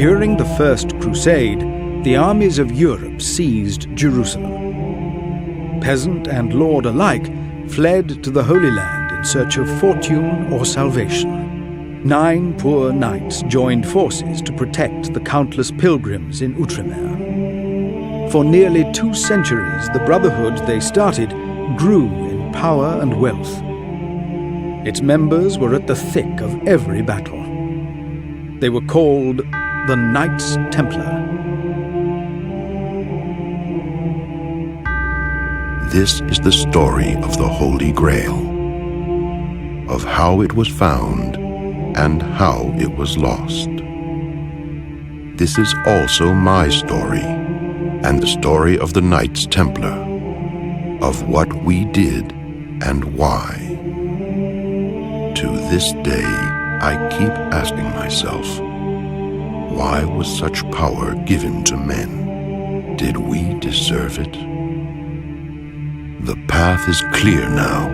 During the First Crusade, the armies of Europe seized Jerusalem. Peasant and lord alike fled to the Holy Land in search of fortune or salvation. 9 poor knights joined forces to protect the countless pilgrims in Outremer. For nearly 2 centuries, the brotherhood they started grew in power and wealth. Its members were at the thick of every battle. They were called the Knights Templar. This is the story of the Holy Grail, of how it was found and how it was lost. This is also my story, and the story of the Knights Templar, of what we did and why. To this day, I keep asking myself, why was such power given to men? Did we deserve it? The path is clear now.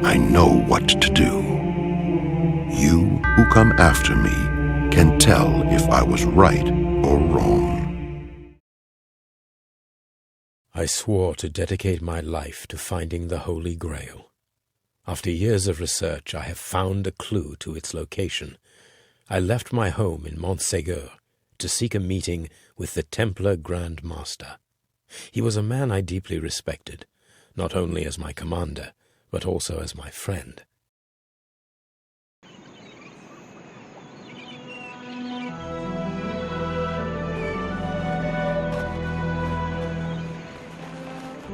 I know what to do. You who come after me can tell if I was right or wrong. I swore to dedicate my life to finding the Holy Grail. After years of research, I have found a clue to its location. I left my home in Montségur to seek a meeting with the Templar Grand Master. He was a man I deeply respected, not only as my commander, but also as my friend.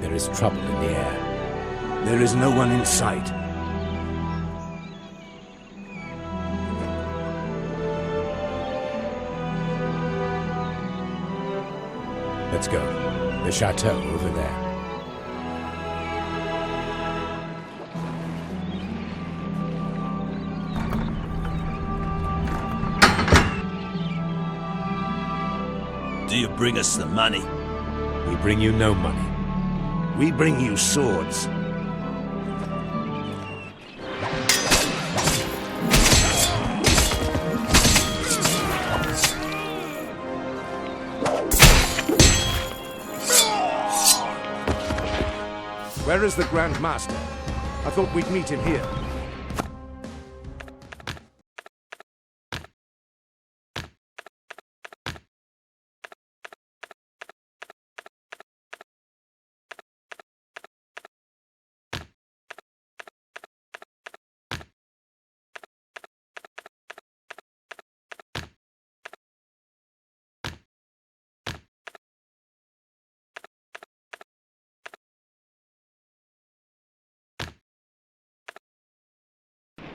There is trouble in the air. There is no one in sight. Let's go. The chateau over there. Do you bring us the money? We bring you no money. We bring you swords. Where is the Grand Master? I thought we'd meet him here.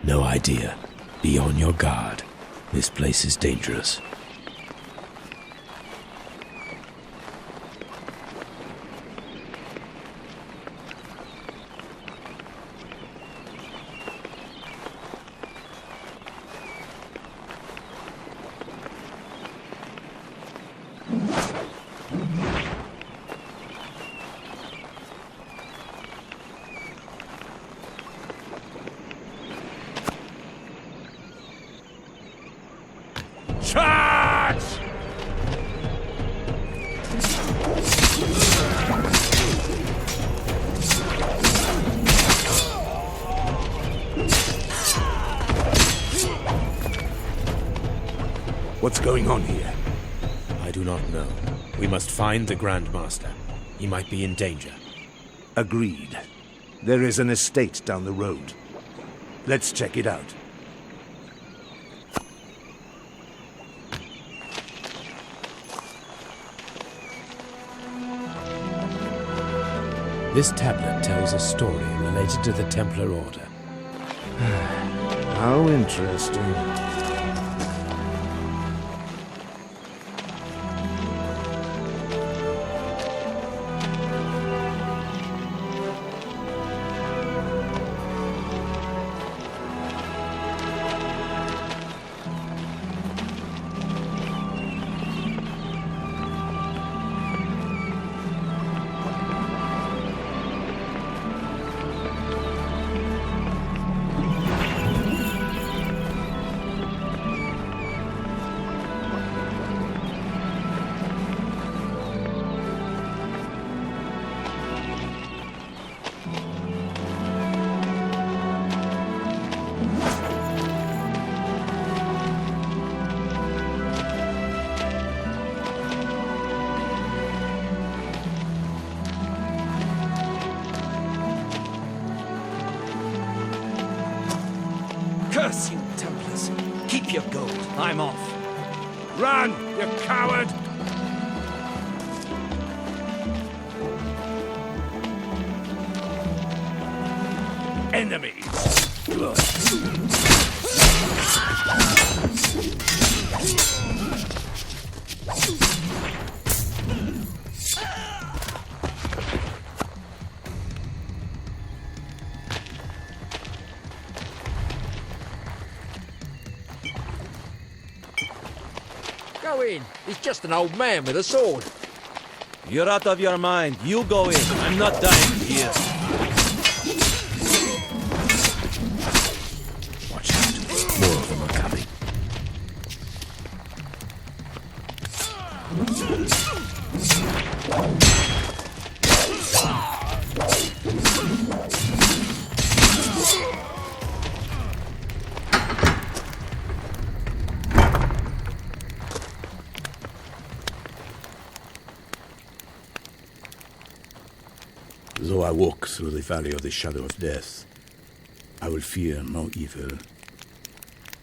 No idea. Be on your guard. This place is dangerous. Charge! What's going on here? I do not know. We must find the Grand Master. He might be in danger. Agreed. There is an estate down the road. Let's check it out. This tablet tells a story related to the Templar Order. How interesting. Keep your gold. I'm off. Run, you coward! Enemies! Go in. He's just an old man with a sword. You're out of your mind. You go in. I'm not dying here. Watch out. More of them are coming. Though I walk through the valley of the shadow of death, I will fear no evil.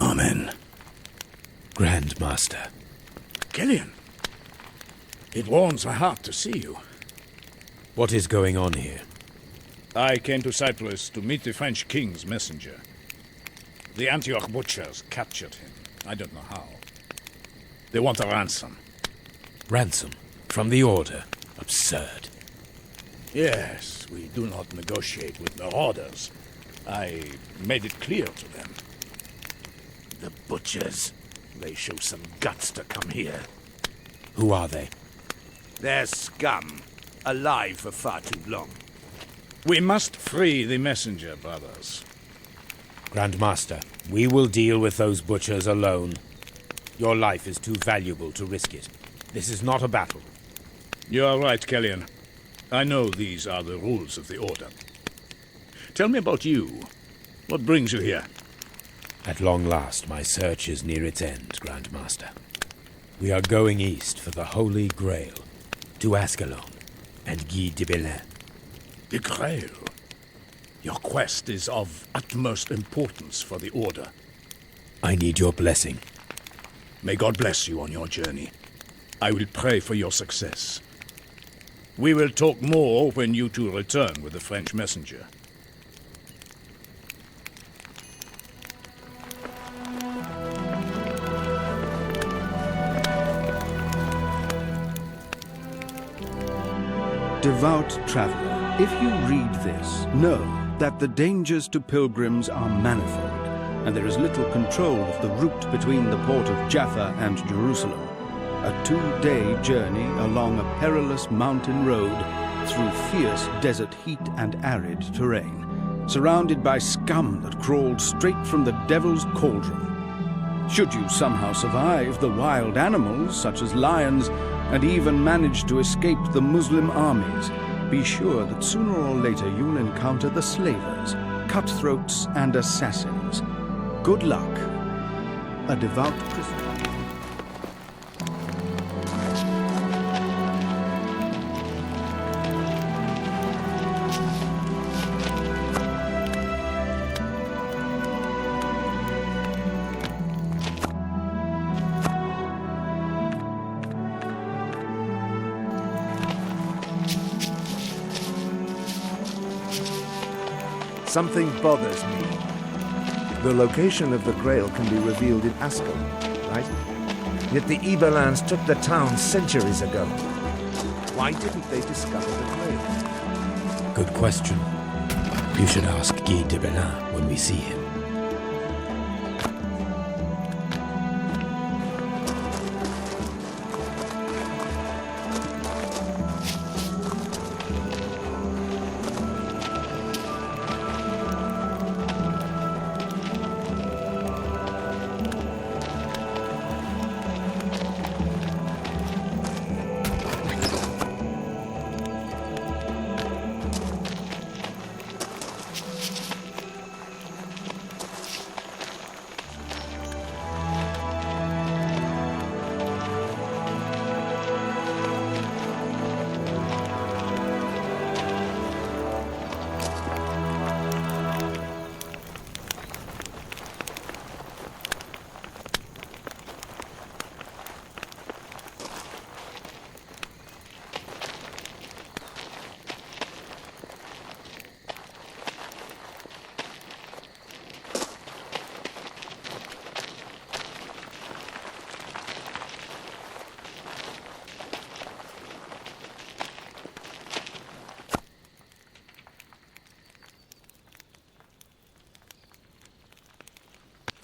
Amen. Grand Master. Celian, it warms my heart to see you. What is going on here? I came to Cyprus to meet the French king's messenger. The Antioch butchers captured him. I don't know how. They want a ransom. Ransom? From the Order? Absurd. Yes, we do not negotiate with marauders. I made it clear to them. The butchers, they show some guts to come here. Who are they? They're scum. Alive for far too long. We must free the messenger, brothers. Grand Master, we will deal with those butchers alone. Your life is too valuable to risk it. This is not a battle. You are right, Celian. I know these are the rules of the Order. Tell me about you. What brings you here? At long last, my search is near its end, Grand Master. We are going east for the Holy Grail, to Ascalon and Guy de Belin. The Grail. Your quest is of utmost importance for the Order. I need your blessing. May God bless you on your journey. I will pray for your success. We will talk more when you two return with the French messenger. Devout traveler, if you read this, know that the dangers to pilgrims are manifold, and there is little control of the route between the port of Jaffa and Jerusalem. A 2-day journey along a perilous mountain road through fierce desert heat and arid terrain, surrounded by scum that crawled straight from the devil's cauldron. Should you somehow survive the wild animals, such as lions, and even manage to escape the Muslim armies, be sure that sooner or later you'll encounter the slavers, cutthroats, and assassins. Good luck. A devout Christian. Something bothers me. The location of the Grail can be revealed in Ascalon, right? Yet the Ibelans took the town centuries ago. Why didn't they discover the Grail? Good question. You should ask Guy de Belin when we see him.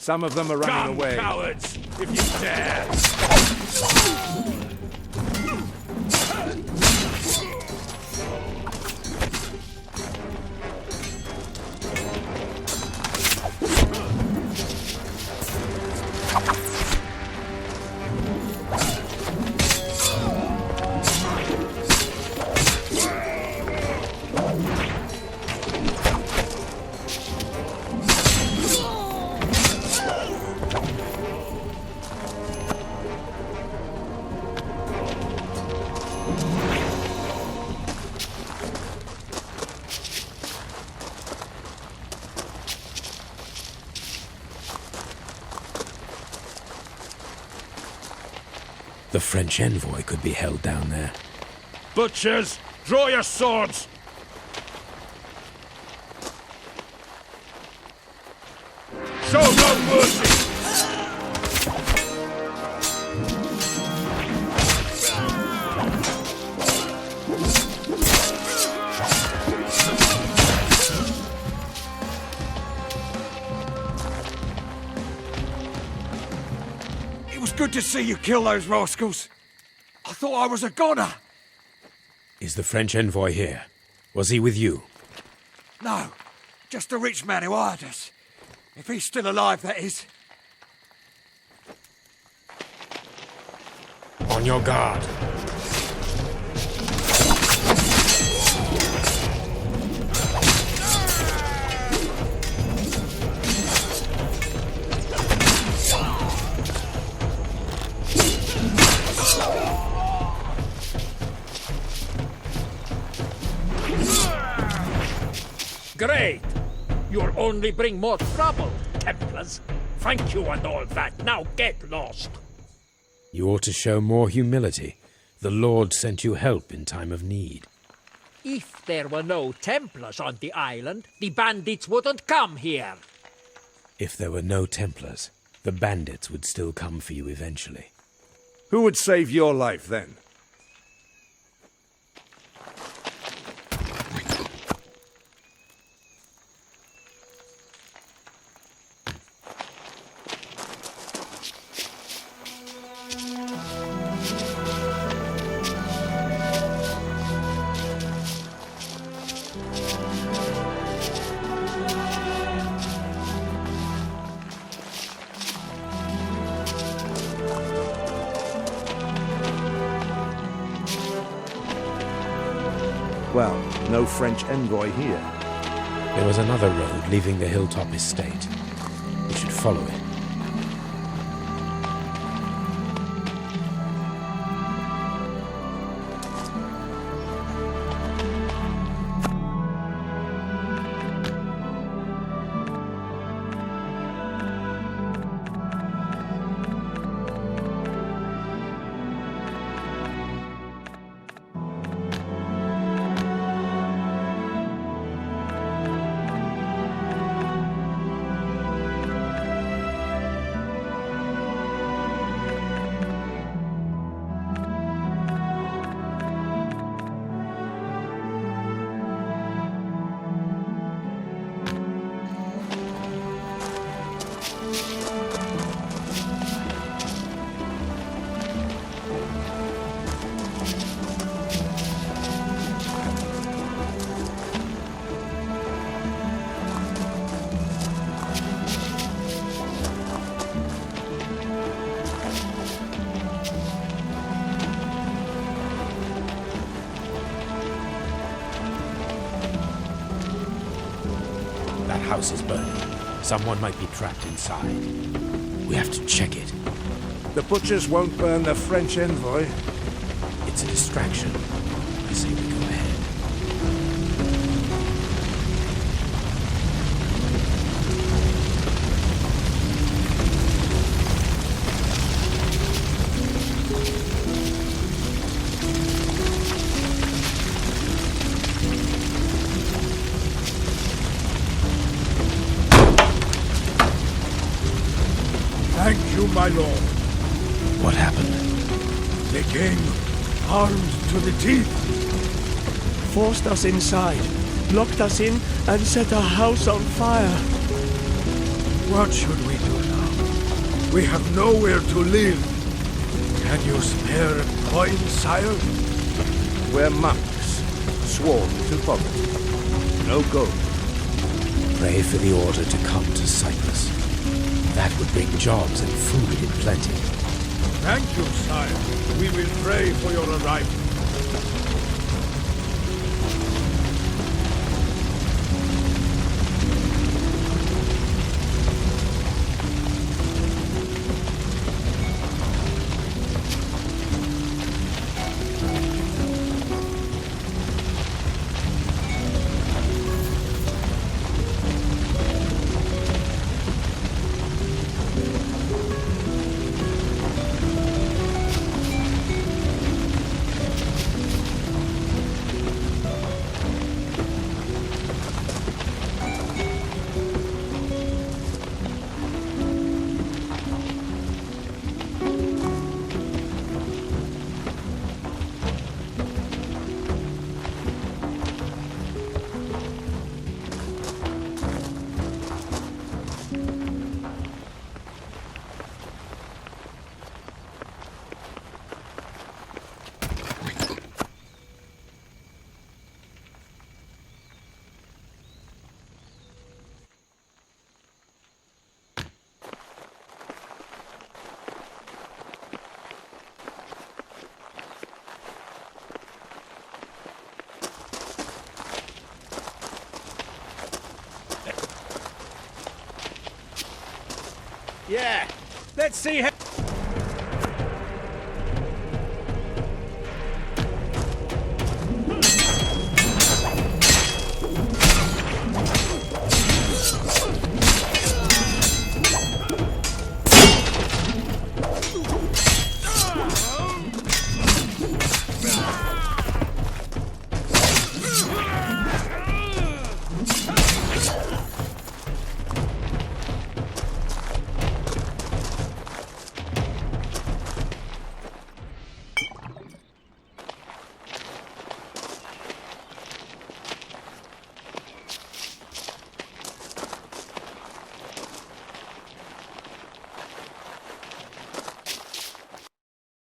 Some of them are running away. Cowards, if you dare! The French envoy could be held down there. Butchers, draw your swords! Show no mercy! It was good to see you kill those rascals. I thought I was a goner. Is the French envoy here? Was he with you? No, just a rich man who hired us. If he's still alive, that is. On your guard. Great! You'll only bring more trouble, Templars. Thank you and all that. Now get lost. You ought to show more humility. The Lord sent you help in time of need. If there were no Templars on the island, the bandits wouldn't come here. If there were no Templars, the bandits would still come for you eventually. Who would save your life then? Well, no French envoy here. There was another road leaving the hilltop estate. We should follow it. House is burning. Someone might be trapped inside. We have to check it. The butchers won't burn the French envoy. It's a distraction. I say we go ahead. Thank you, my lord. What happened? They came, armed to the teeth. Forced us inside, locked us in, and set our house on fire. What should we do now? We have nowhere to live. Can you spare a coin, sire? We're monks, sworn to poverty. No gold. Pray for the order to come to Cyprus. That would bring jobs and food in plenty. Thank you, sire. We will pray for your arrival. Yeah, let's see how...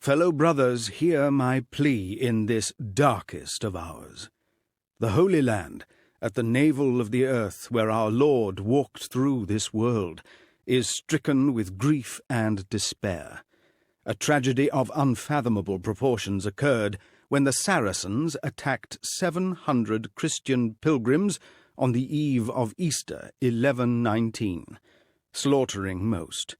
Fellow brothers, hear my plea in this darkest of hours. The Holy Land, at the navel of the earth where our Lord walked through this world, is stricken with grief and despair. A tragedy of unfathomable proportions occurred when the Saracens attacked 700 Christian pilgrims on the eve of Easter 1119, slaughtering most.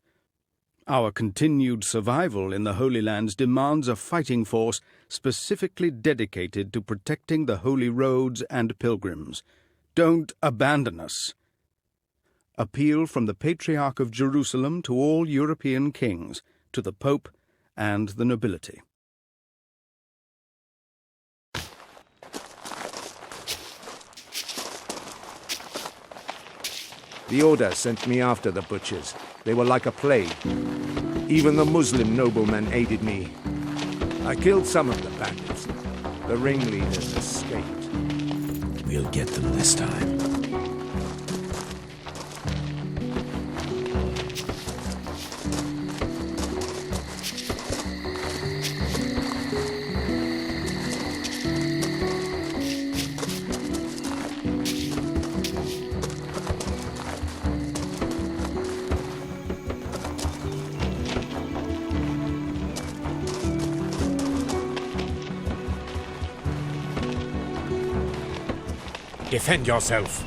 Our continued survival in the Holy Lands demands a fighting force specifically dedicated to protecting the holy roads and pilgrims. Don't abandon us. Appeal from the Patriarch of Jerusalem to all European kings, to the Pope and the nobility. The Order sent me after the butchers. They were like a plague. Even the Muslim noblemen aided me. I killed some of the bandits. The ringleaders escaped. We'll get them this time. Defend yourself.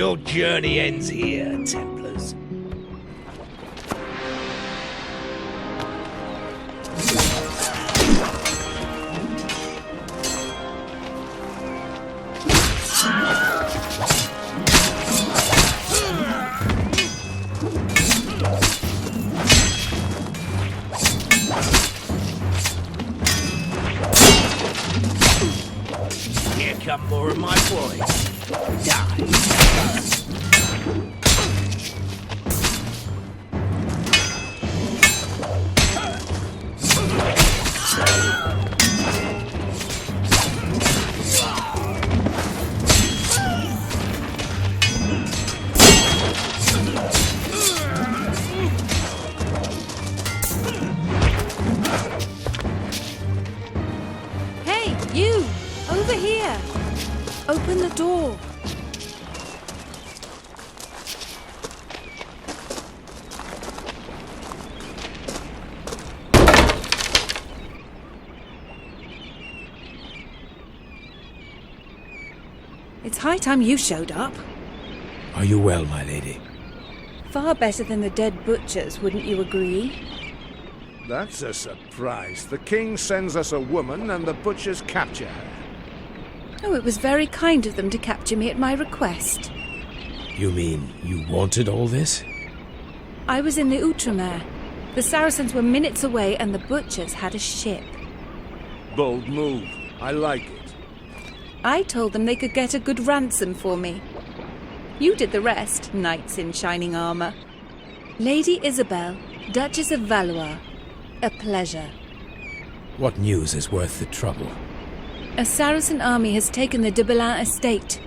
Your journey ends here, Templars. Here come more of my boys. Die. Hey, you! Over here! Open the door. It's high time you showed up. Are you well, my lady? Far better than the dead butchers, wouldn't you agree? That's a surprise. The king sends us a woman and the butchers capture her. Oh, it was very kind of them to capture me at my request. You mean you wanted all this? I was in the Outremer. The Saracens were minutes away and the butchers had a ship. Bold move. I like it. I told them they could get a good ransom for me. You did the rest, knights in shining armour. Lady Isabel, Duchess of Valois. A pleasure. What news is worth the trouble? A Saracen army has taken the de Belin estate.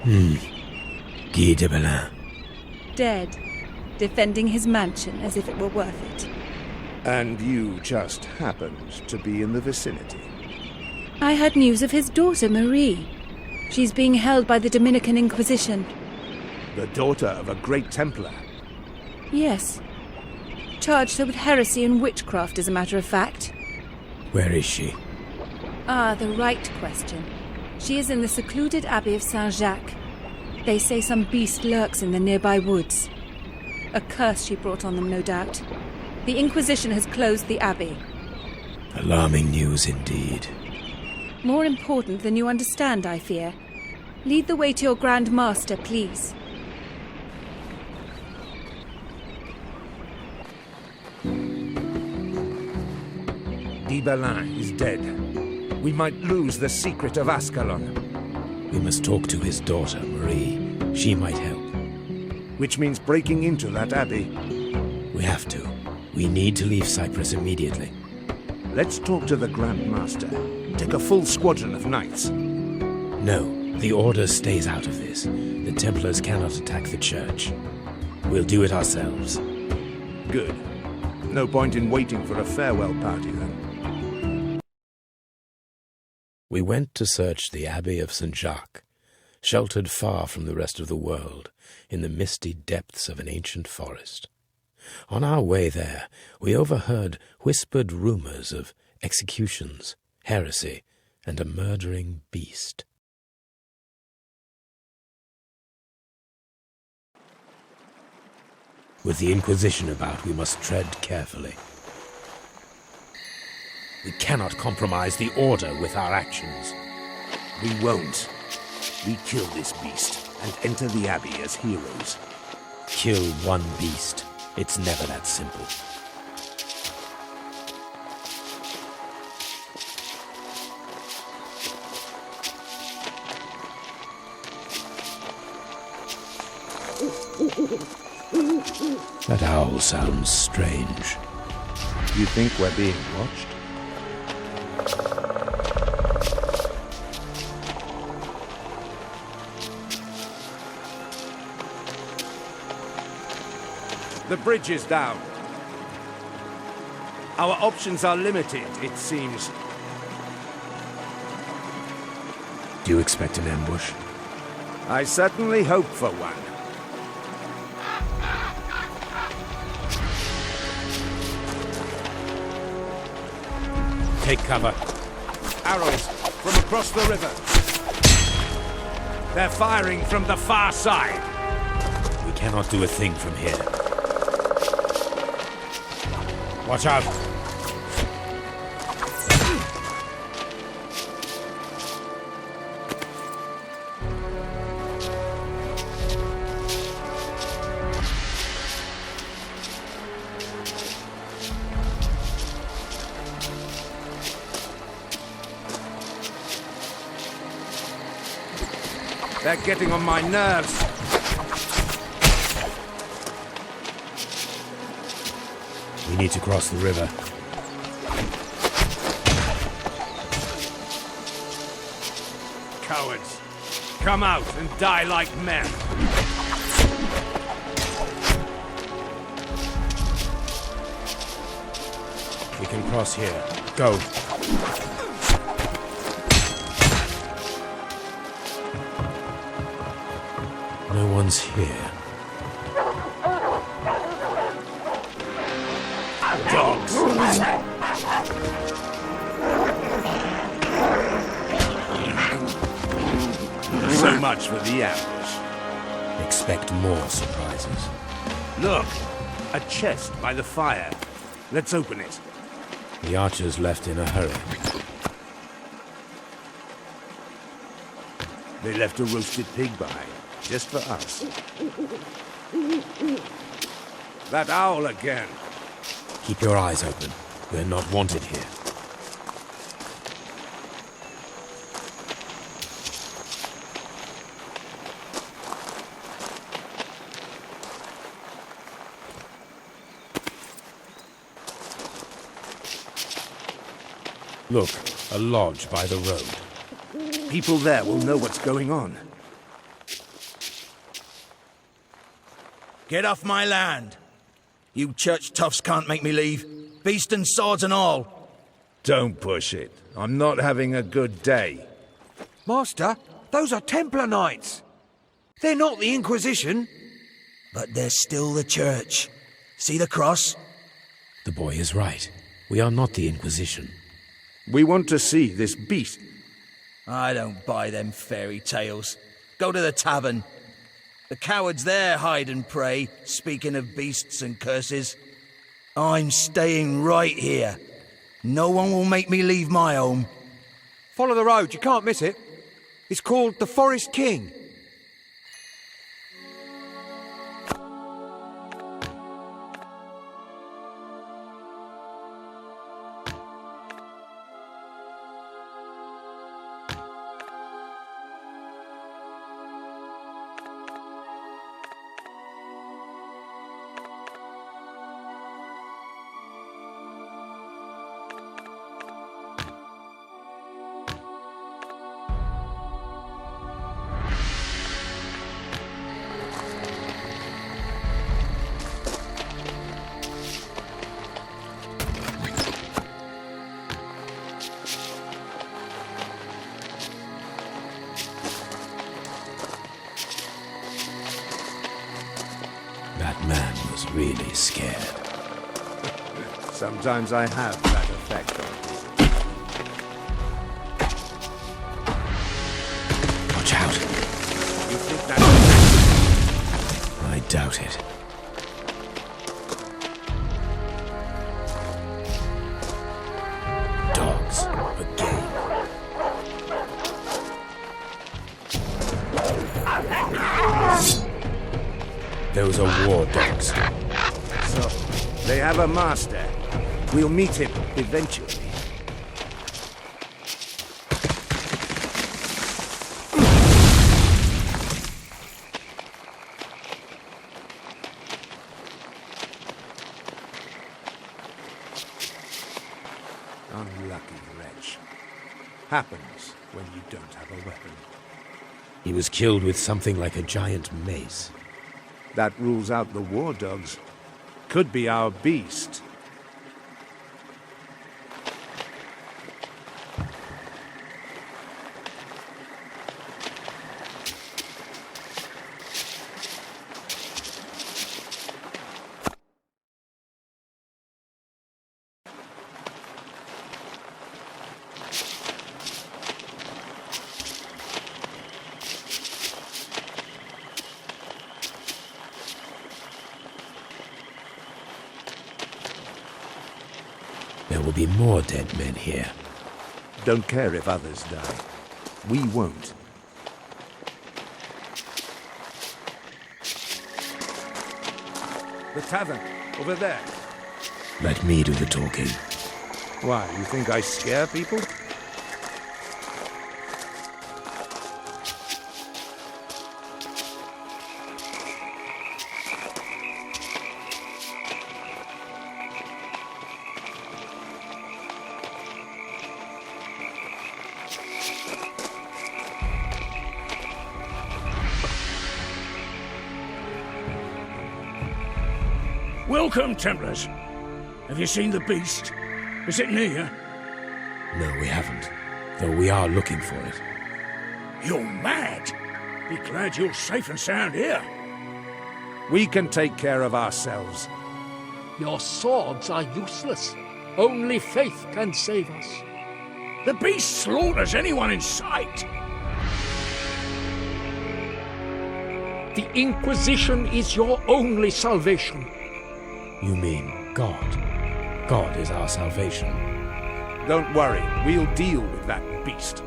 Guy de Belin. Dead. Defending his mansion as if it were worth it. And you just happened to be in the vicinity. I had news of his daughter, Marie. She's being held by the Dominican Inquisition. The daughter of a great Templar. Yes. Charged her with heresy and witchcraft, as a matter of fact. Where is she? Ah, the right question. She is in the secluded Abbey of Saint-Jacques. They say some beast lurks in the nearby woods. A curse she brought on them, no doubt. The Inquisition has closed the Abbey. Alarming news indeed. More important than you understand, I fear. Lead the way to your Grand Master, please. De Belin is dead. We might lose the secret of Ascalon. We must talk to his daughter, Marie. She might help. Which means breaking into that abbey. We have to. We need to leave Cyprus immediately. Let's talk to the Grand Master. Take a full squadron of knights. No, the Order stays out of this. The Templars cannot attack the church. We'll do it ourselves. Good. No point in waiting for a farewell party, then. We went to search the Abbey of Saint-Jacques, sheltered far from the rest of the world, in the misty depths of an ancient forest. On our way there, we overheard whispered rumors of executions, heresy, and a murdering beast. With the Inquisition about, we must tread carefully. We cannot compromise the Order with our actions. We won't. We kill this beast and enter the Abbey as heroes. Kill one beast. It's never that simple. That owl sounds strange. You think we're being watched? The bridge is down. Our options are limited, it seems. Do you expect an ambush? I certainly hope for one. Take cover. Arrows from across the river. They're firing from the far side. We cannot do a thing from here. Watch out! They're getting on my nerves. We need to cross the river. Cowards. Come out and die like men. We can cross here. Go. No one's here. Dogs! So much for the ambush. Expect more surprises. Look! A chest by the fire. Let's open it. The archers left in a hurry. They left a roasted pig behind. Just for us. That owl again. Keep your eyes open. We're not wanted here. Look, a lodge by the road. People there will know what's going on. Get off my land. You church toughs can't make me leave. Beast and swords and all. Don't push it. I'm not having a good day. Master, those are Templar knights. They're not the Inquisition. But they're still the church. See the cross? The boy is right. We are not the Inquisition. We want to see this beast. I don't buy them fairy tales. Go to the tavern. The cowards there hide and pray, speaking of beasts and curses. I'm staying right here. No one will make me leave my home. Follow the road, you can't miss it. It's called the Forest King. That man was really scared. Sometimes I have that effect on people. Watch out. You think that... I doubt it. Dogs, again. Those are war dogs. So, they have a master. We'll meet him eventually. Unlucky wretch. Happens when you don't have a weapon. He was killed with something like a giant mace. That rules out the war dogs. Could be our beast. There will be more dead men here. Don't care if others die. We won't. The tavern, over there. Let me do the talking. Why, you think I scare people? Welcome, Templars. Have you seen the beast? Is it near? No, we haven't. Though we are looking for it. You're mad. Be glad you're safe and sound here. We can take care of ourselves. Your swords are useless. Only faith can save us. The beast slaughters anyone in sight. The Inquisition is your only salvation. You mean God? God is our salvation. Don't worry, we'll deal with that beast.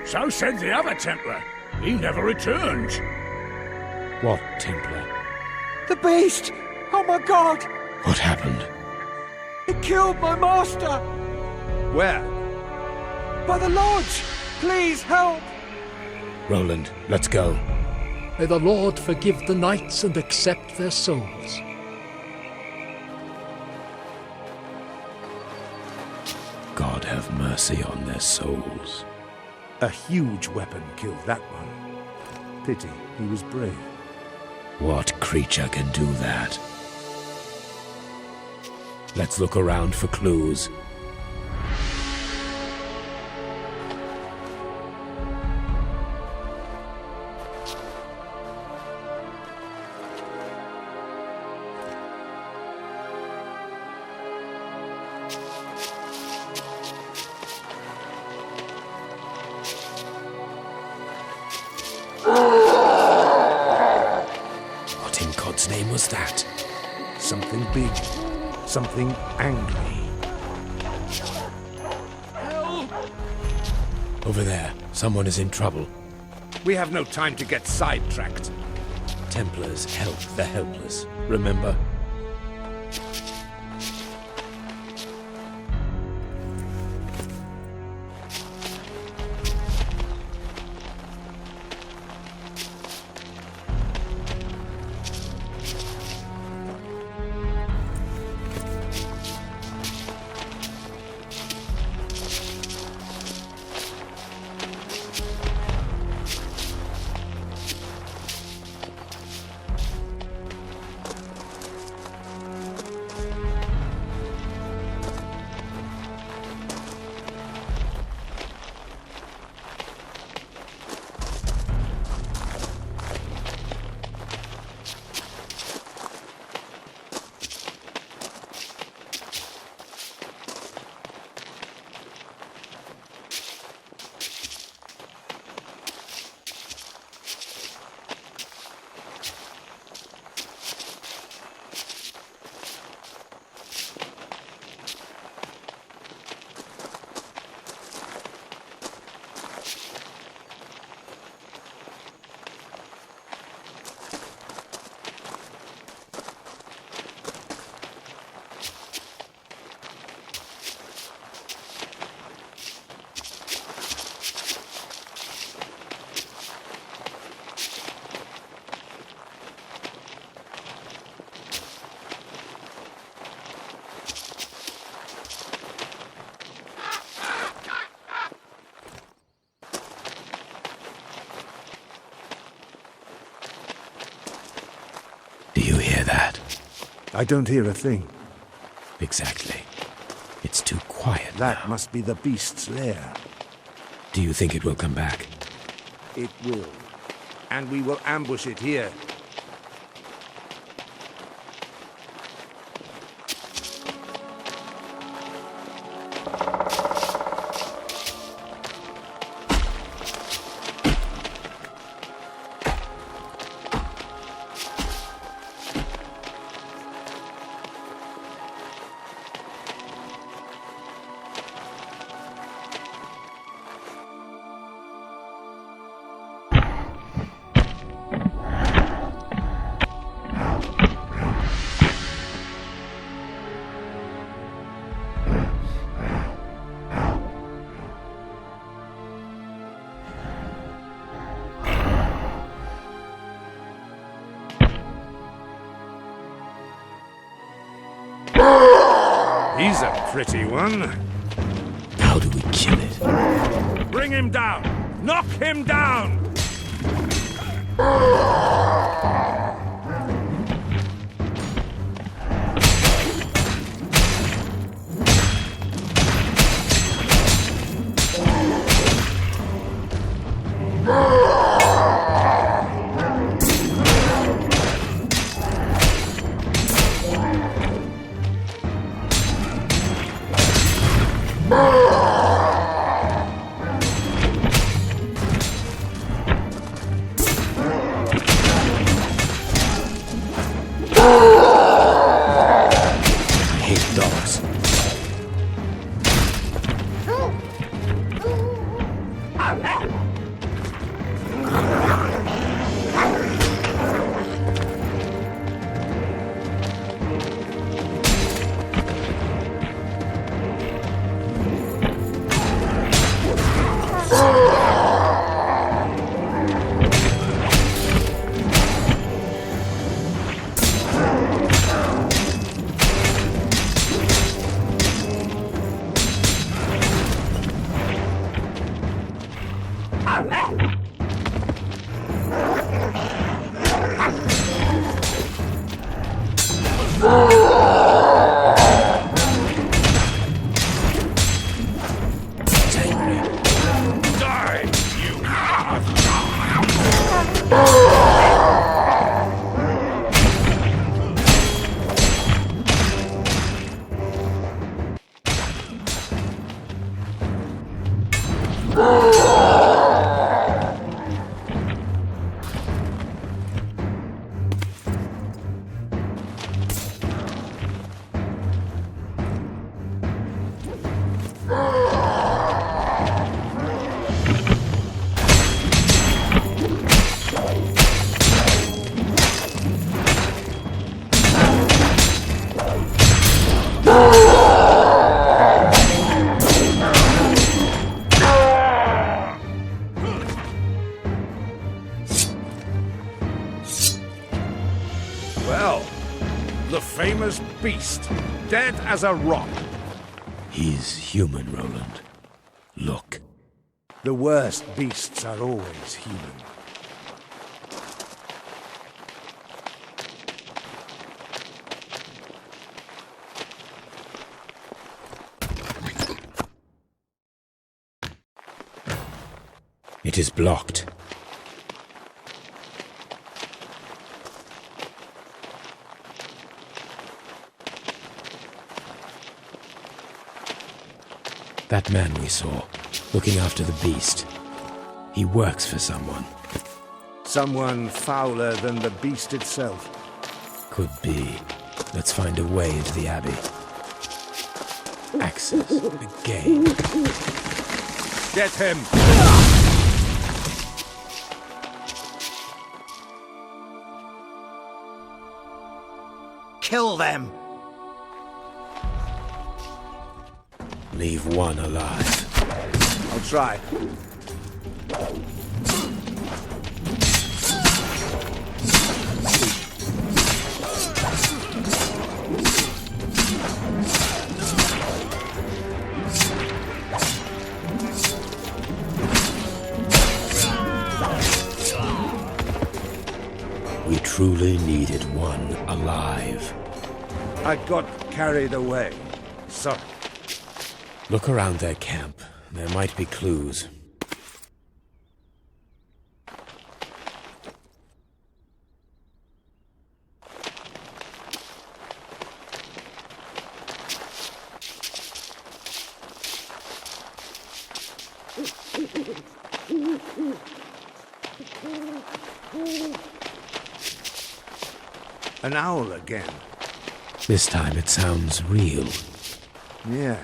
So said the other Templar. He never returned. What Templar? The beast! Oh my god! What happened? It killed my master! Where? By the lodge! Please help! Roland, let's go. May the Lord forgive the knights and accept their souls. God have mercy on their souls. A huge weapon killed that one. Pity, he was brave. What creature can do that? Let's look around for clues. What in God's name was that? Something big. Something angry. Over there, someone is in trouble. We have no time to get sidetracked. Templars help the helpless, remember? Do you hear that? I don't hear a thing. Exactly. It's too quiet That now. must be the beast's lair. Do you think it will come back? It will. And we will ambush it here. He's a pretty one. How do we kill it? Bring him down! Knock him down! Well, the famous beast, dead as a rock. He's human, Roland. Look. The worst beasts are always human. It is blocked. That man we saw, looking after the beast. He works for someone. Someone fouler than the beast itself. Could be. Let's find a way into the abbey. Access. Again. Get him! Kill them! Leave one alive. I'll try. We truly needed one alive. I got carried away. Sorry. Look around their camp. There might be clues. An owl again. This time it sounds real. Yeah.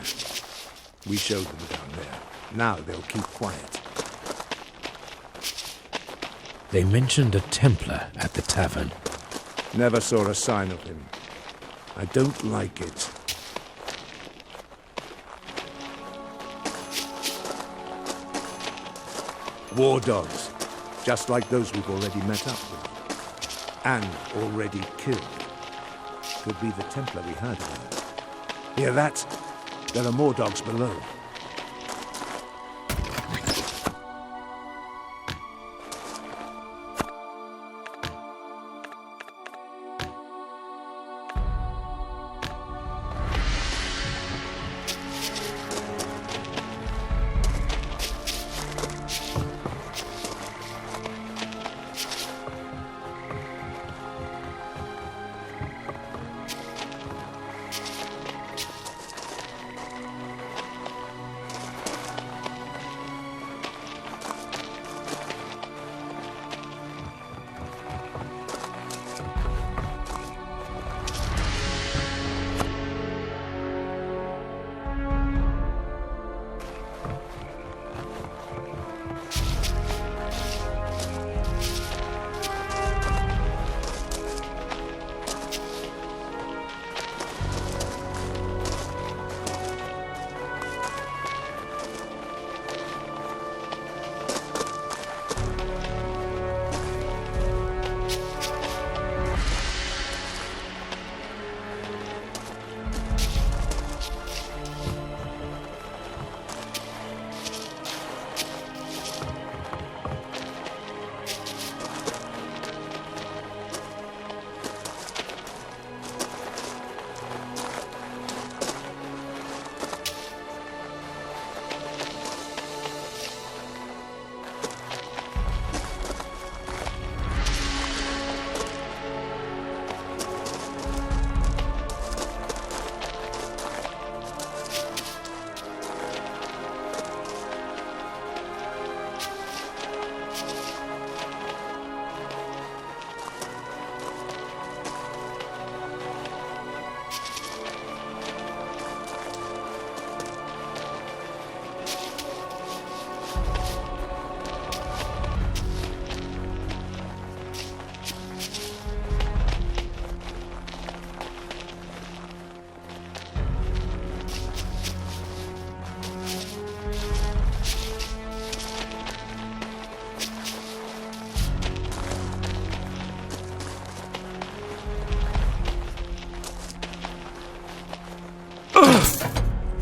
We showed them down there. Now they'll keep quiet. They mentioned a Templar at the tavern. Never saw a sign of him. I don't like it. War dogs. Just like those we've already met up with. And already killed. Could be the Templar we heard about. Hear that? There are more dogs below.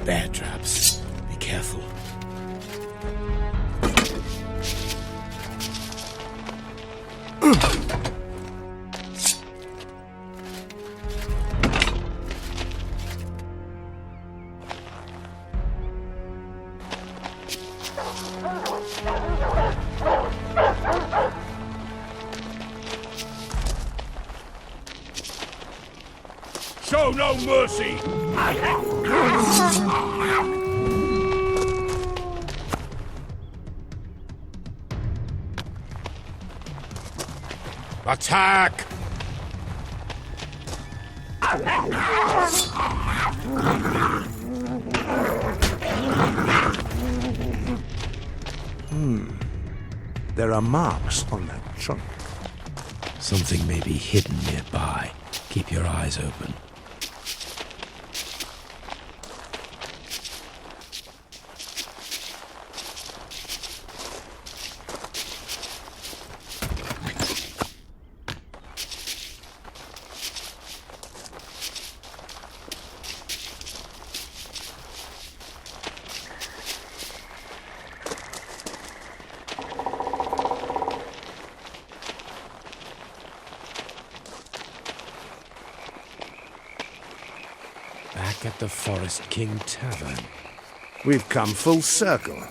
Bear traps. Be careful. Show no mercy! Attack! There are marks on that trunk. Something may be hidden nearby. Keep your eyes open. Back at the Forest King Tavern. We've come full circle.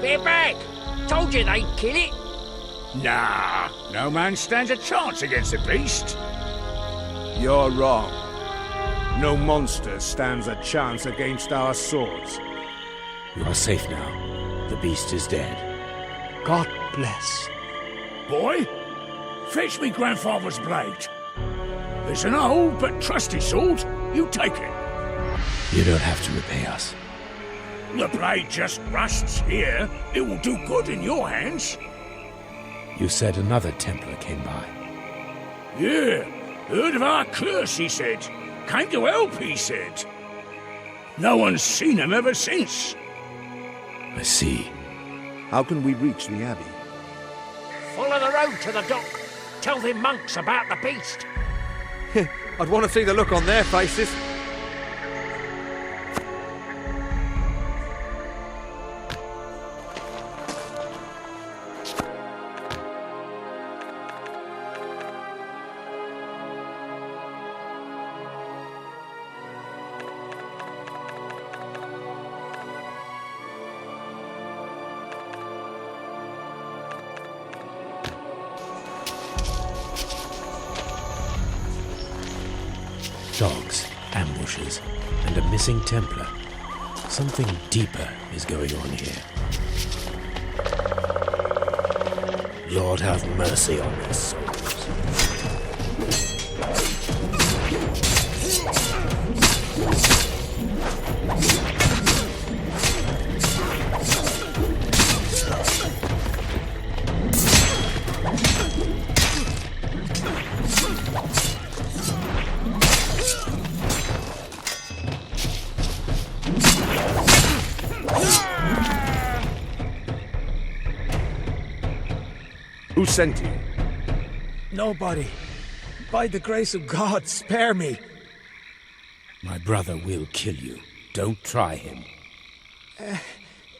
They're back! Told you they'd kill it! Nah, no man stands a chance against the beast. You're wrong. No monster stands a chance against our swords. You are safe now. The beast is dead. God bless. Boy, fetch me grandfather's blade. It's an old but trusty sword. You take it. You don't have to repay us. The blade just rusts here. It will do good in your hands. You said another Templar came by. Yeah, heard of our curse, he said. Came to help, he said. No one's seen him ever since. I see. How can we reach the abbey? Follow the road to the dock. Tell the monks about the beast. I'd want to see the look on their faces. Dogs, ambushes, and a missing Templar. Something deeper is going on here. Lord have mercy on their souls. Who sent you? Nobody. By the grace of God, spare me. My brother will kill you. Don't try him.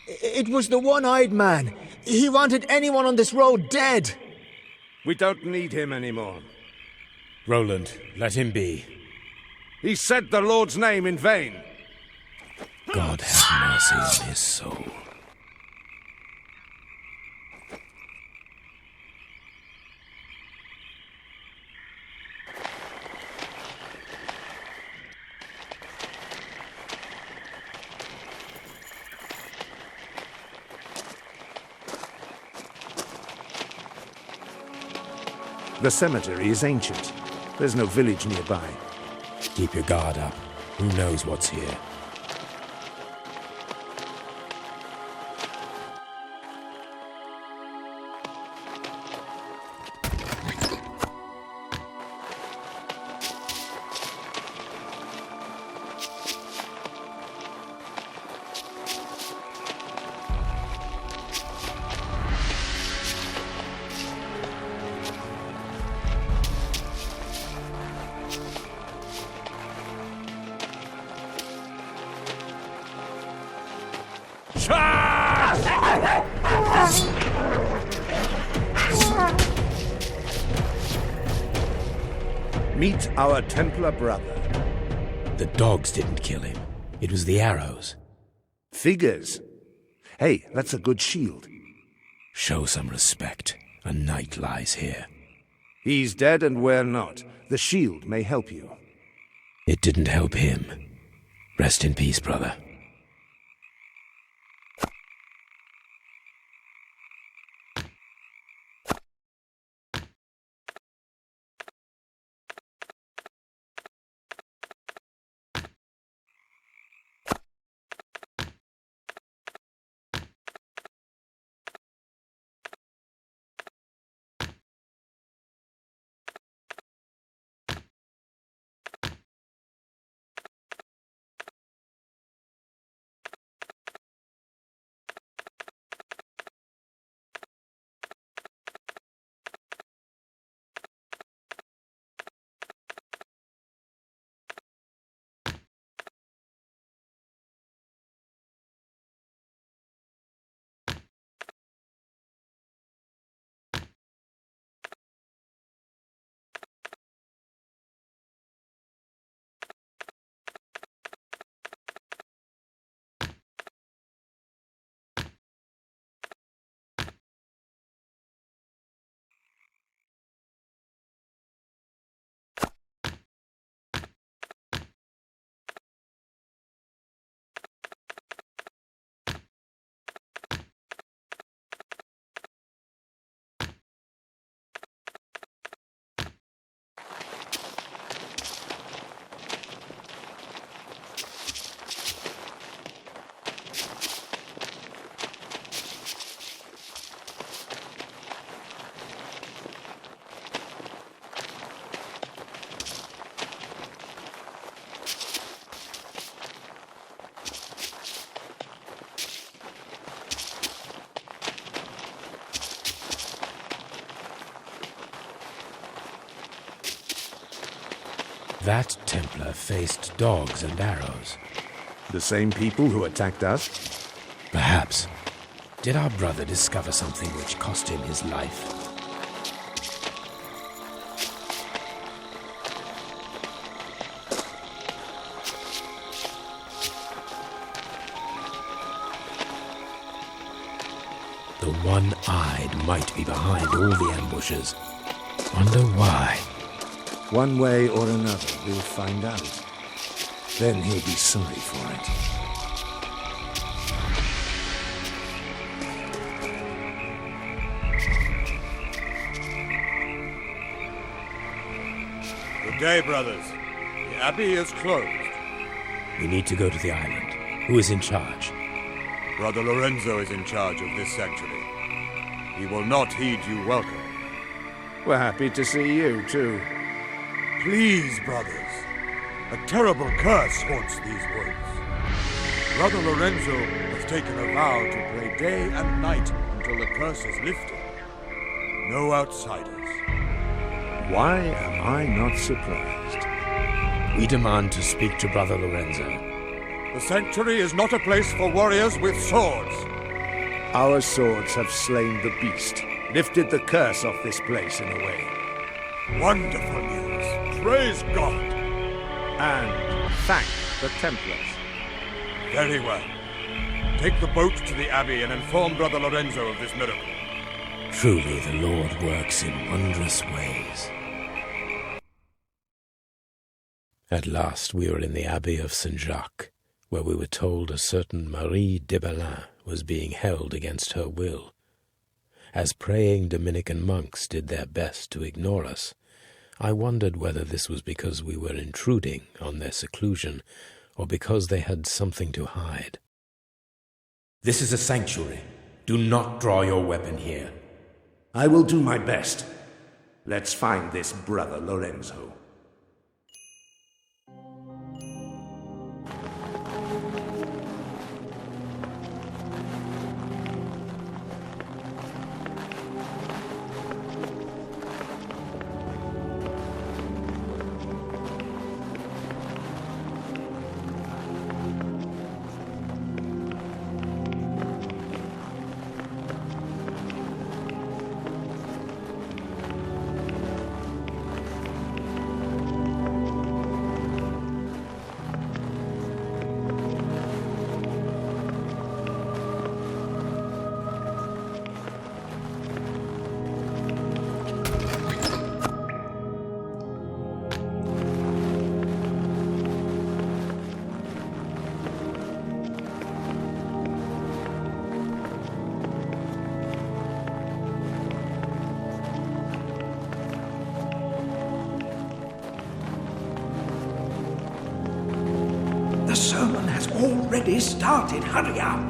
It was the one-eyed man. He wanted anyone on this road dead. We don't need him anymore. Roland, let him be. He said the Lord's name in vain. God have mercy on his soul. The cemetery is ancient. There's no village nearby. Keep your guard up. Who knows what's here? Meet our Templar brother. The dogs didn't kill him. It was the arrows. Figures. Hey, that's a good shield. Show some respect. A knight lies here. He's dead and we're not. The shield may help you. It didn't help him. Rest in peace, brother. That Templar faced dogs and arrows. The same people who attacked us? Perhaps. Did our brother discover something which cost him his life? The one-eyed might be behind all the ambushes. Wonder why? One way or another, we'll find out. Then he'll be sorry for it. Good day, brothers. The abbey is closed. We need to go to the island. Who is in charge? Brother Lorenzo is in charge of this sanctuary. He will not heed you welcome. We're happy to see you, too. Please, brothers. A terrible curse haunts these woods. Brother Lorenzo has taken a vow to pray day and night until the curse is lifted. No outsiders. Why am I not surprised? We demand to speak to Brother Lorenzo. The sanctuary is not a place for warriors with swords. Our swords have slain the beast, lifted the curse off this place in a way. Wonderful news. Praise God. And thank the Templars. Very well. Take the boat to the abbey and inform Brother Lorenzo of this miracle. Truly the Lord works in wondrous ways. At last we were in the Abbey of Saint-Jacques, where we were told a certain Marie de Belin was being held against her will. As praying Dominican monks did their best to ignore us, I wondered whether this was because we were intruding on their seclusion, or because they had something to hide. This is a sanctuary. Do not draw your weapon here. I will do my best. Let's find this Brother Lorenzo. The sermon has already started. Hurry up!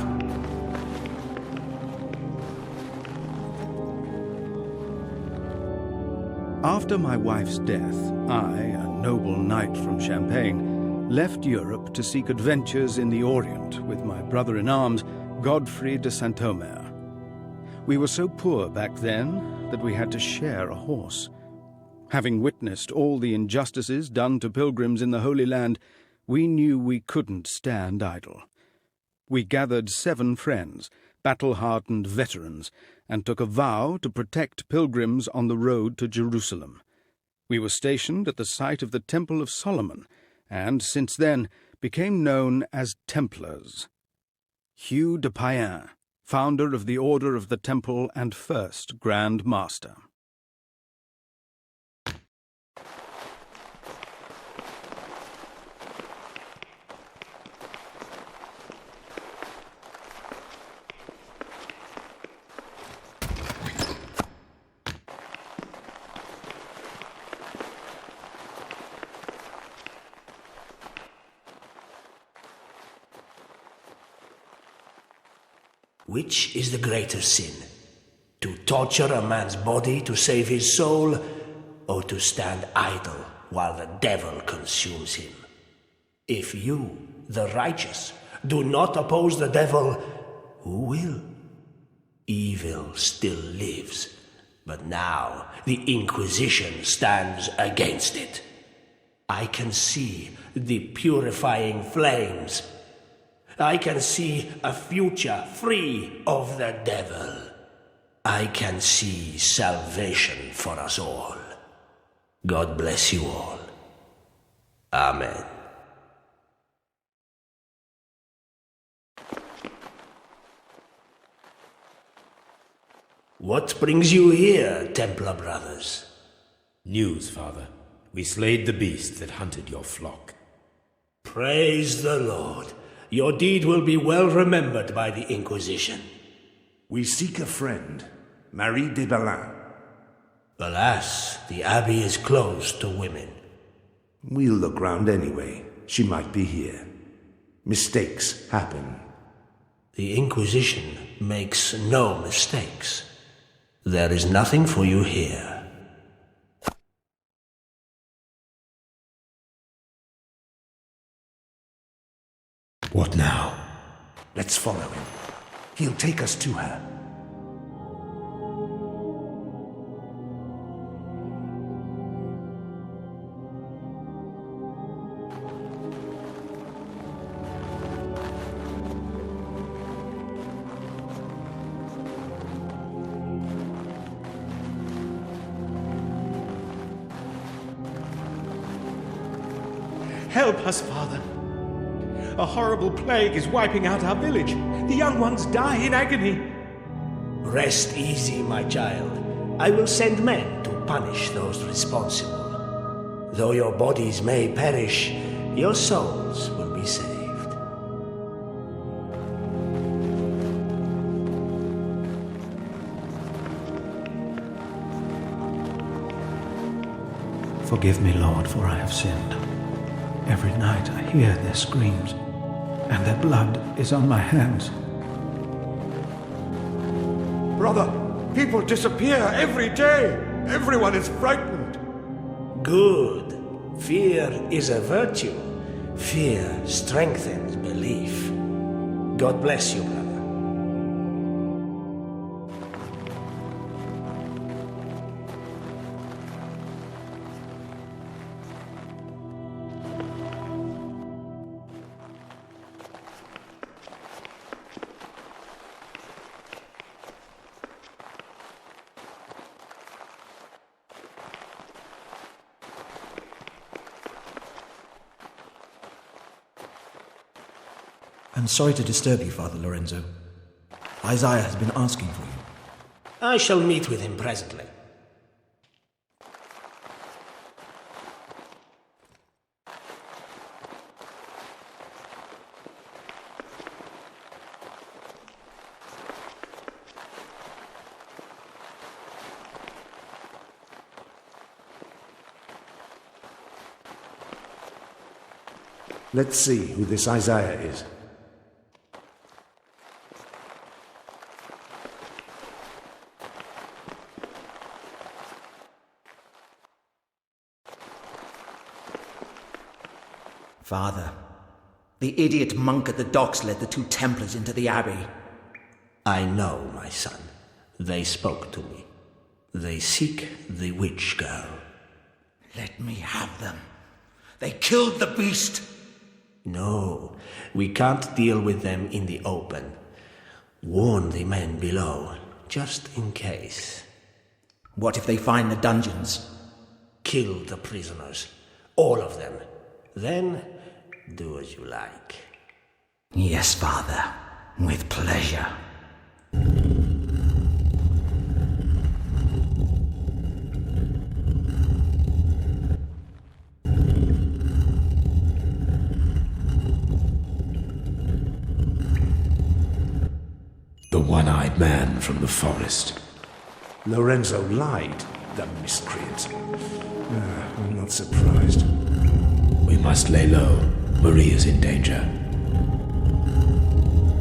After my wife's death, I, a noble knight from Champagne, left Europe to seek adventures in the Orient with my brother-in-arms, Godfrey de Saint-Omer. We were so poor back then that we had to share a horse. Having witnessed all the injustices done to pilgrims in the Holy Land, we knew we couldn't stand idle. We gathered 7 friends, battle-hardened veterans, and took a vow to protect pilgrims on the road to Jerusalem. We were stationed at the site of the Temple of Solomon, and since then became known as Templars. Hugh de Payen, founder of the Order of the Temple and first Grand Master. Which is the greater sin? To torture a man's body to save his soul, or to stand idle while the devil consumes him? If you, the righteous, do not oppose the devil, who will? Evil still lives, but now the Inquisition stands against it. I can see the purifying flames. I can see a future free of the devil. I can see salvation for us all. God bless you all. Amen. What brings you here, Templar brothers? News, Father. We slayed the beast that hunted your flock. Praise the Lord. Your deed will be well remembered by the Inquisition. We seek a friend, Marie de Belin. Alas, the Abbey is closed to women. We'll look round anyway. She might be here. Mistakes happen. The Inquisition makes no mistakes. There is nothing for you here. What now? Let's follow him. He'll take us to her. Help us, Father. A horrible plague is wiping out our village. The young ones die in agony. Rest easy, my child. I will send men to punish those responsible. Though your bodies may perish, your souls will be saved. Forgive me, Lord, for I have sinned. Every night I hear their screams, and their blood is on my hands. Brother, people disappear every day. Everyone is frightened. Good. Fear is a virtue. Fear strengthens belief. God bless you, brother. I'm sorry to disturb you, Father Lorenzo. Isaiah has been asking for you. I shall meet with him presently. Let's see who this Isaiah is. Father, the idiot monk at the docks led the two Templars into the Abbey. I know, my son. They spoke to me. They seek the witch girl. Let me have them. They killed the beast. No, we can't deal with them in the open. Warn the men below, just in case. What if they find the dungeons? Kill the prisoners. All of them. Then, do as you like. Yes, Father. With pleasure. The one-eyed man from the forest. Lorenzo lied, the miscreant. I'm not surprised. We must lay low. Maria's in danger.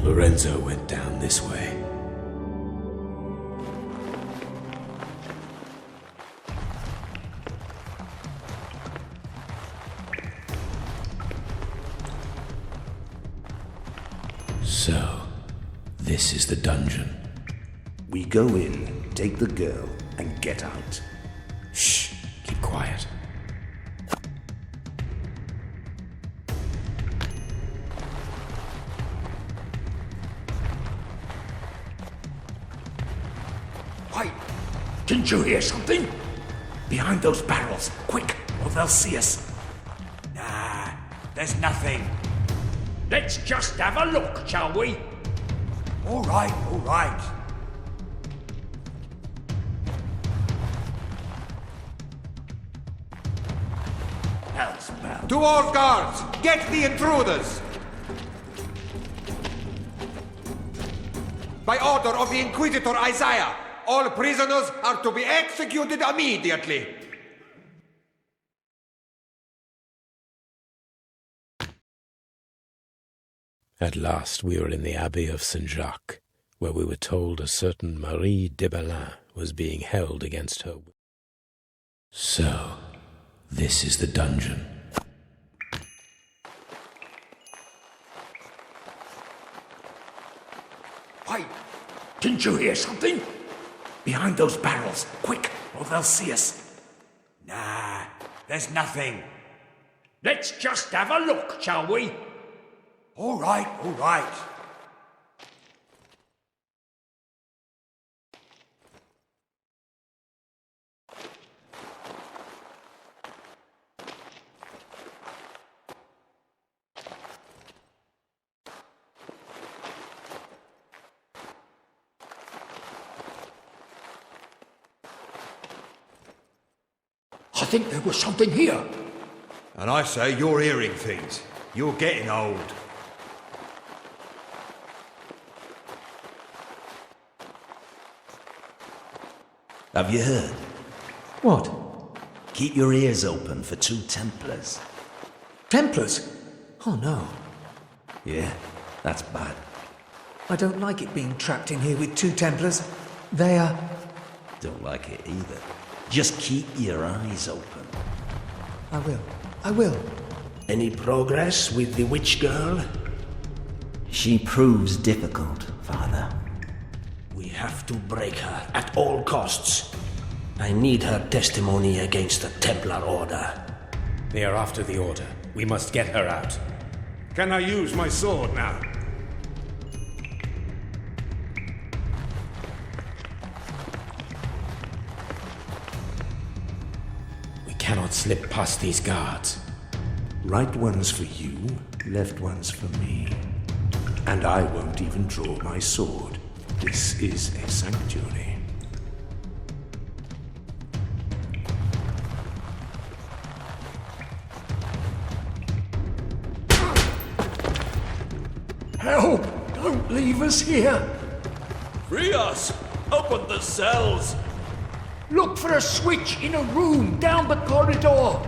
Lorenzo went down this way. So, this is the dungeon. We go in, take the girl, and get out. Shh, keep quiet. Wait! Didn't you hear something? Behind those barrels, quick, or they'll see us. Nah, there's nothing. Let's just have a look, shall we? All right, all right. Hellspell. To all guards, get the intruders! By order of the Inquisitor Isaiah, all prisoners are to be executed immediately. At last we were in the Abbey of Saint-Jacques, where we were told a certain Marie de Belin was being held against her will. So, this is the dungeon. Wait! Didn't you hear something? Behind those barrels, quick, or they'll see us. Nah, there's nothing. Let's just have a look, shall we? All right, all right. I think there was something here. And I say you're hearing things. You're getting old. Have you heard? What? Keep your ears open for 2 Templars. Templars? Oh no. Yeah, that's bad. I don't like it being trapped in here with 2 Templars. They are... Don't like it either. Just keep your eyes open. I will. I will. Any progress with the witch girl? She proves difficult, Father. We have to break her at all costs. I need her testimony against the Templar Order. They are after the Order. We must get her out. Can I use my sword now? We cannot slip past these guards. Right ones for you, left ones for me. And I won't even draw my sword. This is a sanctuary. Help! Don't leave us here! Free us! Open the cells! Look for a switch in a room down the corridor.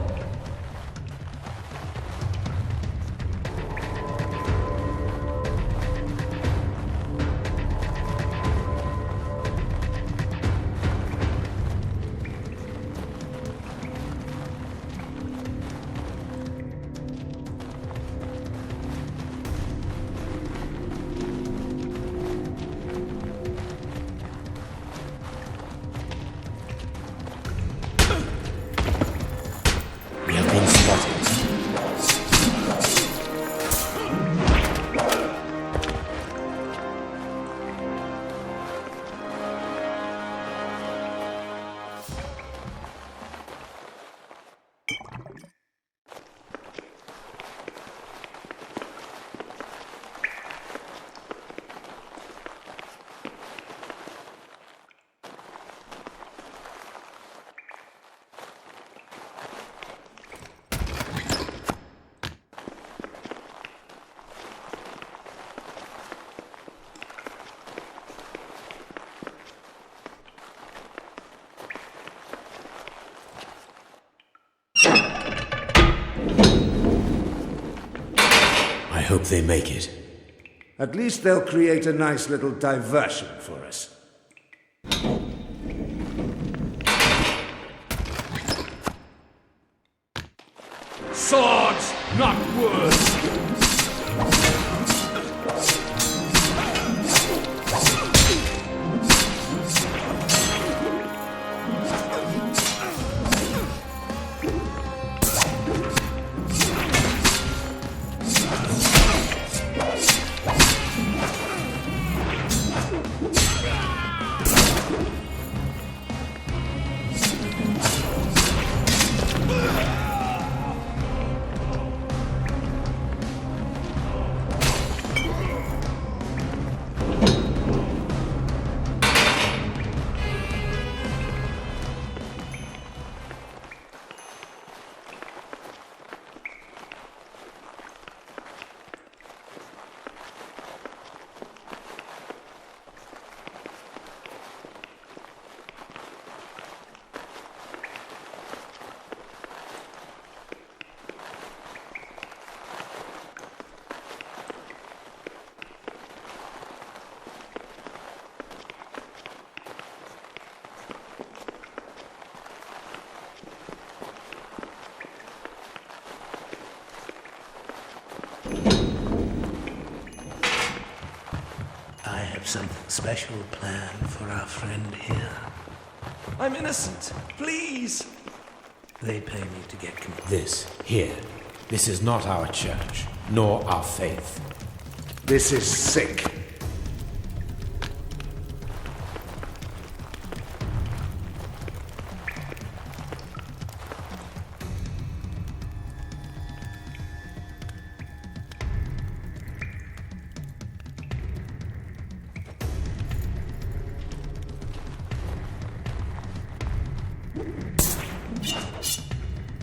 I hope they make it. At least they'll create a nice little diversion for us. Swords, not words! some special plan for our friend here? I'm innocent. Please. They pay me to get convinced. This is not our church, nor our faith. This is sick.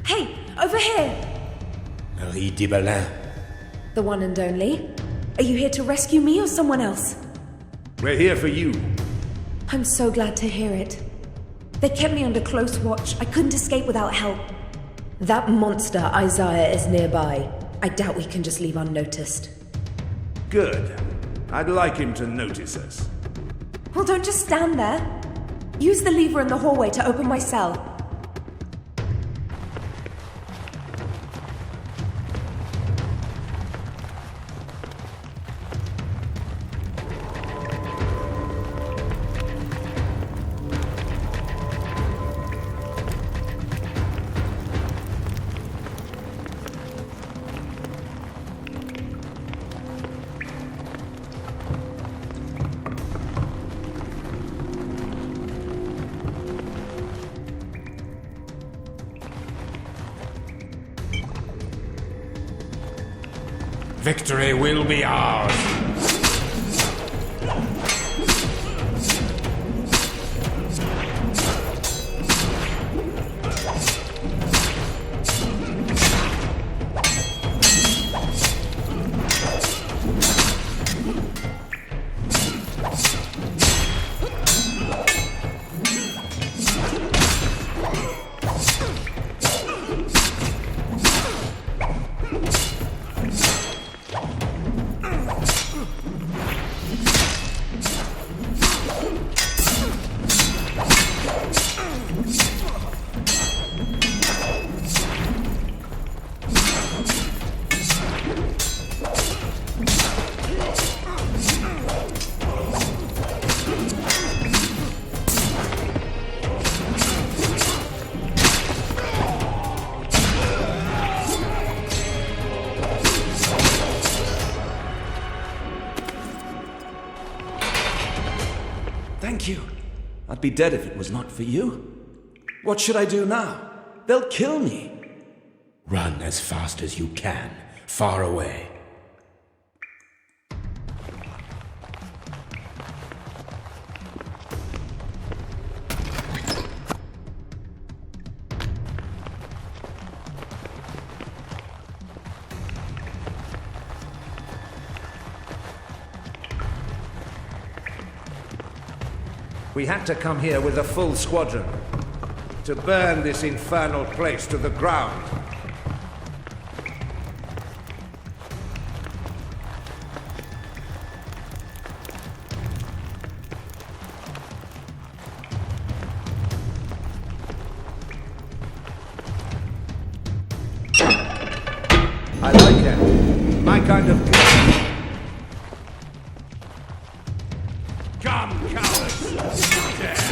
Hey, over here! Marie de Belin. The one and only. Are you here to rescue me or someone else? We're here for you. I'm so glad to hear it. They kept me under close watch. I couldn't escape without help. That monster, Isaiah, is nearby. I doubt we can just leave unnoticed. Good. I'd like him to notice us. Well, don't just stand there. Use the lever in the hallway to open my cell. Victory will be ours. Thank you. I'd be dead if it was not for you. What should I do now? They'll kill me. Run as fast as you can, far away. We had to come here with a full squadron to burn this infernal place to the ground. I like them. My kind of people. Come, cowards! There!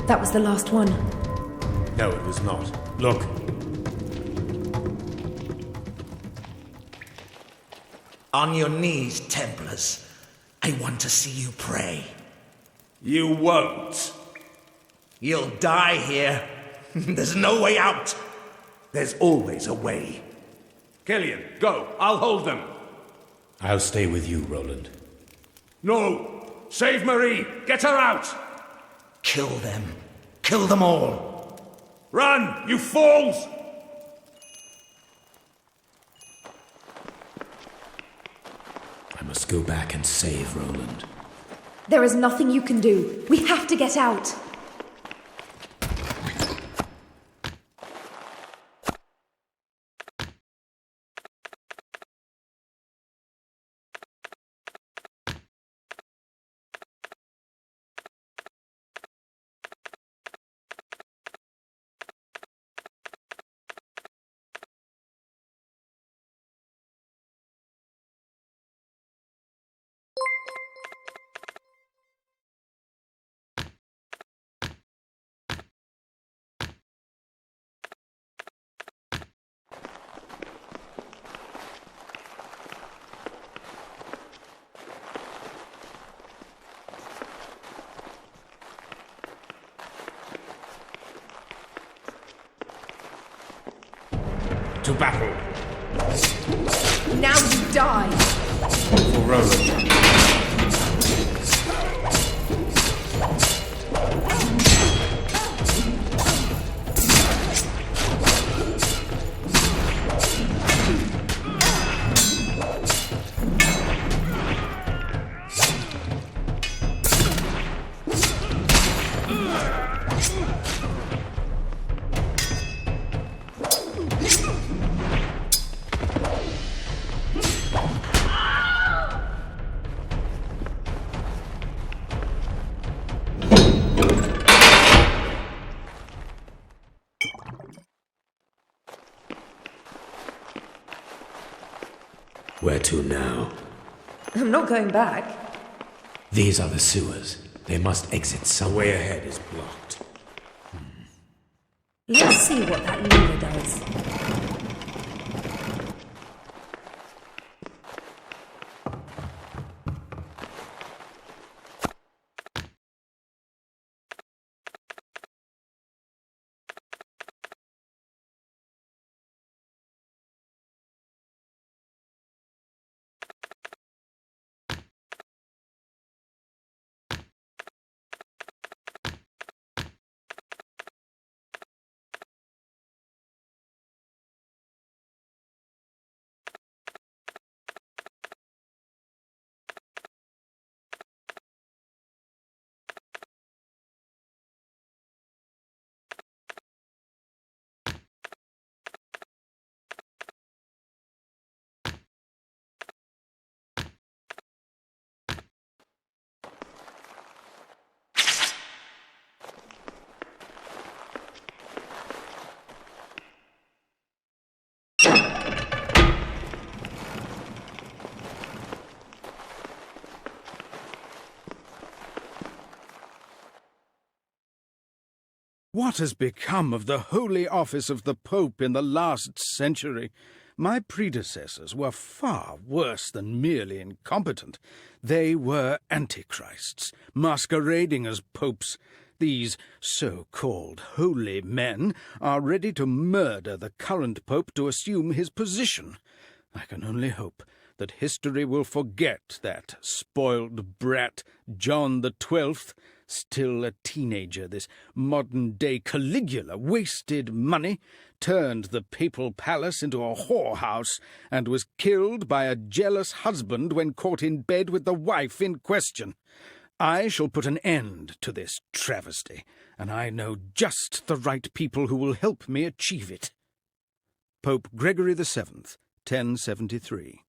That was the last one. No, it was not. Look. On your knees, Templars. I want to see you pray. You won't. You'll die here. There's no way out. There's always a way. Celian, go. I'll hold them. I'll stay with you, Roland. No! Save Marie! Get her out! Kill them. Kill them all. Run, you fools! I must go back and save Roland. There is nothing you can do. We have to get out. To battle. Now you die. For Roland. Where to now? I'm not going back. These are the sewers. They must exit some way ahead is blocked. Let's see what that lever does. What has become of the holy office of the Pope in the last century? My predecessors were far worse than merely incompetent. They were antichrists, masquerading as popes. These so-called holy men are ready to murder the current pope to assume his position. I can only hope that history will forget that spoiled brat John the 12th, still a teenager. This modern-day Caligula wasted money, turned the papal palace into a whorehouse, and was killed by a jealous husband when caught in bed with the wife in question. I shall put an end to this travesty, and I know just the right people who will help me achieve it. Pope Gregory VII, 1073.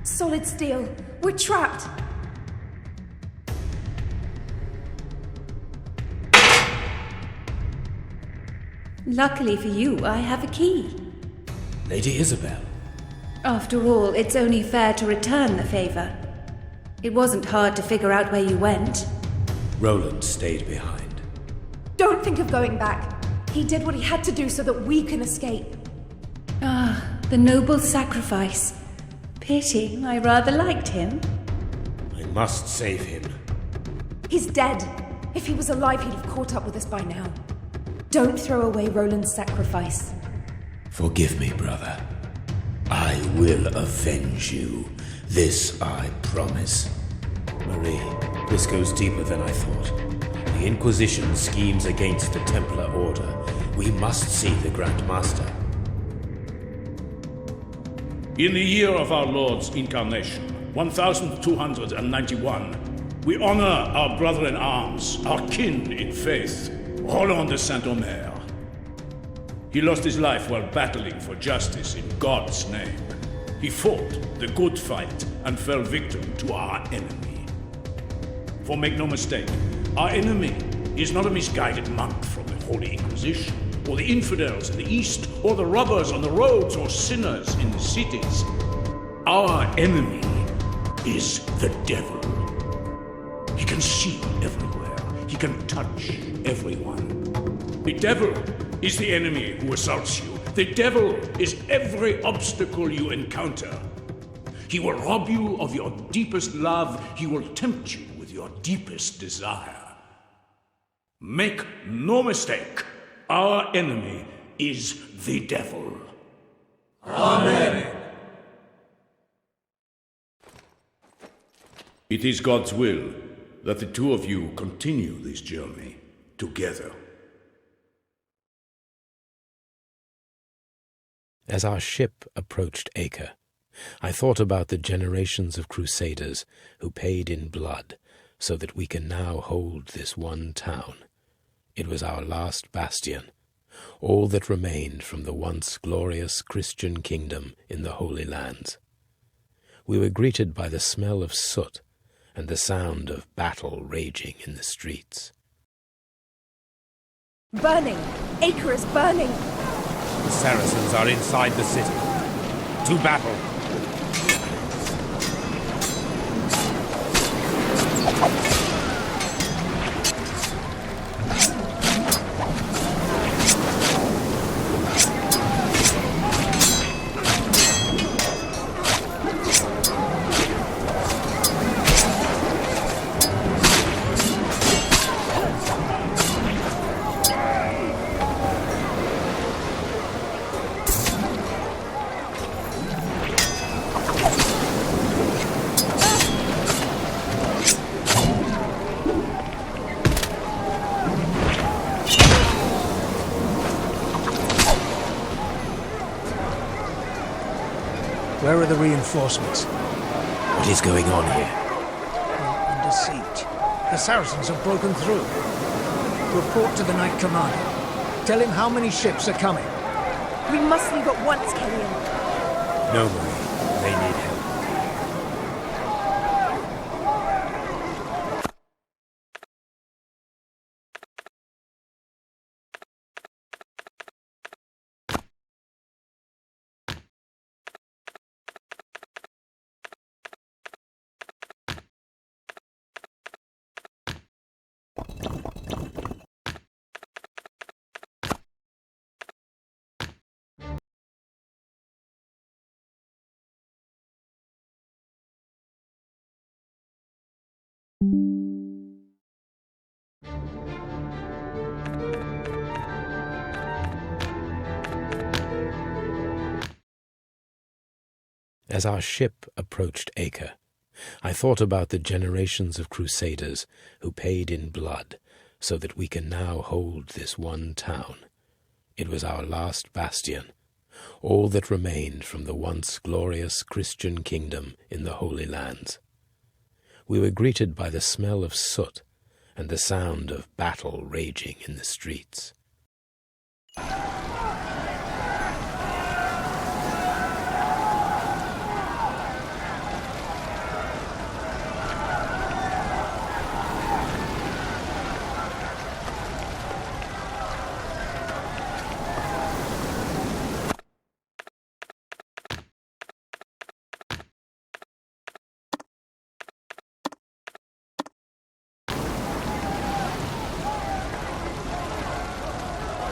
Solid steel. We're trapped. Luckily for you, I have a key. Lady Isabel. After all, it's only fair to return the favor. It wasn't hard to figure out where you went. Roland stayed behind. Don't think of going back. He did what he had to do so that we can escape. Ah, the noble sacrifice. Pity, I rather liked him. I must save him. He's dead. If he was alive, he'd have caught up with us by now. Don't throw away Roland's sacrifice. Forgive me, brother. I will avenge you. This I promise. Marie, this goes deeper than I thought. The Inquisition schemes against the Templar Order. We must see the Grand Master. In the year of our Lord's incarnation, 1291, we honor our brother-in-arms, our kin in faith, Roland de Saint-Omer. He lost his life while battling for justice in God's name. He fought the good fight and fell victim to our enemy. For make no mistake, our enemy is not a misguided monk from the Holy Inquisition, or the infidels in the East, or the robbers on the roads, or sinners in the cities. Our enemy is the devil. He can see everywhere. He can touch everyone. The devil is the enemy who assaults you. The devil is every obstacle you encounter. He will rob you of your deepest love. He will tempt you with your deepest desire. Make no mistake, our enemy is the devil. Amen. It is God's will that the two of you continue this journey together. As our ship approached Acre, I thought about the generations of crusaders who paid in blood so that we can now hold this one town. It was our last bastion, all that remained from the once glorious Christian kingdom in the Holy Lands. We were greeted by the smell of soot and the sound of battle raging in the streets. Burning! Acre is burning! The Saracens are inside the city. To battle! Where are the reinforcements? What is going on here? We're under siege. The Saracens have broken through. Report to the Knight Commander. Tell him how many ships are coming. We must leave at once, Celian. No, Marie. They need help. As our ship approached Acre, I thought about the generations of crusaders who paid in blood so that we can now hold this one town. It was our last bastion, all that remained from the once glorious Christian kingdom in the Holy Lands. We were greeted by the smell of soot and the sound of battle raging in the streets.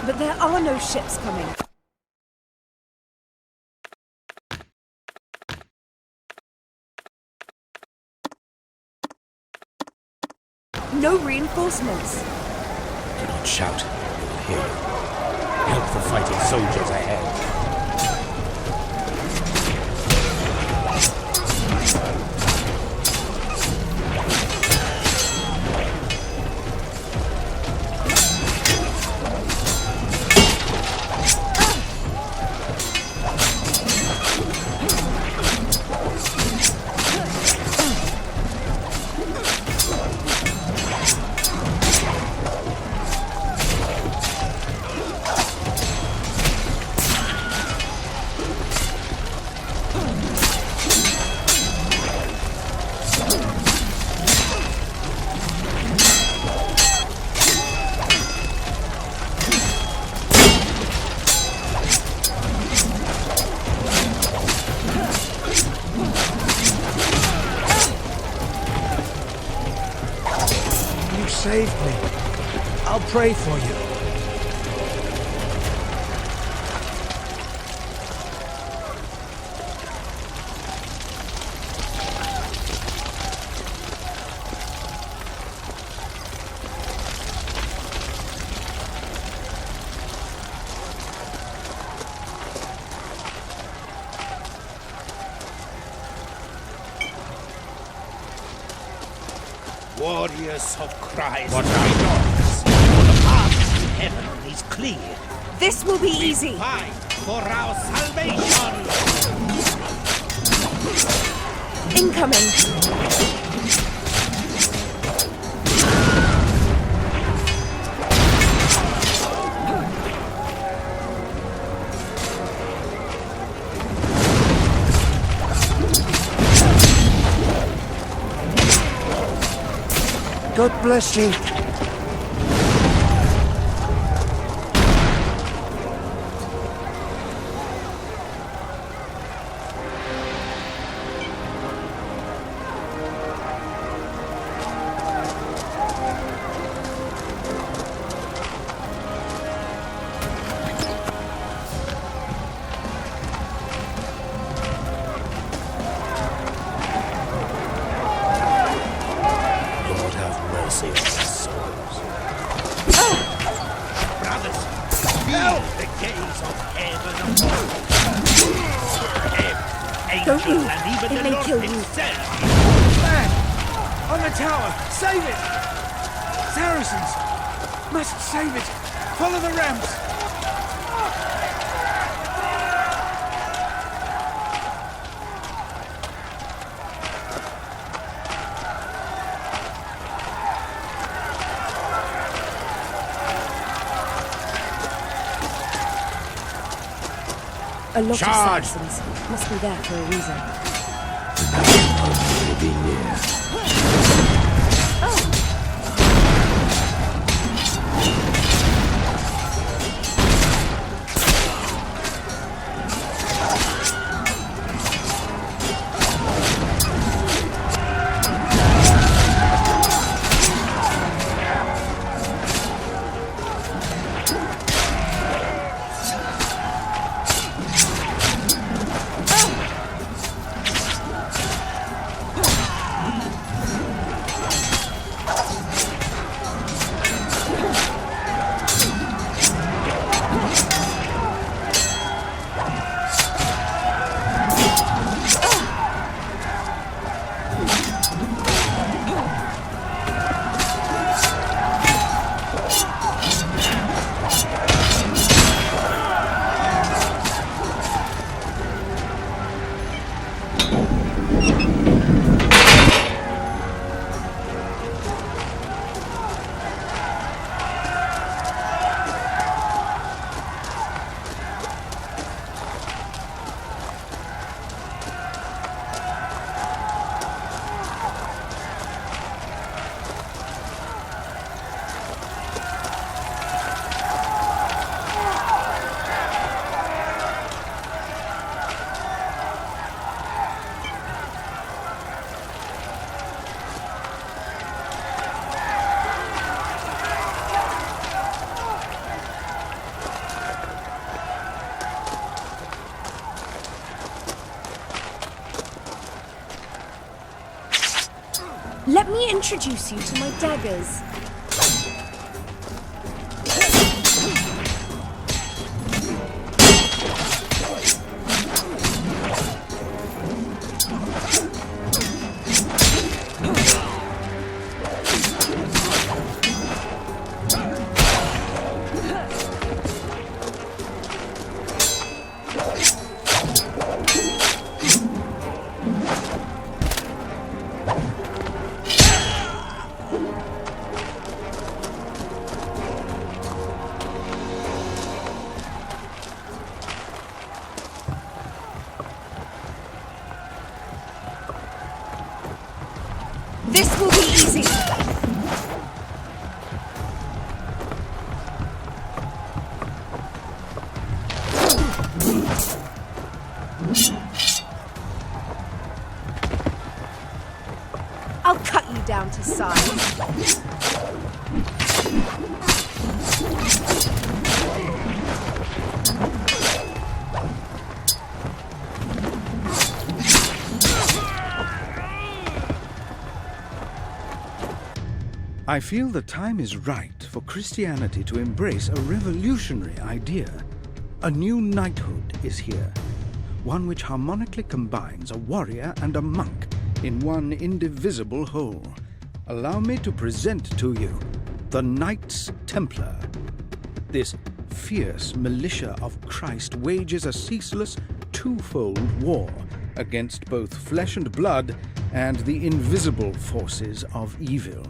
But there are no ships coming. No reinforcements. Do not shout. They will hear you. Help the fighting soldiers ahead. Saved me. I'll pray for you. Warriors of Christ, what are yours? The path to heaven is clear. This will be easy. Fight for our salvation. Incoming. God bless you. Don't move. It may kill you. Man! On the tower! Save it! Saracens! Must save it! Follow the ramps! A lot Charge! of Saracens must be there for a reason. Will be near. me introduce you to my daggers. This will be easy. I'll cut you down to size. I feel the time is right for Christianity to embrace a revolutionary idea. A new knighthood is here, one which harmonically combines a warrior and a monk in one indivisible whole. Allow me to present to you the Knights Templar. This fierce militia of Christ wages a ceaseless twofold war against both flesh and blood and the invisible forces of evil.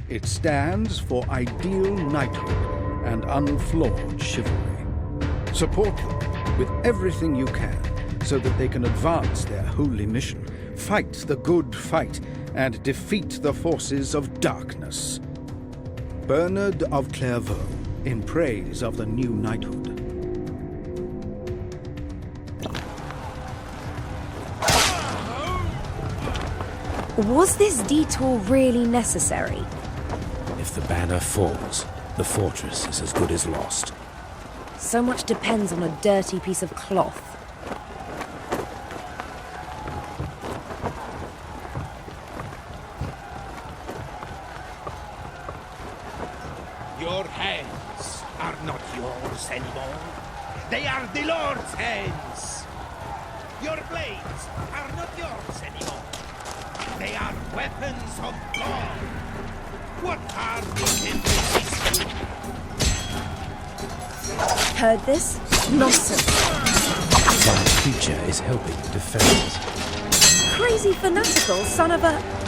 It stands for ideal knighthood and unflawed chivalry. Support them with everything you can so that they can advance their holy mission, fight the good fight, and defeat the forces of darkness. Bernard of Clairvaux, in praise of the new knighthood. Was this detour really necessary? If the banner falls, the fortress is as good as lost. So much depends on a dirty piece of cloth. Your hands are not yours anymore. They are the Lord's hands. Your blades are not yours anymore. They are weapons of God. What harm can resist you? Heard this? Nonsense. Some creature is helping defend us. Crazy fanatical son of a...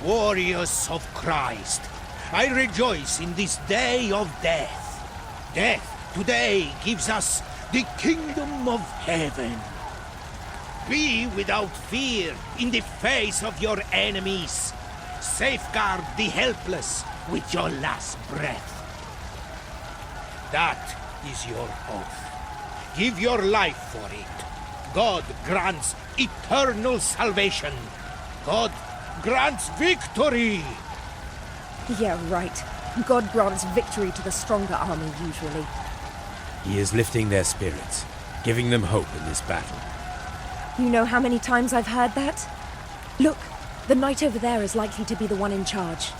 Warriors of Christ, I rejoice in this day of death. Death today gives us the kingdom of heaven. Be without fear in the face of your enemies. Safeguard the helpless with your last breath. That is your oath. Give your life for it. God grants eternal salvation. God grants victory! Yeah, right. God grants victory to the stronger army, usually. He is lifting their spirits, giving them hope in this battle. You know how many times I've heard that? Look, the knight over there is likely to be the one in charge.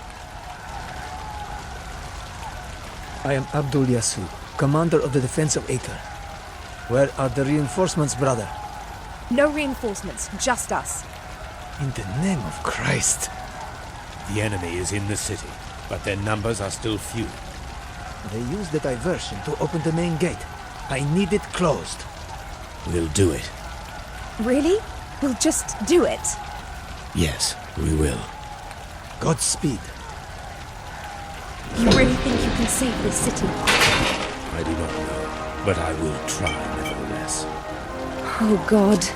I am Abdul Yasu, commander of the defense of Acre. Where are the reinforcements, brother? No reinforcements, just us. In the name of Christ. The enemy is in the city, but their numbers are still few. They used the diversion to open the main gate. I need it closed. We'll do it. Really? We'll just do it? Yes, we will. Godspeed. You really think you can save this city? I do not know, but I will try nevertheless. Oh, God.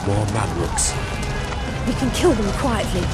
More Mamluks. We can kill them quietly.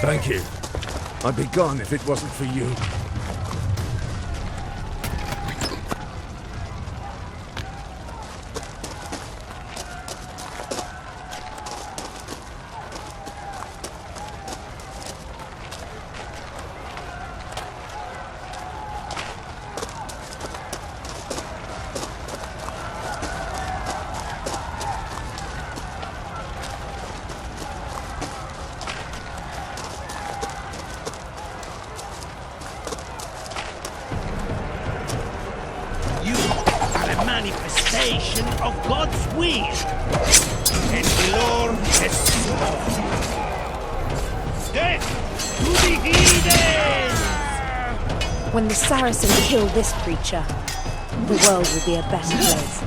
Thank you. I'd be gone if it wasn't for you. Manifestation of God's will. And Lord has sworn. Death to the heathens! When the Saracens kill this creature, the world will be a better place.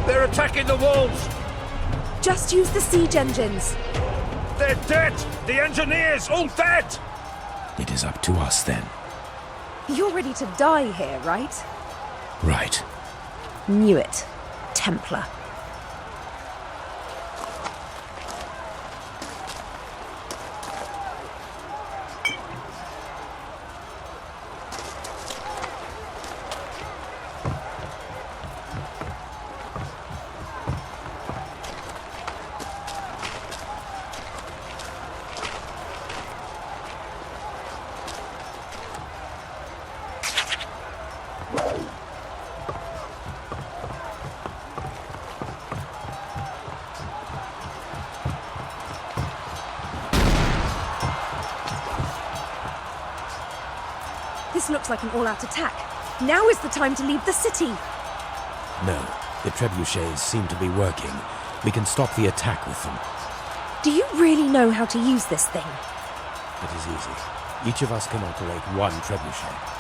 They're attacking the walls! Just use the siege engines. They're dead! The engineers, all dead! is up to us then. You're ready to die here, right? Right. Knew it. Templar. This looks like an all-out attack. Now is the time to leave the city. No, the trebuchets seem to be working. We can stop the attack with them. Do you really know how to use this thing? It is easy. Each of us can operate one trebuchet.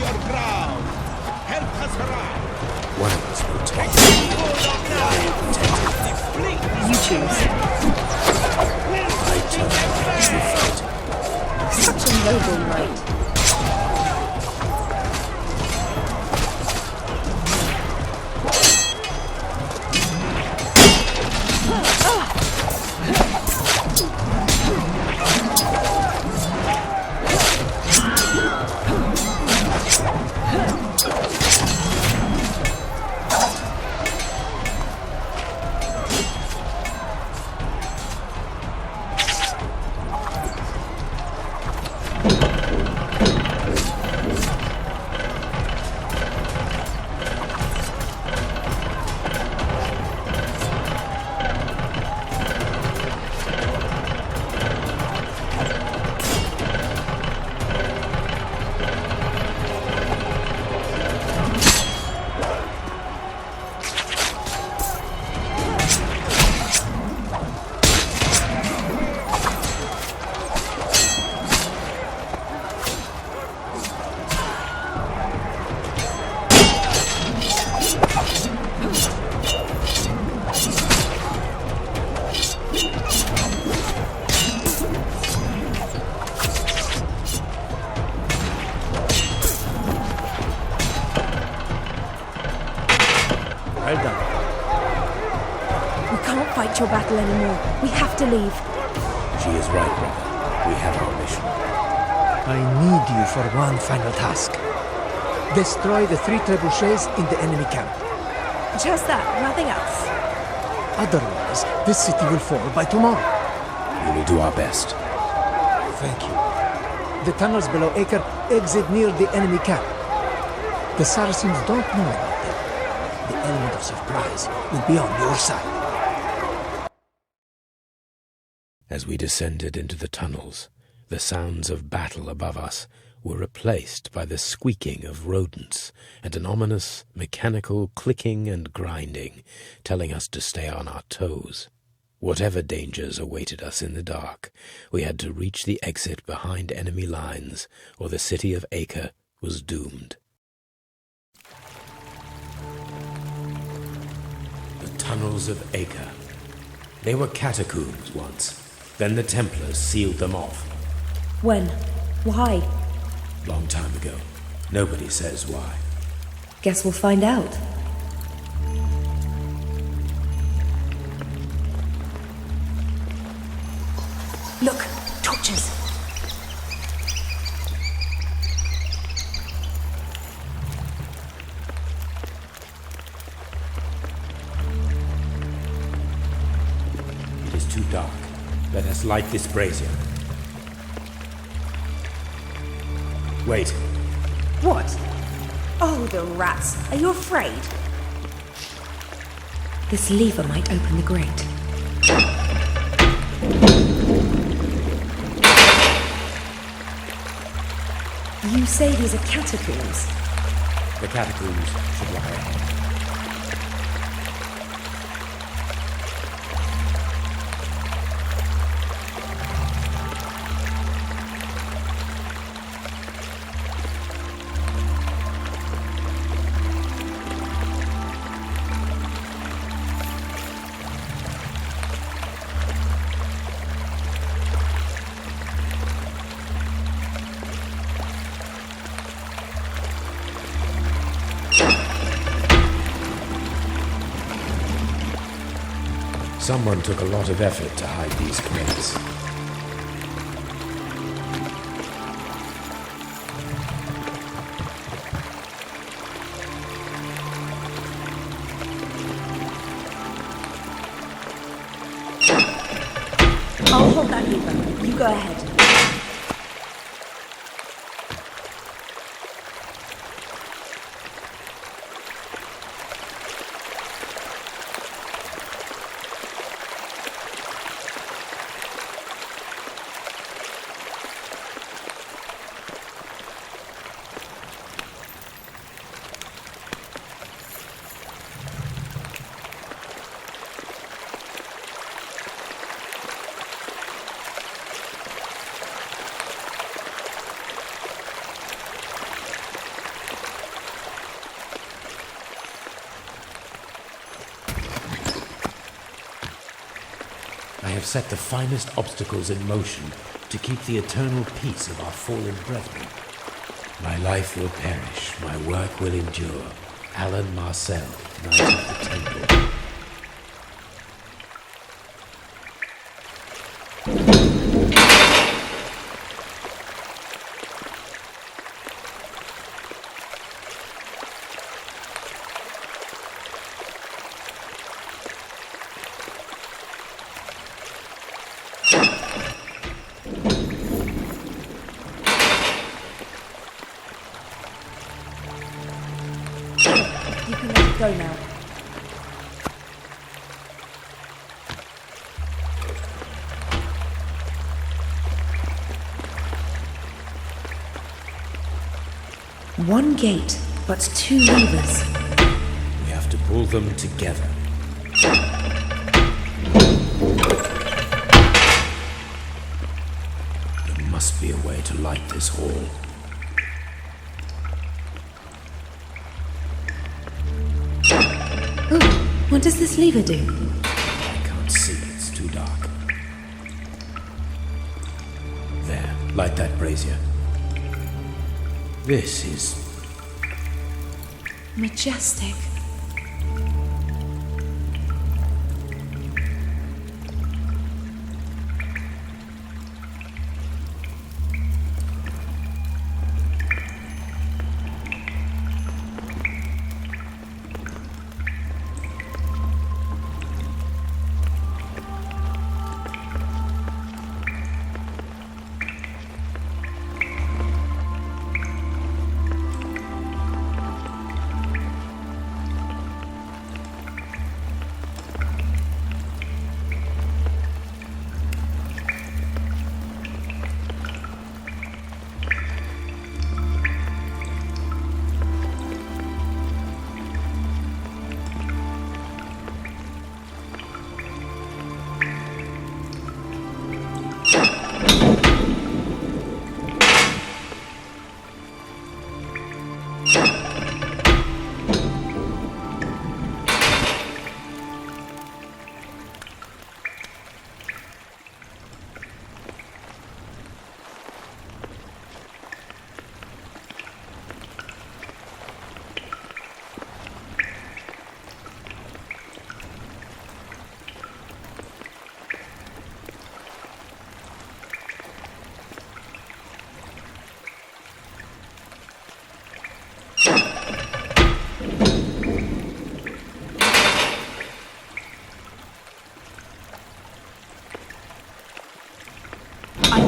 your ground. Help us rise. One of us will take You choose. Such a noble knight. Well done. We can't fight your battle anymore. We have to leave. She is right, brother. We have our mission. I need you for one final task. Destroy the 3 trebuchets in the enemy camp. Just that, nothing else. Otherwise, this city will fall by tomorrow. We will do our best. Thank you. The tunnels below Acre exit near the enemy camp. The Saracens don't know about them. The element of surprise will be on your side. As we descended into the tunnels, the sounds of battle above us were replaced by the squeaking of rodents and an ominous mechanical clicking and grinding, telling us to stay on our toes. Whatever dangers awaited us in the dark, we had to reach the exit behind enemy lines, or the city of Acre was doomed. The tunnels of Acre. They were catacombs once. Then the Templars sealed them off. When? Why? Long time ago. Nobody says why. Guess we'll find out. Look, torches. It is too dark. Let us light this brazier. Wait. What? Oh, the rats. Are you afraid? This lever might open the grate. You say these are catacombs? The catacombs should lie ahead. Someone took a lot of effort to hide these crates. I'll hold that lever. You go ahead. have set the finest obstacles in motion to keep the eternal peace of our fallen brethren. My life will perish, my work will endure. Alan Marcel, Knight of the Temple. You can let it go now. One gate, but two levers. We have to pull them together. There must be a way to light this hall. Oh, what does this lever do? I can't see, it's too dark. There, light that brazier. This is majestic.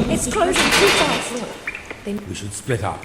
It's closing too fast. We should split up.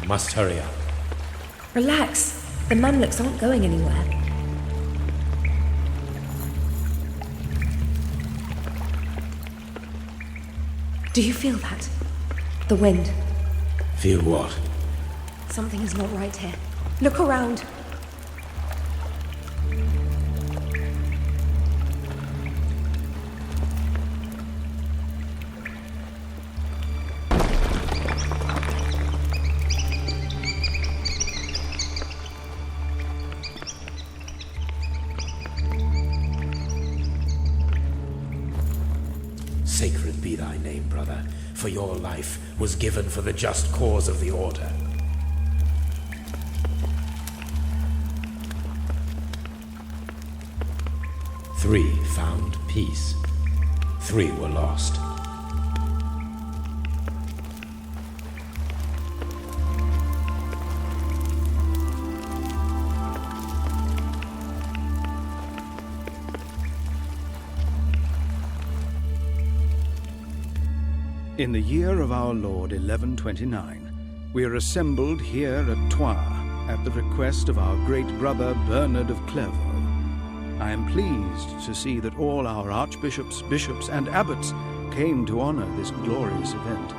Must hurry up. Relax. The Mamluks aren't going anywhere. Do you feel that? The wind. Feel what? Something is not right here. Look around. Sacred be thy name, brother, for your life was given for the just cause of the Order. Three found peace. 3 were lost. In the year of our Lord 1129, we are assembled here at Troyes at the request of our great brother Bernard of Clairvaux. I am pleased to see that all our archbishops, bishops, and abbots came to honor this glorious event.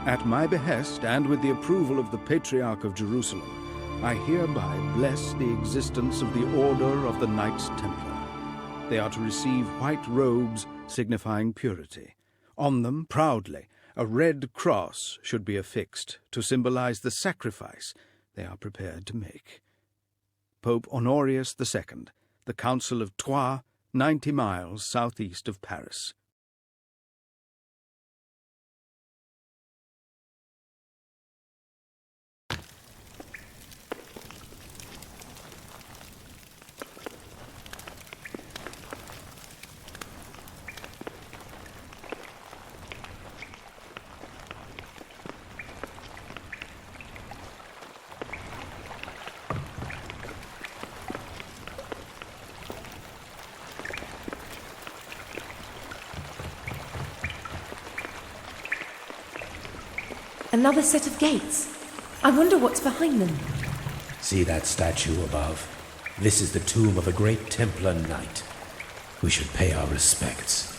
At my behest, and with the approval of the Patriarch of Jerusalem, I hereby bless the existence of the Order of the Knights Templar. They are to receive white robes signifying purity. On them, proudly, a red cross should be affixed to symbolize the sacrifice they are prepared to make. Pope Honorius II, the Council of Troyes, 90 miles southeast of Paris. Another set of gates. I wonder what's behind them. See that statue above? This is the tomb of a great Templar knight. We should pay our respects.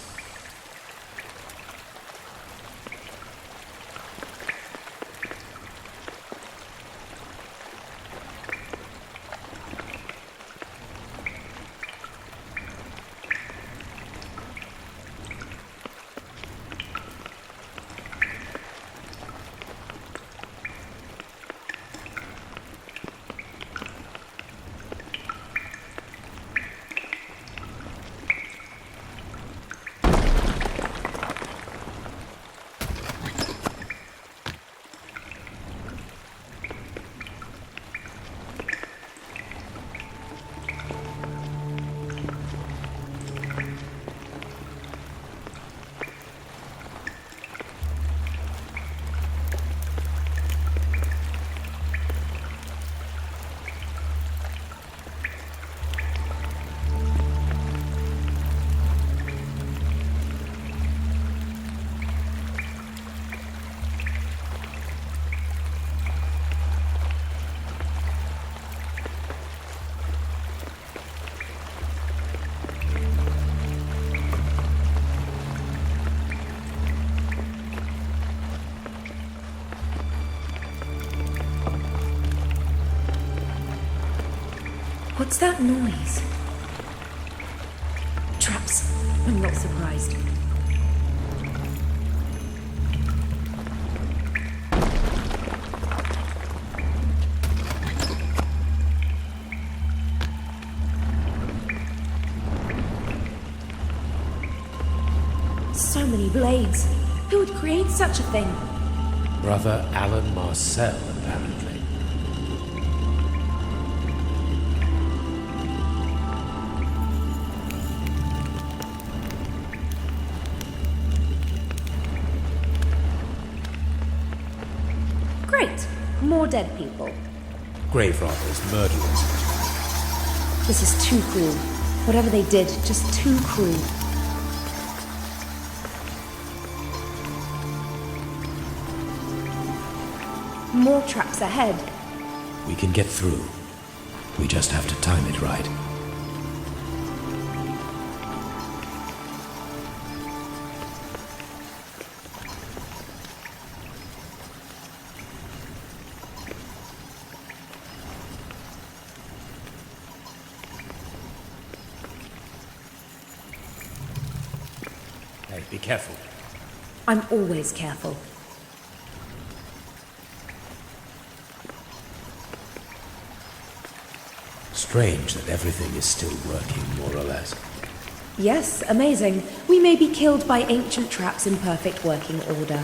What's that noise? Traps. I'm not surprised. So many blades. Who would create such a thing? Brother Alan Marcel, apparently. Great. More dead people. Grave robbers, murderers. This is too cruel. Whatever they did, just too cruel. More traps ahead. We can get through. We just have to time it right. Hey, be careful. I'm always careful. Strange that everything is still working, more or less. Yes, amazing. We may be killed by ancient traps in perfect working order.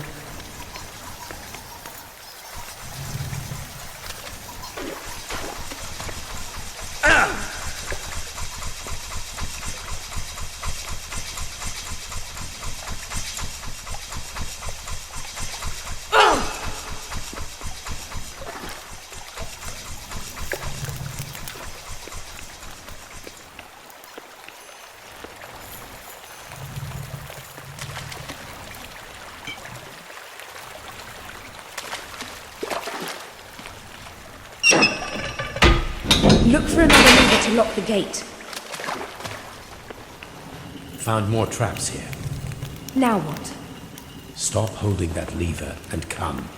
Look for another lever to lock the gate. Found more traps here. Now what? Stop holding that lever and come.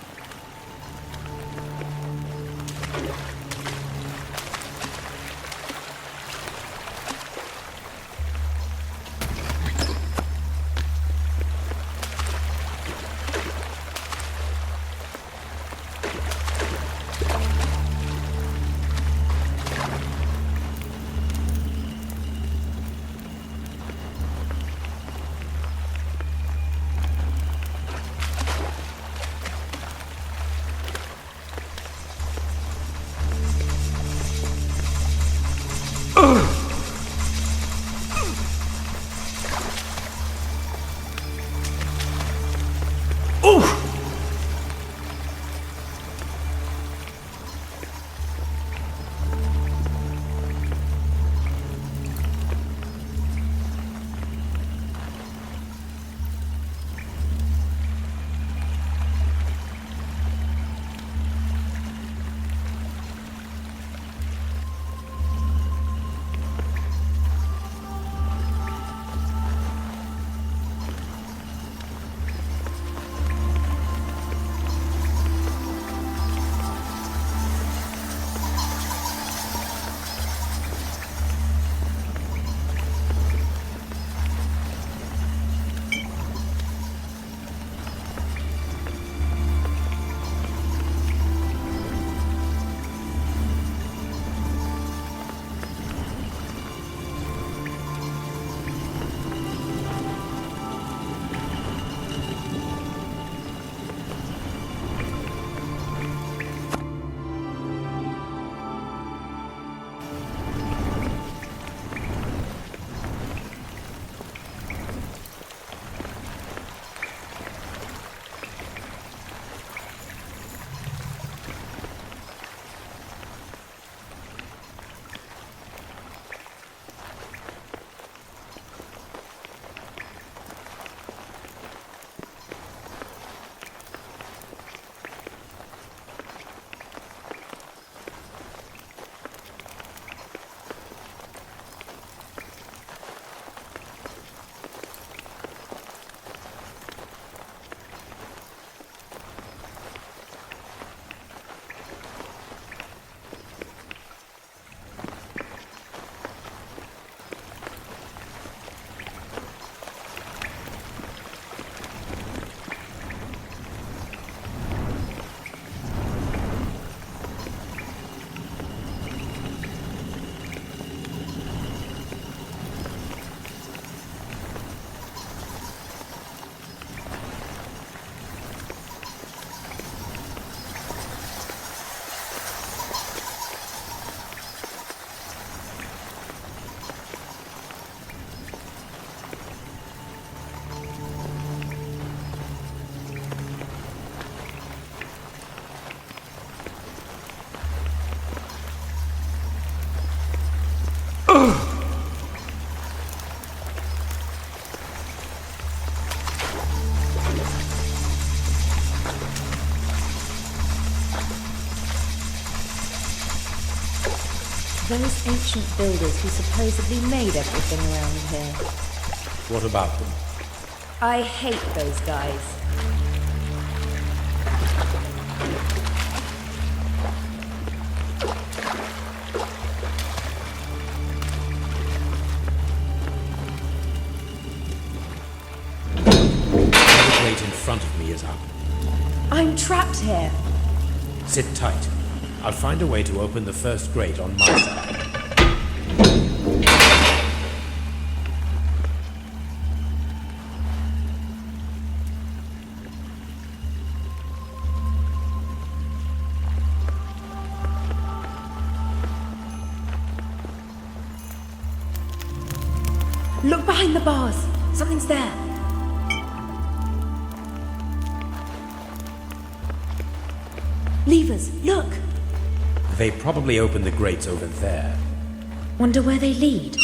Those ancient builders who supposedly made everything around here. What about them? I hate those guys. The grate in front of me is up. I'm trapped here. Sit tight. I'll find a way to open the first grate on my side. Look behind the bars. Something's there. Levers, look! They probably opened the grates over there. Wonder where they lead.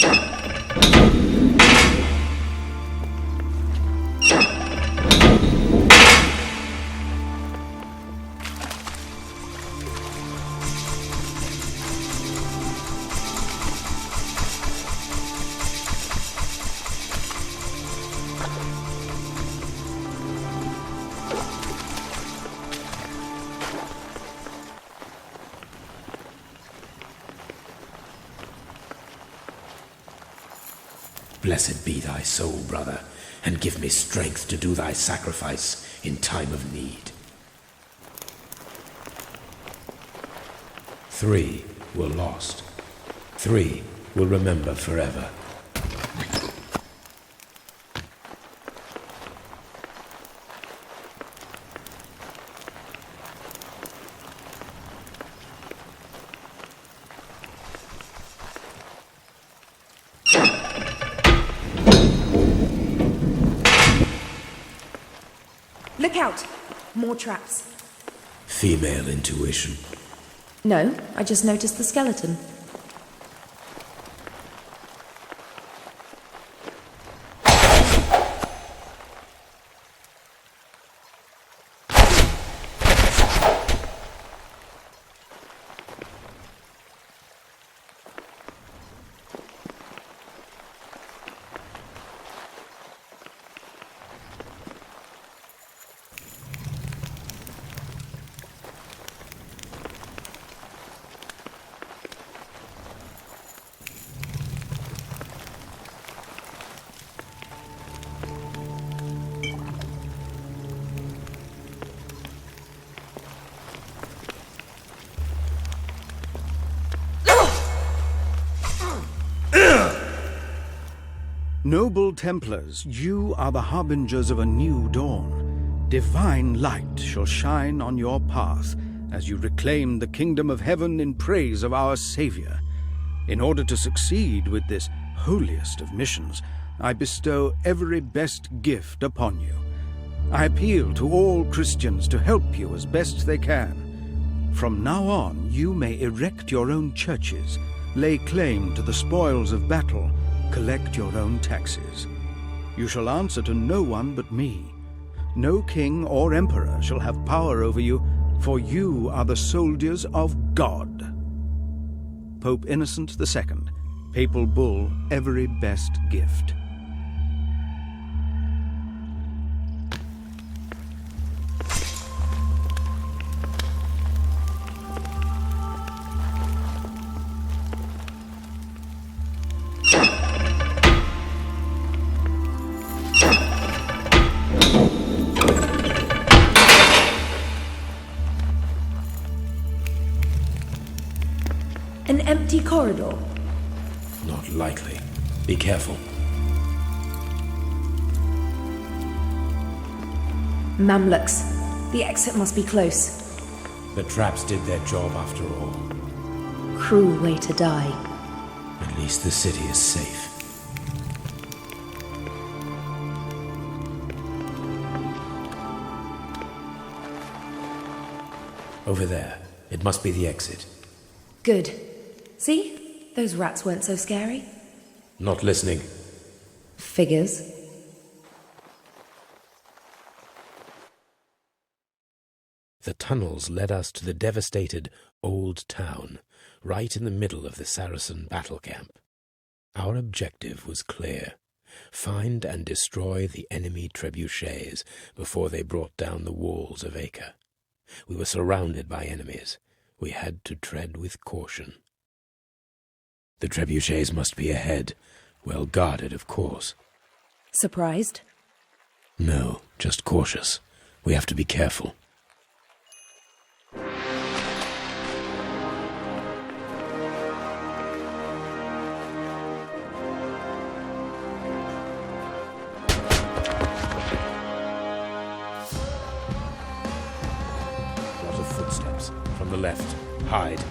Blessed be thy soul, brother, and give me strength to do thy sacrifice in time of need. 3 were lost. 3 will remember forever. Look out! More traps. Female intuition. No, I just noticed the skeleton. Noble Templars, you are the harbingers of a new dawn. Divine light shall shine on your path as you reclaim the kingdom of heaven in praise of our Savior. In order to succeed with this holiest of missions, I bestow every best gift upon you. I appeal to all Christians to help you as best they can. From now on, you may erect your own churches, lay claim to the spoils of battle, collect your own taxes. You shall answer to no one but me. No king or emperor shall have power over you, for you are the soldiers of God. Pope Innocent II, Papal Bull, every best gift. An empty corridor? Not likely. Be careful. Mamluks. The exit must be close. The traps did their job after all. Cruel way to die. At least the city is safe. Over there. It must be the exit. Good. See? Those rats weren't so scary. Not listening. Figures. The tunnels led us to the devastated old town, right in the middle of the Saracen battle camp. Our objective was clear. Find and destroy the enemy trebuchets before they brought down the walls of Acre. We were surrounded by enemies. We had to tread with caution. The trebuchets must be ahead, well guarded, of course. Surprised? No, just cautious. We have to be careful. Lot of footsteps. From the left. Hide.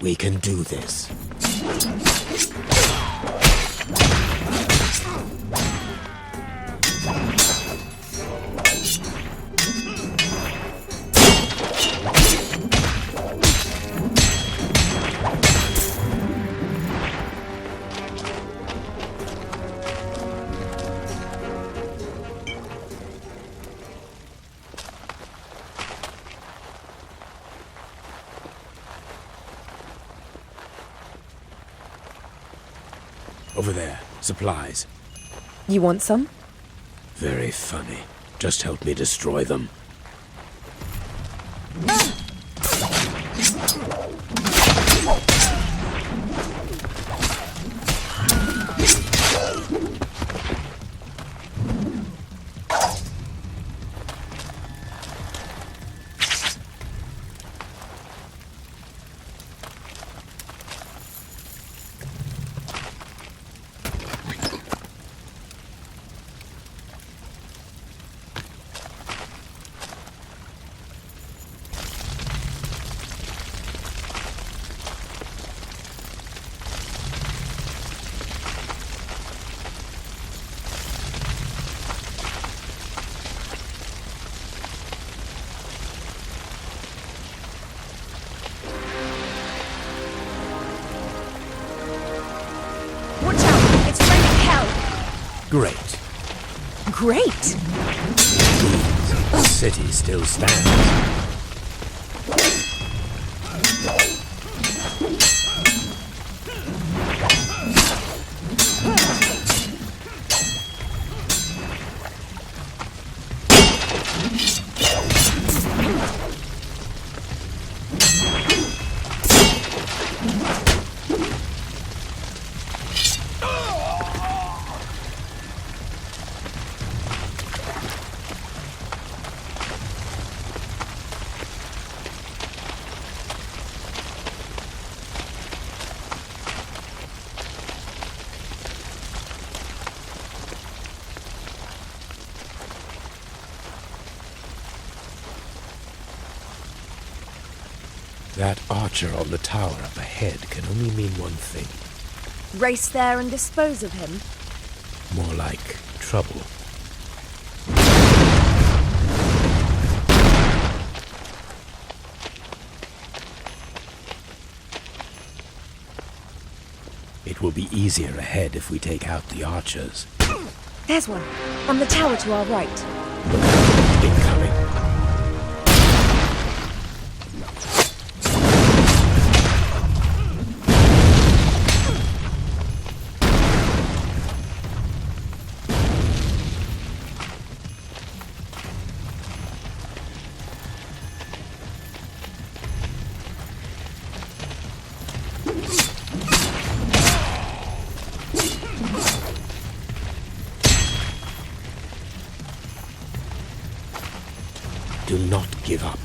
We can do this. Over there. Supplies. You want some? Very funny. Just help me destroy them. Great. Great! The city still stands. That archer on the tower up ahead can only mean one thing. Race there and dispose of him? More like trouble. It will be easier ahead if we take out the archers. There's one, on the tower to our right. Incoming. Do not give up.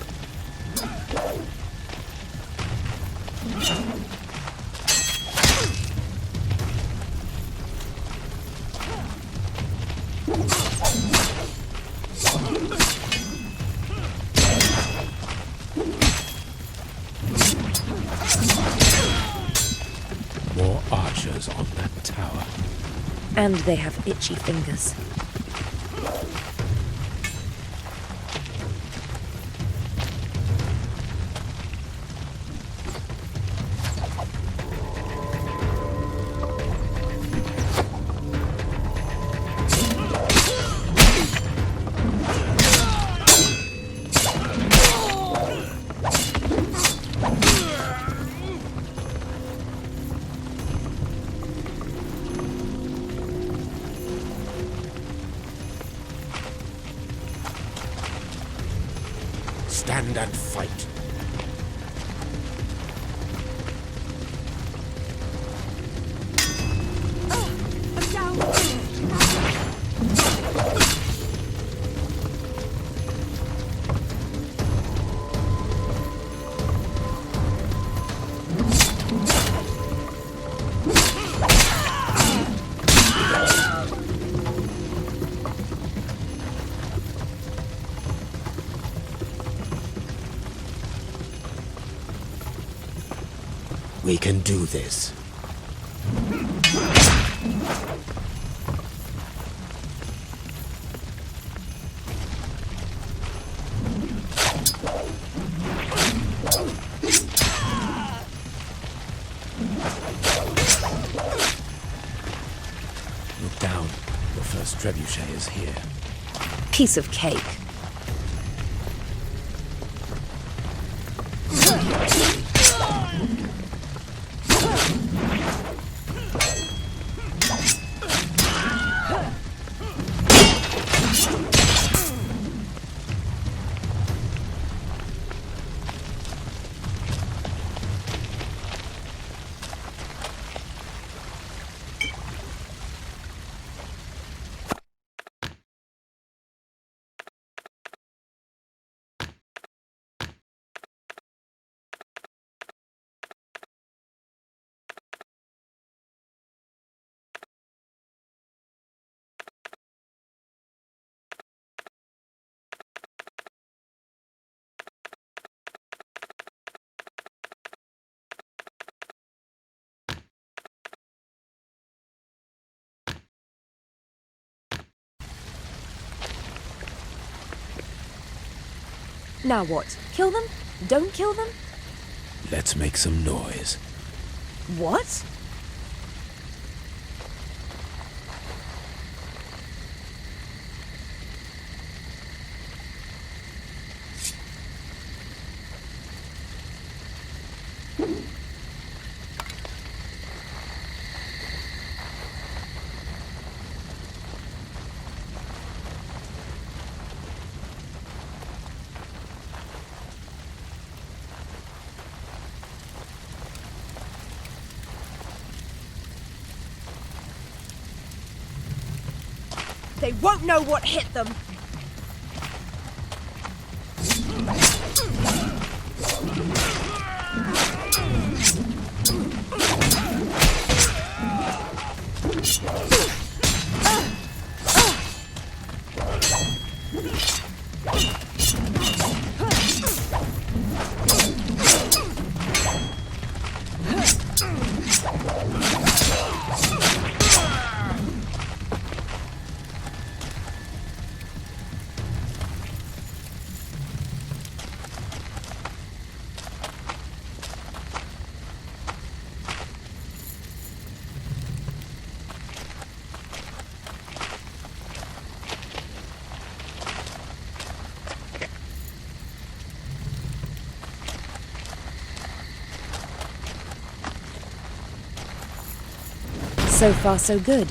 More archers on that tower. And they have itchy fingers. Stand and fight. I'm down! We can do this. Look down. The first trebuchet is here. Piece of cake. Now what? Kill them? Don't kill them? Let's make some noise. What? They won't know what hit them! So far, so good.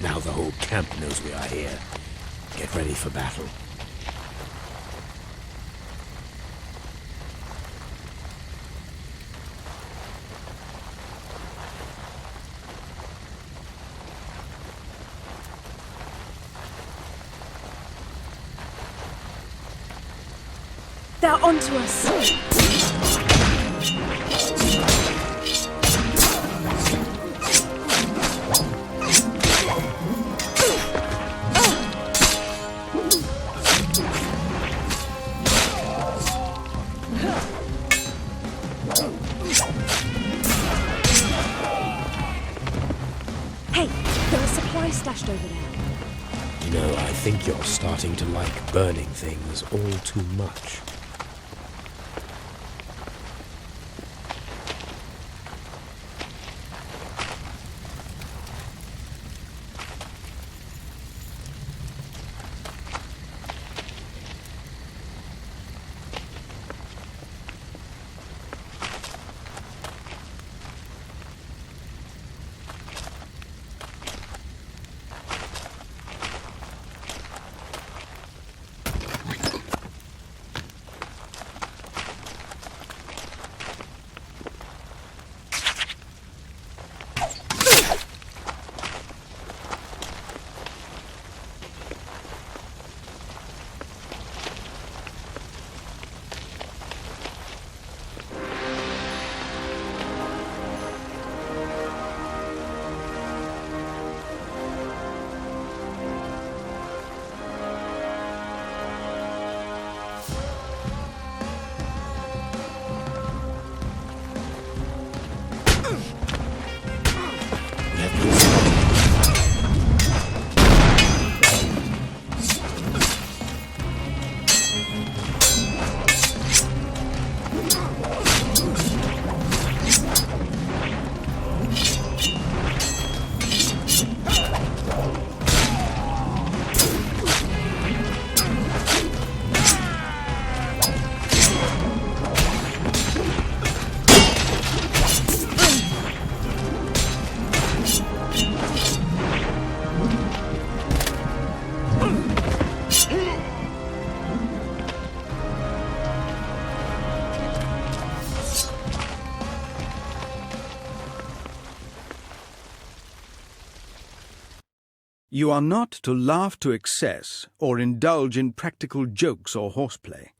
Now the whole camp knows we are here. Get ready for battle. They're onto us! Stashed over there. You know, I think you're starting to like burning things all too much. You are not to laugh to excess or indulge in practical jokes or horseplay.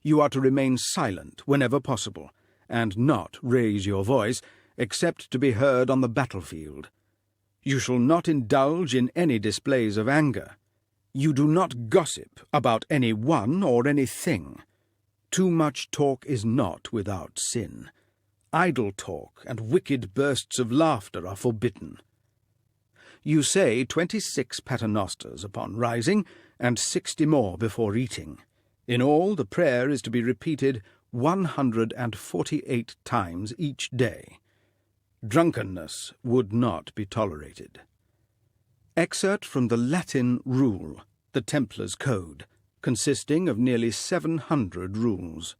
You are to remain silent whenever possible, and not raise your voice except to be heard on the battlefield. You shall not indulge in any displays of anger. You do not gossip about any one or anything. Too much talk is not without sin. Idle talk and wicked bursts of laughter are forbidden. You say 26 paternosters upon rising, and 60 more before eating. In all, the prayer is to be repeated 148 times each day. Drunkenness would not be tolerated. Excerpt from the Latin Rule, the Templars' Code, consisting of nearly 700 rules.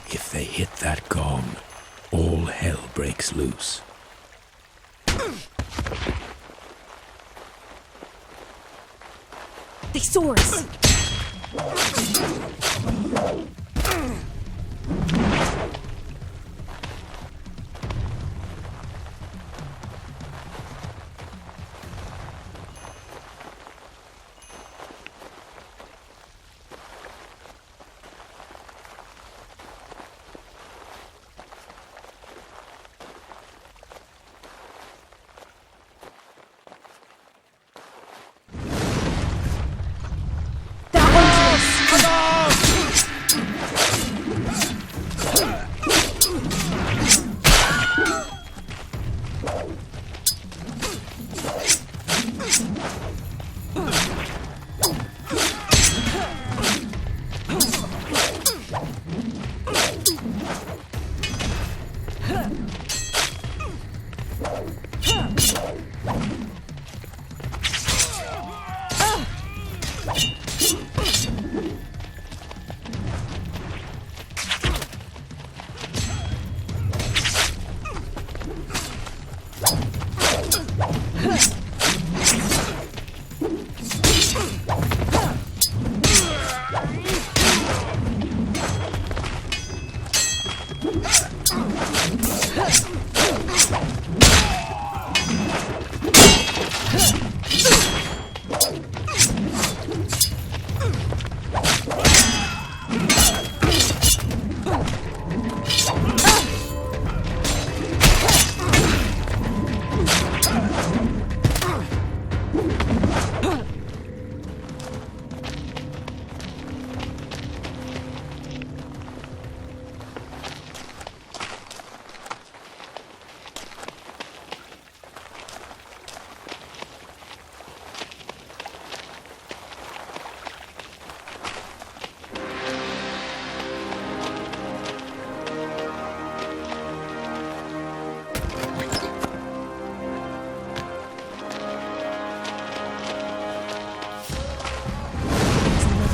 If they hit that gong, all hell breaks loose. They saw us!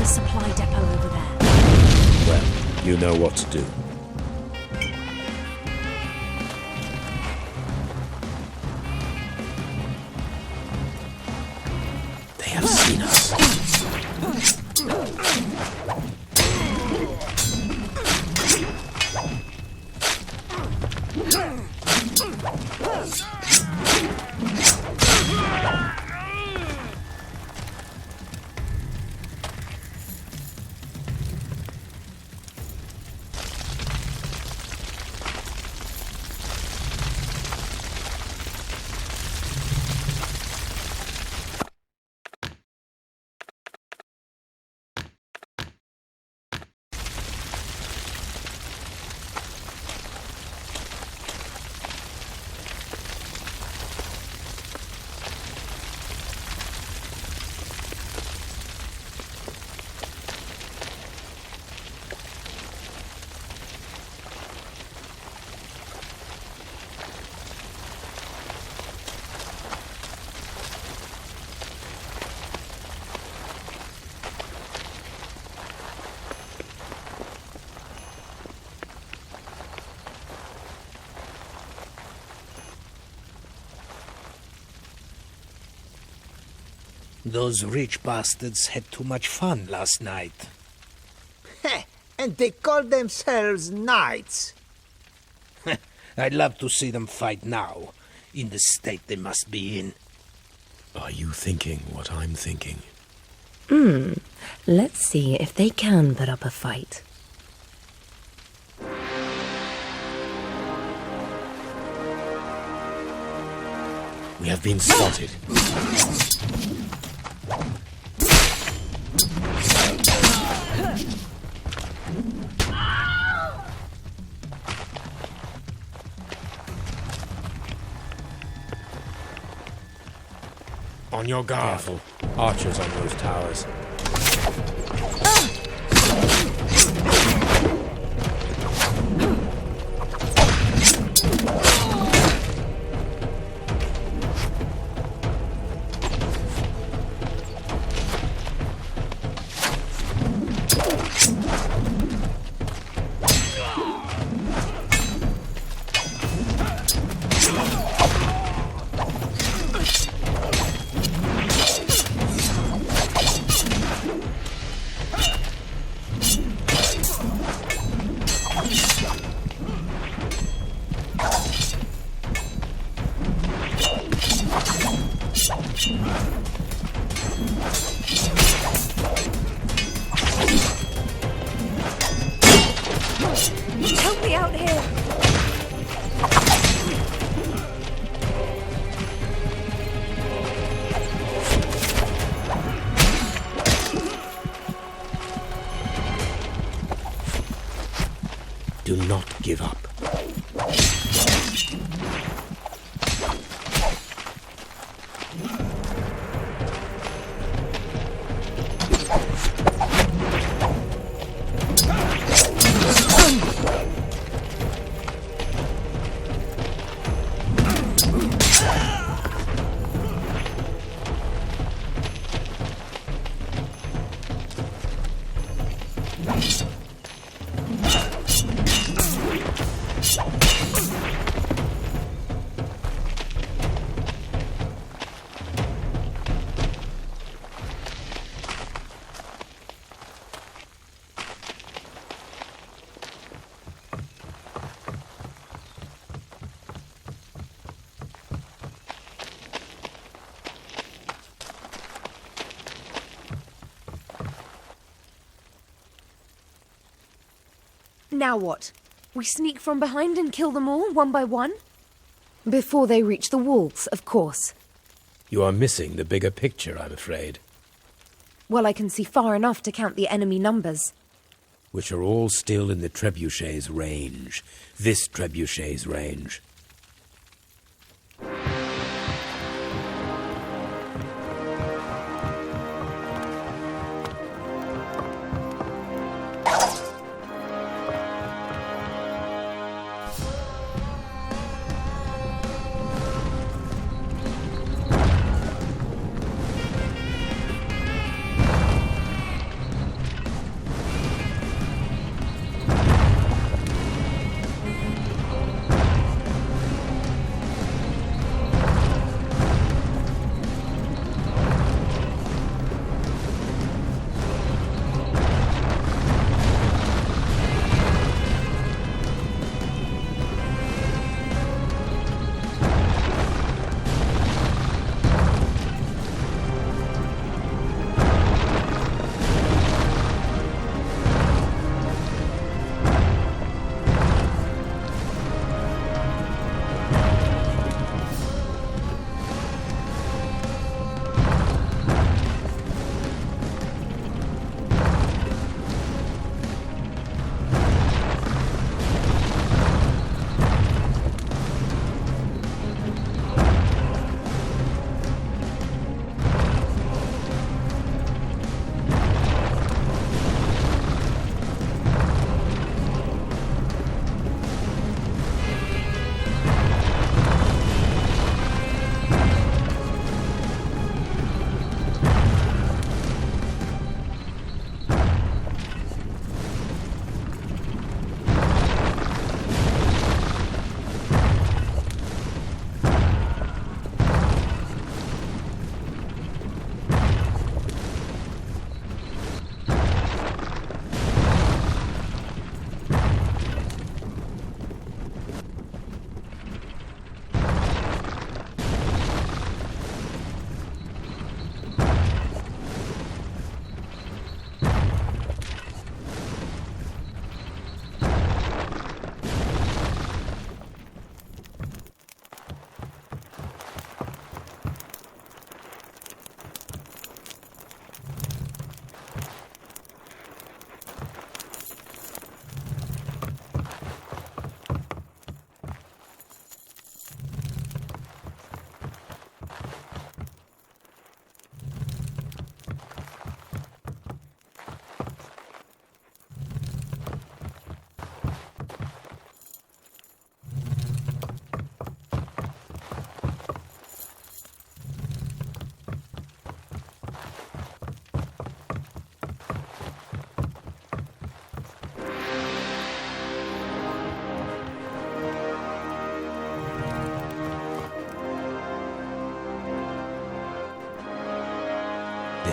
Supply depot over there. Well, you know what to do. They have seen us. Those rich bastards had too much fun last night. Heh, and they call themselves knights. I'd love to see them fight now, in the state they must be in. Are you thinking what I'm thinking? Let's see if they can put up a fight. We have been spotted. On your guard. Careful. Archers on those towers. Help me out here! Do not give up. Now what? We sneak from behind and kill them all, one by one? Before they reach the walls, of course. You are missing the bigger picture, I'm afraid. Well, I can see far enough to count the enemy numbers. Which are all still in the trebuchet's range. This trebuchet's range.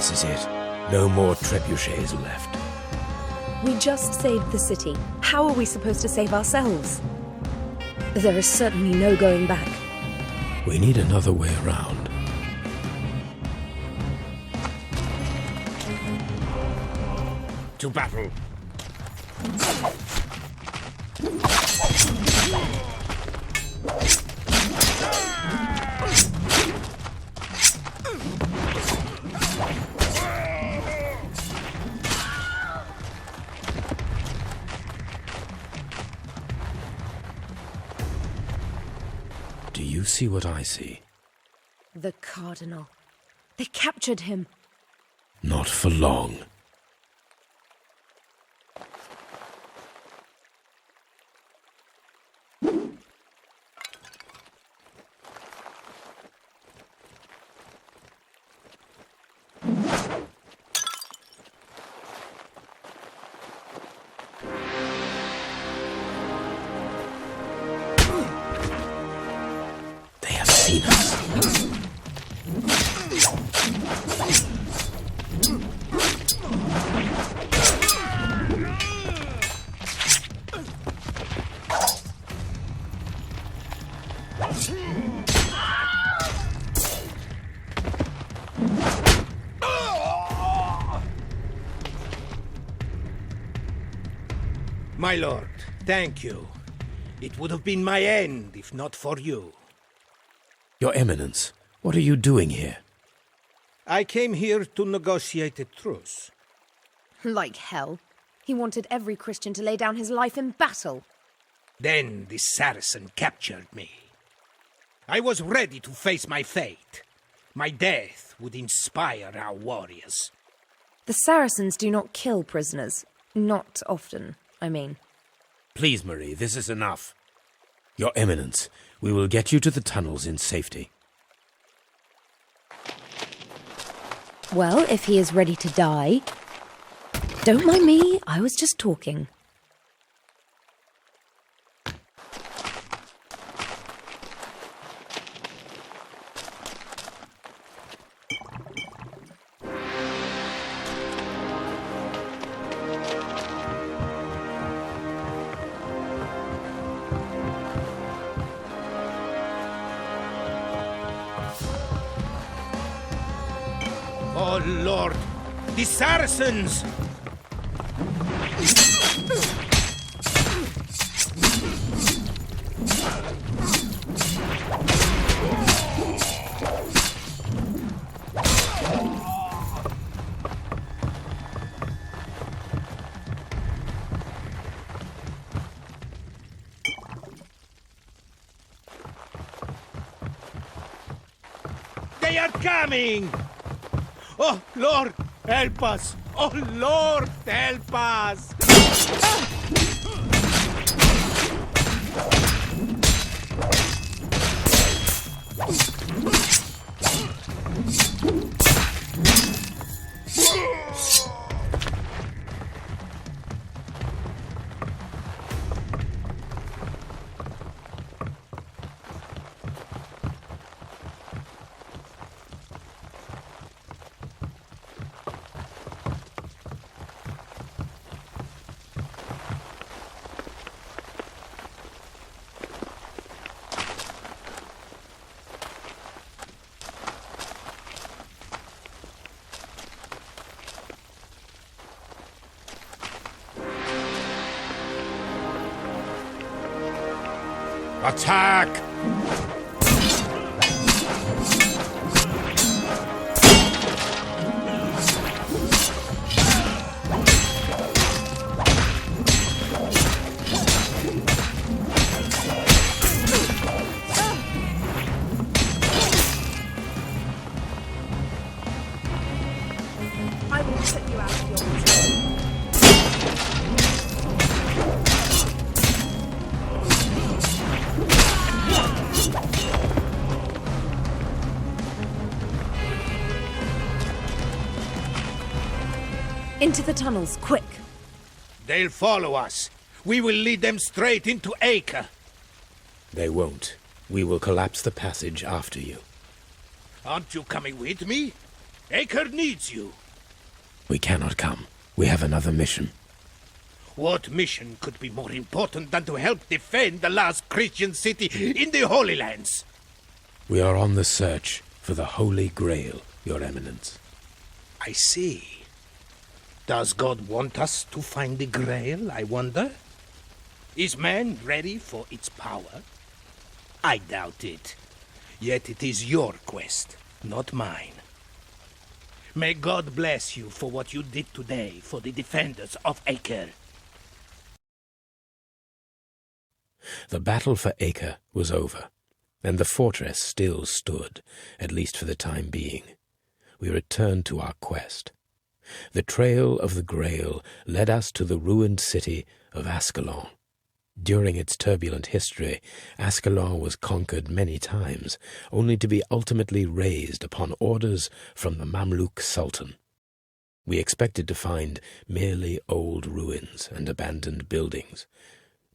This is it. No more trebuchets left. We just saved the city. How are we supposed to save ourselves? There is certainly no going back. We need another way around. To battle. Do you see what I see? The Cardinal. They captured him. Not for long. They have seen us. My lord, thank you. It would have been my end if not for you. Your Eminence, what are you doing here? I came here to negotiate a truce. Like hell. He wanted every Christian to lay down his life in battle. Then the Saracen captured me. I was ready to face my fate. My death would inspire our warriors. The Saracens do not kill prisoners. Not often, I mean. Please, Marie, this is enough. Your Eminence, we will get you to the tunnels in safety. Well, if he is ready to die... Don't mind me, I was just talking. Oh, Lord! The Saracens! They are coming! Oh, Lord, help us! Oh, Lord, help us! Attack! I will put you out of your control. Into the tunnels, quick! They'll follow us. We will lead them straight into Acre. They won't. We will collapse the passage after you. Aren't you coming with me? Acre needs you. We cannot come. We have another mission. What mission could be more important than to help defend the last Christian city in the Holy Lands? We are on the search for the Holy Grail, Your Eminence. I see. Does God want us to find the Grail, I wonder? Is man ready for its power? I doubt it. Yet it is your quest, not mine. May God bless you for what you did today for the defenders of Acre. The battle for Acre was over, and the fortress still stood, at least for the time being. We returned to our quest. The trail of the Grail led us to the ruined city of Ascalon. During its turbulent history, Ascalon was conquered many times, only to be ultimately razed upon orders from the Mamluk Sultan. We expected to find merely old ruins and abandoned buildings,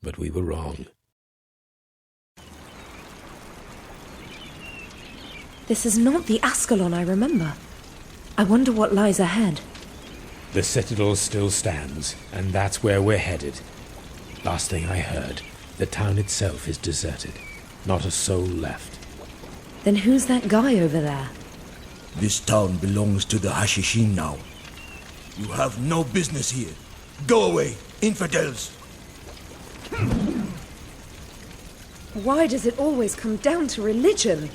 but we were wrong. This is not the Ascalon I remember. I wonder what lies ahead. The citadel still stands, and that's where we're headed. Last thing I heard, the town itself is deserted. Not a soul left. Then who's that guy over there? This town belongs to the Hashishin now. You have no business here. Go away, infidels! Why does it always come down to religion?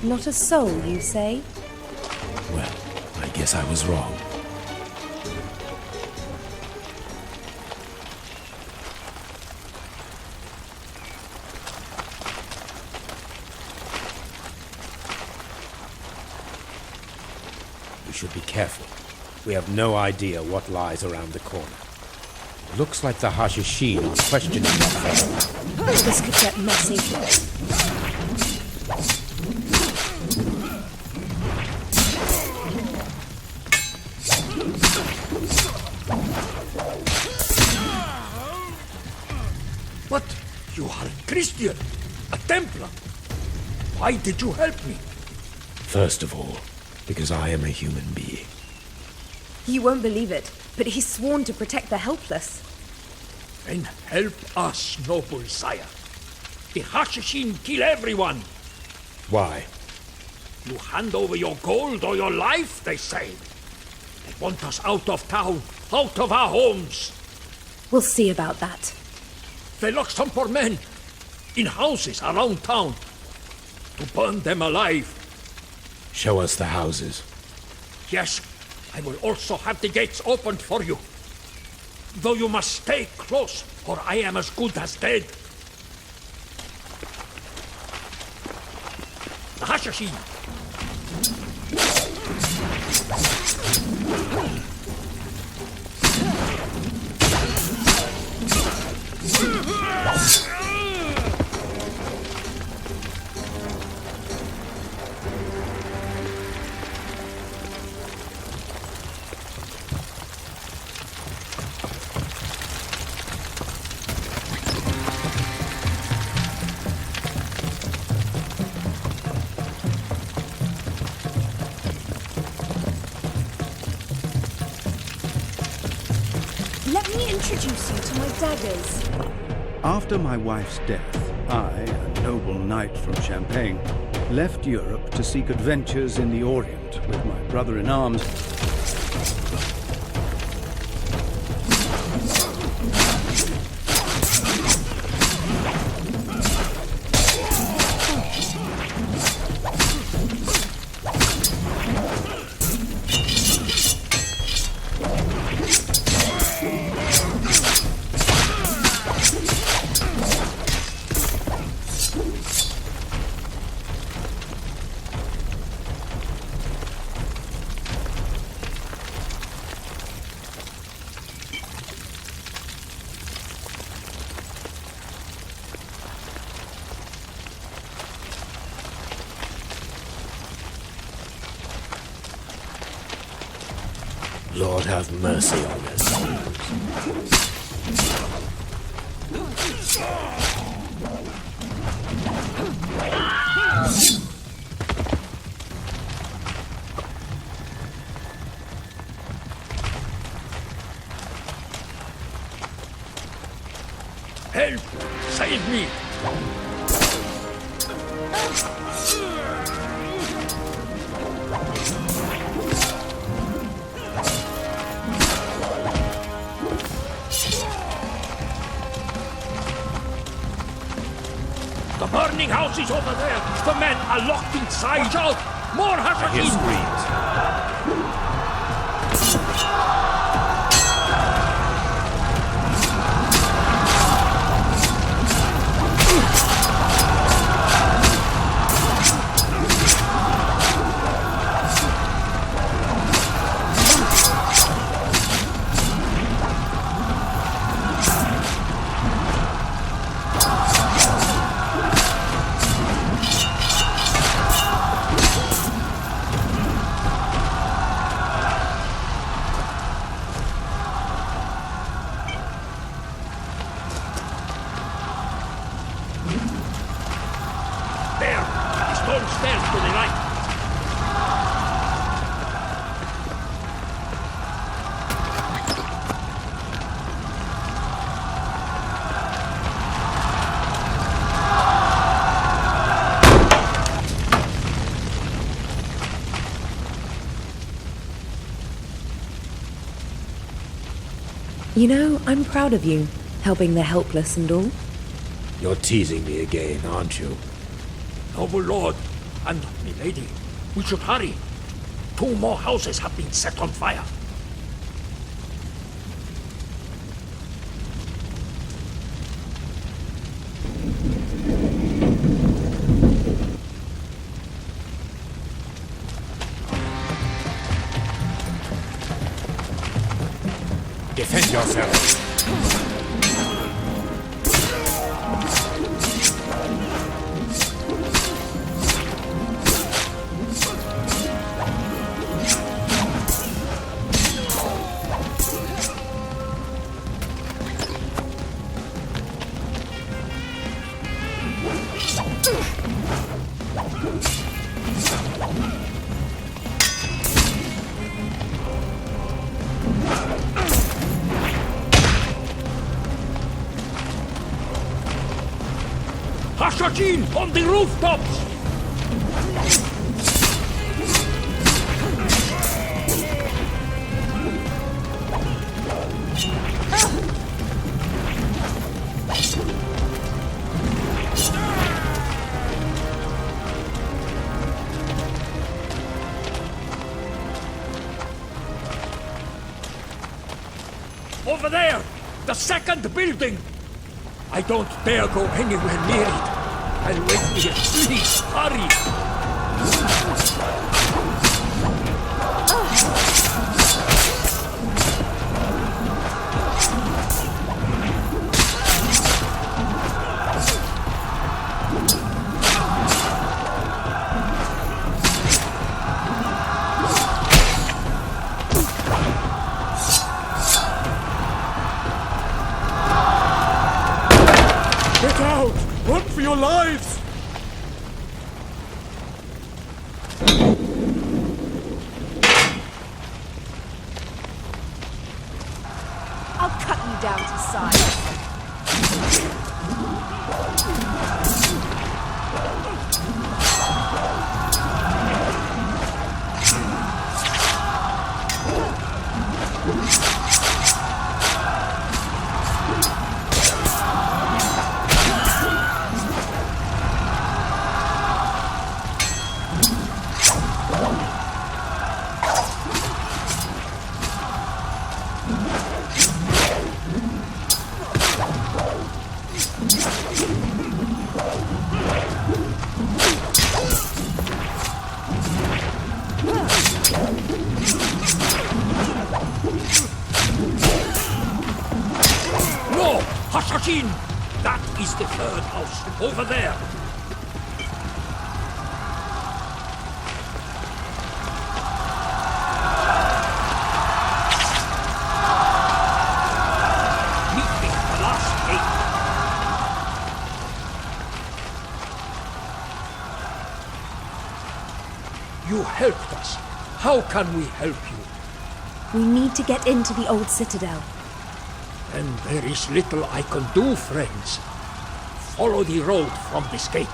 Not a soul, you say? Well, I guess I was wrong. We should be careful. We have no idea what lies around the corner. It looks like the Hashishin are questioning that fellow. This could get messy. But you are a Christian, a Templar. Why did you help me? First of all, because I am a human being. You won't believe it, but he's sworn to protect the helpless. Then help us, noble sire. The Hashishin kill everyone. Why? You hand over your gold or your life, they say. They want us out of town, out of our homes. We'll see about that. They lock some poor men in houses around town to burn them alive. Show us the houses. Yes, I will also have the gates opened for you. Though you must stay close, or I am as good as dead. The Hashishin. Let me introduce you to my daggers. After my wife's death, I, a noble knight from Champagne, left Europe to seek adventures in the Orient with my brother-in-arms. Lord have mercy on us. Help! Save me! The burning house is over there! The men are locked inside! Watch out! More I hear Hasakin! screams. You know, I'm proud of you, helping the helpless and all. You're teasing me again, aren't you? Noble lord, and milady, we should hurry. 2 more houses have been set on fire. Defend yourself. Hasakin on the rooftops! Over there! The second building! I don't dare go anywhere near it. I'll wait here. Please, hurry! Get out! Run for your lives! I'll cut you down to size. Hasakin! That is the third house, over there. You helped us. How can we help you? We need to get into the old citadel. Then there is little I can do, friends. Follow the road from this gate.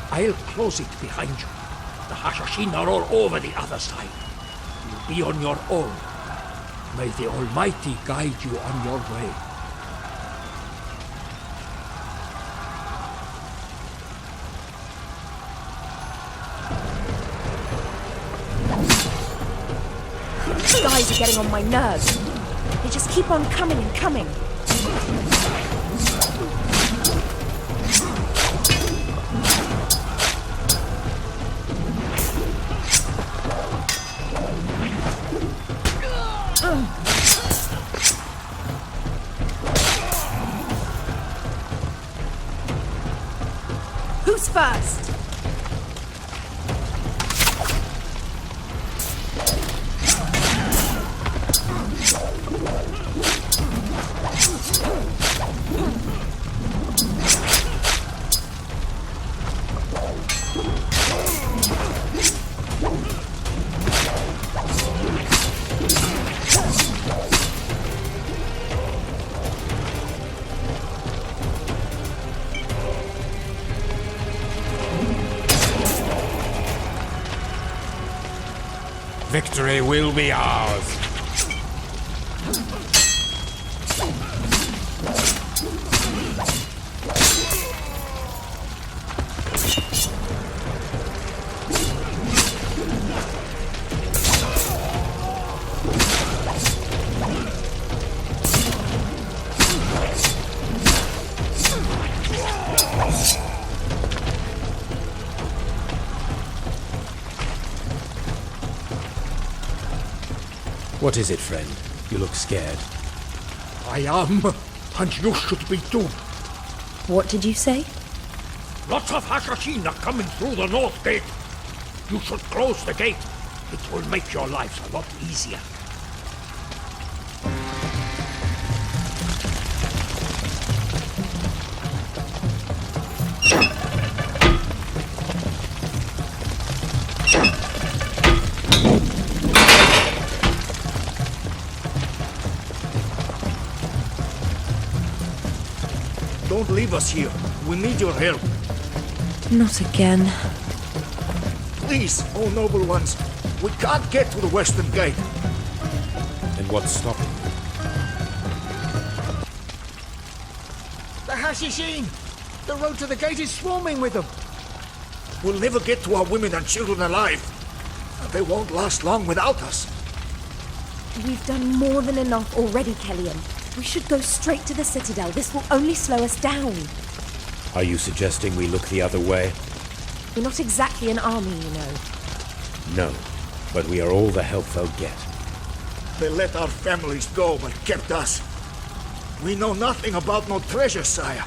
I'll close it behind you. The Hashashin are all over the other side. You'll be on your own. May the Almighty guide you on your way. These guys are getting on my nerves. They just keep on coming and coming. Who's first? Victory will be ours. What is it, friend? You look scared. I am, and you should be too. What did you say? Lots of Hashashin are coming through the north gate. You should close the gate. It will make your lives a lot easier. Don't leave us here. We need your help. Not again. Please, oh noble ones. We can't get to the western gate. And what's stopping you? The Hashashin! The road to the gate is swarming with them. We'll never get to our women and children alive. And they won't last long without us. We've done more than enough already, Celian. We should go straight to the citadel. This will only slow us down. Are you suggesting we look the other way? We're not exactly an army, you know. No, but we are all the help they'll get. They let our families go, but kept us. We know nothing about no treasure, sire.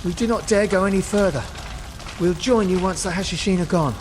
We do not dare go any further. We'll join you once the Hashashin are gone.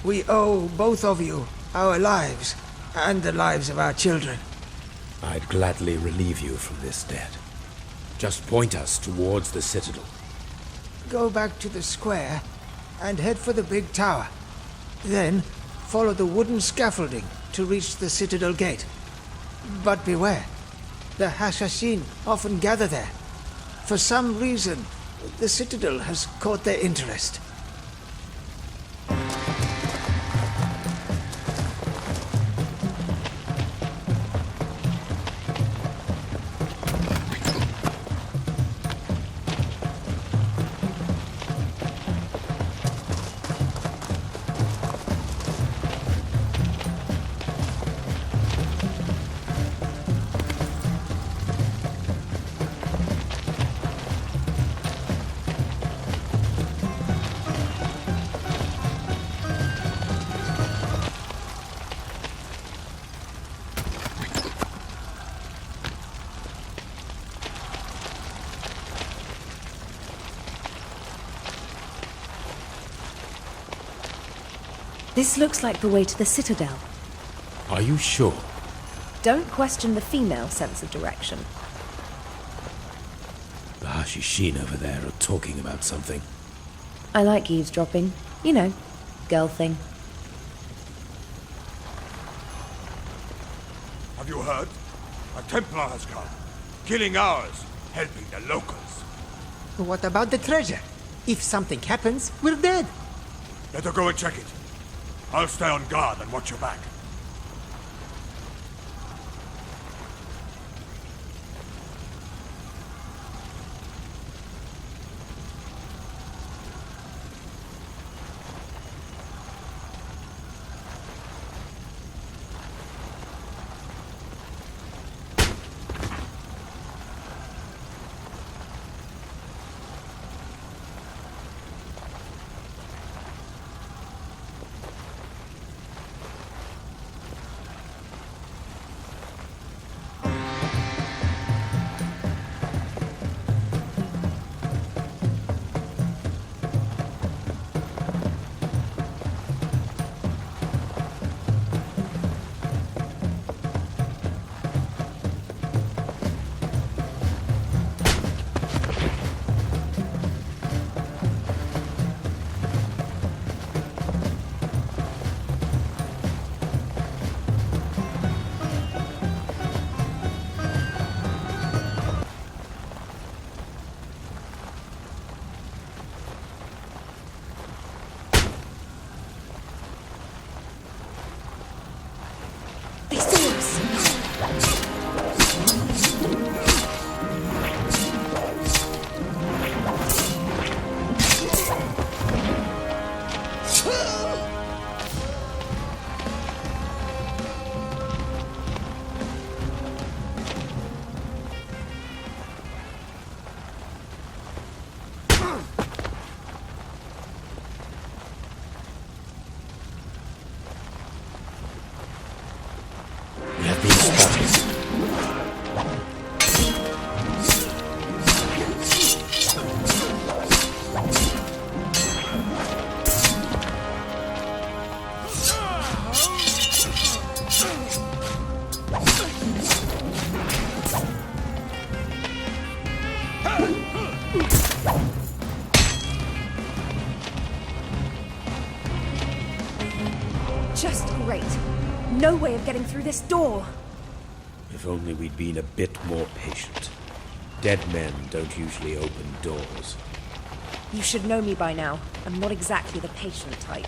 We owe both of you our lives and the lives of our children. I'd gladly relieve you from this debt. Just point us towards the citadel. Go back to the square and head for the big tower. Then follow the wooden scaffolding to reach the citadel gate. But beware, the Hashashin often gather there. For some reason, the citadel has caught their interest. This looks like the way to the citadel. Are you sure? Don't question the female sense of direction. The Hashishin over there are talking about something. I like eavesdropping. You know, girl thing. Have you heard? A Templar has come. Killing ours, helping the locals. What about the treasure? If something happens, we're dead. Let her go and check it. I'll stay on guard and watch your back. Just great. No way of getting through this door. If only we'd been a bit more patient. Dead men don't usually open doors. You should know me by now. I'm not exactly the patient type.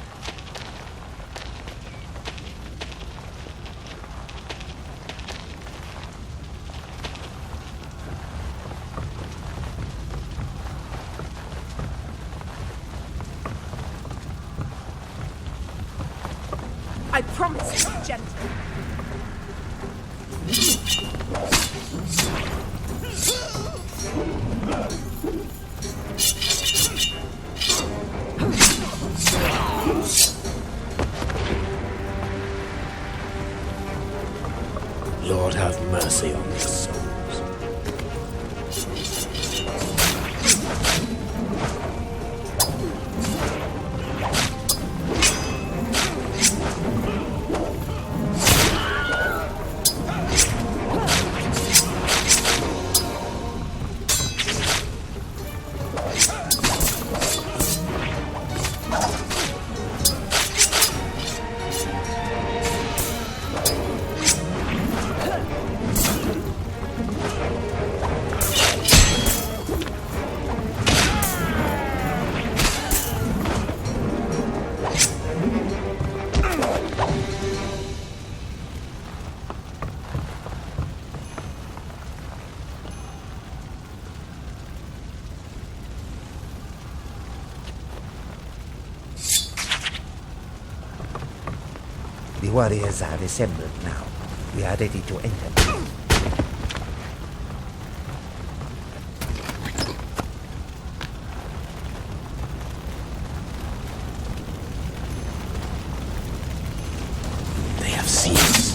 I promise to be gentle. Lord, have mercy on their souls. The warriors are assembled now. We are ready to enter. They have seen us.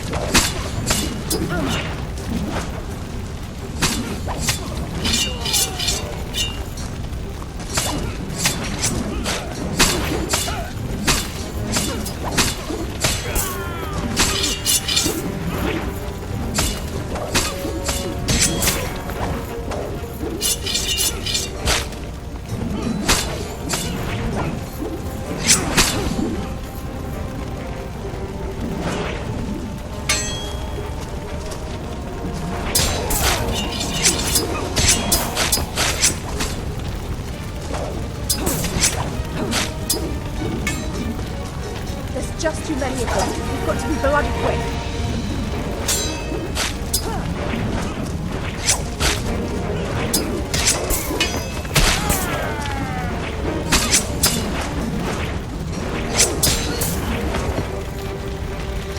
Just too many of them. We've got to be bloody quick.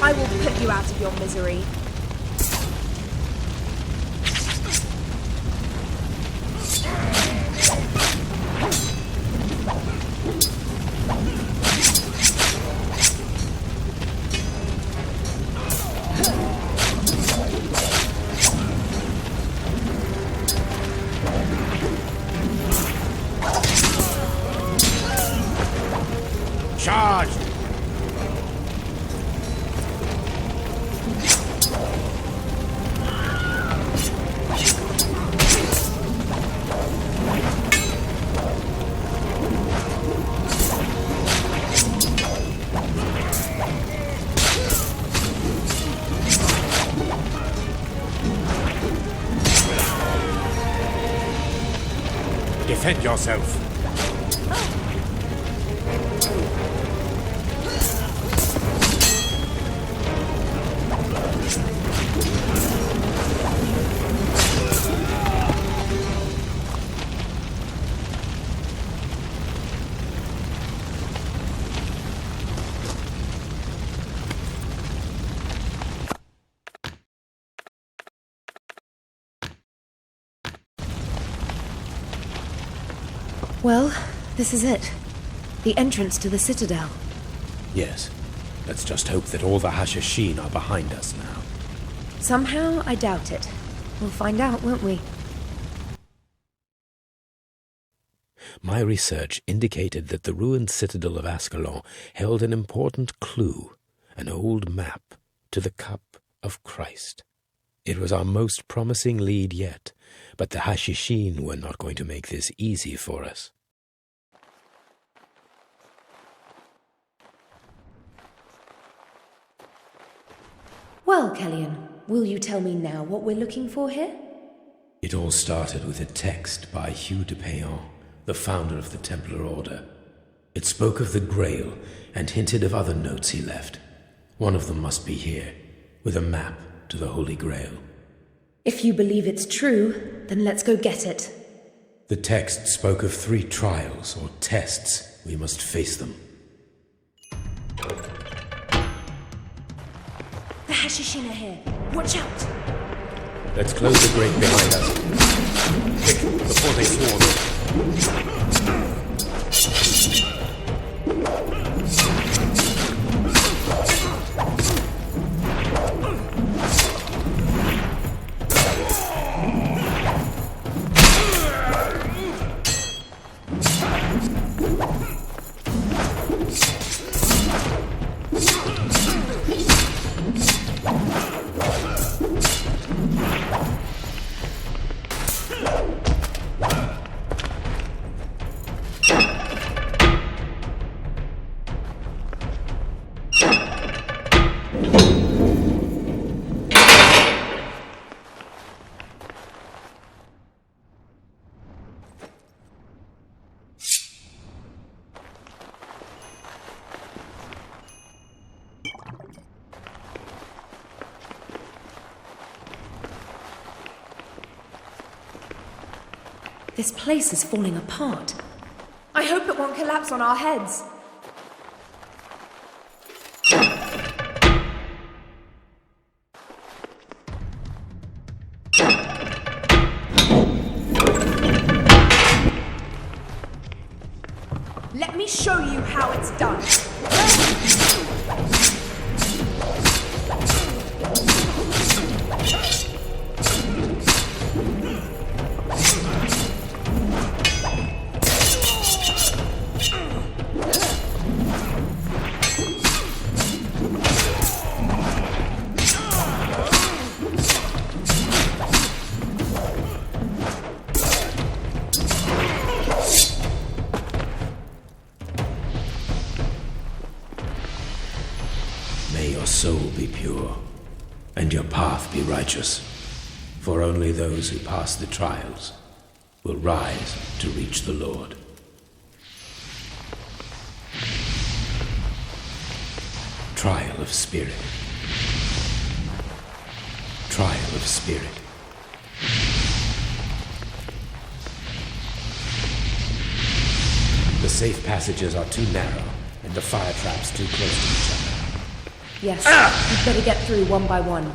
I will put you out of your misery. Charge! Defend yourself. Well, this is it. The entrance to the citadel. Yes. Let's just hope that all the Hashashin are behind us now. Somehow, I doubt it. We'll find out, won't we? My research indicated that the ruined citadel of Ascalon held an important clue, an old map to the Cup of Christ. It was our most promising lead yet, but the Hashashin were not going to make this easy for us. Well, Celian, will you tell me now what we're looking for here? It all started with a text by Hugh de Payan, the founder of the Templar Order. It spoke of the Grail and hinted of other notes he left. One of them must be here, with a map to the Holy Grail. If you believe it's true, then let's go get it. The text spoke of 3 trials or tests. We must face them. The Hashashin are here. Watch out! Let's close the grate behind us. Quick, before they swarm. This place is falling apart. I hope it won't collapse on our heads. me show you how it's done. May your soul be pure, and your path be righteous, for only those who pass the trials will rise to reach the Lord. Trial of Spirit. Trial of Spirit. The safe passages are too narrow, and the fire traps too close to each other. Yes, you'd better get through one by one.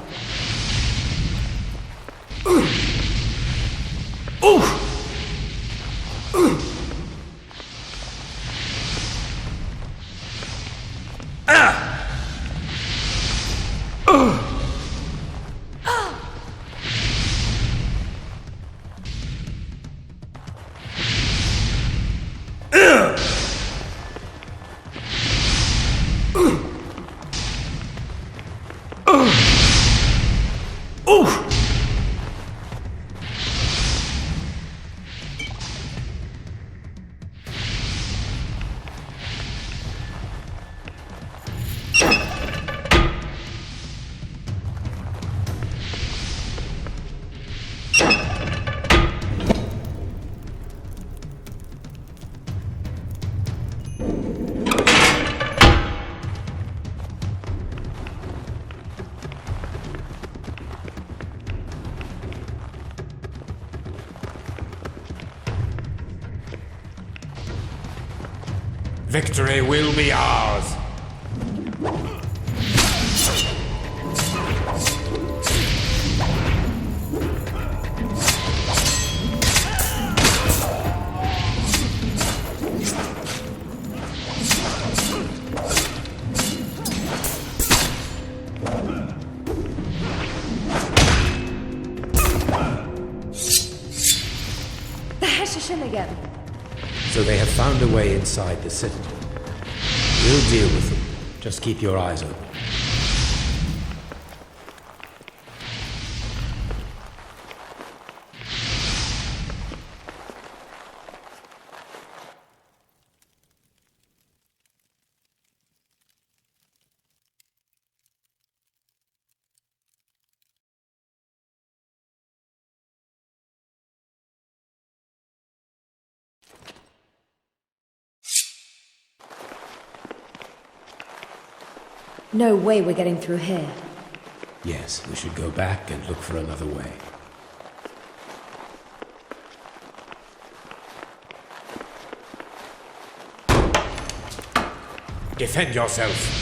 Victory will be ours! The Hessian again. So they have found a way inside the citadel. We'll deal with them. Just keep your eyes open. No way we're getting through here. Yes, we should go back and look for another way. Defend yourself!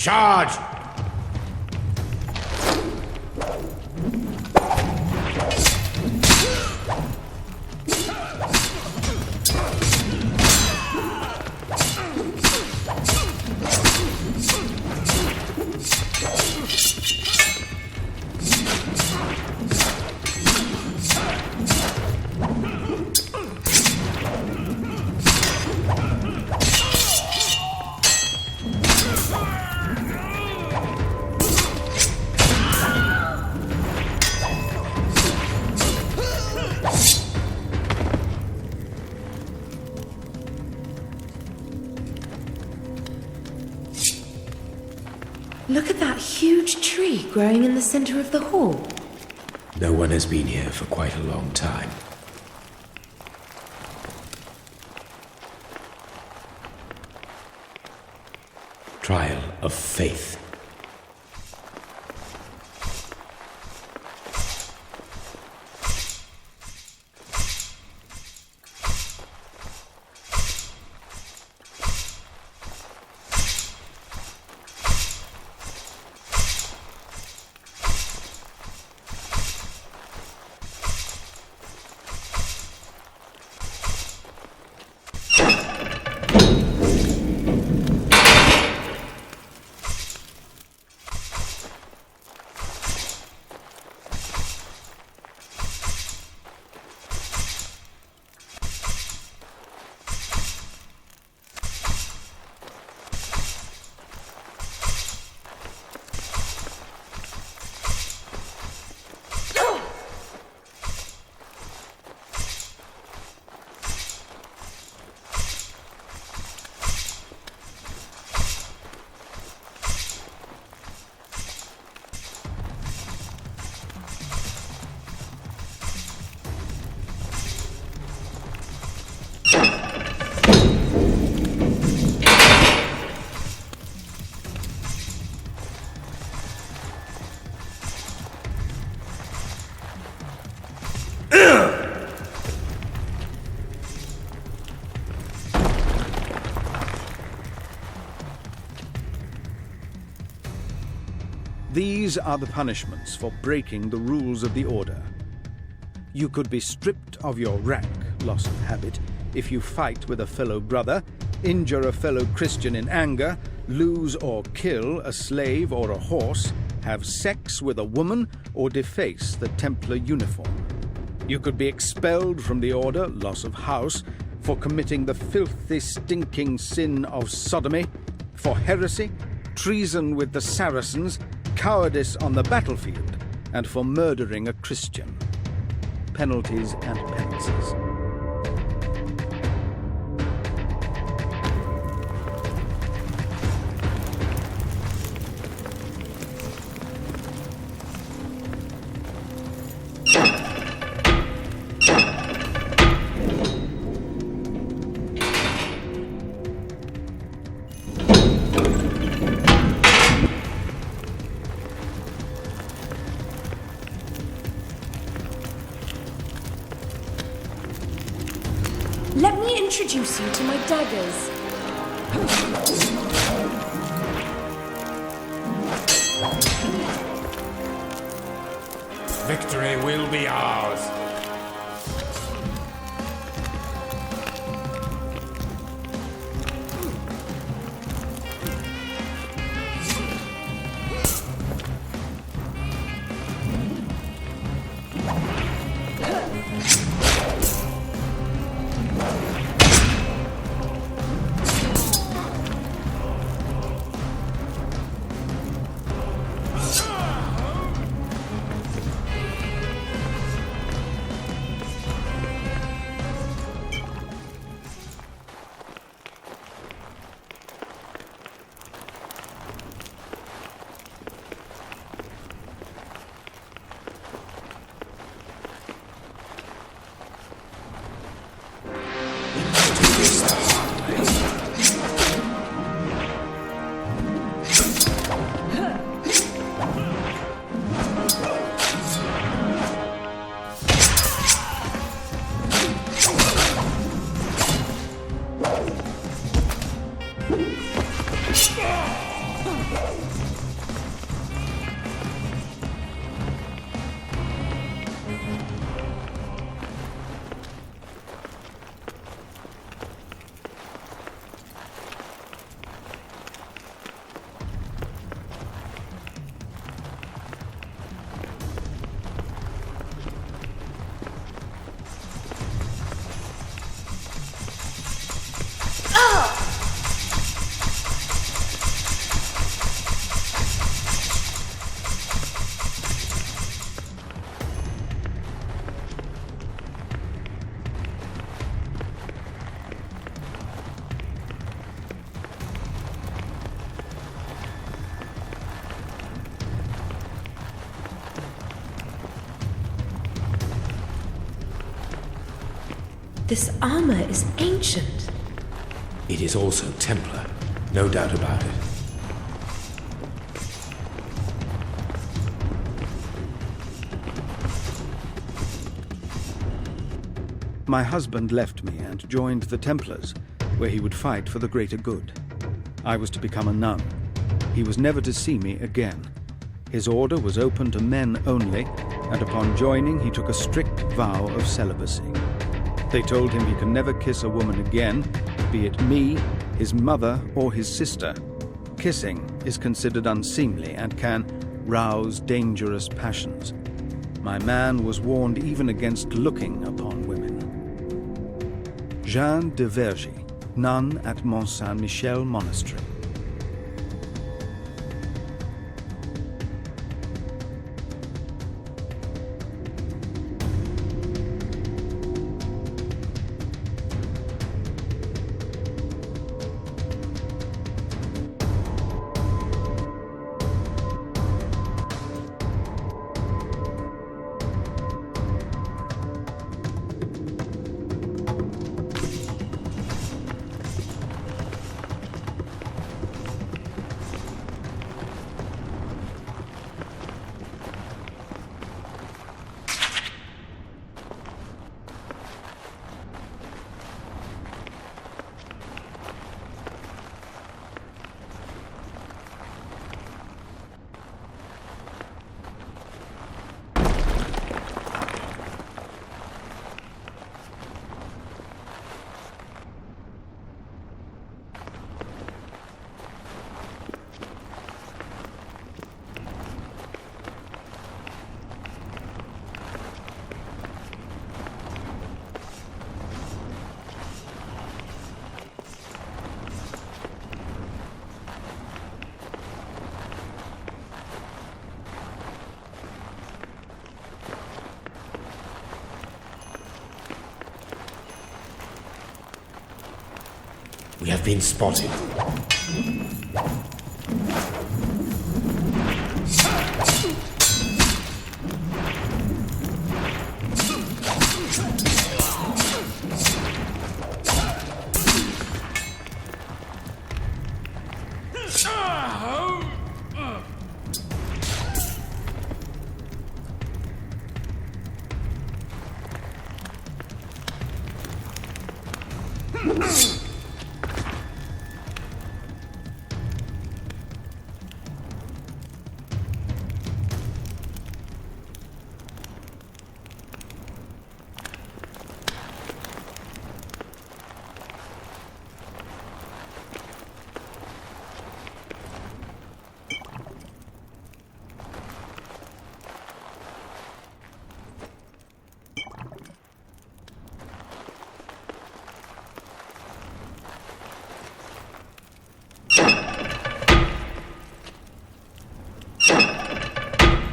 Charge! Look at that huge tree growing in the center of the hall. No one has been here for quite a long time. Trial of faith. These are the punishments for breaking the rules of the Order. You could be stripped of your rank, loss of habit, if you fight with a fellow brother, injure a fellow Christian in anger, lose or kill a slave or a horse, have sex with a woman, or deface the Templar uniform. You could be expelled from the Order, loss of house, for committing the filthy, stinking sin of sodomy, for heresy, treason with the Saracens, cowardice on the battlefield, and for murdering a Christian. Penalties and penances. Let me introduce you to my daggers. Victory will be ours. This armor is ancient. It is also Templar, no doubt about it. My husband left me and joined the Templars, where he would fight for the greater good. I was to become a nun. He was never to see me again. His order was open to men only, and upon joining he took a strict vow of celibacy. They told him he can never kiss a woman again, be it me, his mother, or his sister. Kissing is considered unseemly and can rouse dangerous passions. My man was warned even against looking upon women. Jeanne de Vergy, nun at Mont Saint-Michel Monastery. We have been spotted.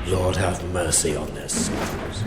Lord have mercy on their souls.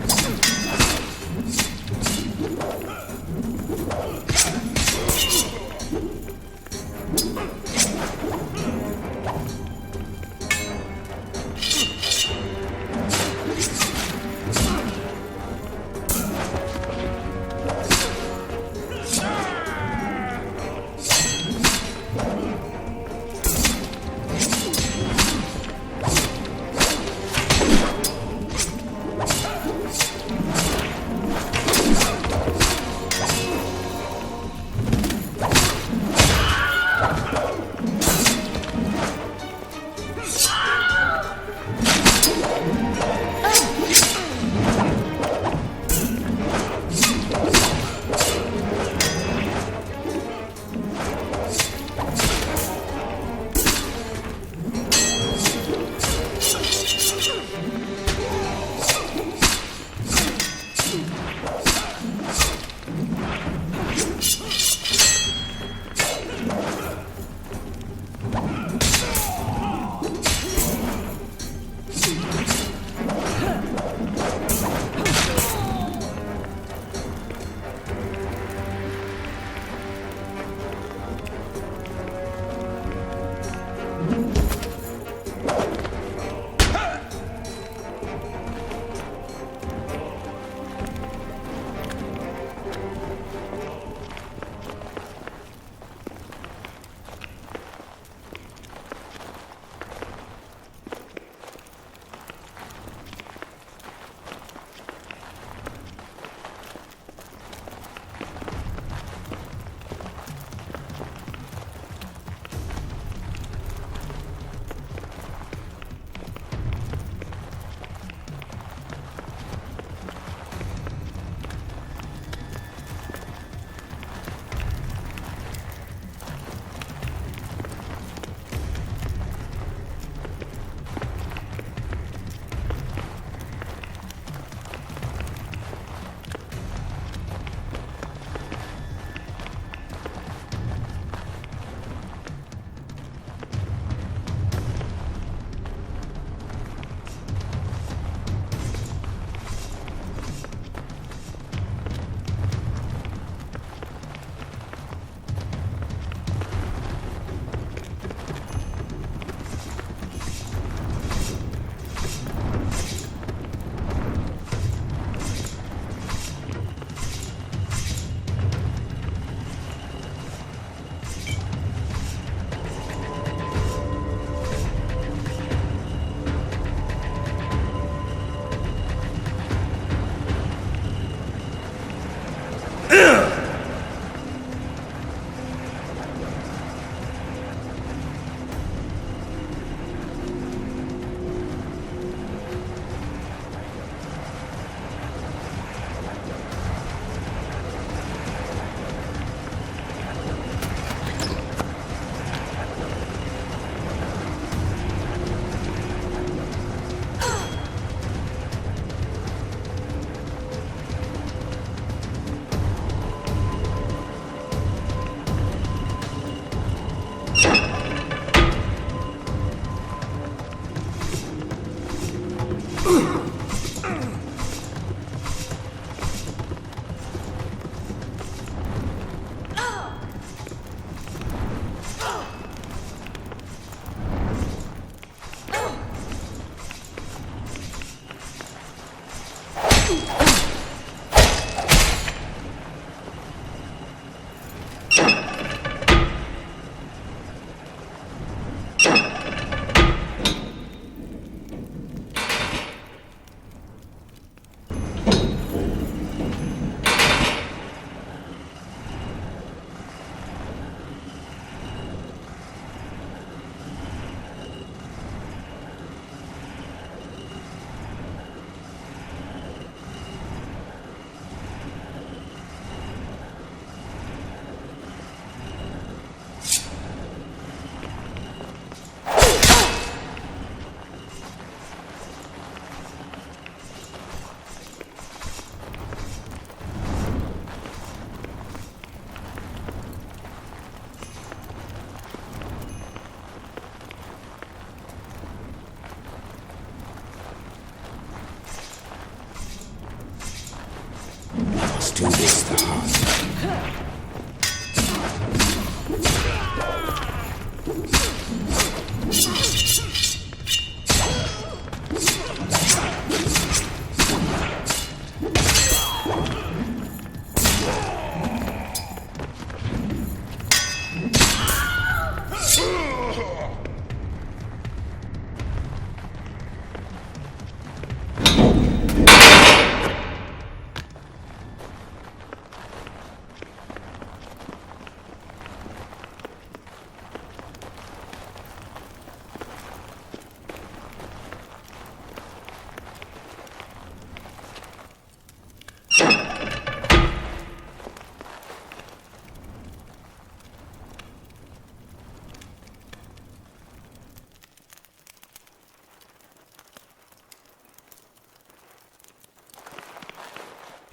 Let's do this the hard way.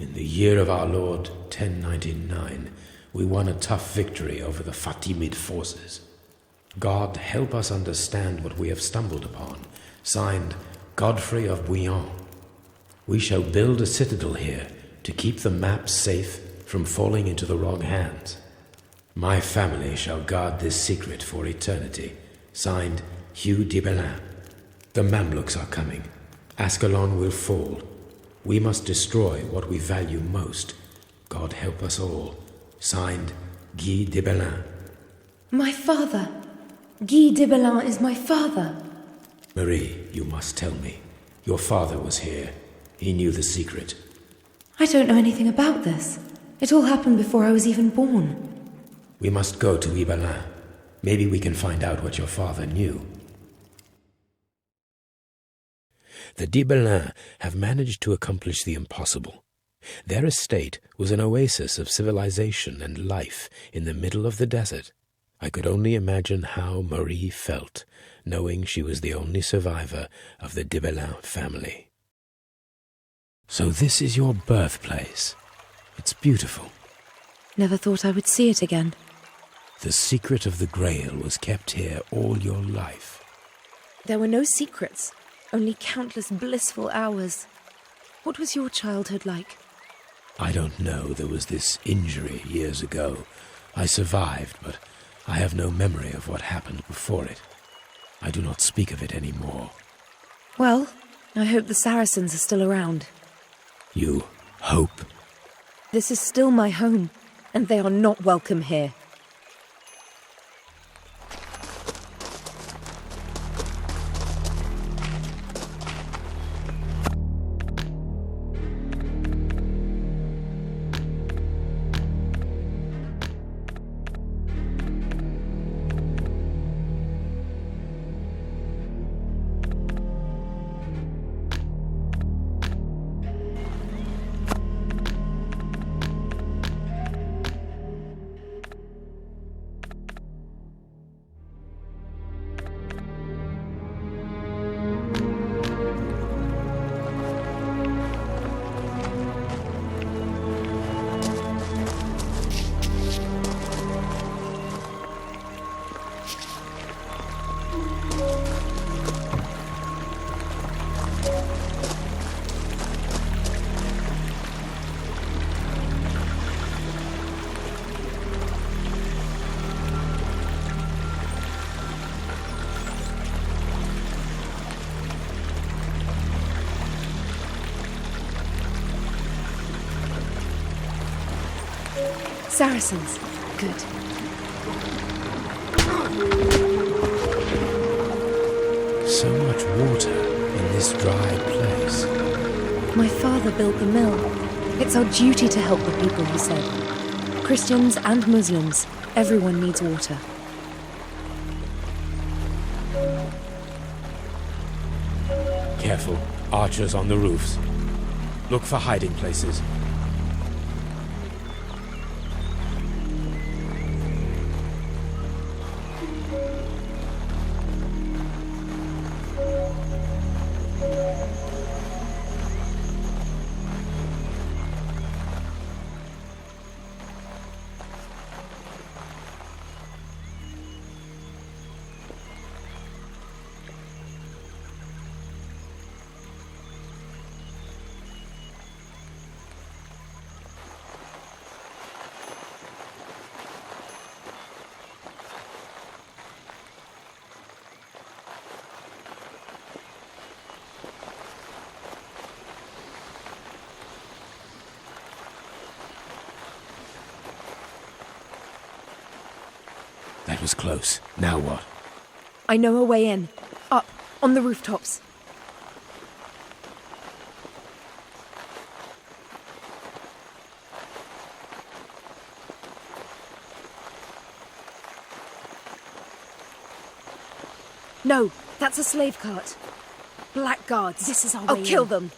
In the year of our Lord, 1099, we won a tough victory over the Fatimid forces. God help us understand what we have stumbled upon. Signed, Godfrey of Bouillon. We shall build a citadel here to keep the map safe from falling into the wrong hands. My family shall guard this secret for eternity. Signed, Hugh de Belin. The Mamluks are coming. Ascalon will fall. We must destroy what we value most. God help us all. Signed, Guy de Belin. My father. Guy de Belin is my father. Marie, you must tell me. Your father was here. He knew the secret. I don't know anything about this. It all happened before I was even born. We must go to Ibelin. Maybe we can find out what your father knew. The de Belin have managed to accomplish the impossible. Their estate was an oasis of civilization and life in the middle of the desert. I could only imagine how Marie felt, knowing she was the only survivor of the de Belin family. So this is your birthplace. It's beautiful. Never thought I would see it again. The secret of the Grail was kept here all your life. There were no secrets. Only countless blissful hours. What was your childhood like? I don't know. There was this injury years ago. I survived, but I have no memory of what happened before it. I do not speak of it anymore. Well, I hope the Saracens are still around. You hope? This is still my home, and they are not welcome here. Saracens. Good. So much water in this dry place. My father built the mill. It's our duty to help the people, he said. Christians and Muslims, everyone needs water. Careful. Archers on the roofs. Look for hiding places. That was close. Now what? I know a way in. Up, on the rooftops. No, that's a slave cart. Blackguards. This is our way I'll kill in. them.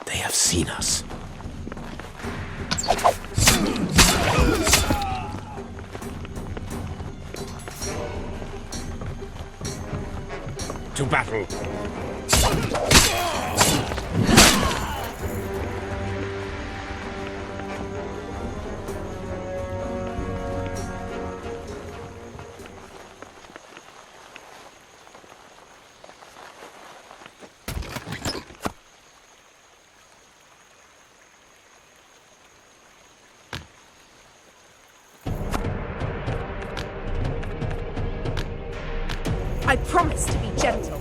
They have seen us. To battle! I promise to be gentle.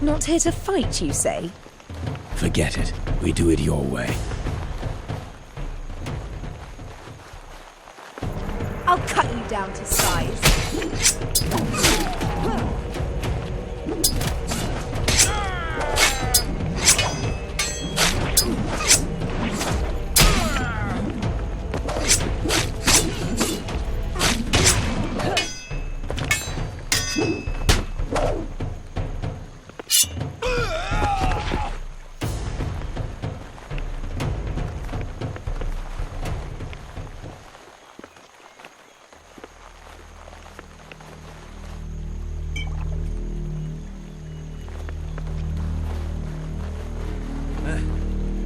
Not here to fight, you say? Forget it. We do it your way. I'll cut you down to size.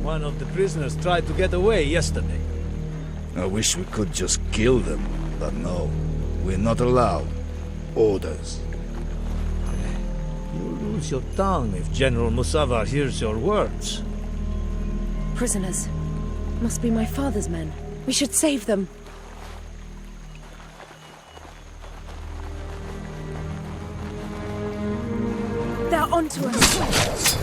One of the prisoners tried to get away yesterday. I wish we could just kill them, but no. We're not allowed. Orders. You'll lose your tongue if General Musavar hears your words. Prisoners. Must be my father's men. We should save them. They're onto us.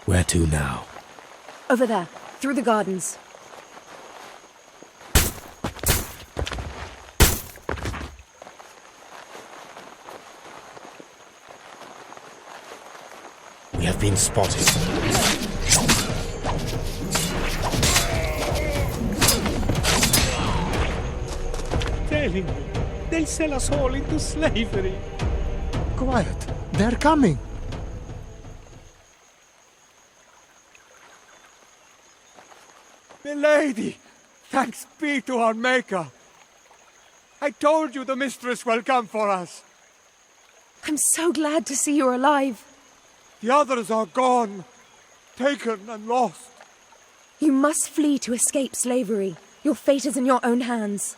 Where to now? Over there, through the gardens. We have been spotted. Telling you, They'll sell us all into slavery. Quiet. They're coming. Milady! Thanks be to our Maker! I told you the mistress will come for us! I'm so glad to see you're alive. The others are gone, taken and lost. You must flee to escape slavery. Your fate is in your own hands.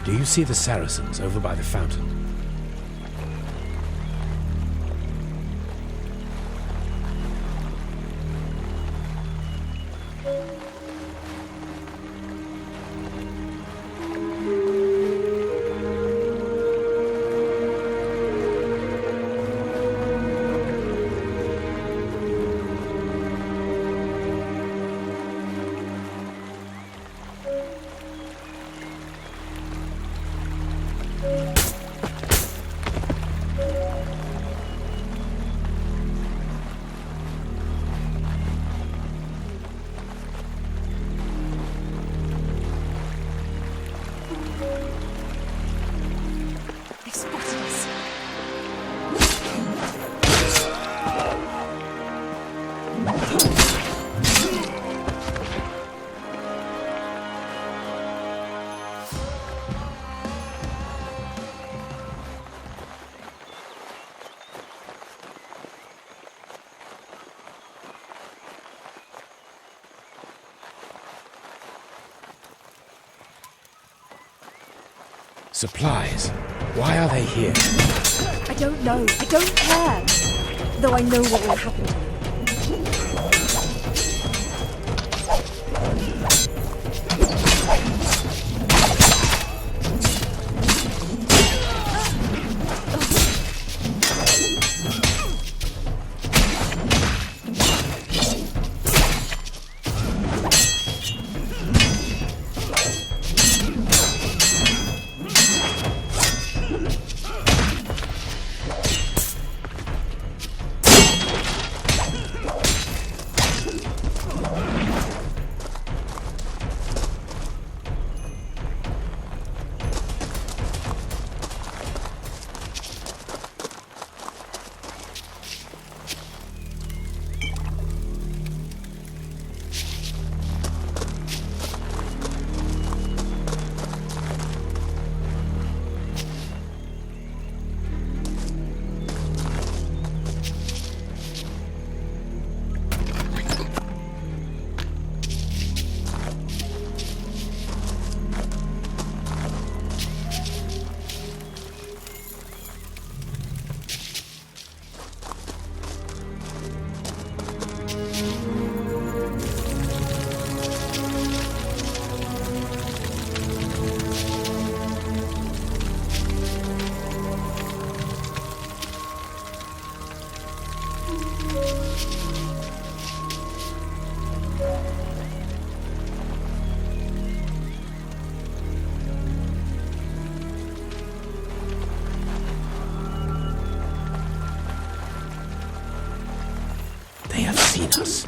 Do you see the Saracens over by the fountain? Supplies. Why are they here? I don't know. I don't care. Though I know what will happen to me. They have seen us.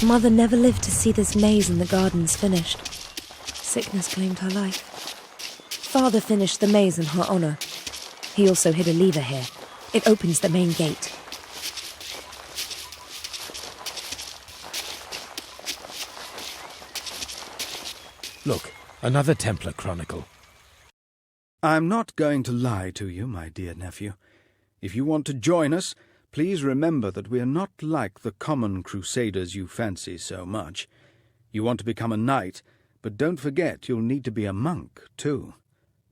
Mother never lived to see this maze in the gardens finished. Sickness claimed her life. Father finished the maze in her honor. He also hid a lever here. It opens the main gate. Look, another Templar chronicle. I'm not going to lie to you, my dear nephew. If you want to join us, please remember that we are not like the common crusaders you fancy so much. You want to become a knight, but don't forget you'll need to be a monk, too.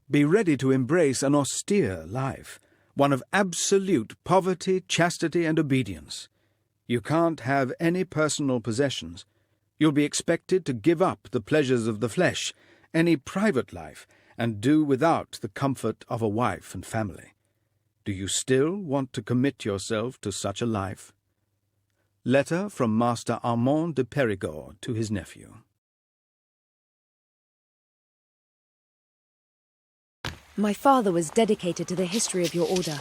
Be ready to embrace an austere life, one of absolute poverty, chastity, and obedience. You can't have any personal possessions. You'll be expected to give up the pleasures of the flesh, any private life, and do without the comfort of a wife and family. Do you still want to commit yourself to such a life? Letter from Master Armand de Périgord to his nephew. My father was dedicated to the history of your order.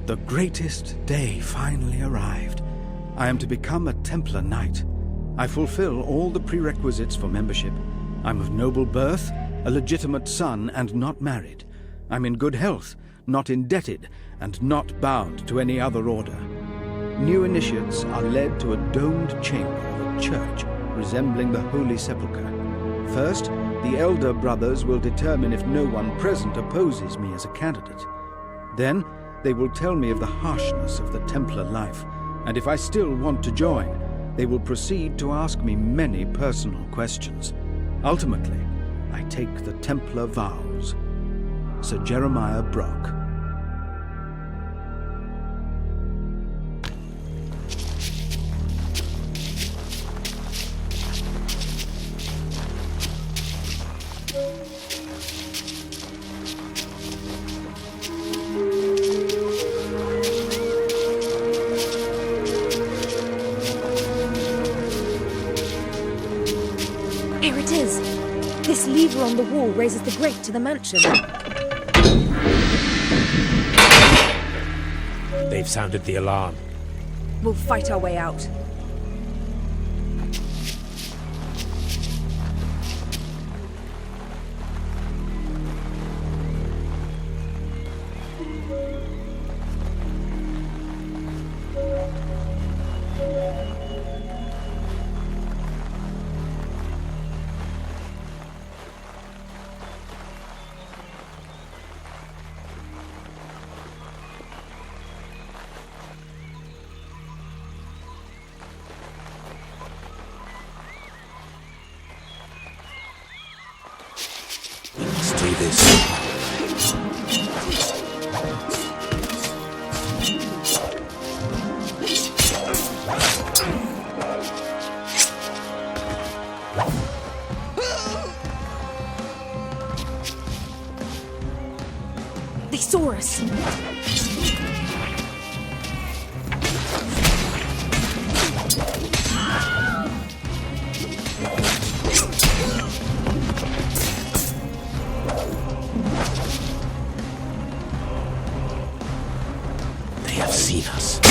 The greatest day finally arrived. I am to become a Templar Knight. I fulfill all the prerequisites for membership. I'm of noble birth, a legitimate son, and not married. I'm in good health, not indebted, and not bound to any other order. New initiates are led to a domed chamber of a church resembling the Holy Sepulchre. First, the elder brothers will determine if no one present opposes me as a candidate. Then, they will tell me of the harshness of the Templar life, and if I still want to join, they will proceed to ask me many personal questions. Ultimately, I take the Templar vows. Sir Jeremiah Brock. Here it is. This lever on the wall raises the grate to the mansion. They've sounded the alarm. We'll fight our way out. Let's do this. They saw us. They have seen us.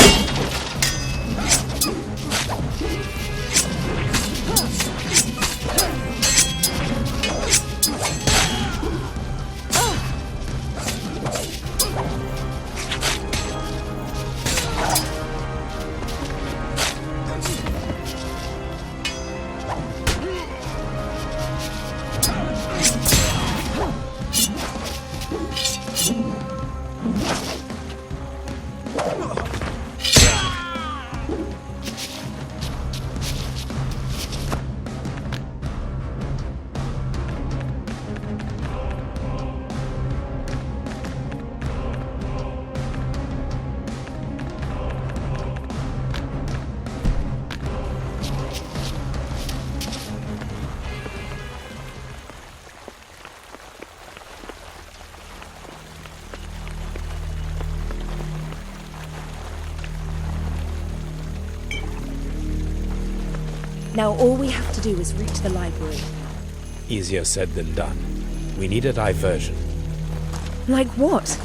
Now all we have to do is reach the library. Easier said than done. We need a diversion. Like what?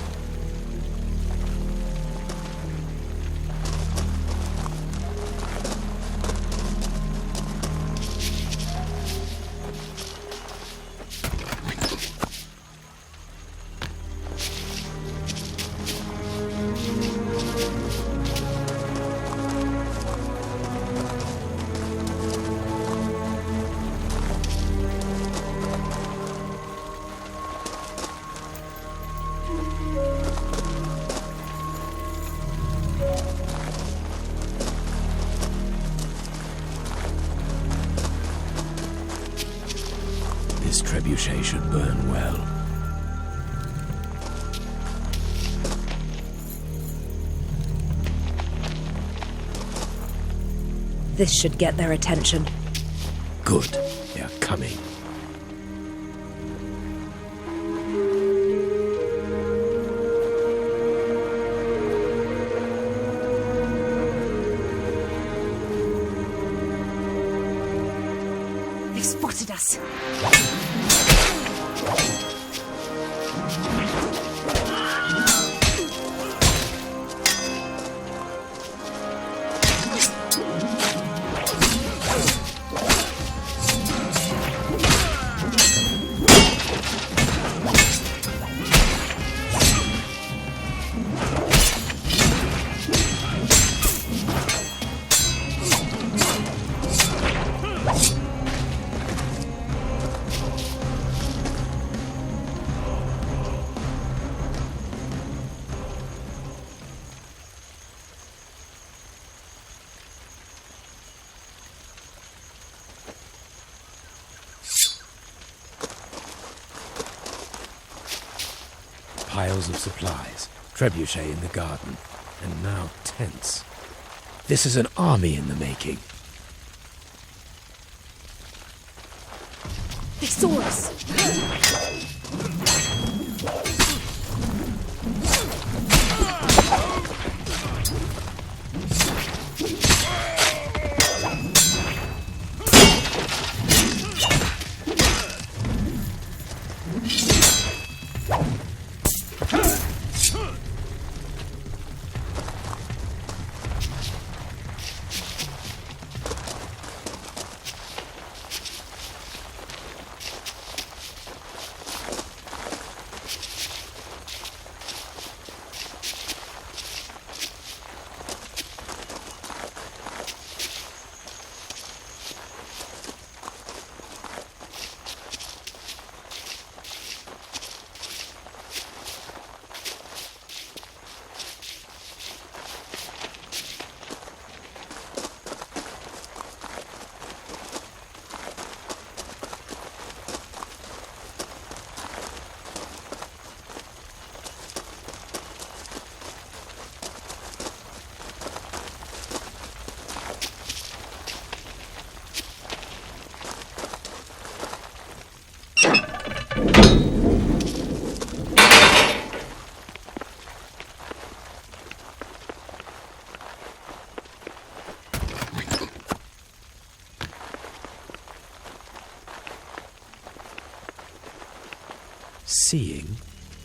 This trebuchet should burn well. This should get their attention. Good. They are coming. They've spotted us. Piles of supplies, trebuchet in the garden, and now tents. This is an army in the making. They saw us. Seeing,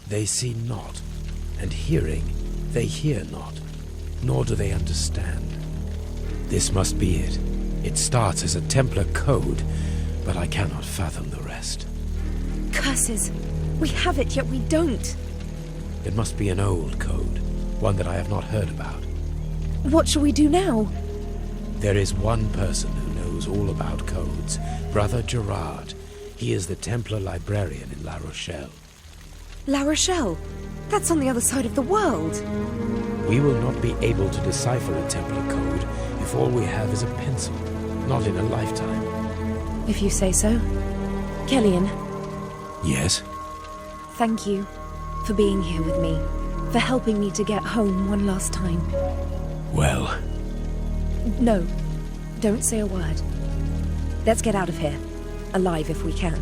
they see not, and hearing, they hear not, nor do they understand. This must be it. It starts as a Templar code, but I cannot fathom the rest. Curses! We have it, yet we don't. It must be an old code, one that I have not heard about. What shall we do now? There is one person who knows all about codes, Brother Gerard. He is the Templar librarian in La Rochelle. La Rochelle? That's on the other side of the world. We will not be able to decipher a Templar code if all we have is a pencil, not in a lifetime. If you say so. Celian. Yes? Thank you for being here with me, for helping me to get home one last time. Well... No, don't say a word. Let's get out of here, alive if we can.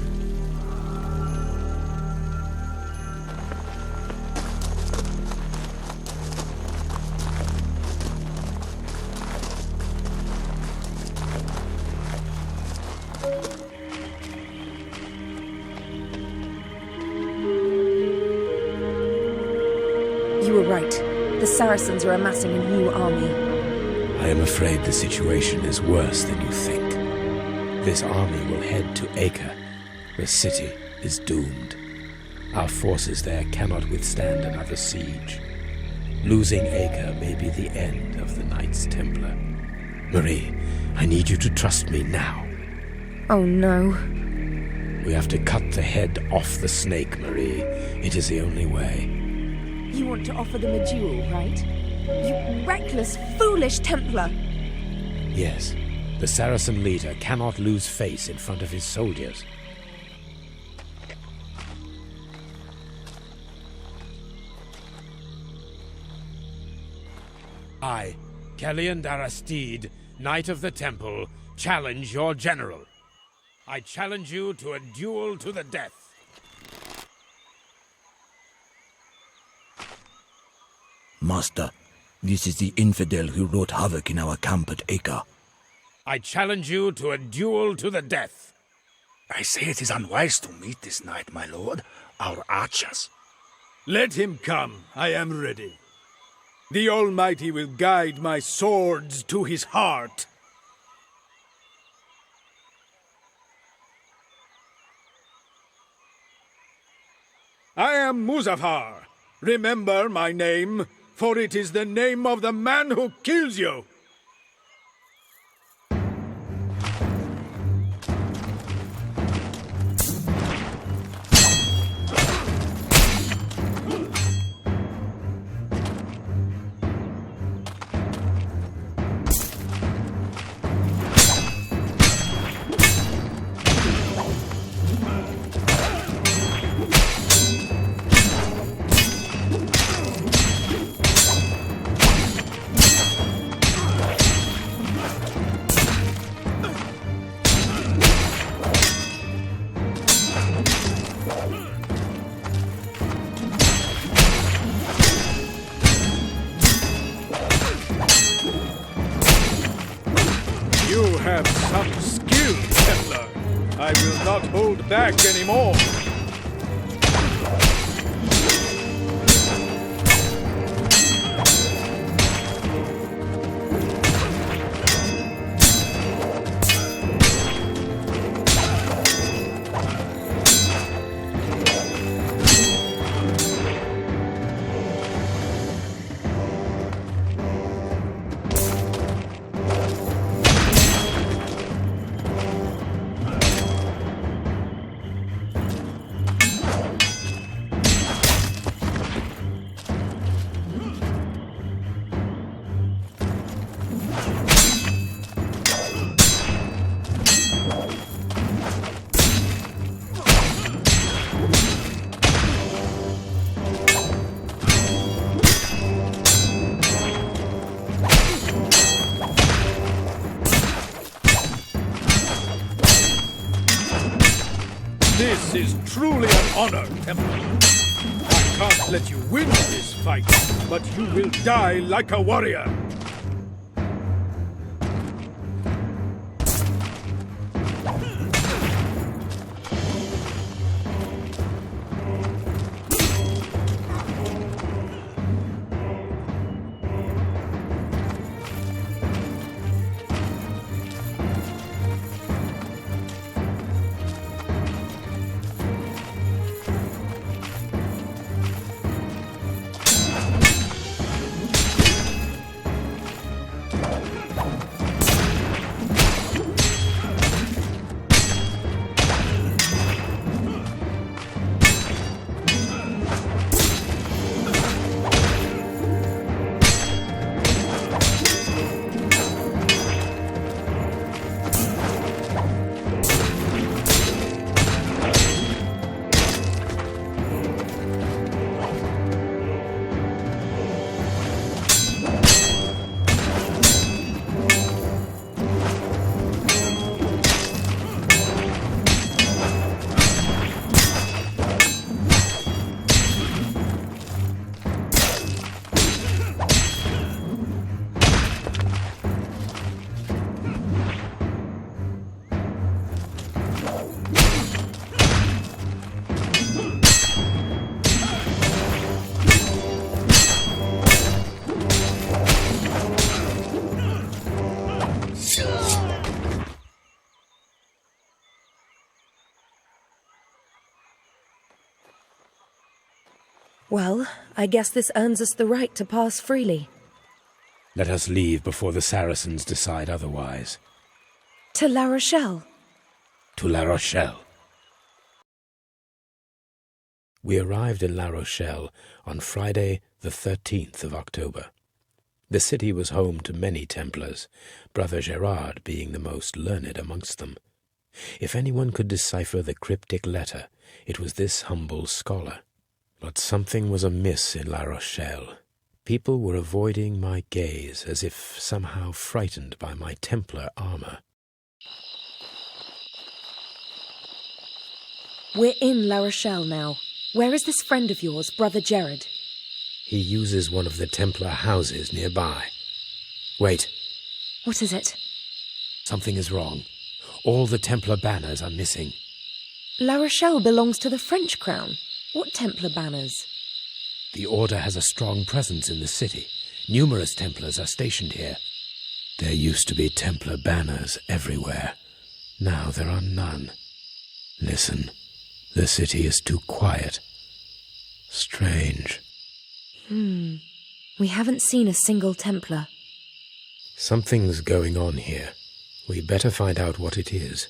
You were right. The Saracens are amassing a new army. I am afraid the situation is worse than you think. This army will head to Acre. The city is doomed. Our forces there cannot withstand another siege. Losing Acre may be the end of the Knights Templar. Marie, I need you to trust me now. Oh no. We have to cut the head off the snake, Marie. It is the only way. You want to offer them a duel, right? You reckless, foolish Templar! Yes, the Saracen leader cannot lose face in front of his soldiers. I, Celian d'Aristide, Knight of the Temple, challenge your general. I challenge you to a duel to the death. Master, this is the infidel who wrought havoc in our camp at Acre. I challenge you to a duel to the death. I say it is unwise to meet this night, my lord. Our archers. Let him come. I am ready. The Almighty will guide my swords to his heart. I am Muzaffar. Remember my name, for it is the name of the man who kills you. You have some skill, Templar. I will not hold back anymore. This is truly an honor, Templar. I can't let you win this fight, but you will die like a warrior. Well, I guess this earns us the right to pass freely. Let us leave before the Saracens decide otherwise. To La Rochelle. To La Rochelle. We arrived in La Rochelle on Friday, the 13th of October. The city was home to many Templars, Brother Gerard being the most learned amongst them. If anyone could decipher the cryptic letter, it was this humble scholar. But something was amiss in La Rochelle. People were avoiding my gaze as if somehow frightened by my Templar armor. We're in La Rochelle now. Where is this friend of yours, Brother Gerard? He uses one of the Templar houses nearby. Wait. What is it? Something is wrong. All the Templar banners are missing. La Rochelle belongs to the French crown. What Templar banners? The Order has a strong presence in the city. Numerous Templars are stationed here. There used to be Templar banners everywhere. Now there are none. Listen, the city is too quiet. Strange. We haven't seen a single Templar. Something's going on here. We better find out what it is.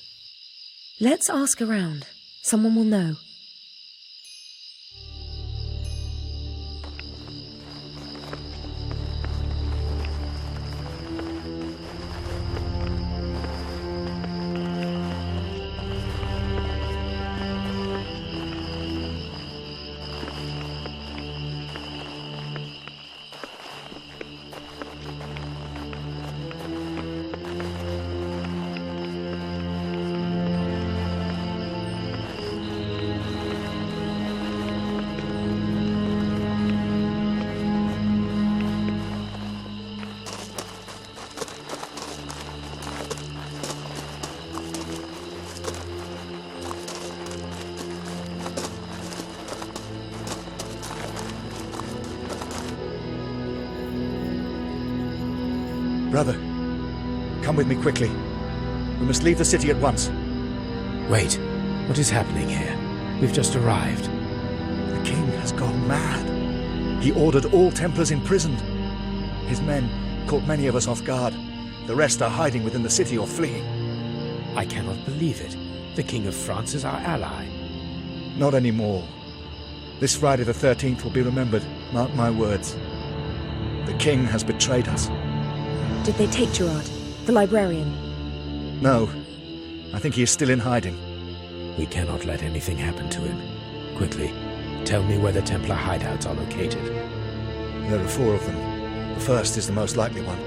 Let's ask around. Someone will know. Brother, come with me quickly. We must leave the city at once. Wait, what is happening here? We've just arrived. The king has gone mad. He ordered all Templars imprisoned. His men caught many of us off guard. The rest are hiding within the city or fleeing. I cannot believe it. The King of France is our ally. Not anymore. This Friday the 13th will be remembered, mark my words. The king has betrayed us. Did they take Gerard, the librarian? No. I think he is still in hiding. We cannot let anything happen to him. Quickly, tell me where the Templar hideouts are located. There are 4 of them. The first is the most likely one.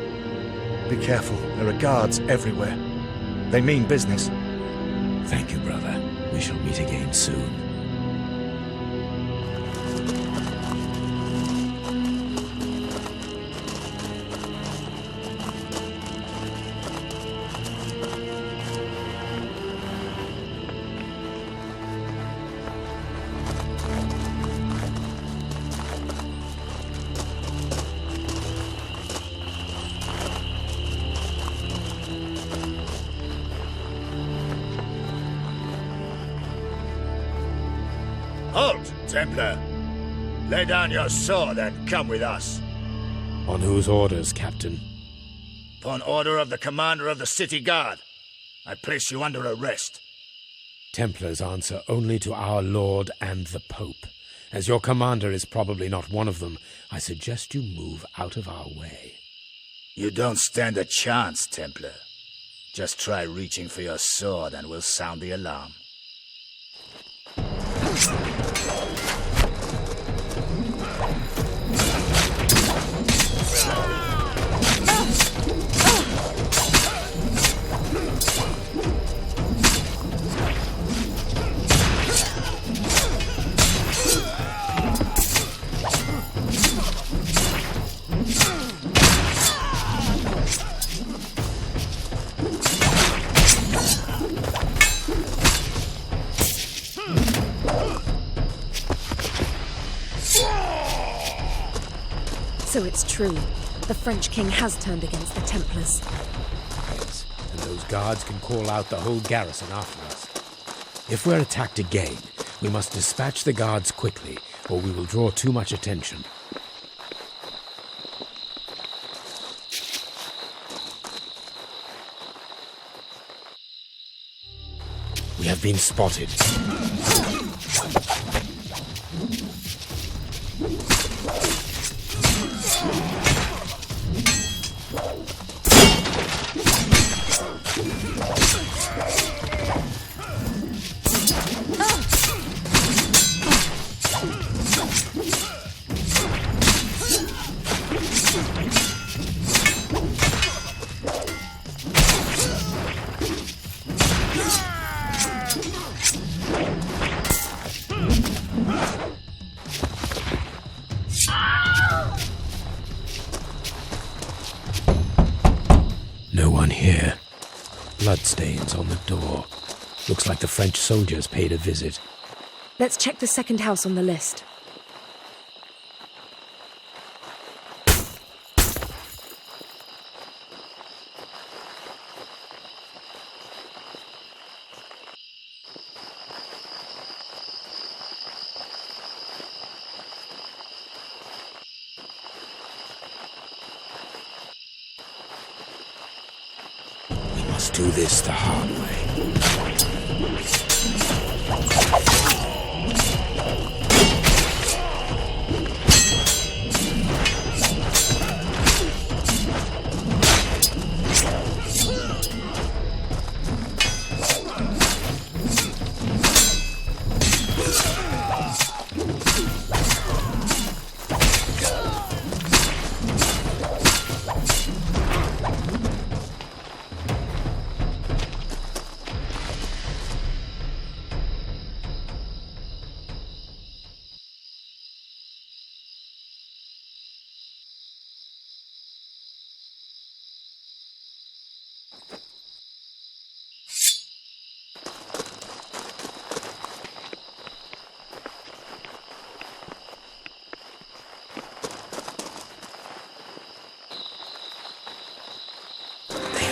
Be careful, there are guards everywhere. They mean business. Thank you, brother. We shall meet again soon. Halt, Templar! Lay down your sword and come with us. On whose orders, Captain? Upon order of the commander of the city guard, I place you under arrest. Templars answer only to our Lord and the Pope. As your commander is probably not one of them, I suggest you move out of our way. You don't stand a chance, Templar. Just try reaching for your sword and we'll sound the alarm. So it's true. The French king has turned against the Templars. Yes, and those guards can call out the whole garrison after us. If we're attacked again, we must dispatch the guards quickly, or we will draw too much attention. We have been spotted. No one here. Bloodstains on the door. Looks like the French soldiers paid a visit. Let's check the second house on the list. Let's do this the hard way.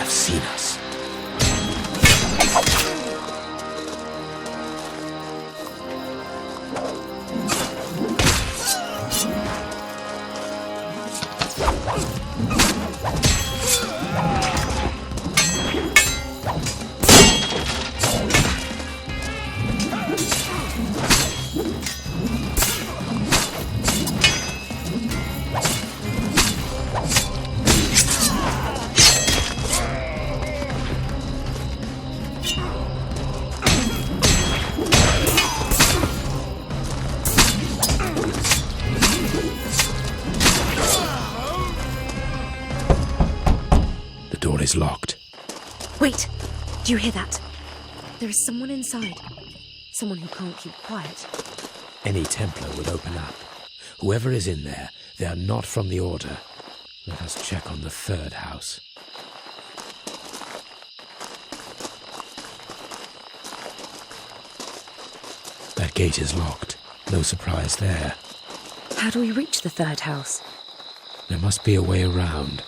Seen us. The door is locked. Wait! Do you hear that? There is someone inside. Someone who can't keep quiet. Any Templar would open up. Whoever is in there, they are not from the Order. Let us check on the third house. That gate is locked. No surprise there. How do we reach the third house? There must be a way around.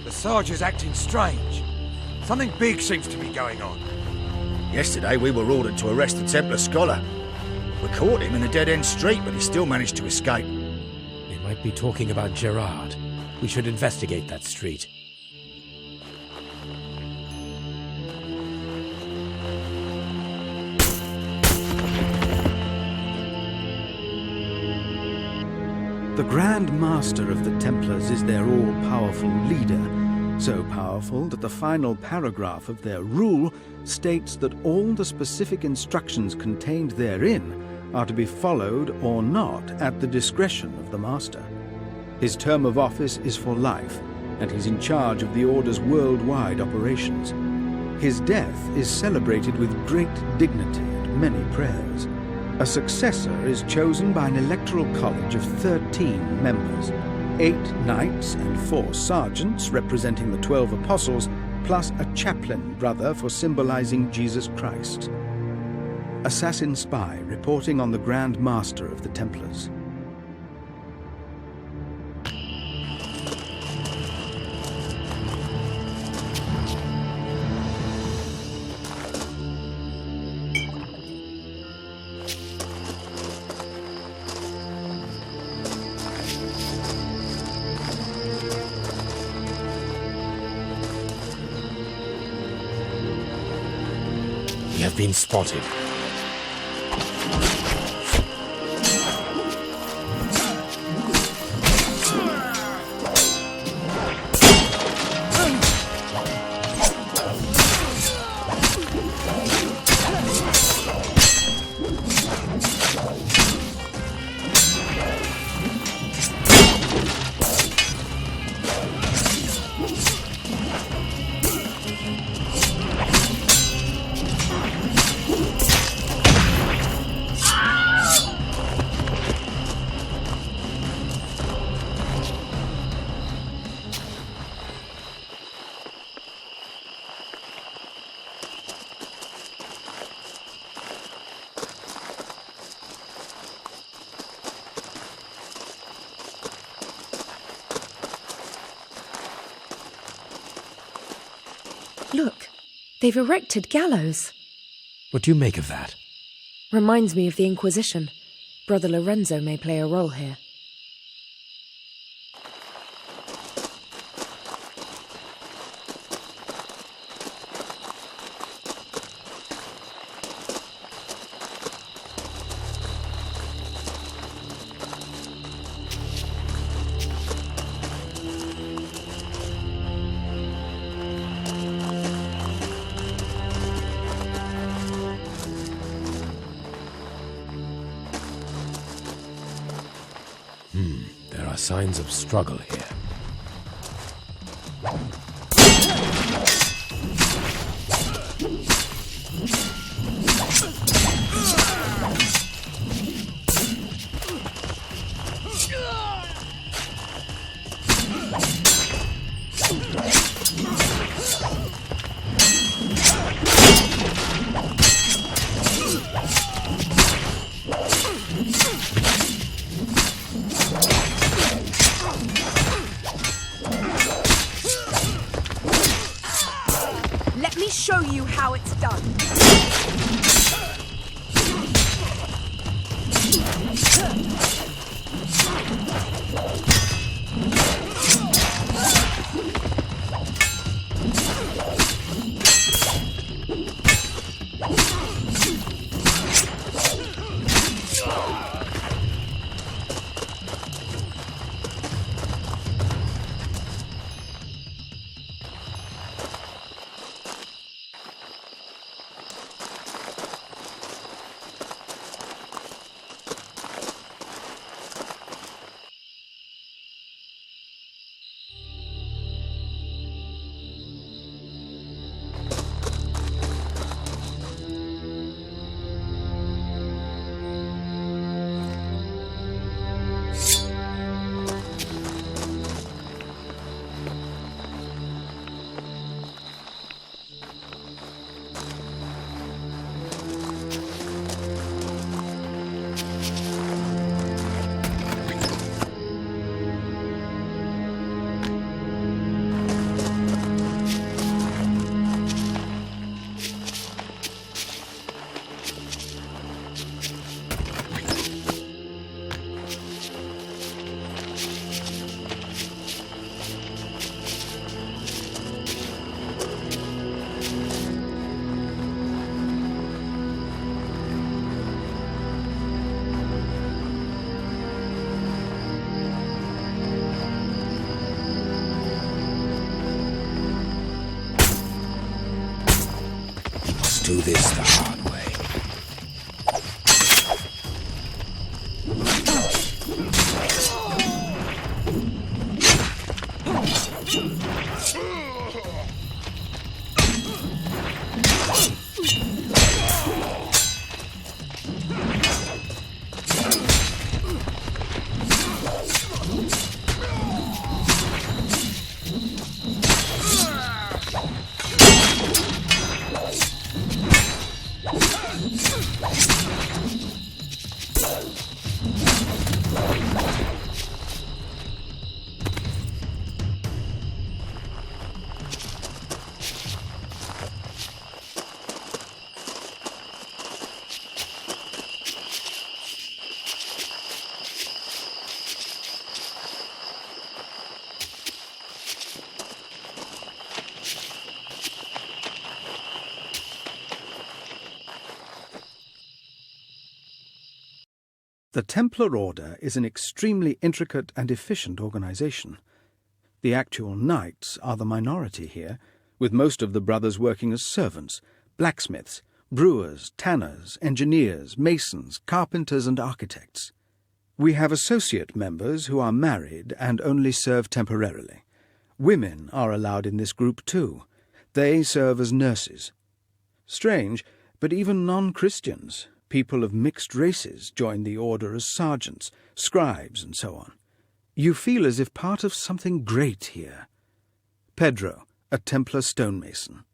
The Sarge is acting strange. Something big seems to be going on. Yesterday we were ordered to arrest the Templar scholar. We caught him in a dead-end street, but he still managed to escape. They might be talking about Gerard. We should investigate that street. The Grand Master of the Templars is their all-powerful leader, so powerful that the final paragraph of their rule states that all the specific instructions contained therein are to be followed or not at the discretion of the Master. His term of office is for life, and he's in charge of the Order's worldwide operations. His death is celebrated with great dignity and many prayers. A successor is chosen by an electoral college of 13 members. 8 knights and 4 sergeants representing the 12 apostles, plus a chaplain brother for symbolizing Jesus Christ. Assassin spy reporting on the Grand Master of the Templars. We have been spotted. Look, they've erected gallows. What do you make of that? Reminds me of the Inquisition. Brother Lorenzo may play a role here. There are signs of struggle here. Let me show you how it's done. Do this the hard way. The Templar Order is an extremely intricate and efficient organization. The actual knights are the minority here, with most of the brothers working as servants, blacksmiths, brewers, tanners, engineers, masons, carpenters, and architects. We have associate members who are married and only serve temporarily. Women are allowed in this group too. They serve as nurses. Strange, but even non-Christians, people of mixed races, join the order as sergeants, scribes, and so on. You feel as if part of something great here. Pedro, a Templar stonemason.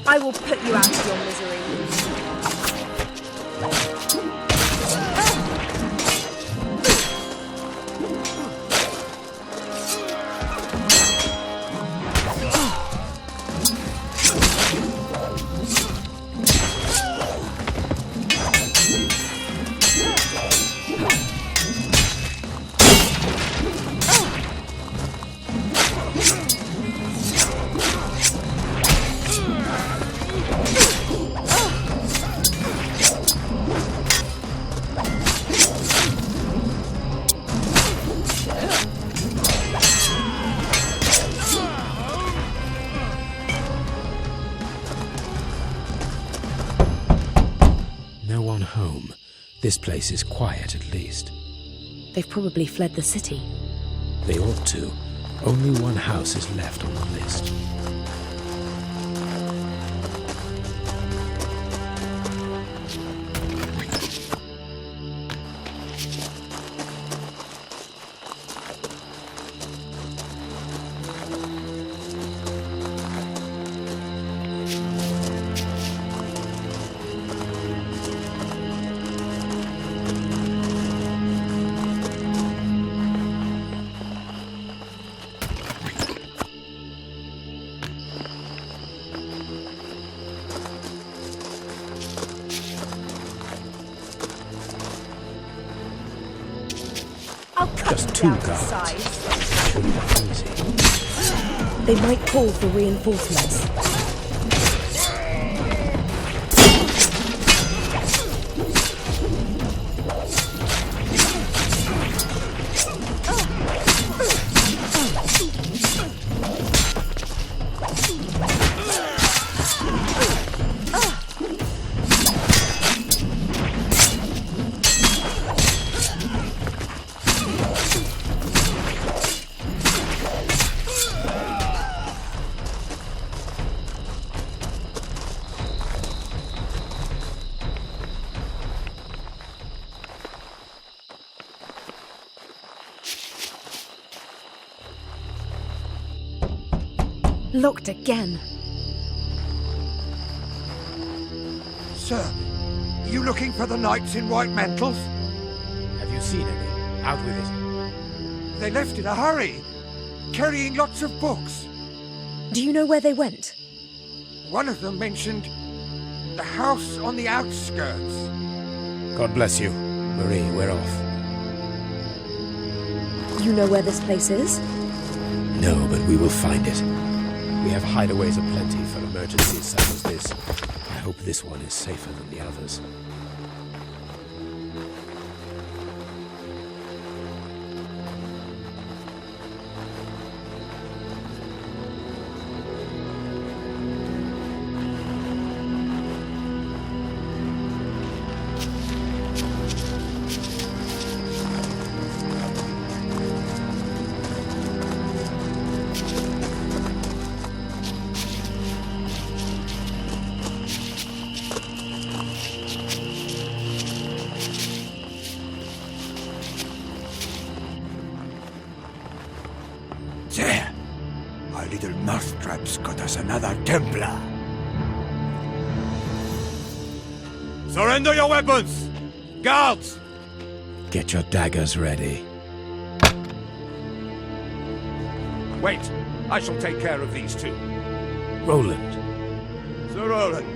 I will put you out of your misery. This place is quiet, at least. They've probably fled the city. They ought to. Only one house is left on the list. Just two guards. Shouldn't be easy. They might call for reinforcements. Locked again. Sir, you looking for the knights in white mantles? Have you seen any? Out with it. They left in a hurry, carrying lots of books. Do you know where they went? One of them mentioned the house on the outskirts. God bless you. Marie, we're off. You know where this place is? No, but we will find it. We have hideaways aplenty for emergencies such as this. I hope this one is safer than the others. There! Our little mousetraps got us another Templar. Surrender your weapons! Guards! Get your daggers ready. Wait, I shall take care of these two. Roland. Sir Roland,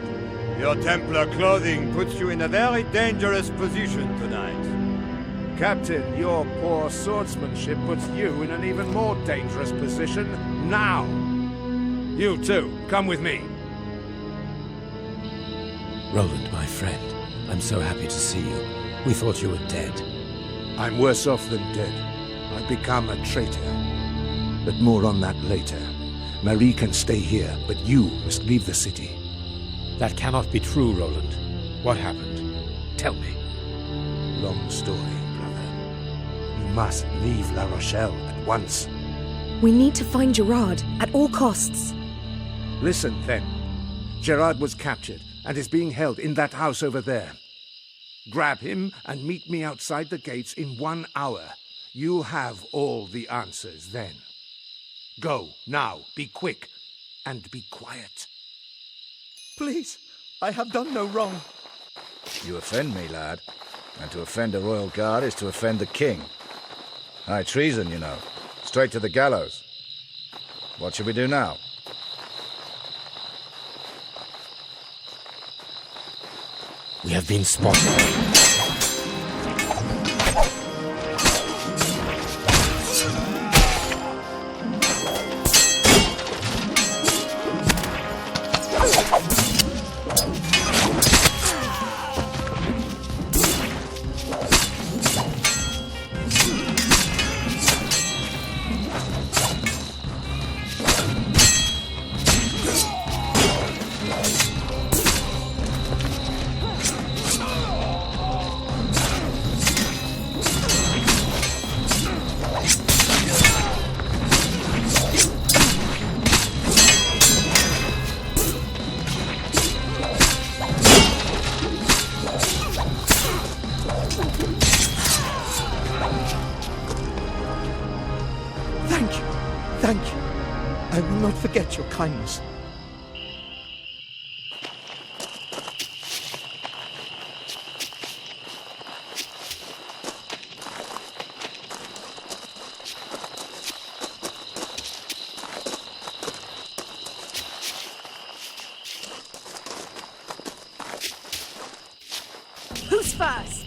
your Templar clothing puts you in a very dangerous position tonight. Captain, your poor swordsmanship puts you in an even more dangerous position now. You too, come with me. Roland, my friend, I'm so happy to see you. We thought you were dead. I'm worse off than dead. I've become a traitor. But more on that later. Marie can stay here, but you must leave the city. That cannot be true, Roland. What happened? Tell me. Long story, brother. You must leave La Rochelle at once. We need to find Gerard at all costs. Listen, then. Gerard was captured and is being held in that house over there. Grab him and meet me outside the gates in 1 hour. You have all the answers then. Go, now, be quick, and be quiet. Please, I have done no wrong. You offend me, lad. And to offend a royal guard is to offend the king. High treason, you know. Straight to the gallows. What should we do now? We have been spotted. Thank you. I will not forget your kindness. Who's first?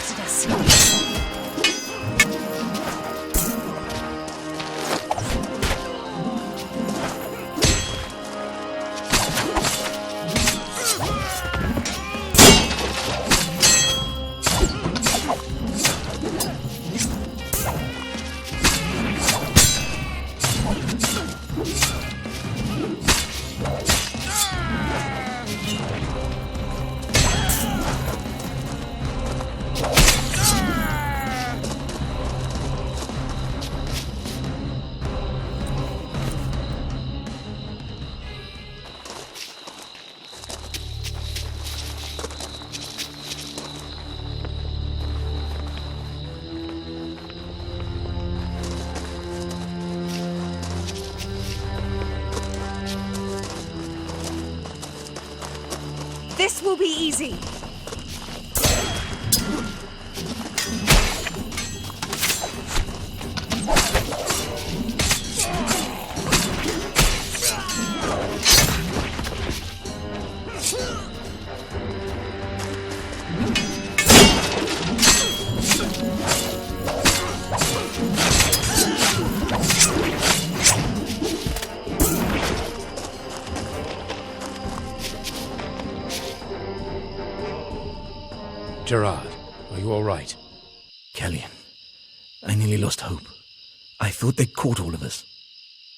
spotted us. This will be easy. Gerard, are you all right? Celian, I nearly lost hope. I thought they'd caught all of us.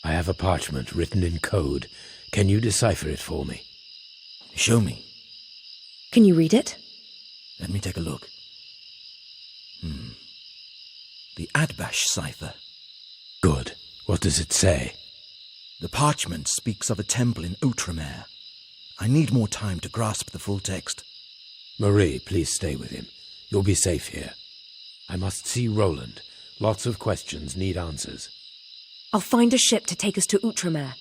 I have a parchment written in code. Can you decipher it for me? Show me. Can you read it? Let me take a look. The Adbash cipher. Good. What does it say? The parchment speaks of a temple in Outremer. I need more time to grasp the full text. Marie, please stay with him. You'll be safe here. I must see Roland. Lots of questions need answers. I'll find a ship to take us to Outremer.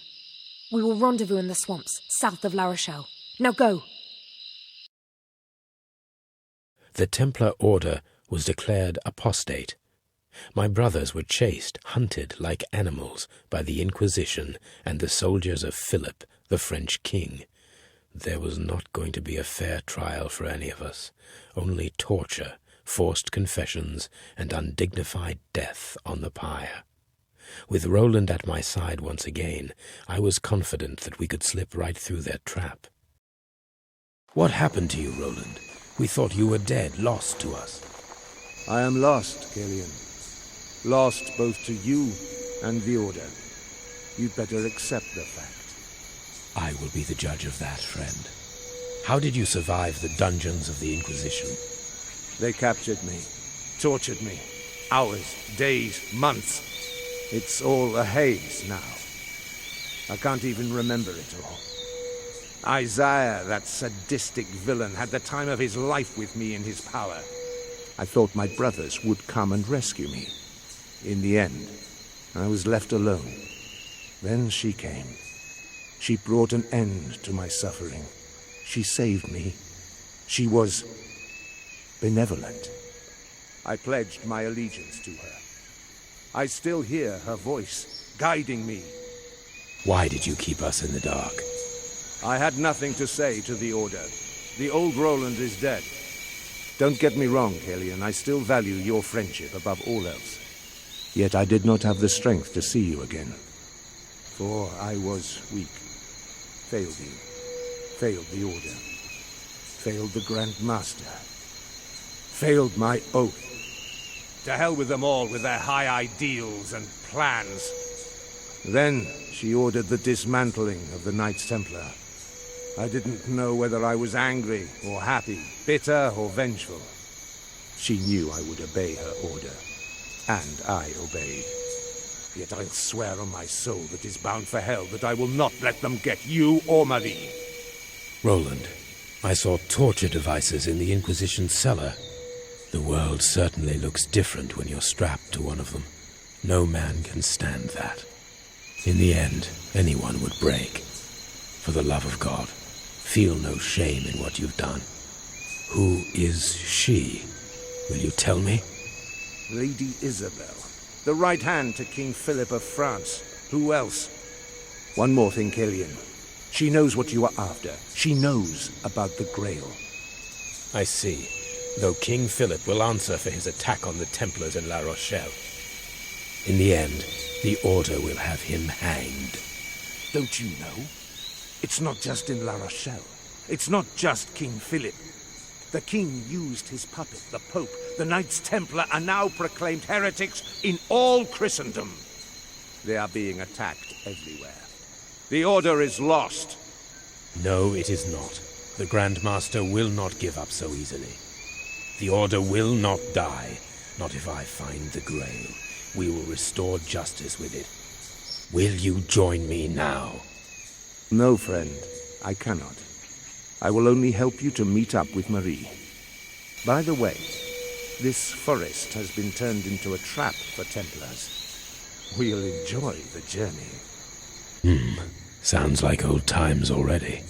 We will rendezvous in the swamps, south of La Rochelle. Now go! The Templar Order was declared apostate. My brothers were chased, hunted like animals by the Inquisition and the soldiers of Philip, the French king. There was not going to be a fair trial for any of us, only torture, forced confessions, and undignified death on the pyre. With Roland at my side once again, I was confident that we could slip right through their trap. What happened to you, Roland? We thought you were dead, lost to us. I am lost, Celian. Lost both to you and the Order. You'd better accept the fact. I will be the judge of that, friend. How did you survive the dungeons of the Inquisition? They captured me, tortured me. Hours, days, months. It's all a haze now. I can't even remember it all. Isaiah, that sadistic villain, had the time of his life with me in his power. I thought my brothers would come and rescue me. In the end, I was left alone. Then she came. She brought an end to my suffering. She saved me. She was benevolent. I pledged my allegiance to her. I still hear her voice, guiding me. Why did you keep us in the dark? I had nothing to say to the Order. The old Roland is dead. Don't get me wrong, Celian. I still value your friendship above all else. Yet I did not have the strength to see you again. For I was weak. Failed you. Failed the Order. Failed the Grand Master. Failed my oath. To hell with them all with their high ideals and plans. Then she ordered the dismantling of the Knights Templar. I didn't know whether I was angry or happy, bitter or vengeful. She knew I would obey her order. And I obeyed. Yet I'll swear on my soul that is bound for hell that I will not let them get you or Marie. Roland, I saw torture devices in the Inquisition cellar. The world certainly looks different when you're strapped to one of them. No man can stand that. In the end, anyone would break. For the love of God, feel no shame in what you've done. Who is she? Will you tell me? Lady Isabel. The right hand to King Philip of France. Who else? One more thing, Celian. She knows what you are after. She knows about the Grail. I see. though King Philip will answer for his attack on the Templars in La Rochelle. In the end, the Order will have him hanged. Don't you know? It's not just in La Rochelle. It's not just King Philip. The king used his puppet, the Pope. The Knights Templar are now proclaimed heretics in all Christendom. They are being attacked everywhere. The Order is lost. No, it is not. The Grand Master will not give up so easily. The Order will not die, not if I find the Grail. We will restore justice with it. Will you join me now? No, friend. I cannot. I will only help you to meet up with Marie. By the way, this forest has been turned into a trap for Templars. We'll enjoy the journey. Sounds like old times already.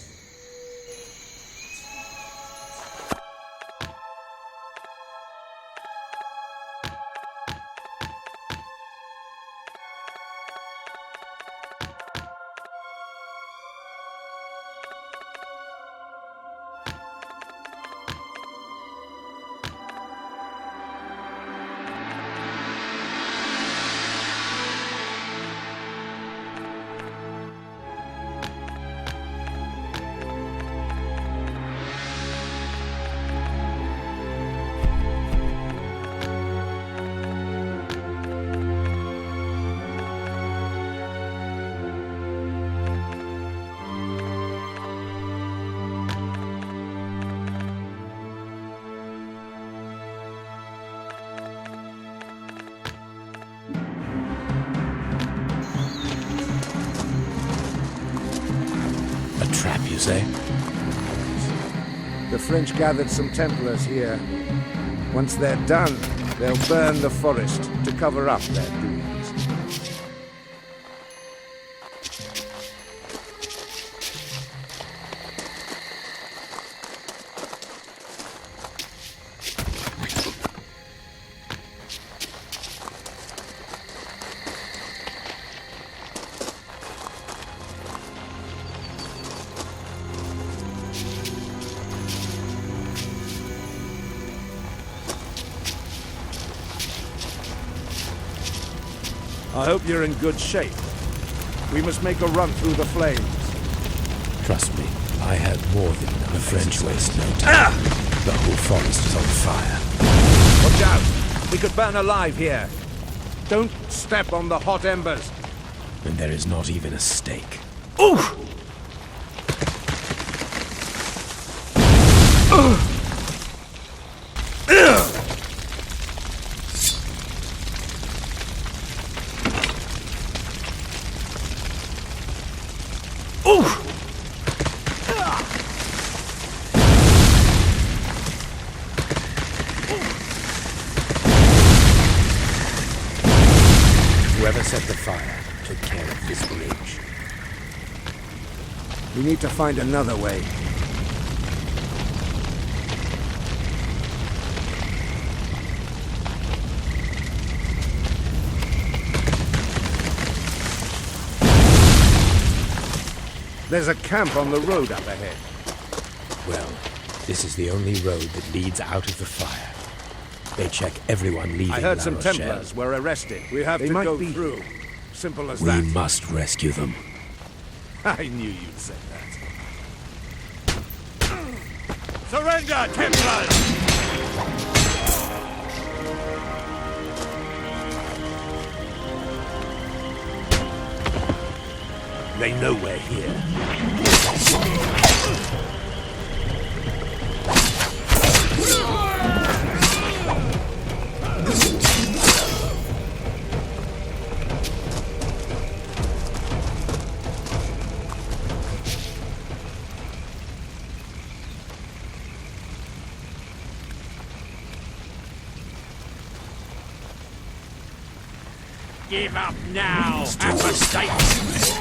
Trap, you say? The French gathered some Templars here. Once they're done, they'll burn the forest to cover up their doings. I hope you're in good shape. We must make a run through the flames. Trust me, I have more than enough. The French waste no time. The whole forest is on fire. Watch out! We could burn alive here. Don't step on the hot embers. And there is not even a stake. Ooh! Whoever set the fire took care of this bridge. We need to find another way. There's a camp on the road up ahead. Well, this is the only road that leads out of the fire. They check everyone leaving I heard La some Rochelle. Templars were arrested. We have to go through. Simple as We that. must rescue them. I knew you'd say that. Surrender, Templars! They know we're here. Give up now, apostates!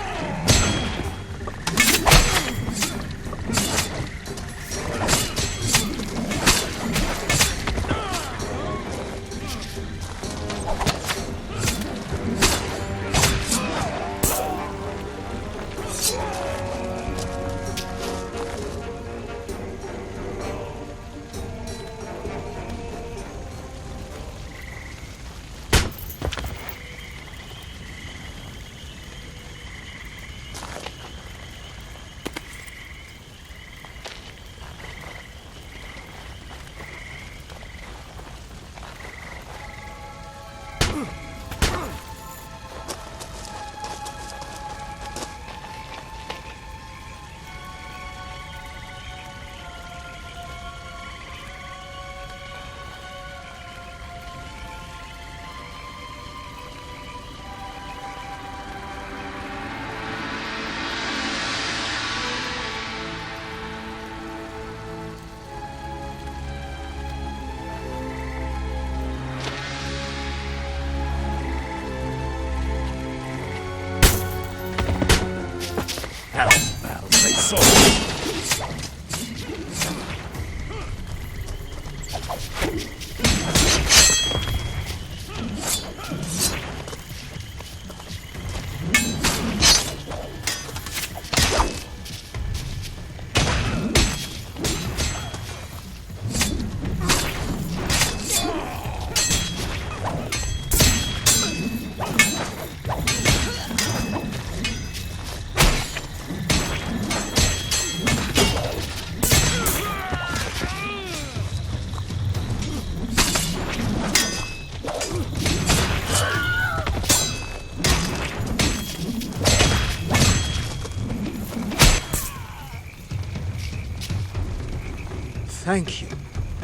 Thank you.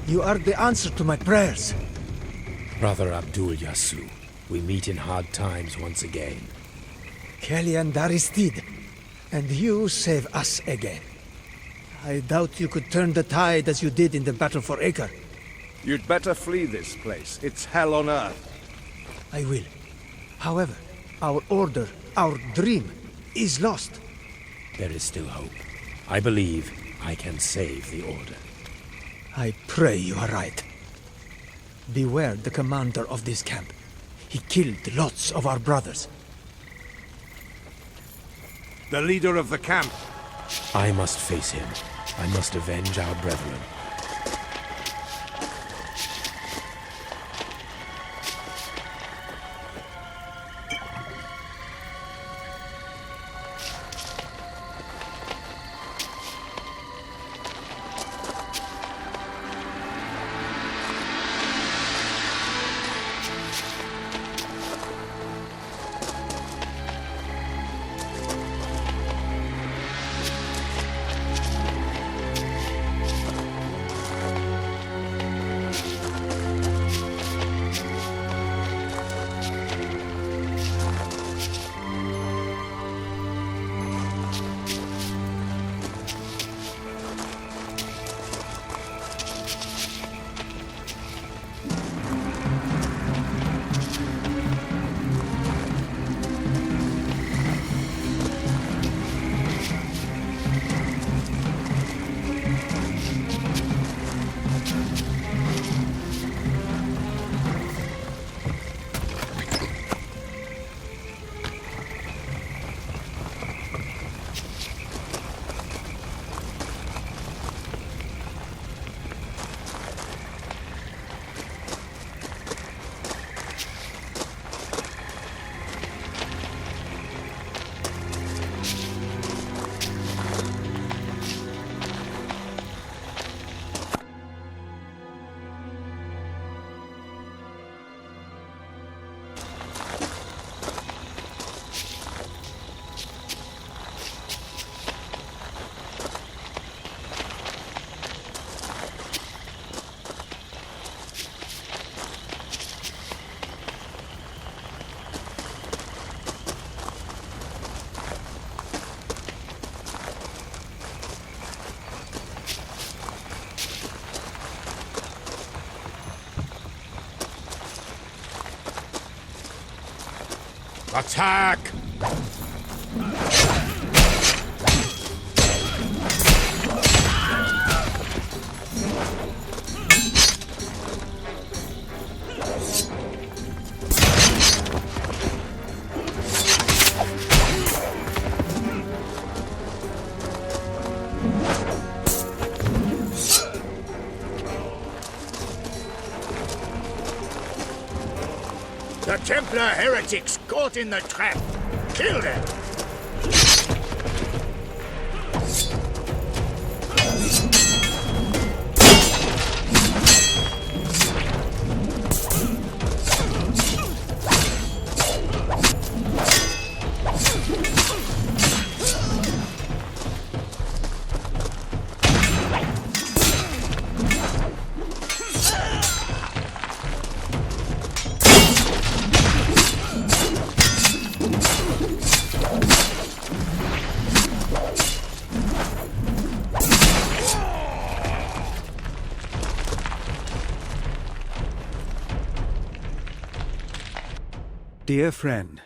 You are the answer to my prayers. Brother Abdul Yasu, we meet in hard times once again. Celian Daristid, and you save us again. I doubt you could turn the tide as you did in the battle for Acre. You'd better flee this place. It's hell on earth. I will. However, our order, our dream, is lost. There is still hope. I believe I can save the order. I pray you are right. Beware the commander of this camp. He killed lots of our brothers. The leader of the camp. I must face him. I must avenge our brethren. Attack! The Templar heretics caught in the trap. Kill them! Dear friend,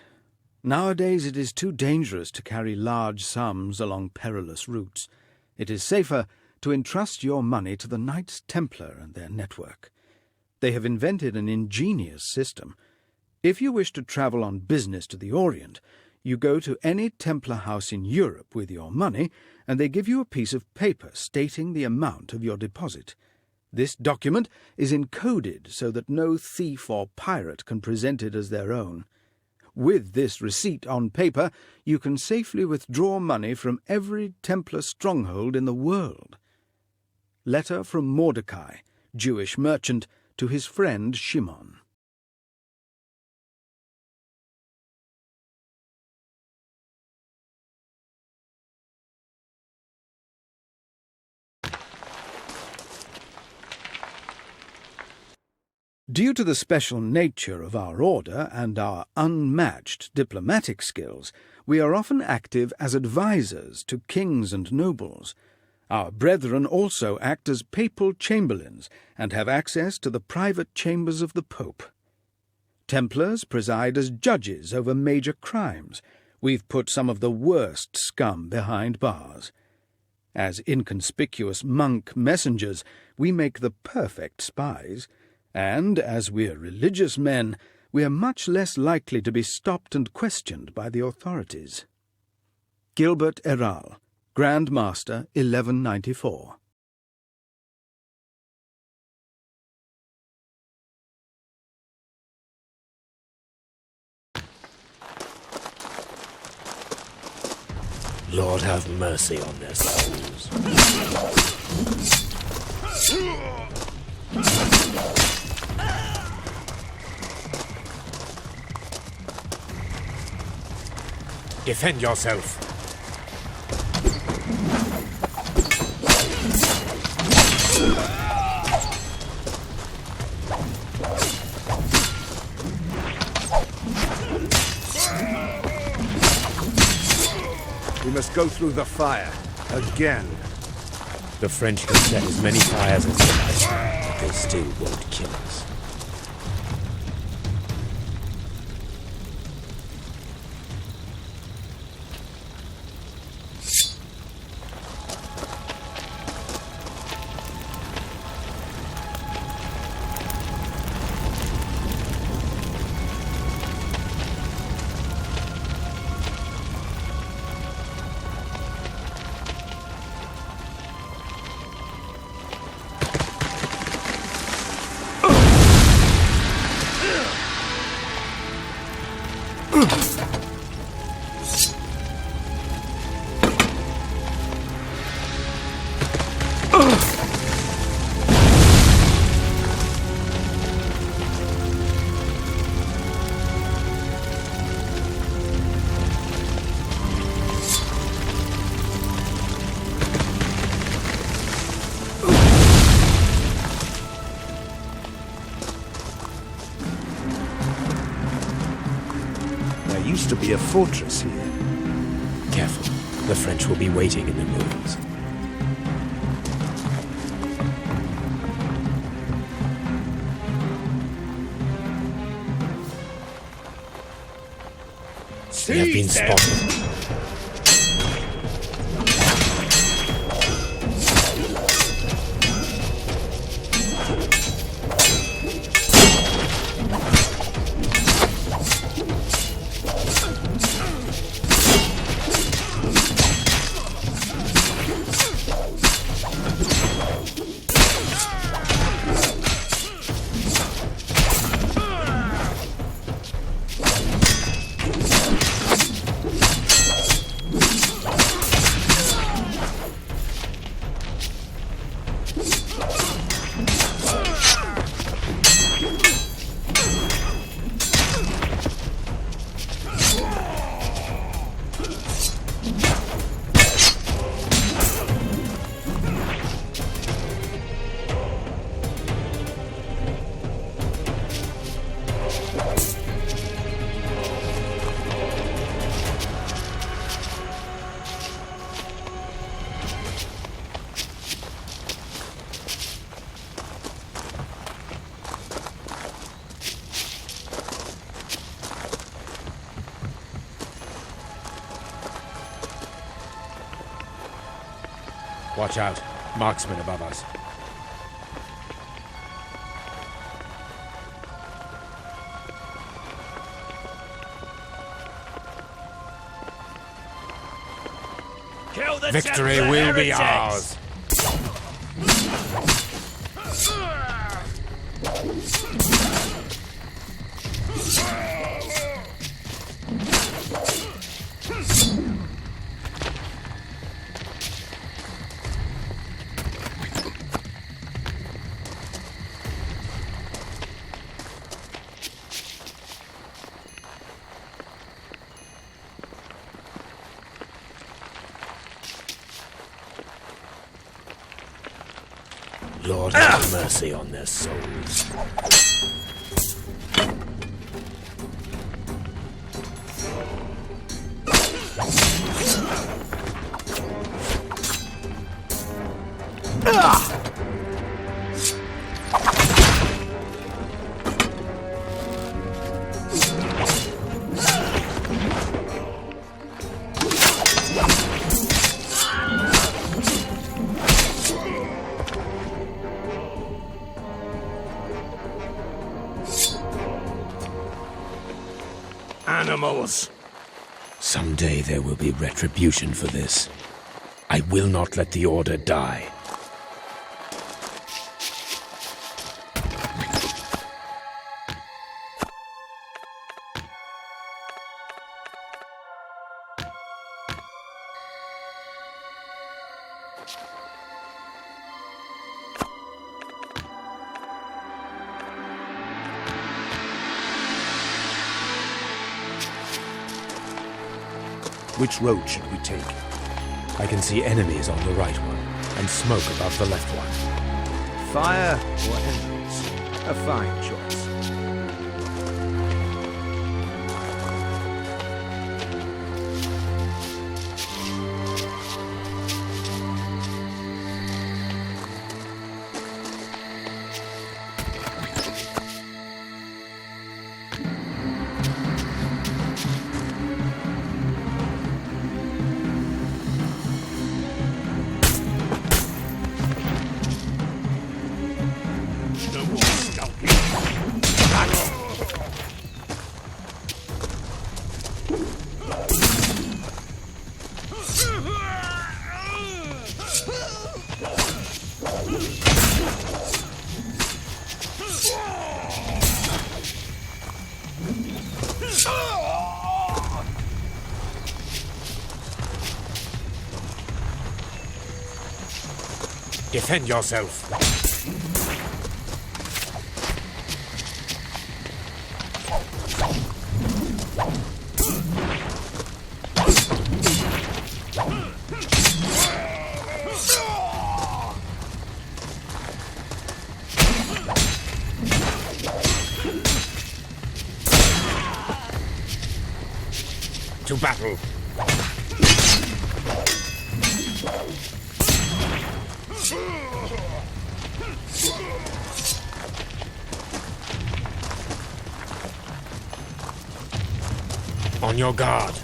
nowadays it is too dangerous to carry large sums along perilous routes. It is safer to entrust your money to the Knights Templar and their network. They have invented an ingenious system. If you wish to travel on business to the Orient, you go to any Templar house in Europe with your money, and they give you a piece of paper stating the amount of your deposit. This document is encoded so that no thief or pirate can present it as their own. With this receipt on paper, you can safely withdraw money from every Templar stronghold in the world. Letter from Mordecai, Jewish merchant, to his friend Shimon. Due to the special nature of our order and our unmatched diplomatic skills, we are often active as advisers to kings and nobles. Our brethren also act as papal chamberlains and have access to the private chambers of the Pope. Templars preside as judges over major crimes. We've put some of the worst scum behind bars. As inconspicuous monk messengers, we make the perfect spies. And, as we're religious men, we are much less likely to be stopped and questioned by the authorities. Gilbert Eral, Grand Master, 1194. Lord have mercy on their souls. Defend yourself. We must go through the fire. Again. The French can set as many fires as they like, but they still won't kill us. Used to be a fortress here. Careful. The French will be waiting in the ruins. We have been spotted. Watch out. Marksmen above us. the Victory Templar will be heretics. ours. Lord, have mercy on their souls. Animals. Someday there will be retribution for this. I will not let the Order die. Which road should we take? I can see enemies on the right one, and smoke above the left one. Fire or enemies? A fine choice. Defend yourself. To battle. On your guard.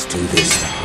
Do this now.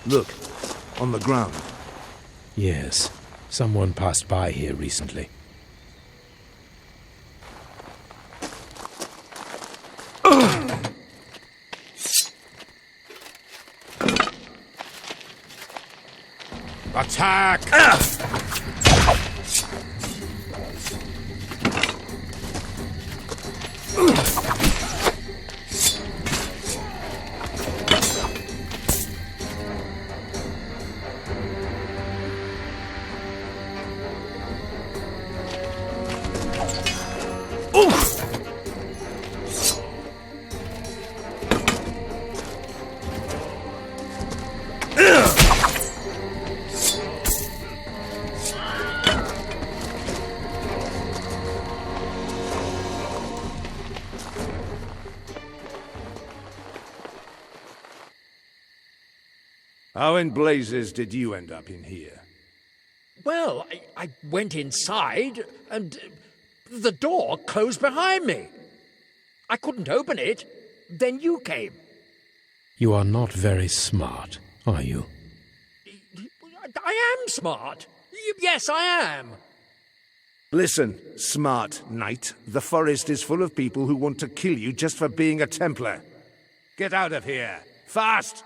Look, on the ground. Yes, someone passed by here recently. Attack! How in blazes did you end up in here? Well, I went inside, and the door closed behind me. I couldn't open it. Then you came. You are not very smart, are you? I am smart. Yes, I am. Listen, smart knight. The forest is full of people who want to kill you just for being a Templar. Get out of here. Fast!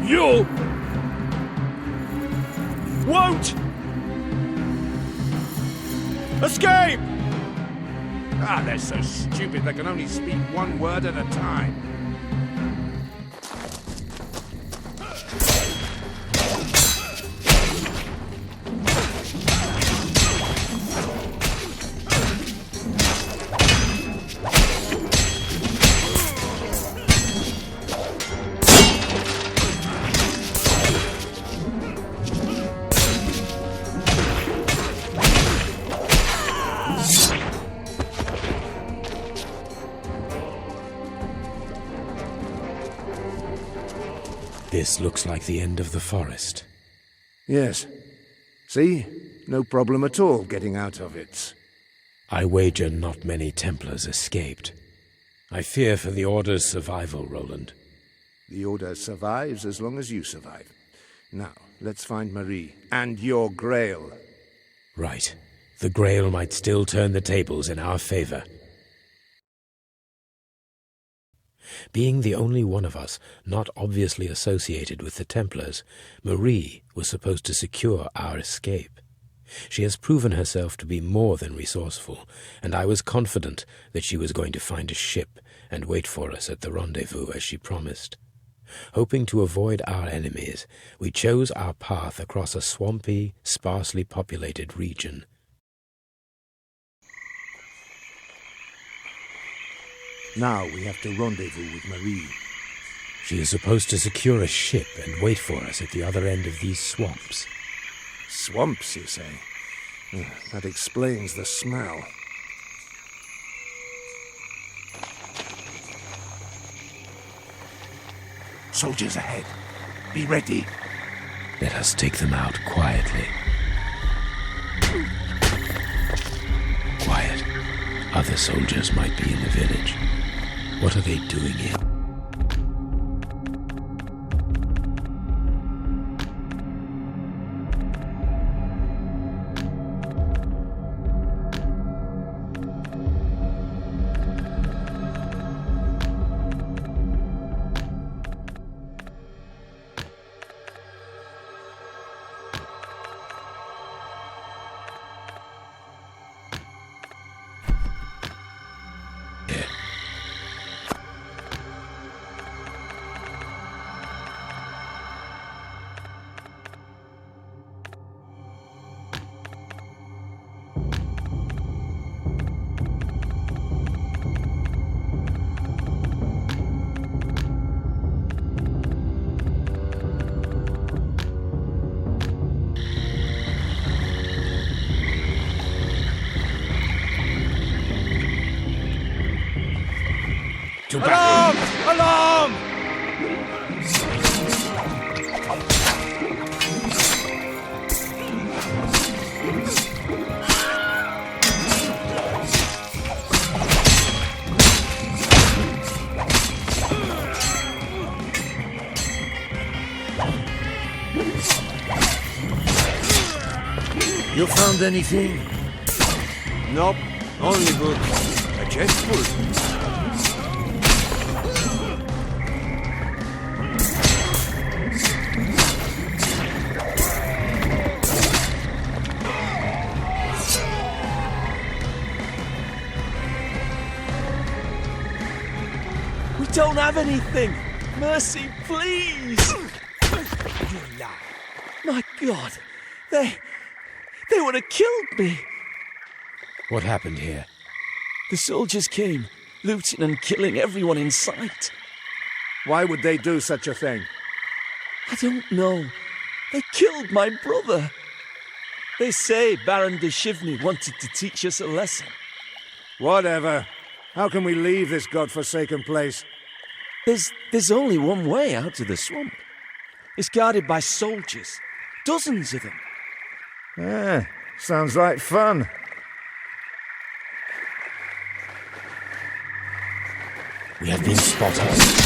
You won't escape! Ah, they're so stupid they can only speak one word at a time. This looks like the end of the forest. Yes. See? No problem at all getting out of it. I wager not many Templars escaped. I fear for the Order's survival, Roland. The Order survives as long as you survive. Now, let's find Marie and your Grail. Right. The Grail might still turn the tables in our favor. Being the only one of us not obviously associated with the Templars, Marie was supposed to secure our escape. She has proven herself to be more than resourceful, and I was confident that she was going to find a ship and wait for us at the rendezvous as she promised. Hoping to avoid our enemies, we chose our path across a swampy, sparsely populated region. Now we have to rendezvous with Marie. She is supposed to secure a ship and wait for us at the other end of these swamps. Swamps, you say? That explains the smell. Soldiers ahead. Be ready. Let us take them out quietly. Quiet. Other soldiers might be in the village. What are they doing here? You found anything? Nope, only books. A chest full. We don't have anything! Mercy, please! You lie. My God! They would have killed me! What happened here? The soldiers came, looting and killing everyone in sight. Why would they do such a thing? I don't know. They killed my brother. They say Baron de Chivny wanted to teach us a lesson. Whatever. How can we leave this godforsaken place? There's only one way out of the swamp. It's guarded by soldiers. Dozens of them. Sounds like fun. We have been spotted.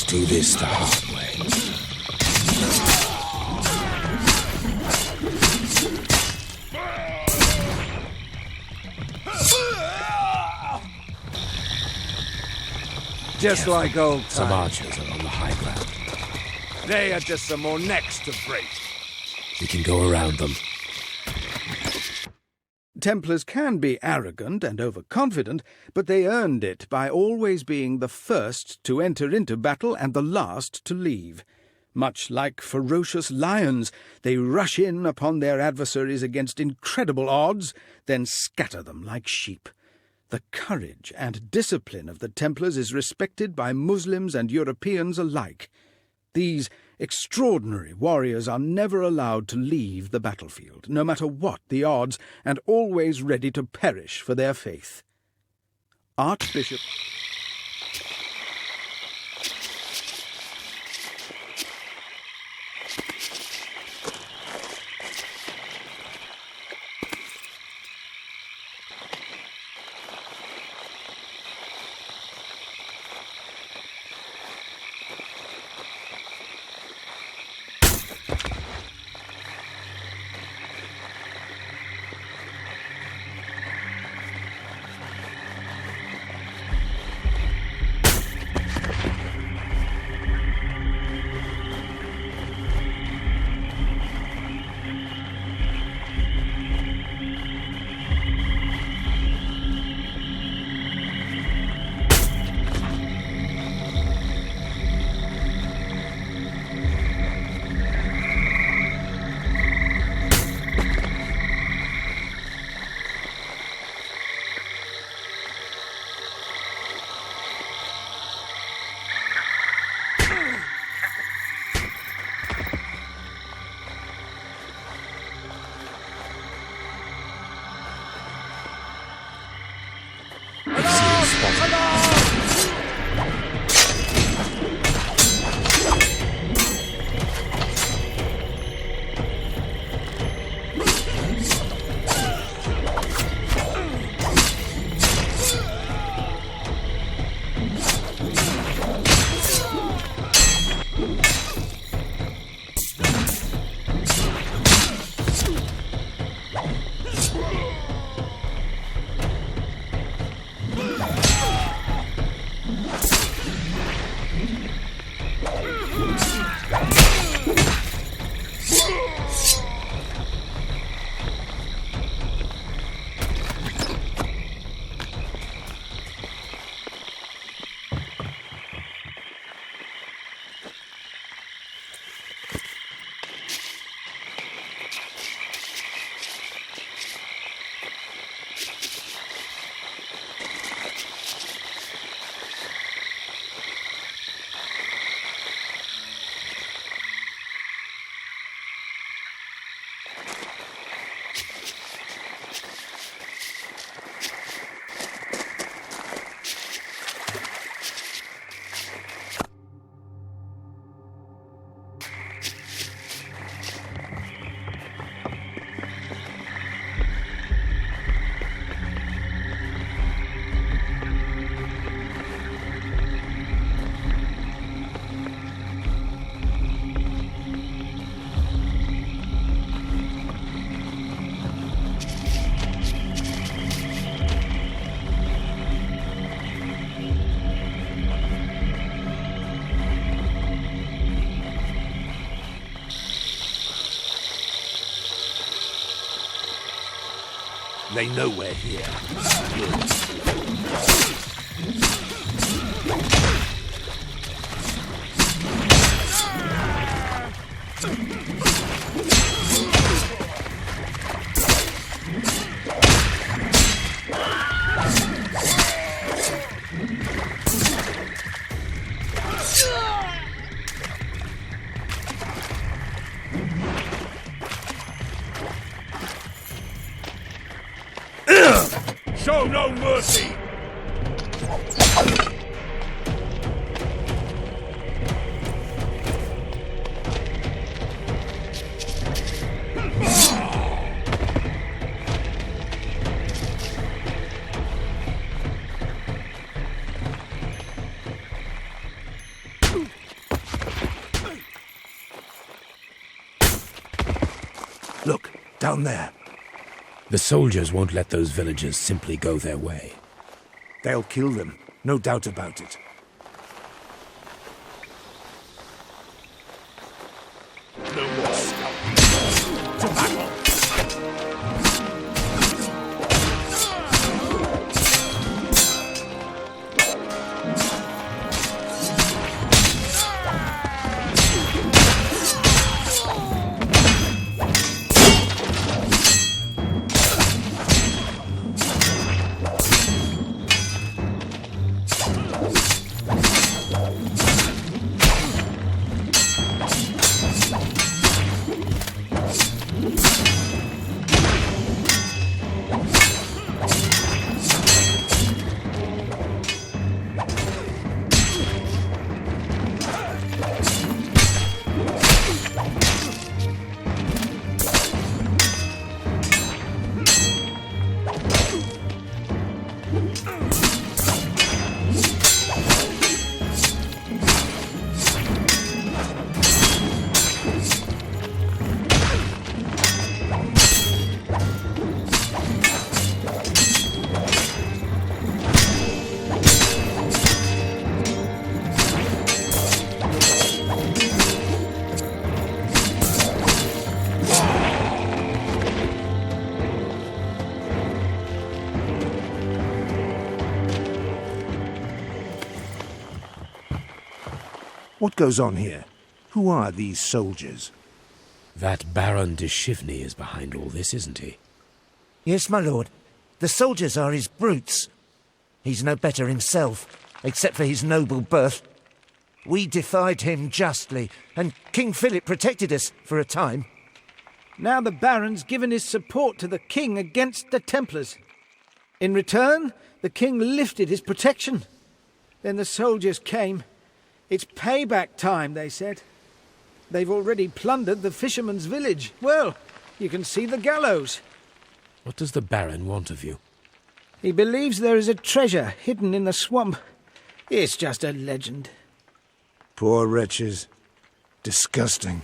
Do this the hard way. Just like old times. Some archers are on the high ground. They are just some more necks to break. We can go around them. Templars can be arrogant and overconfident, but they earned it by always being the first to enter into battle and the last to leave. Much like ferocious lions, they rush in upon their adversaries against incredible odds, then scatter them like sheep. The courage and discipline of the Templars is respected by Muslims and Europeans alike. These extraordinary warriors are never allowed to leave the battlefield, no matter what the odds, and always ready to perish for their faith. Archbishop... They know we're here. Show no mercy! Look, down there. The soldiers won't let those villagers simply go their way. They'll kill them, no doubt about it. No more scouting. To battle! What goes on here? Who are these soldiers? That Baron de Chivny is behind all this, isn't he? Yes, my lord. The soldiers are his brutes. He's no better himself, except for his noble birth. We defied him justly, and King Philip protected us for a time. Now the Baron's given his support to the king against the Templars. In return, the king lifted his protection. Then the soldiers came. It's payback time, they said. They've already plundered the fisherman's village. Well, you can see the gallows. What does the Baron want of you? He believes there is a treasure hidden in the swamp. It's just a legend. Poor wretches. Disgusting.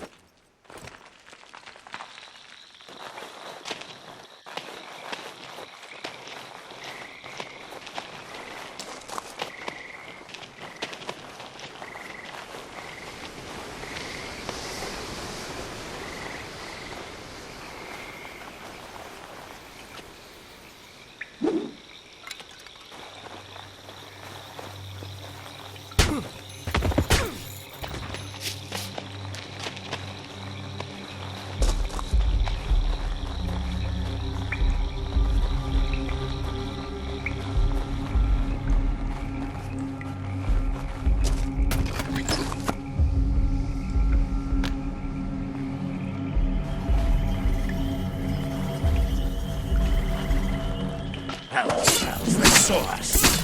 Hells, they saw us.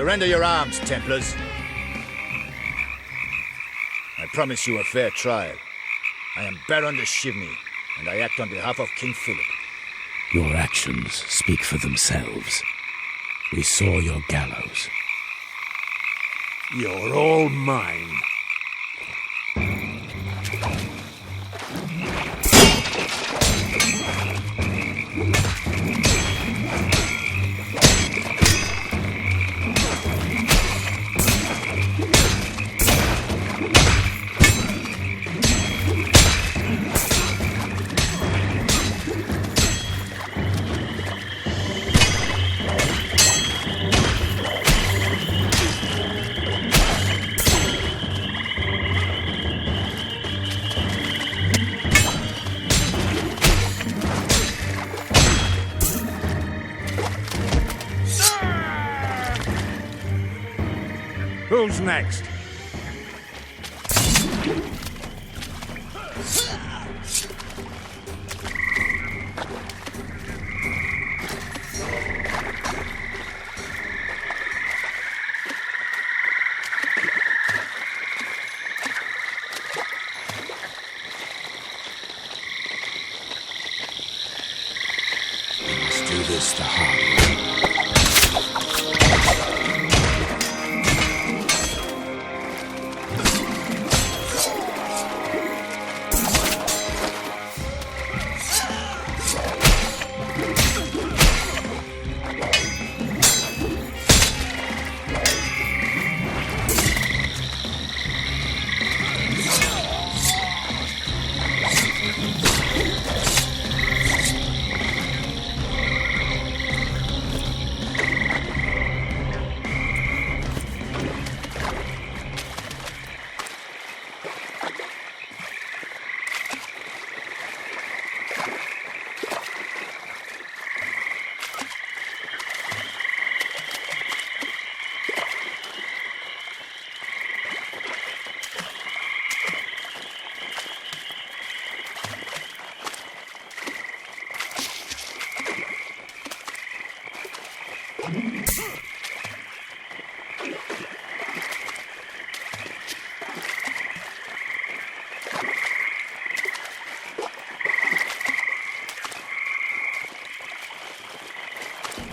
Surrender your arms, Templars. I promise you a fair trial. I am Baron de Chivny, and I act on behalf of King Philip. Your actions speak for themselves. We saw your gallows. You're all mine. Who's next? Let's do this the hard way.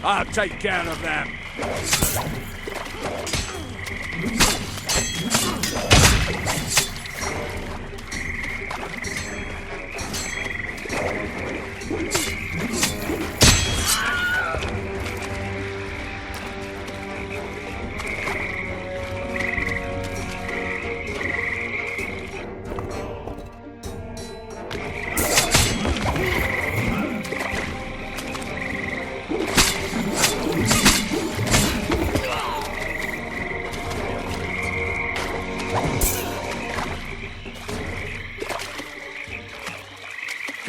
I'll take care of them.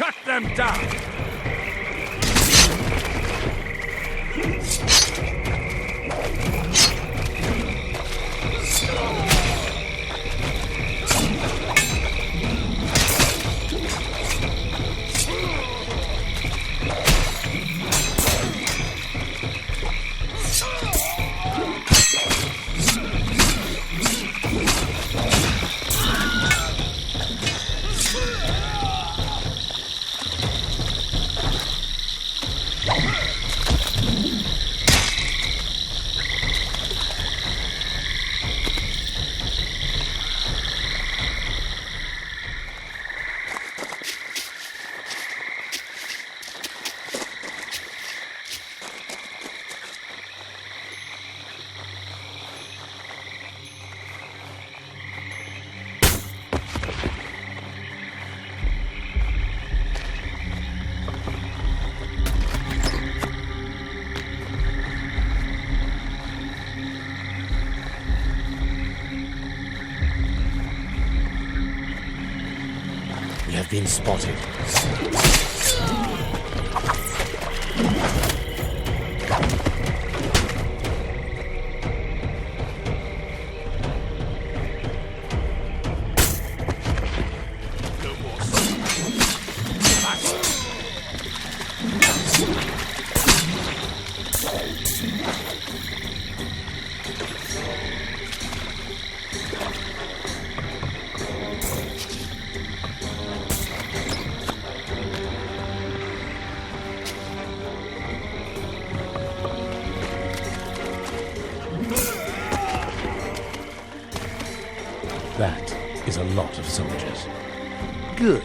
Cut them down! We have been spotted. That is a lot of soldiers. Good.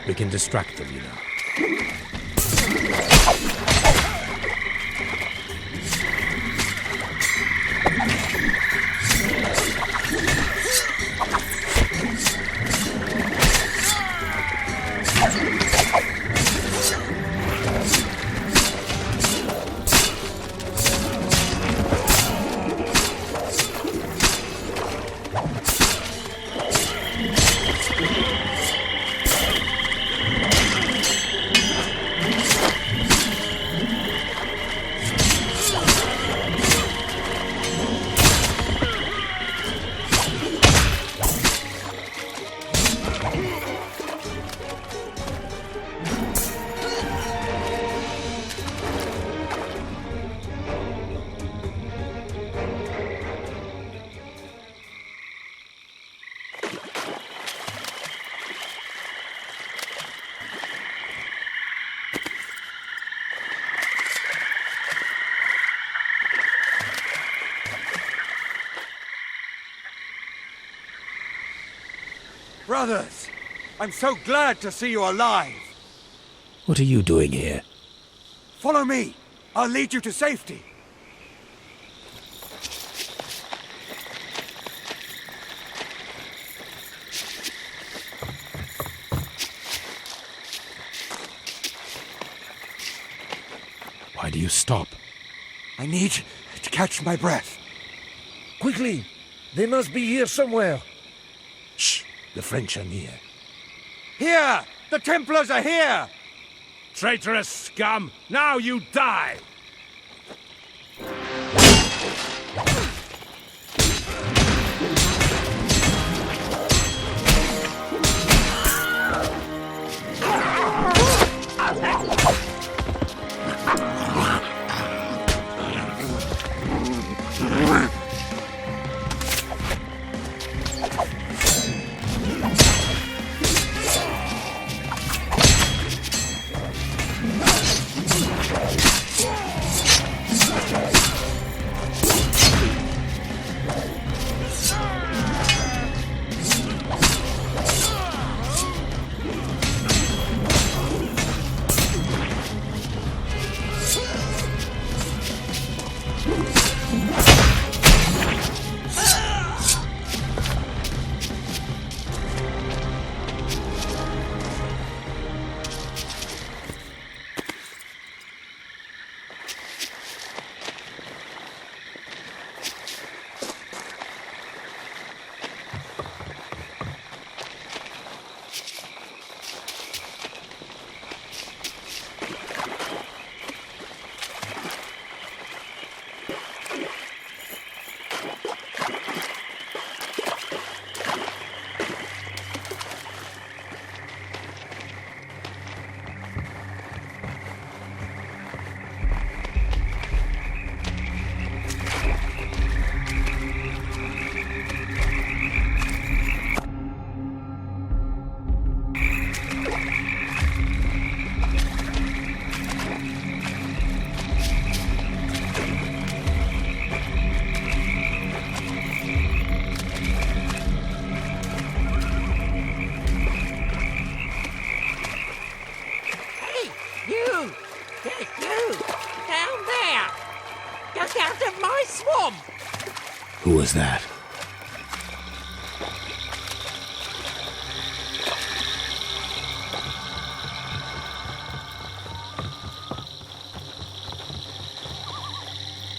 We can distract them, you know. Brothers, I'm so glad to see you alive. What are you doing here? Follow me. I'll lead you to safety. Why do you stop? I need to catch my breath. Quickly! They must be here somewhere. Shh! The French are near. Here! The Templars are here! Traitorous scum! Now you die! Who was that?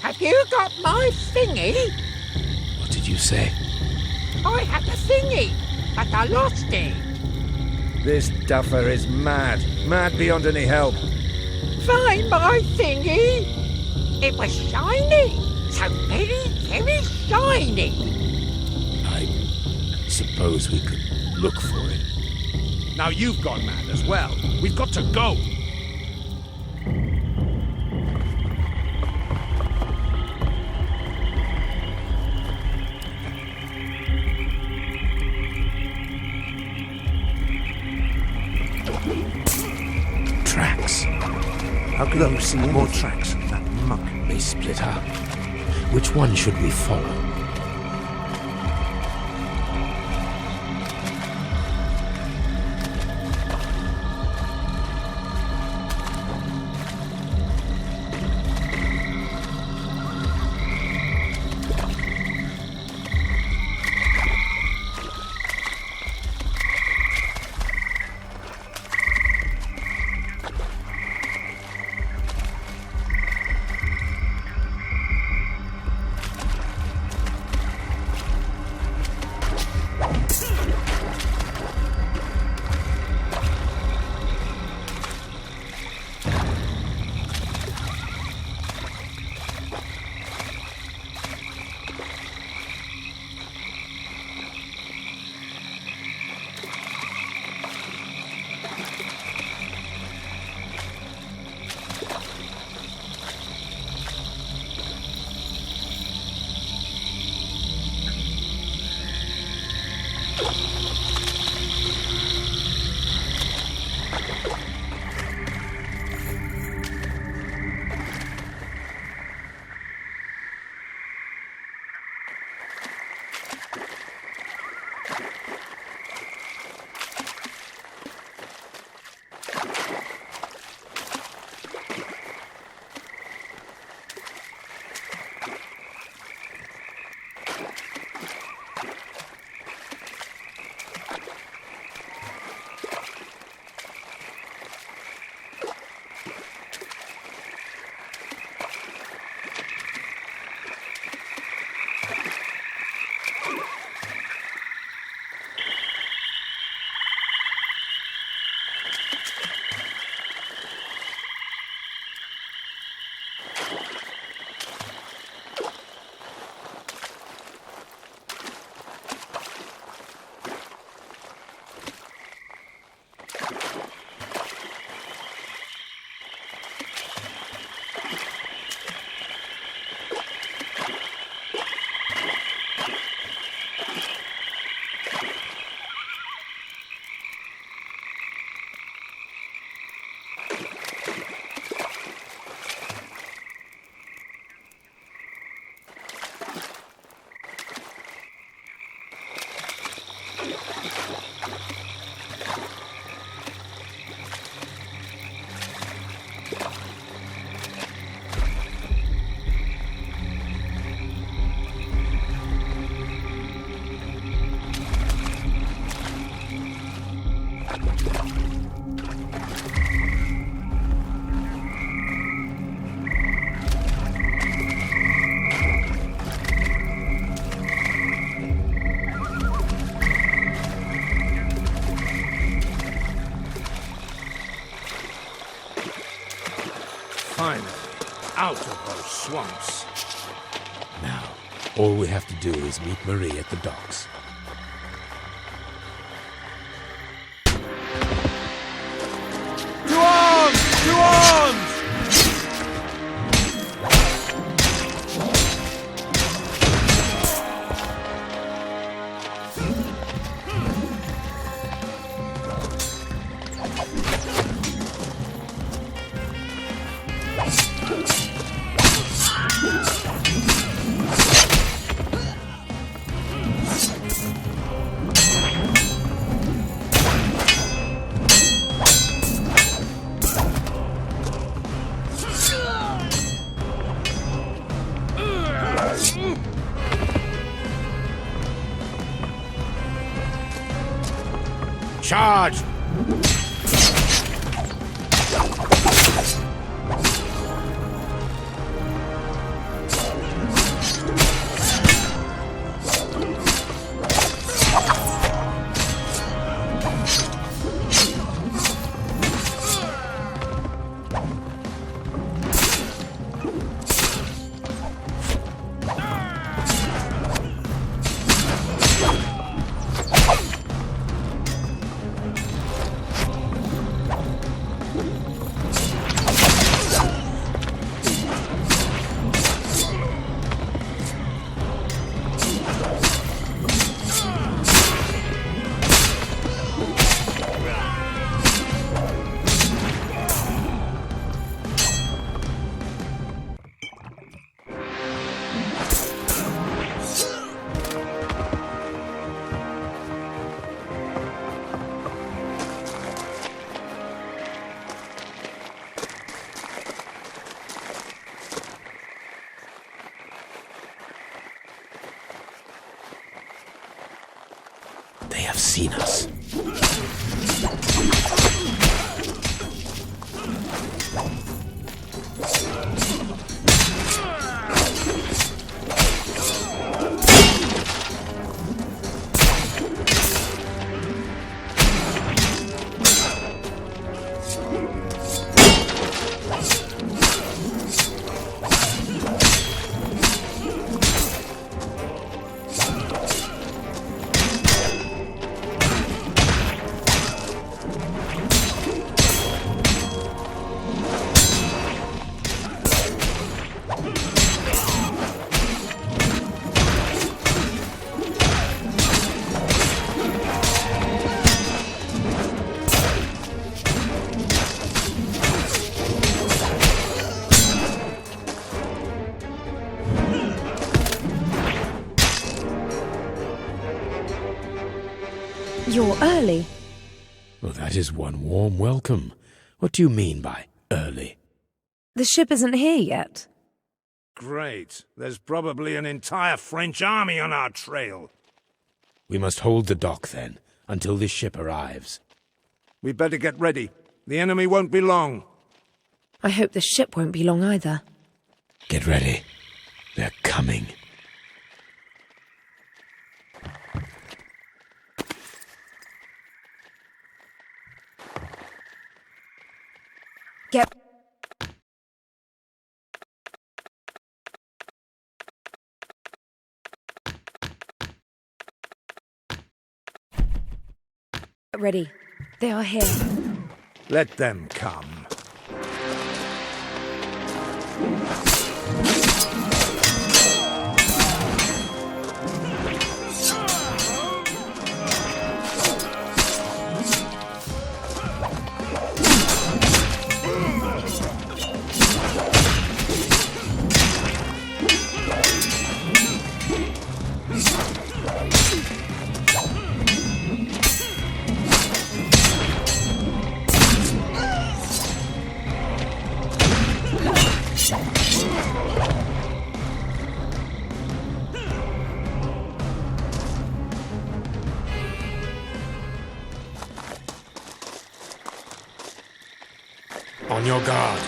Have you got my thingy? What did you say? I had the thingy, but I lost it. This duffer is mad. Mad beyond any help. Find my thingy. It was shiny. So very, very shiny. I suppose we could look for it. Now you've gone mad as well. We've got to go. Tracks. How can you see more tracks? That muck. They split up. Which one should we follow? Finally, out of those swamps. Now, all we have to do is meet Marie at the docks. To arms! To arms! Charge! They have seen us. You're early. Well, that is one warm welcome. What do you mean by early? The ship isn't here yet. Great. There's probably an entire French army on our trail. We must hold the dock, then, until this ship arrives. We better get ready. The enemy won't be long. I hope the ship won't be long either. Get ready. They're coming. Get... ready. They are here. Let them come. On your guard.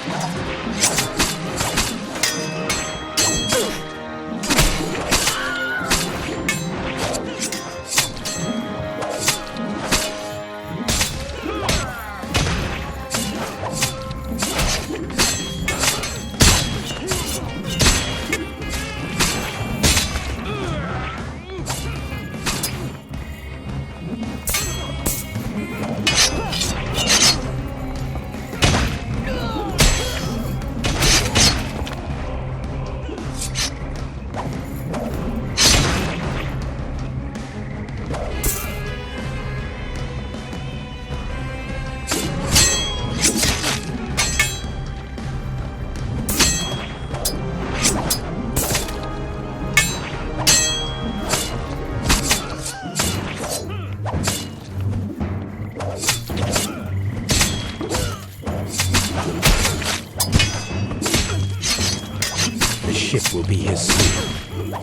Ship will be his sleep.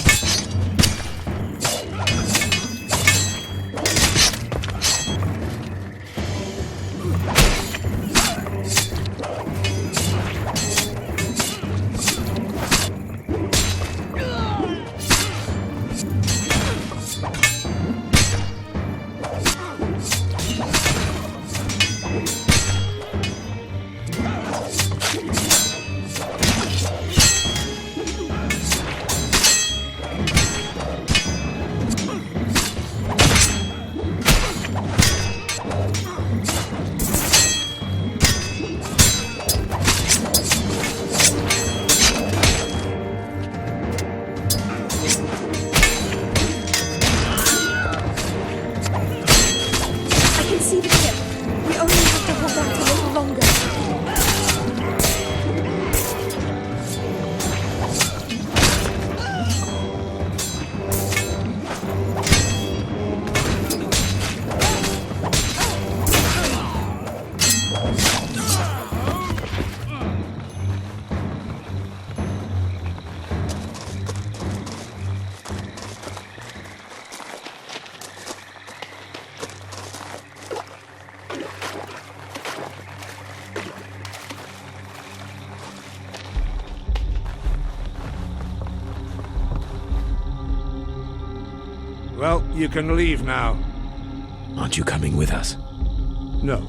Well, you can leave now. Aren't you coming with us? No.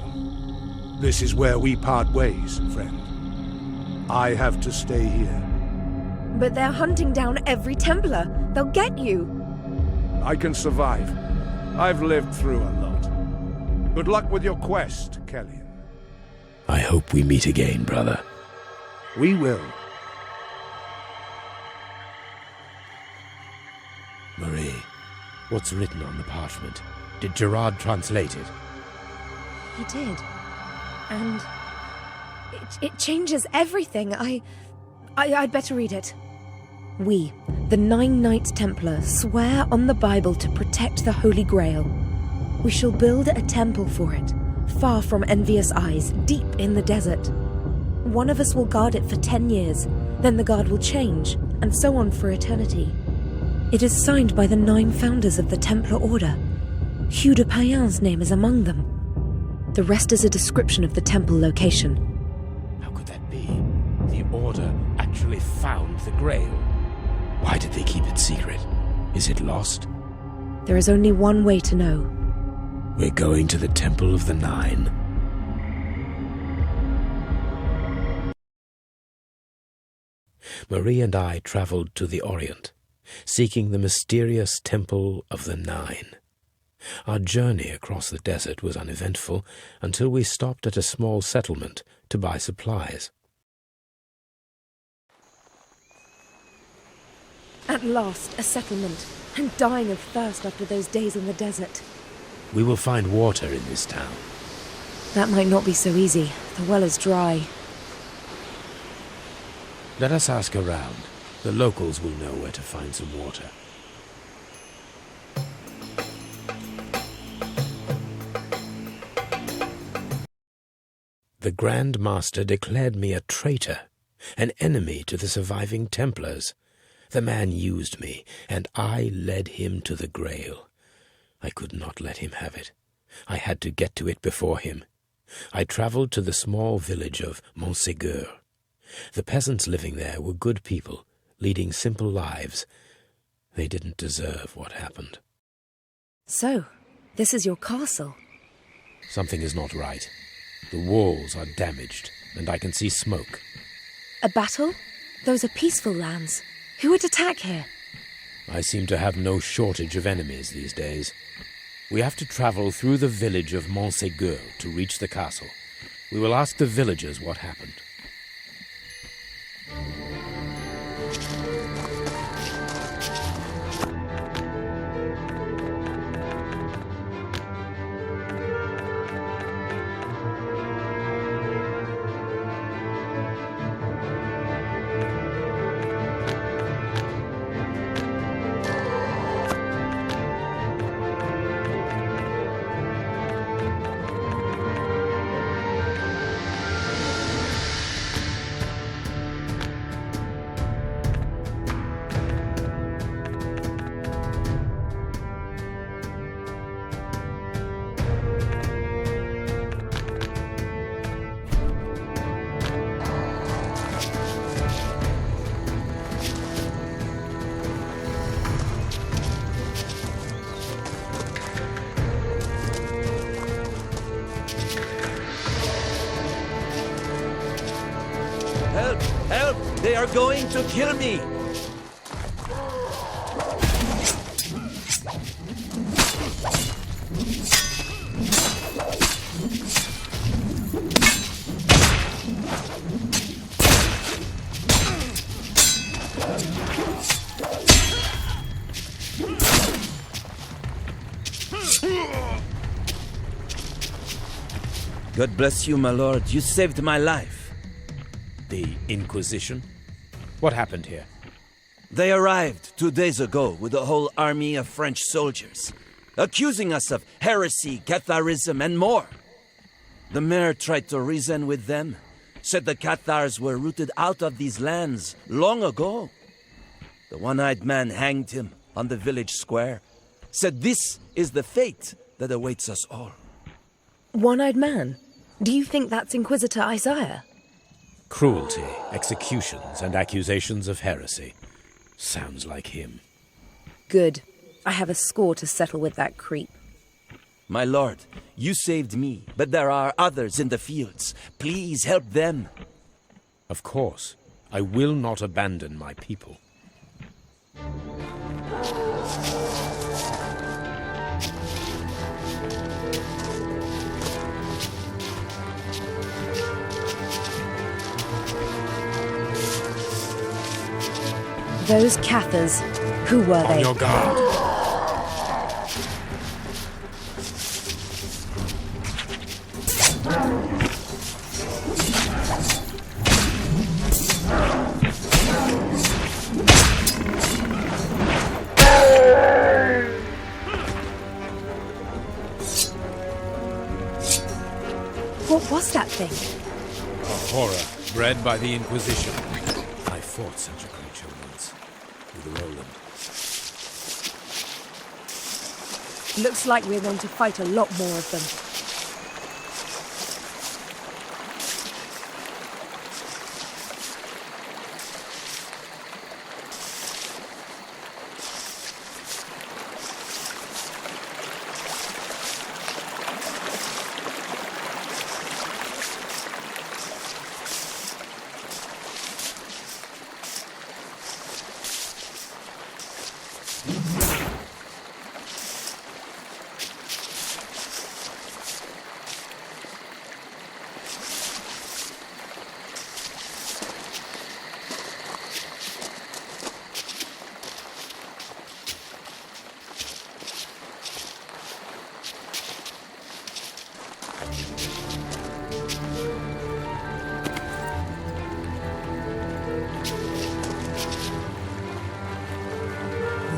This is where we part ways, friend. I have to stay here. But they're hunting down every Templar. They'll get you. I can survive. I've lived through a lot. Good luck with your quest, Celian. I hope we meet again, brother. We will. Marie, what's written on the parchment? Did Gerard translate it? He did. And it changes everything. I'd better read it. We, the 9 Knights Templar, swear on the Bible to protect the Holy Grail. We shall build a temple for it, far from envious eyes, deep in the desert. One of us will guard it for 10 years, then the guard will change, and so on for eternity. It is signed by the 9 founders of the Templar Order. Hugh de Payen's name is among them. The rest is a description of the temple location. How could that be? The Order actually found the Grail. Why did they keep it secret? Is it lost? There is only one way to know. We're going to the Temple of the Nine. Marie and I traveled to the Orient, seeking the mysterious Temple of the Nine. Our journey across the desert was uneventful until we stopped at a small settlement to buy supplies. At last, a settlement. I'm dying of thirst after those days in the desert. We will find water in this town. That might not be so easy. The well is dry. Let us ask around. The locals will know where to find some water. The Grand Master declared me a traitor, an enemy to the surviving Templars. The man used me, and I led him to the Grail. I could not let him have it. I had to get to it before him. I traveled to the small village of Montségur. The peasants living there were good people, leading simple lives. They didn't deserve what happened. So, this is your castle? Something is not right. The walls are damaged, and I can see smoke. A battle? Those are peaceful lands. Who would attack here? I seem to have no shortage of enemies these days. We have to travel through the village of Montségur to reach the castle. We will ask the villagers what happened. Help! Help! They are going to kill me! God bless you, my lord. You saved my life. The Inquisition? What happened here? They arrived 2 days ago with a whole army of French soldiers, accusing us of heresy, Catharism, and more. The mayor tried to reason with them, said the Cathars were rooted out of these lands long ago. The one-eyed man hanged him on the village square, said this is the fate that awaits us all. One-eyed man? Do you think that's Inquisitor Isaiah? Cruelty, executions, and accusations of heresy. Sounds like him. Good. I have a score to settle with that creep. My lord, you saved me, but there are others in the fields. Please help them. Of course. I will not abandon my people. Those Cathars, who were they? On your guard. was that thing? A horror bred by the Inquisition. I fought such a creature once with Roland. Looks like we're going to fight a lot more of them.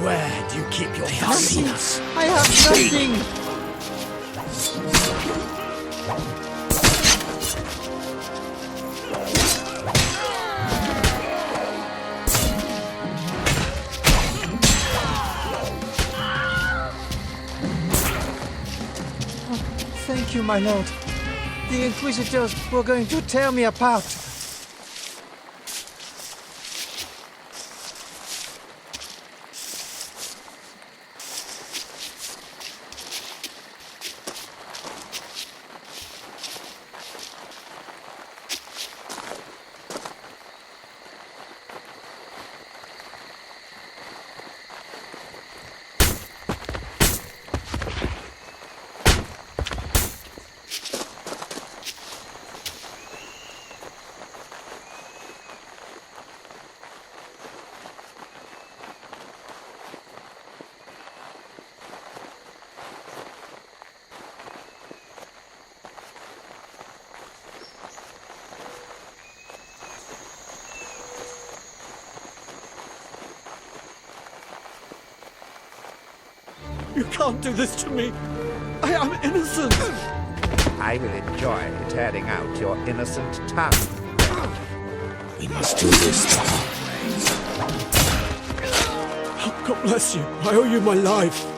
Where do you keep your nonsense? I have nothing! Thank you, my lord. The Inquisitors were going to tear me apart. You can't do this to me. I am innocent. I will enjoy tearing out your innocent tongue. We must do this the hard way. God bless you. I owe you my life.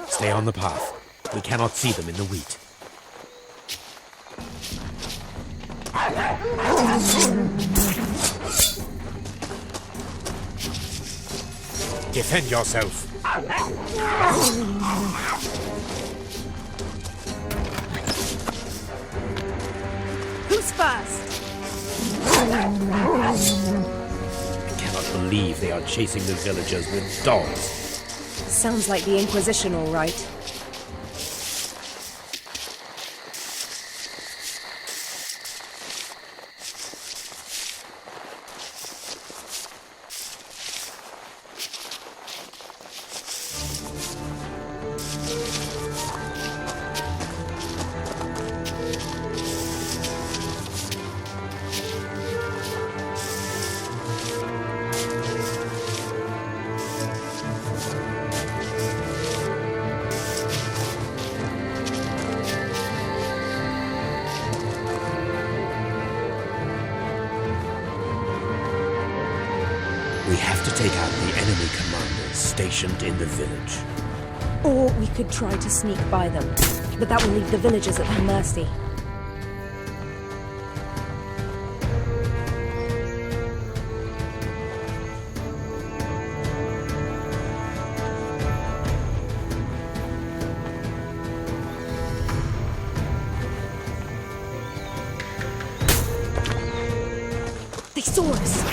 Stay on the path. We cannot see them in the wheat. Defend yourself. Who's first? I cannot believe they are chasing the villagers with dogs. Sounds like the Inquisition, all right. We have to take out the enemy commanders stationed in the village. Or we could try to sneak by them, but that will leave the villagers at their mercy. They saw us!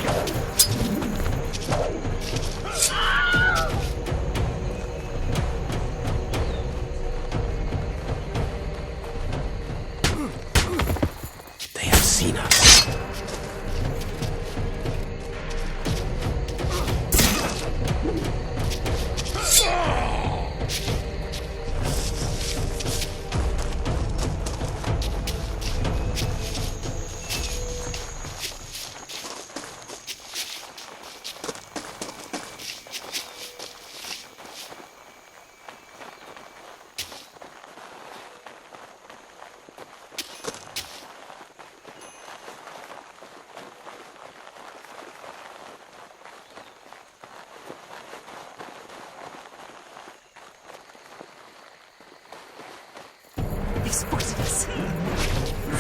spotted us.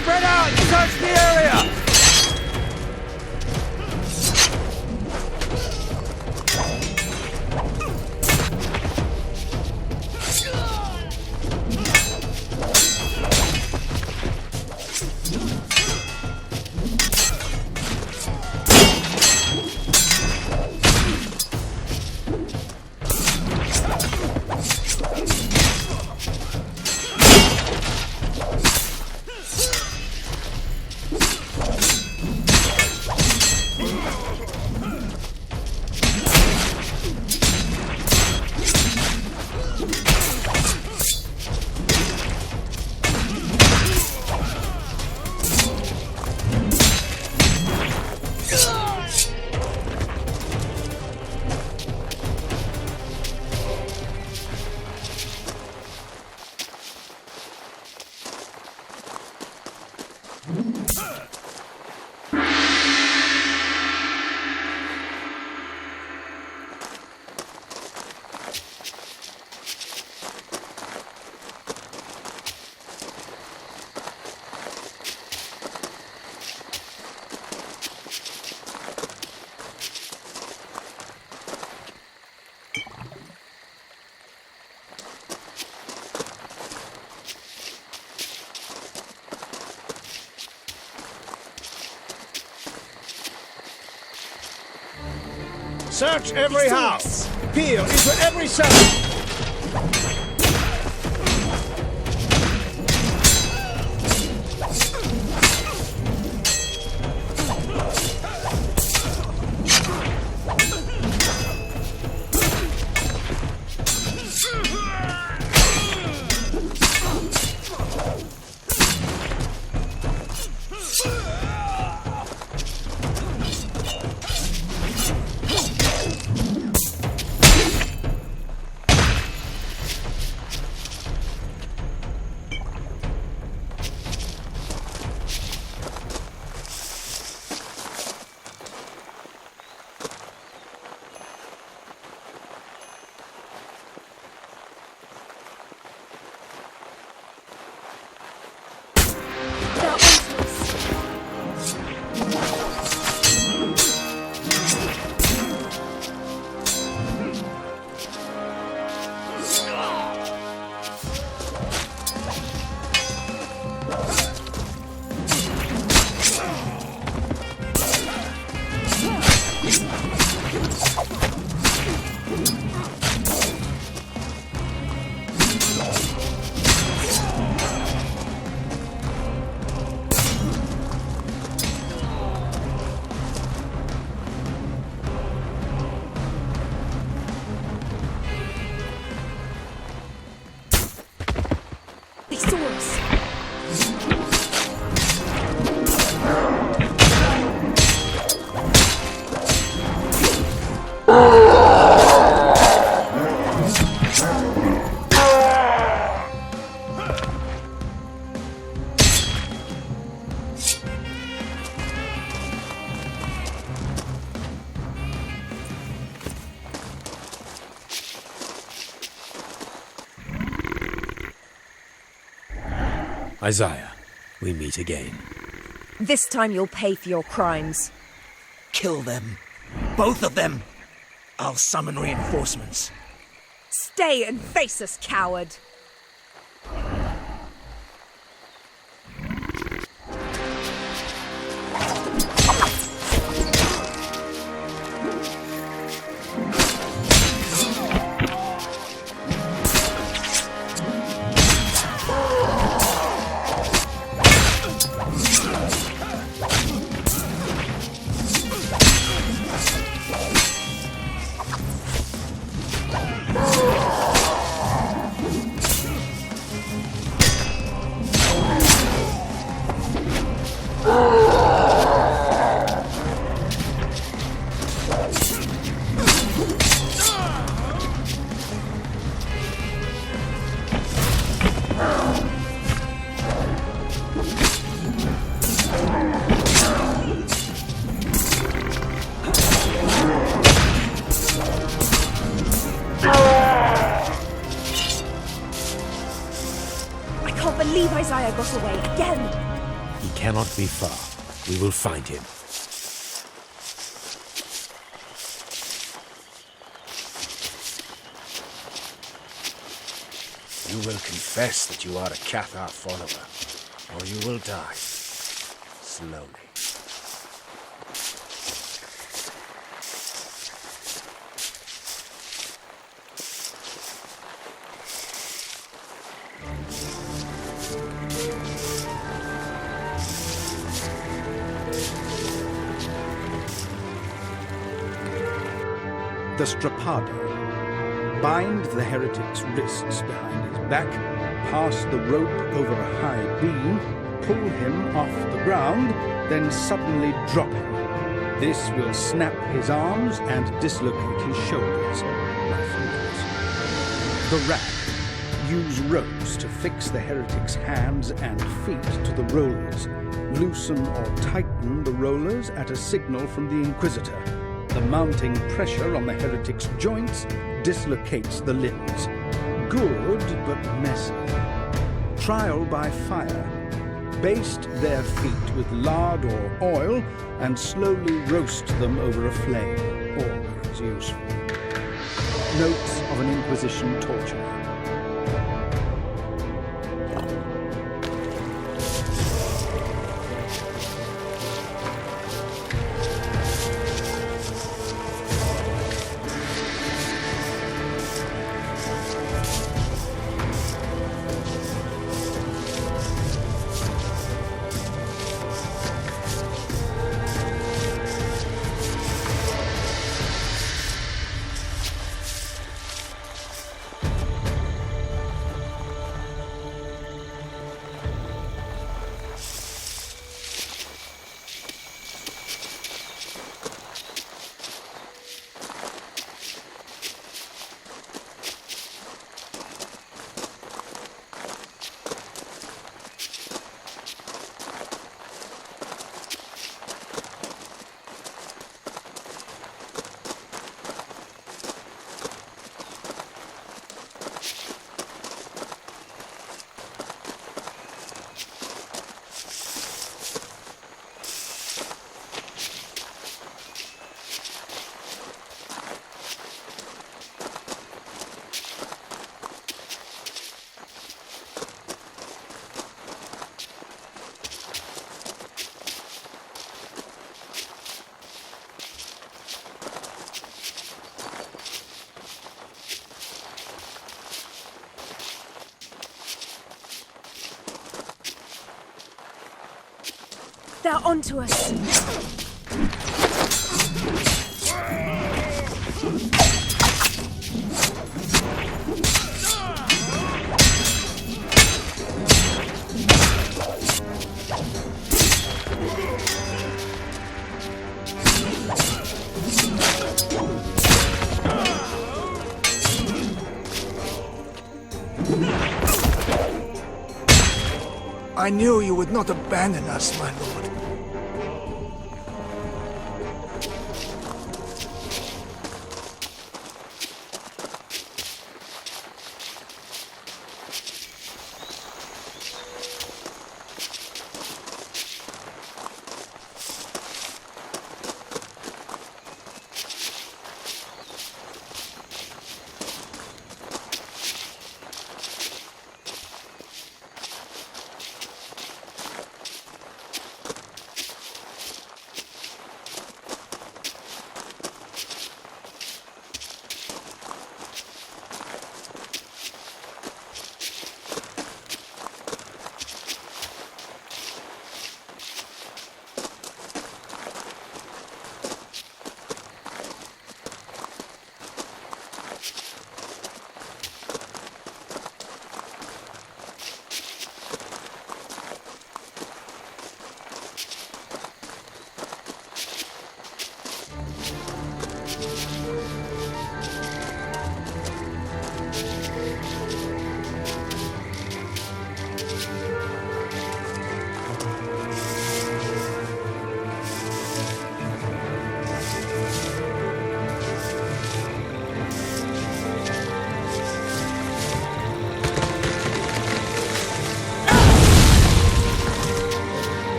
Spread out and search the area! Search every house! Peer into every cellar! Isaiah, we meet again. This time you'll pay for your crimes. Kill them. Both of them. I'll summon reinforcements. Stay and face us, coward. He cannot be far. We will find him. You will confess that you are a Cathar follower, or you will die. Slowly. The Strappado. Bind the heretic's wrists behind his back, pass the rope over a high beam, pull him off the ground, then suddenly drop him. This will snap his arms and dislocate his shoulders. The rack. Use ropes to fix the heretic's hands and feet to the rollers. Loosen or tighten the rollers at a signal from the Inquisitor. The mounting pressure on the heretic's joints dislocates the limbs. Good, but messy. Trial by fire. Baste their feet with lard or oil and slowly roast them over a flame. Always useful. Notes of an Inquisition torture. They're onto us. I knew you would not abandon us, my lord.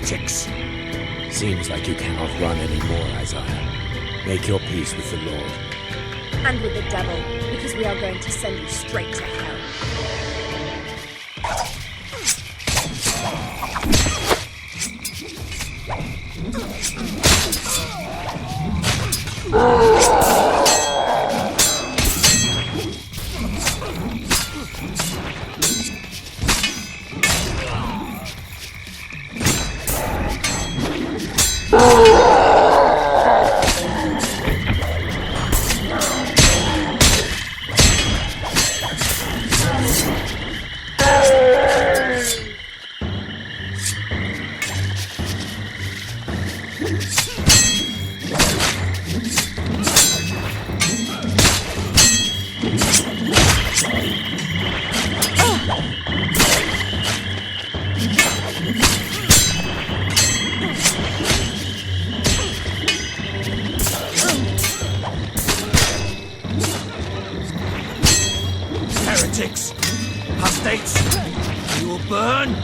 heretics! Seems like you cannot run anymore, Isaiah. Make your peace with the Lord. And with the devil, because we are going to send you straight to hell. Heretics! Apostates! You will burn!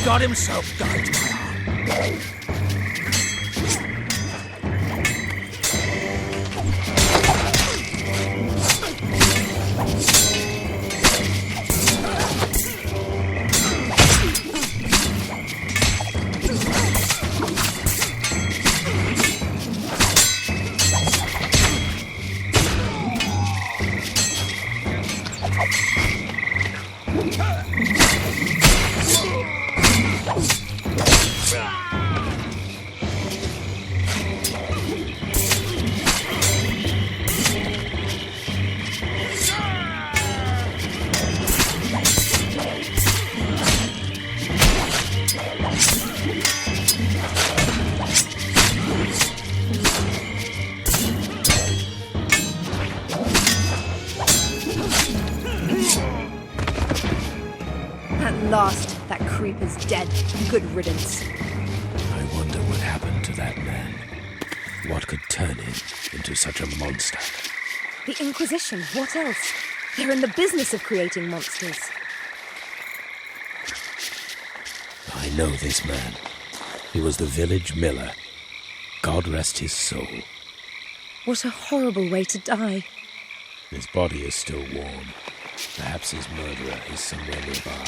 God himself guides my arm. Last, that creep is dead. Good riddance. I wonder what happened to that man. What could turn him into such a monster? The Inquisition, what else? They're in the business of creating monsters. I know this man. He was the village miller. God rest his soul. What a horrible way to die. His body is still warm. Perhaps his murderer is somewhere nearby.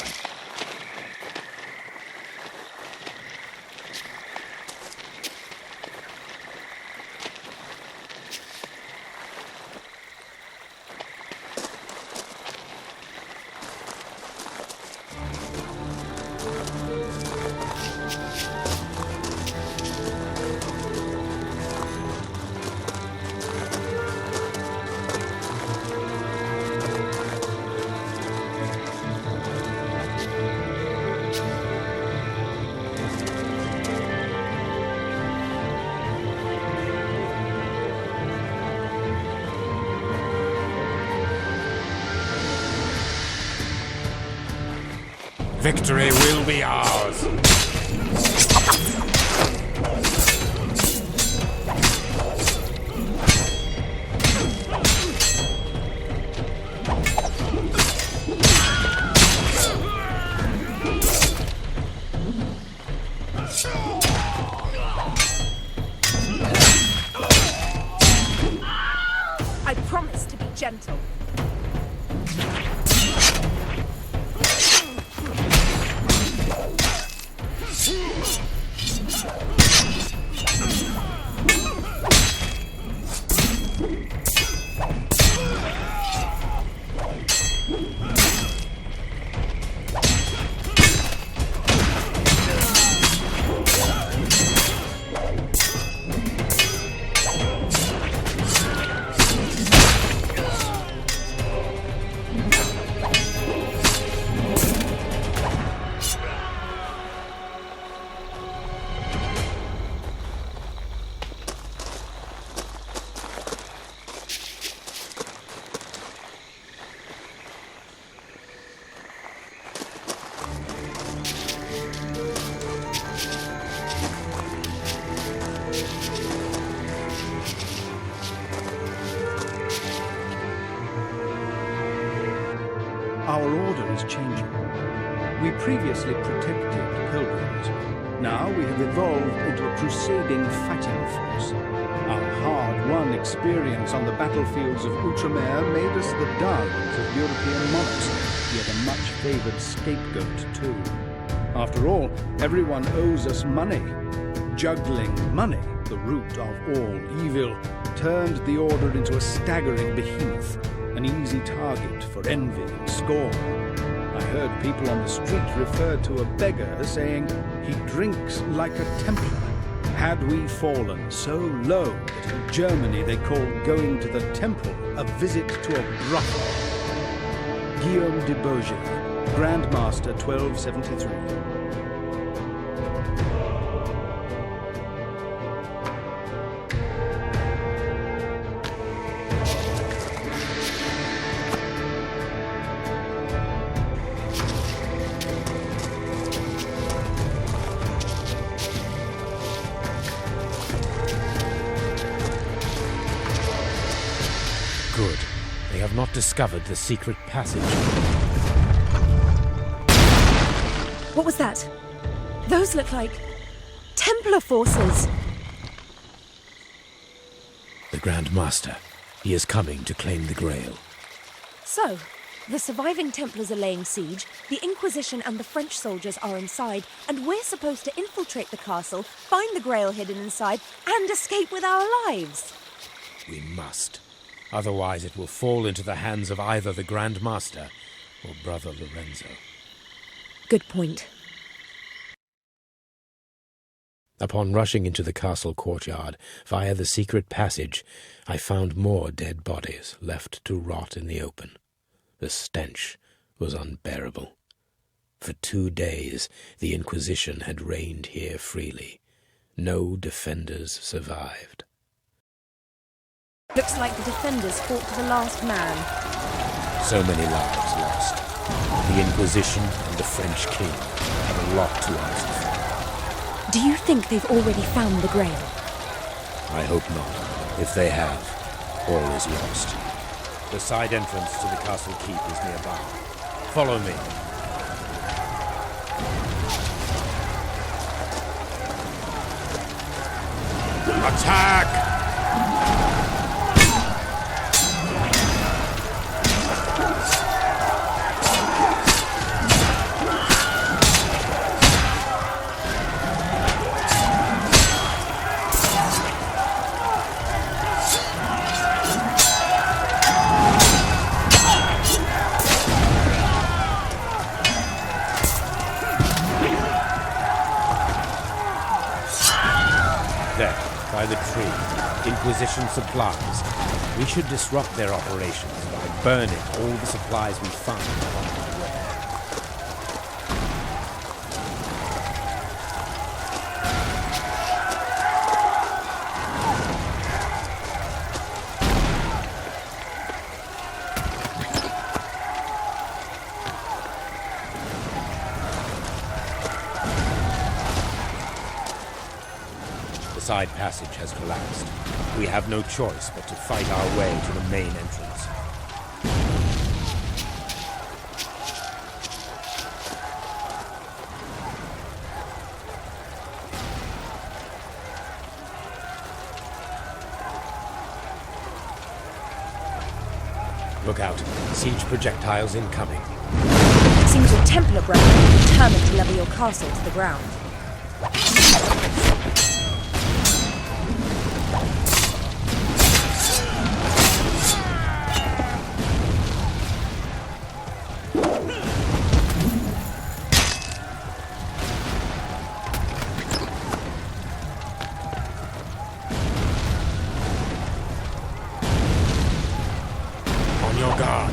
Victory will be ours. I promise to be gentle. our order is changing. We previously protected pilgrims. Now we have evolved into a crusading fighting force. Our hard-won experience on the battlefields of Outremer made us the darlings of European monarchs, yet a much-favoured scapegoat too. After all, everyone owes us money. Juggling money, the root of all evil, turned the order into a staggering behemoth, an easy target for envy and scorn. I heard people on the street refer to a beggar saying, "He drinks like a Templar." Had we fallen so low that in Germany they called going to the temple a visit to a brothel? Guillaume de Beaujeu, Grandmaster 1273. Good. They have not discovered the secret passage. What was that? Those look like Templar forces. The Grand Master. He is coming to claim the Grail. So, the surviving Templars are laying siege, the Inquisition and the French soldiers are inside, and we're supposed to infiltrate the castle, find the Grail hidden inside, and escape with our lives. We must. Otherwise it will fall into the hands of either the Grand Master or Brother Lorenzo. Good point. Upon rushing into the castle courtyard via the secret passage, I found more dead bodies left to rot in the open. The stench was unbearable. For 2 days the Inquisition had reigned here freely. No defenders survived. Looks like the defenders fought to the last man. So many lives lost. The Inquisition and the French king have a lot to answer for. Do you think they've already found the Grail? I hope not. If they have, all is lost. The side entrance to the castle keep is nearby. Follow me. Attack! By the tree, Inquisition supplies. We should disrupt their operations by burning all the supplies we find along the way. The side passage has collapsed. We have no choice but to fight our way to the main entrance. Look out. Siege projectiles incoming. Seems your Templar brother is determined to level your castle to the ground. On your guard.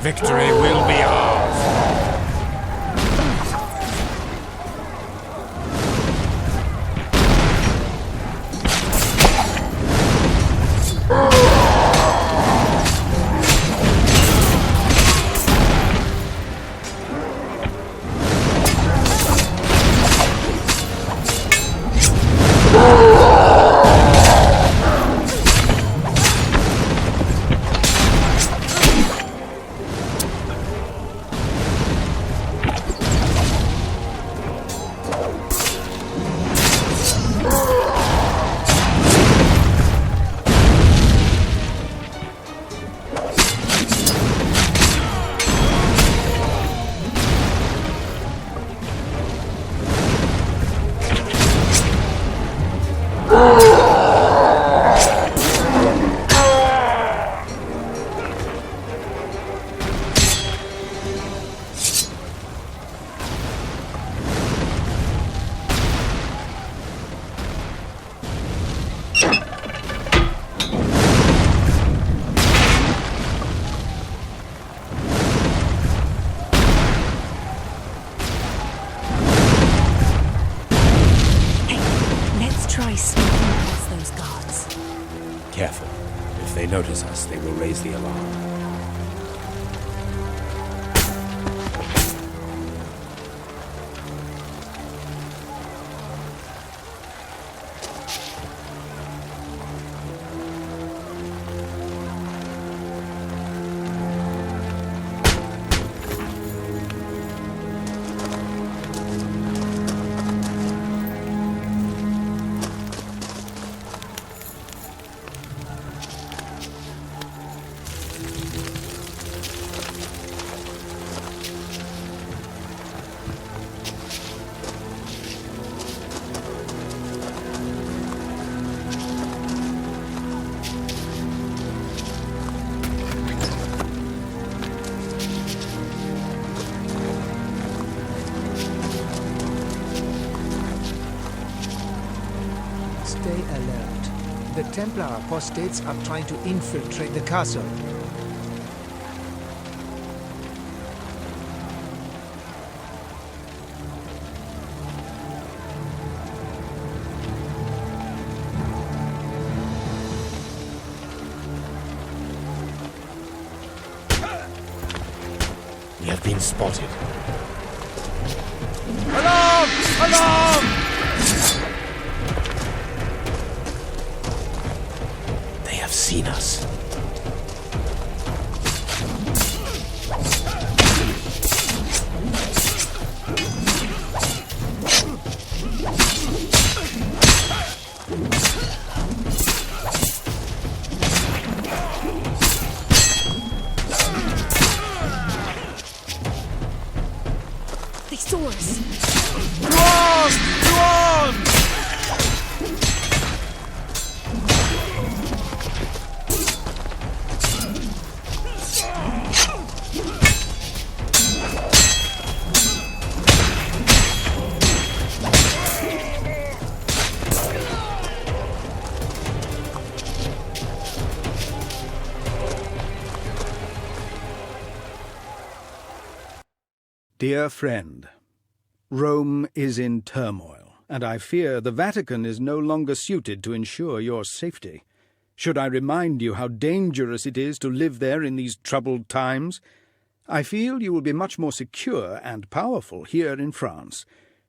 Victory will be ours. Careful. If they notice us, they will raise the alarm. Stay alert. The Templar apostates are trying to infiltrate the castle. We have been spotted. Alarm! Alarm! They have seen us. They saw us. To arms! To arms! Dear friend, Rome is in turmoil, and I fear the Vatican is no longer suited to ensure your safety. Should I remind you how dangerous it is to live there in these troubled times? I feel you will be much more secure and powerful here in France.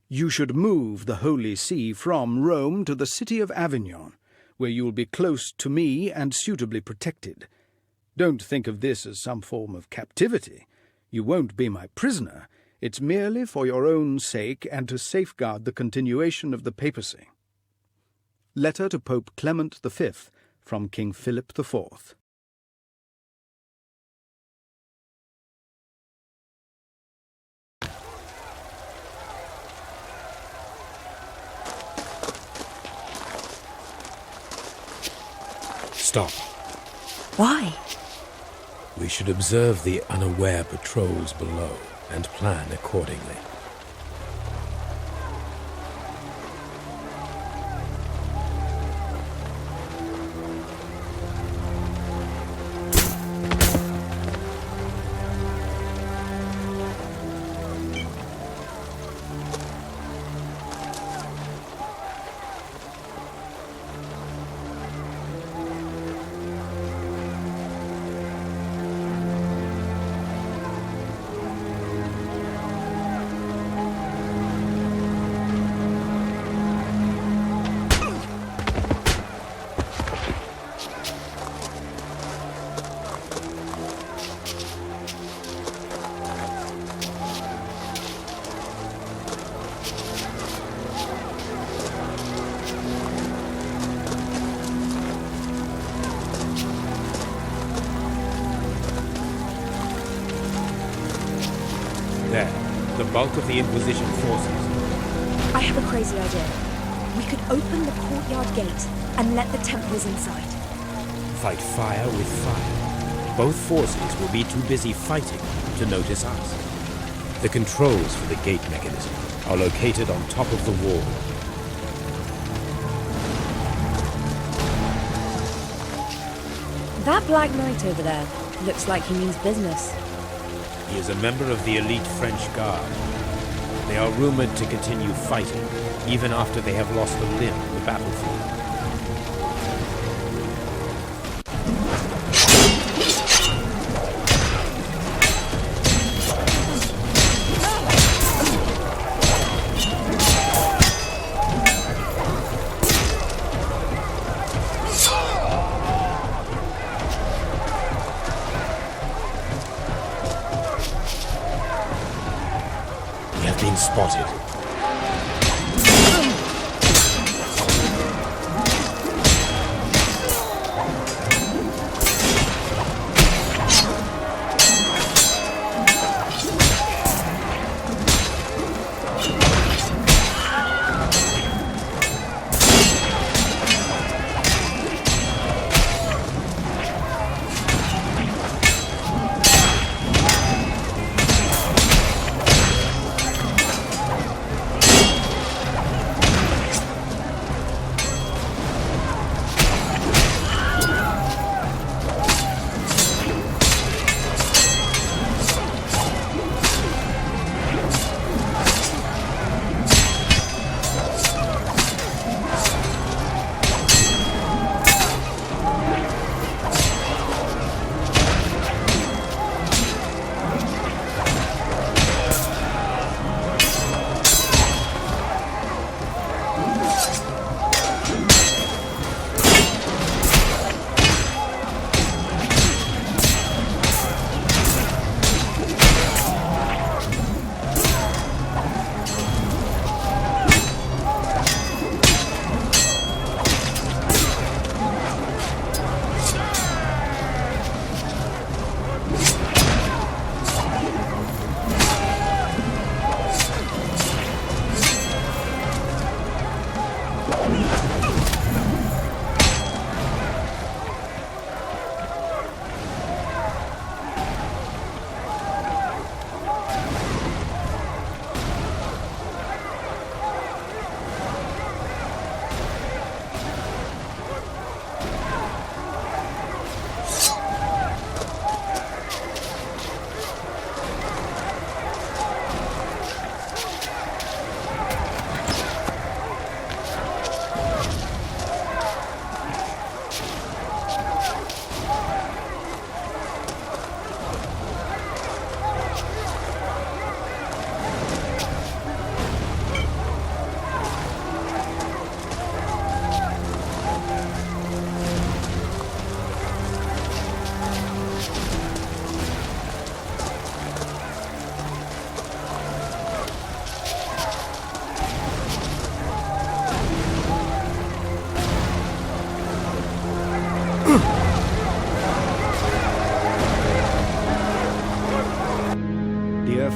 You should move the Holy See from Rome to the city of Avignon, where you will be close to me and suitably protected. Don't think of this as some form of captivity. You won't be my prisoner. It's merely for your own sake and to safeguard the continuation of the papacy. Letter to Pope Clement V from King Philip IV. Stop. Why? We should observe the unaware patrols below and plan accordingly. bulk of the Inquisition forces. I have a crazy idea. We could open the courtyard gate and let the Templars inside. Fight fire with fire. Both forces will be too busy fighting to notice us. The controls for the gate mechanism are located on top of the wall. That Black Knight over there looks like he means business. He is a member of the elite French Guard. They are rumored to continue fighting, even after they have lost a limb on the battlefield. Spotted.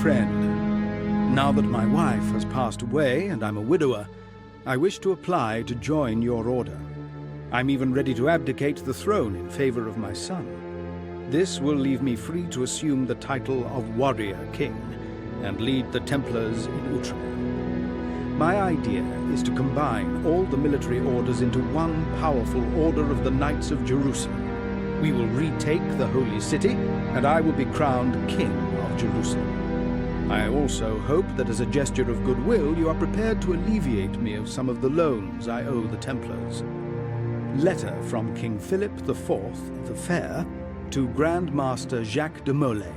Friend, now that my wife has passed away and I'm a widower, I wish to apply to join your order. I'm even ready to abdicate the throne in favor of my son. This will leave me free to assume the title of Warrior King and lead the Templars in Outremer. My idea is to combine all the military orders into one powerful Order of the Knights of Jerusalem. We will retake the Holy City, and I will be crowned King of Jerusalem. I also hope that as a gesture of goodwill, you are prepared to alleviate me of some of the loans I owe the Templars. Letter from King Philip IV, the Fair, to Grand Master Jacques de Molay.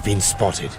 been spotted.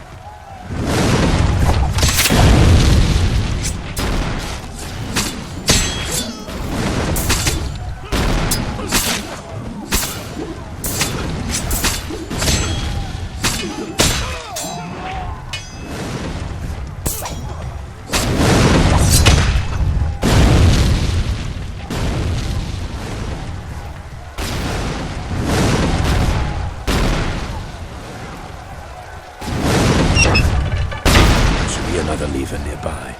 Another lever nearby.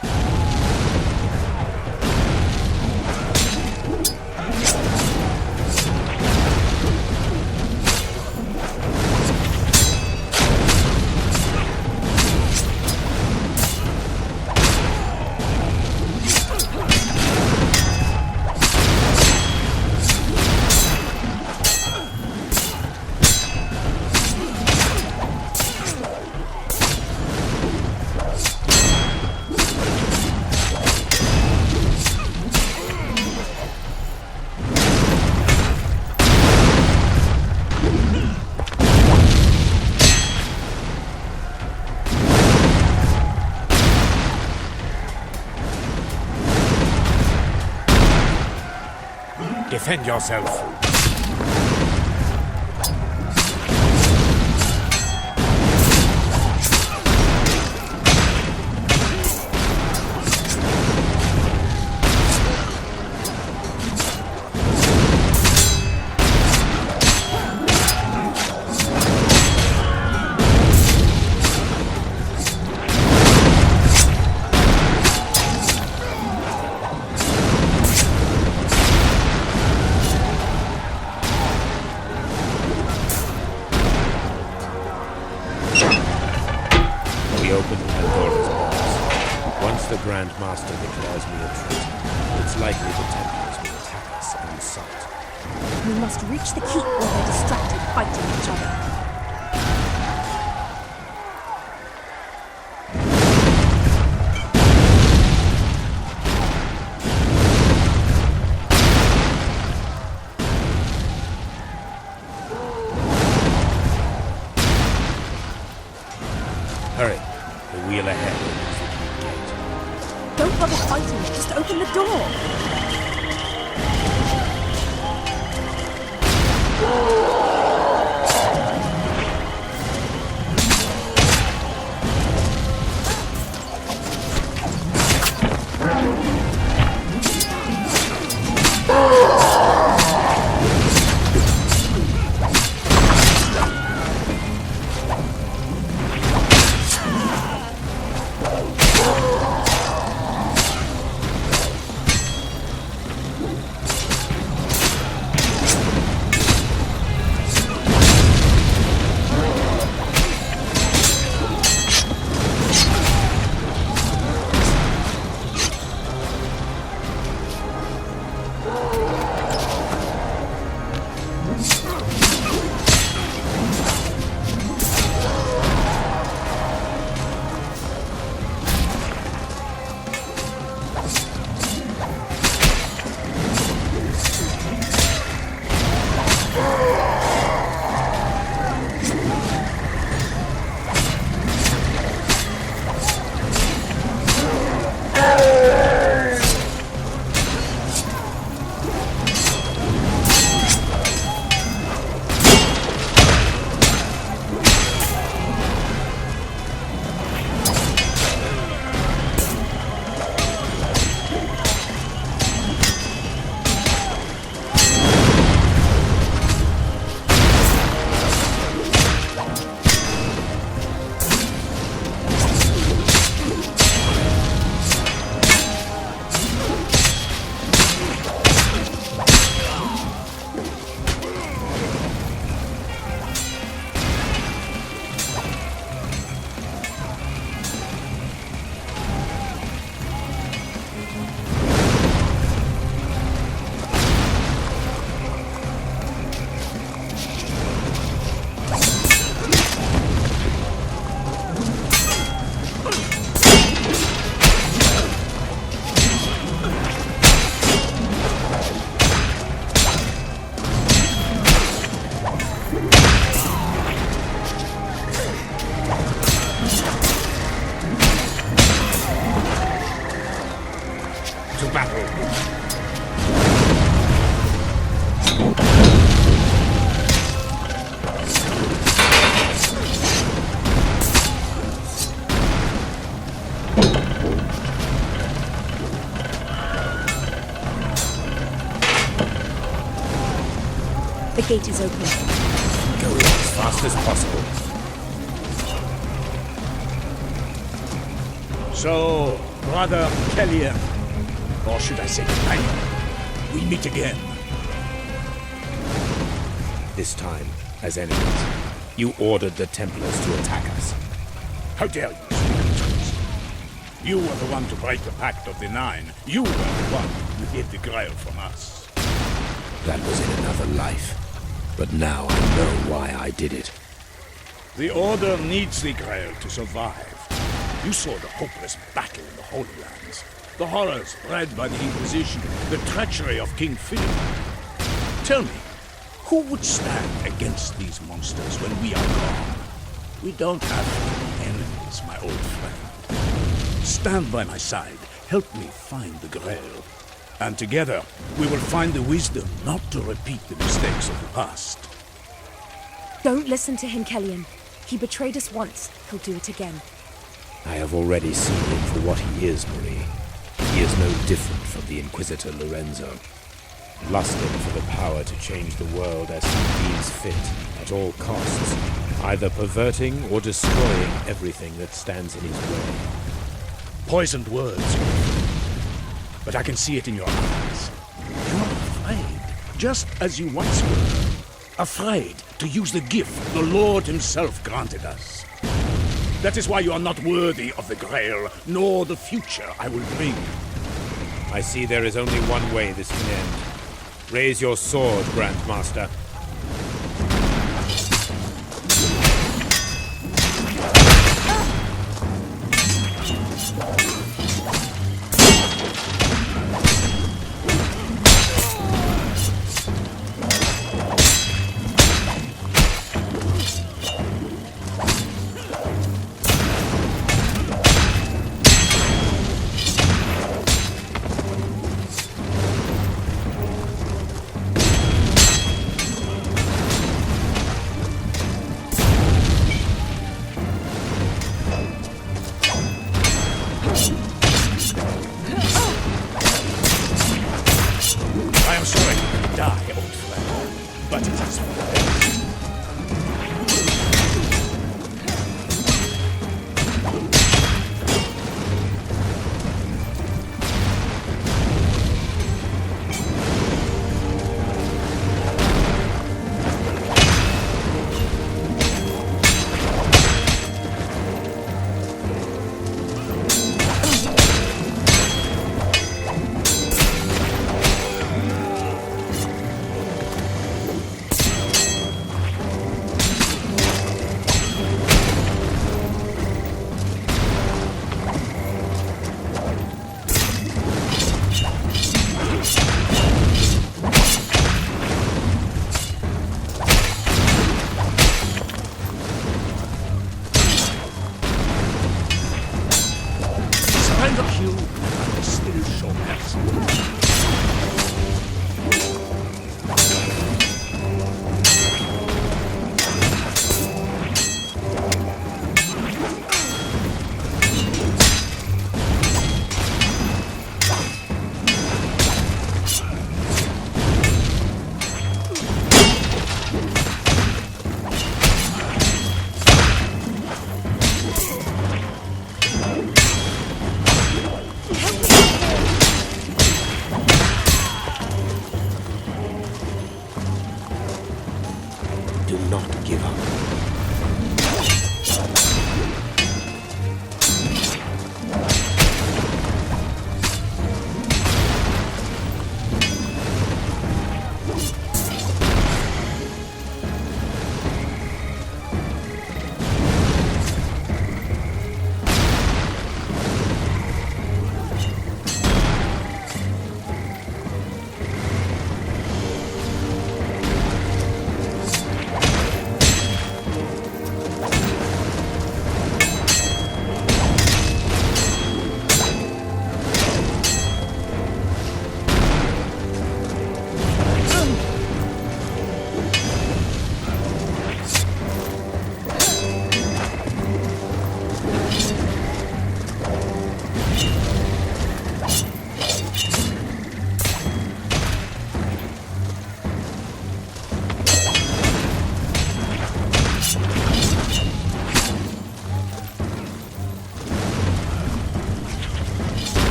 Defend yourself. The Grand Master declares me a traitor. It's likely the Templars will attack us on sight. We must reach the keep while they're distracted fighting each other. Hurry. The wheel ahead. Don't bother fighting, just open the door. The gate is open. Go in as fast as possible. So, Brother Celian, or should I say companion, we meet again. This time, as enemies, you ordered the Templars to attack us. How dare you speak of truth? You were the one to break the Pact of the Nine. You were the one who hid the Grail from us. That was in another life. But now I know why I did it. The Order needs the Grail to survive. You saw the hopeless battle in the Holy Lands, the horrors bred by the Inquisition, the treachery of King Philip. Tell me, who would stand against these monsters when we are gone? We don't have any enemies, my old friend. Stand by my side, help me find the Grail. And together, we will find the wisdom not to repeat the mistakes of the past. Don't listen to him, Celian. He betrayed us once. He'll do it again. I have already seen him for what he is, Marie. He is no different from the Inquisitor Lorenzo. Lusting for the power to change the world as he deems fit, at all costs, either perverting or destroying everything that stands in his way. Poisoned words. But I can see it in your eyes. You are afraid, just as you once were. Afraid to use the gift the Lord himself granted us. That is why you are not worthy of the Grail, nor the future I will bring. I see there is only one way this can end. Raise your sword, Grandmaster.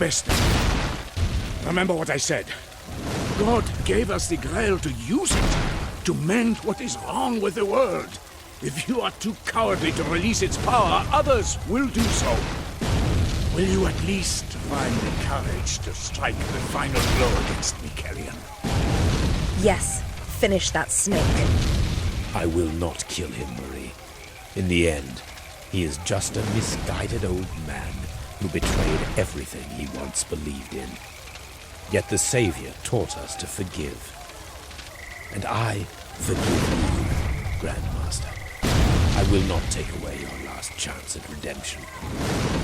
best. Remember what I said. God gave us the Grail to use it, to mend what is wrong with the world. If you are too cowardly to release its power, others will do so. Will you at least find the courage to strike the final blow against me, Celian? Yes, finish that snake. I will not kill him, Marie. In the end, he is just a misguided old man who betrayed everything he once believed in. Yet the Savior taught us to forgive. And I forgive you, Grandmaster. I will not take away your last chance at redemption.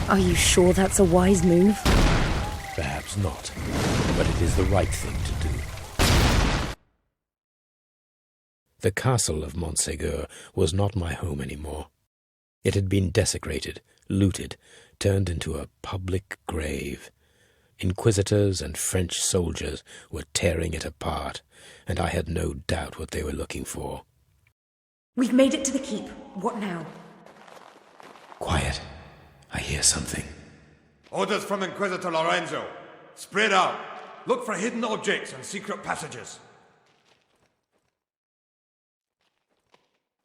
Are you sure that's a wise move? Perhaps not, but it is the right thing to do. The castle of Montségur was not my home anymore. It had been desecrated, looted, turned into a public grave. Inquisitors and French soldiers were tearing it apart, and I had no doubt what they were looking for. We've made it to the keep. What now? Quiet. I hear something. Orders from Inquisitor Lorenzo. Spread out. Look for hidden objects and secret passages.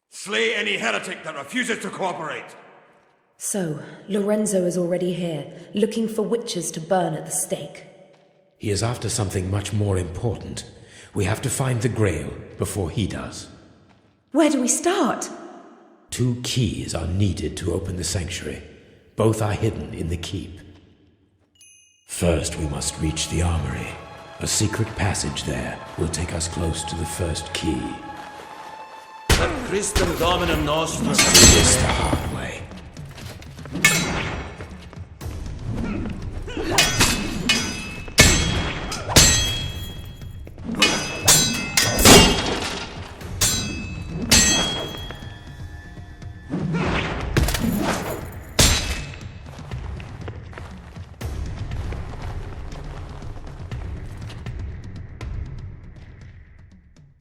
Slay any heretic that refuses to cooperate. So, Lorenzo is already here, looking for witches to burn at the stake. He is after something much more important. We have to find the Grail before he does. Where do we start? 2 keys are needed to open the sanctuary. Both are hidden in the keep. First, we must reach the armory. A secret passage there will take us close to the first key. Ad Christum Dominum Nostrum. Must do this the hard way.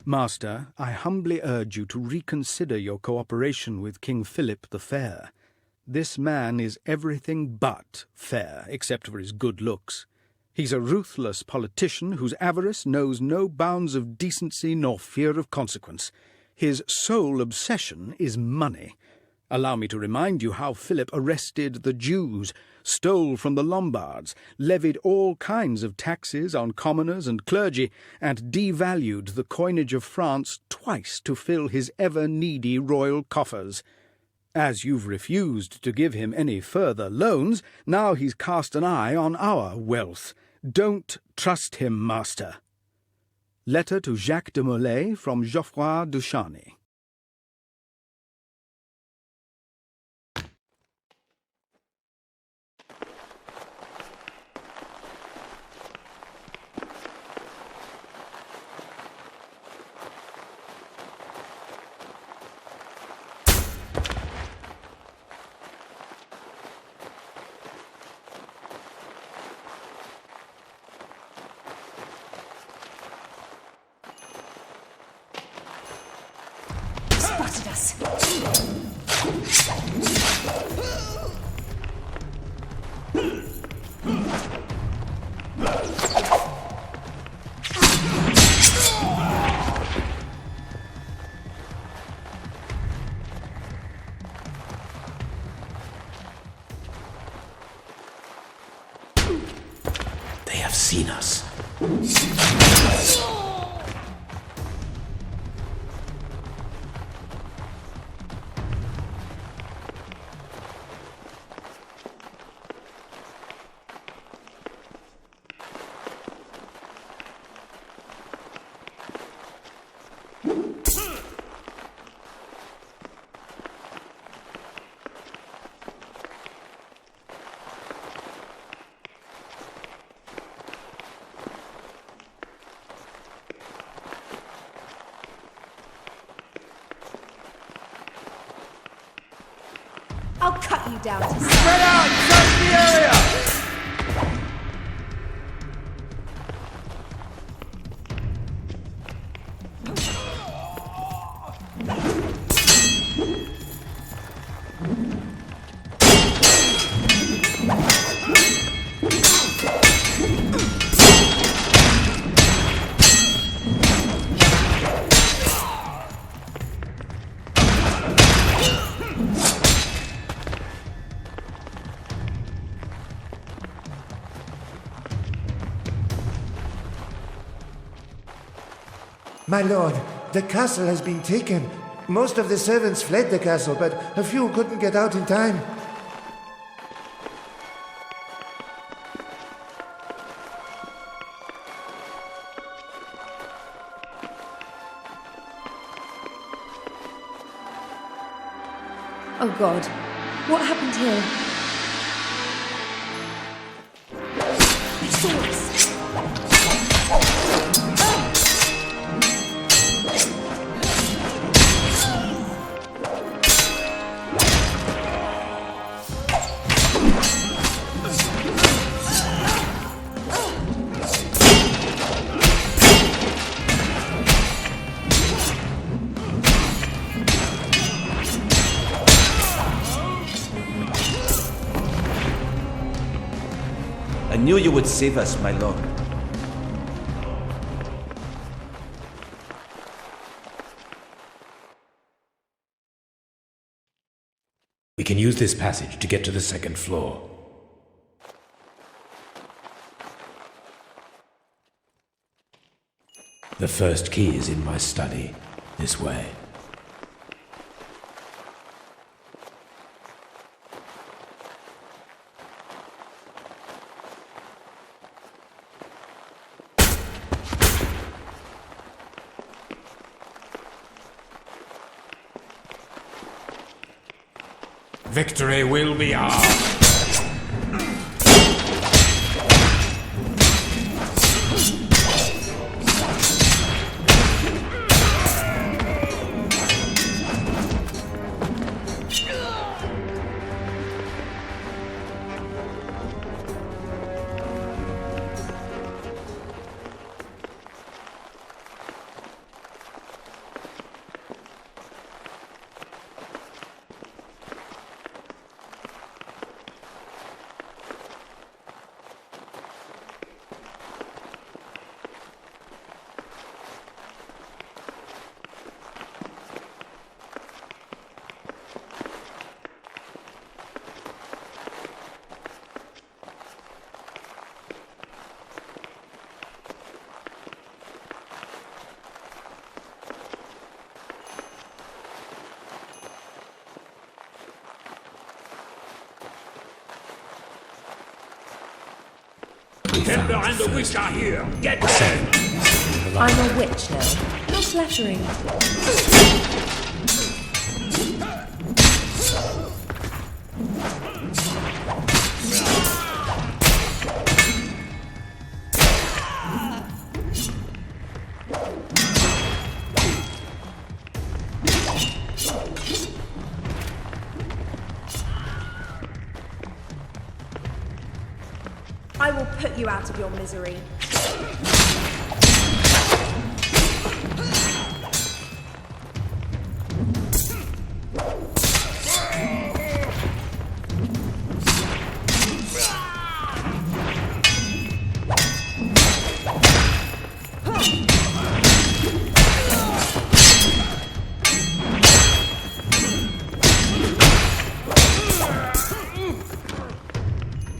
Master, I humbly urge you to reconsider your cooperation with King Philip the Fair. This man is everything but fair, except for his good looks. He's a ruthless politician whose avarice knows no bounds of decency nor fear of consequence. His sole obsession is money. Allow me to remind you how Philip arrested the Jews, stole from the Lombards, levied all kinds of taxes on commoners and clergy, and devalued the coinage of France twice to fill his ever-needy royal coffers. As you've refused to give him any further loans, now he's cast an eye on our wealth. Don't trust him, master. Letter to Jacques de Molay from Geoffroy de Charny. Spotted us. They have seen us. I'll cut you down to Spread out! Search the area! My lord, the castle has been taken. Most of the servants fled the castle, but a few couldn't get out in time. Oh God, what happened here? They saw us! I knew you would save us, my lord. We can use this passage to get to the second floor. The first key is in my study. This way. Victory will be ours. Templar and the witch are here. Get them! I'm a witch now. How flattering. I will put you out of your misery.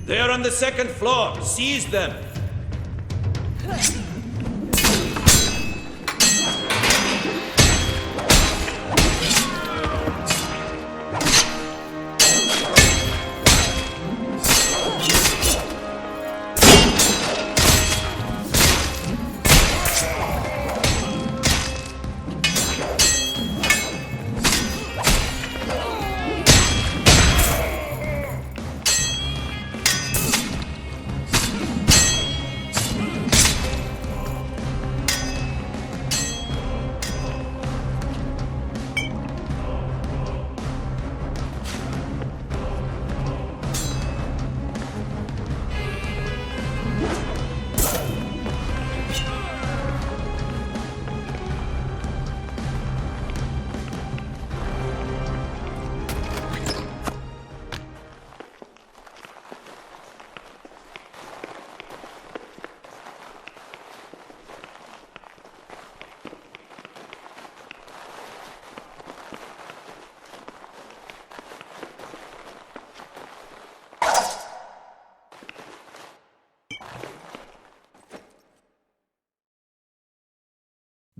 They are on the second floor. Seize them.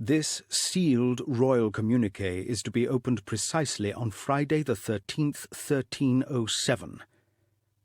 This sealed royal communique is to be opened precisely on Friday the 13th, 1307.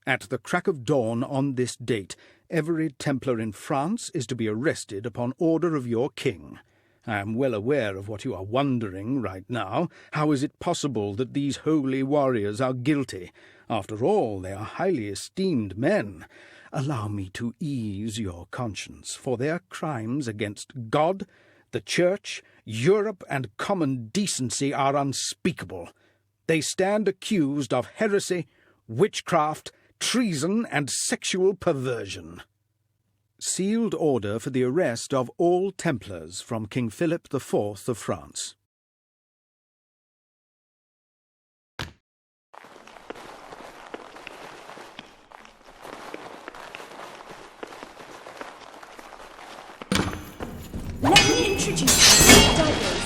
At the crack of dawn on this date, every Templar in France is to be arrested upon order of your king. I am well aware of what you are wondering right now. How is it possible that these holy warriors are guilty? After all, they are highly esteemed men. Allow me to ease your conscience, for their crimes against God, the Church, Europe, and common decency are unspeakable. They stand accused of heresy, witchcraft, treason, and sexual perversion. Sealed order for the arrest of all Templars from King Philip IV of France. Let me introduce you to Douglas.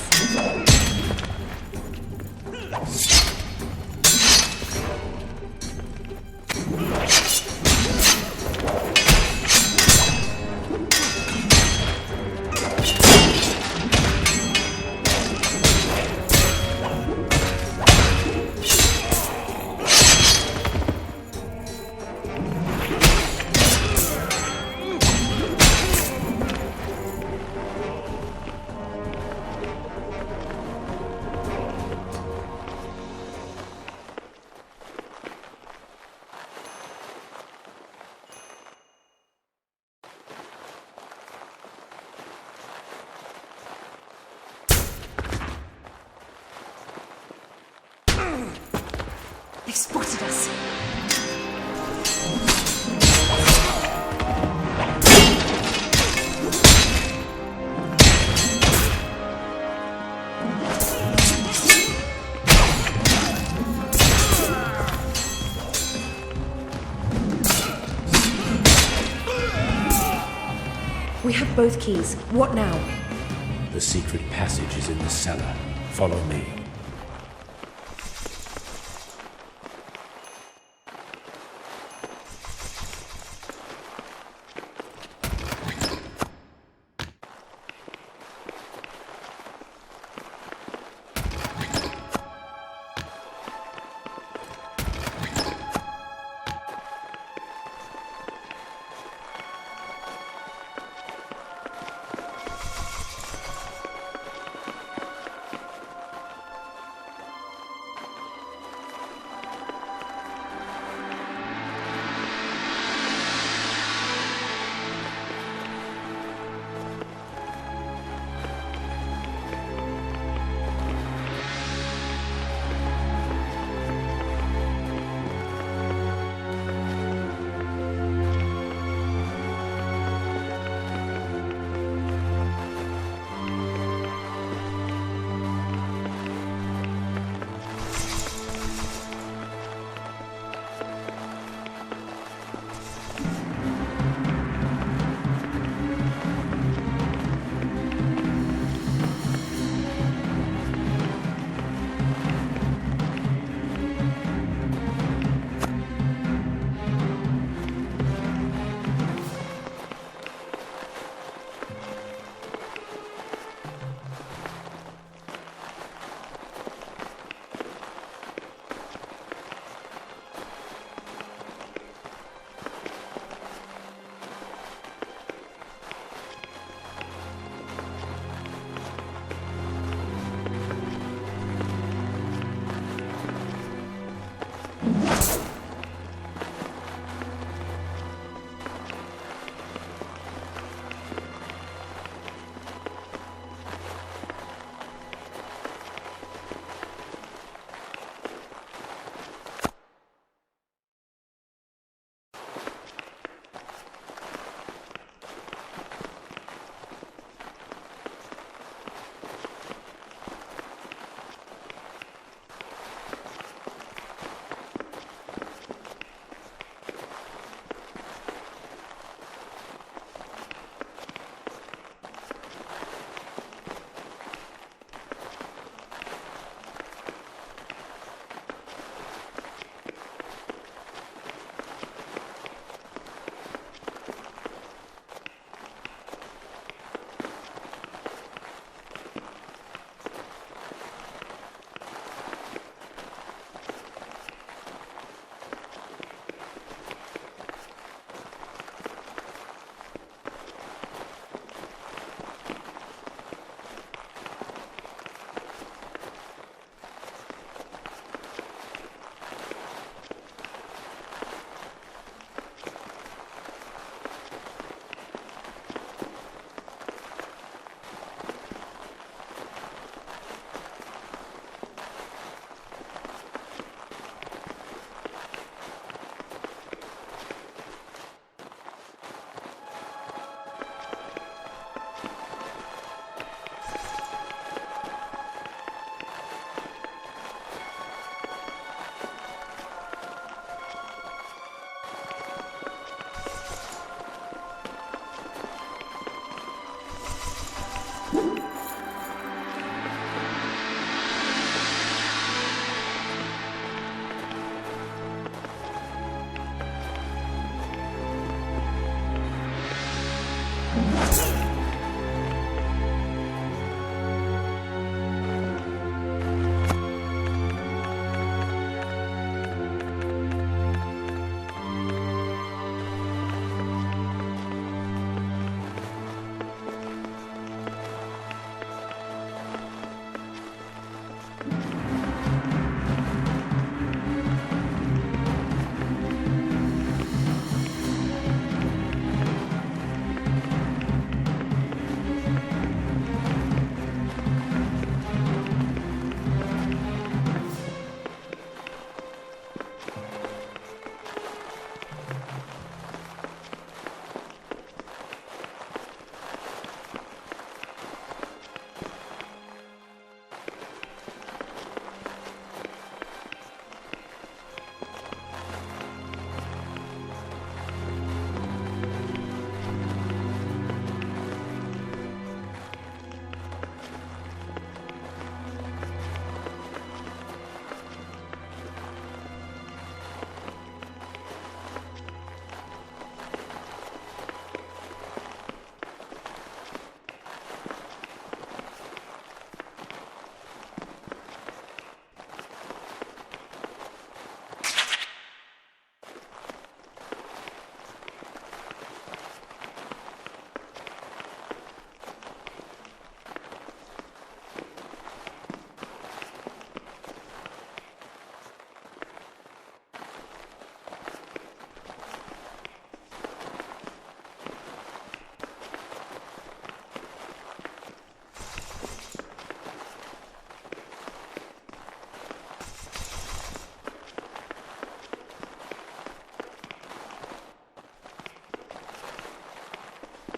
They've spotted us. We have both keys. What now? The secret passage is in the cellar. Follow me.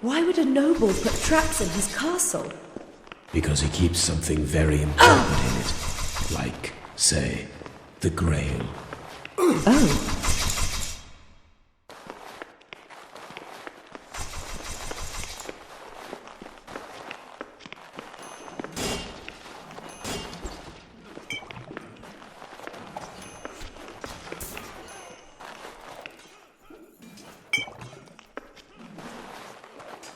Why would a noble put traps in his castle? Because he keeps something very important in it. Like, say, the Grail. Oh.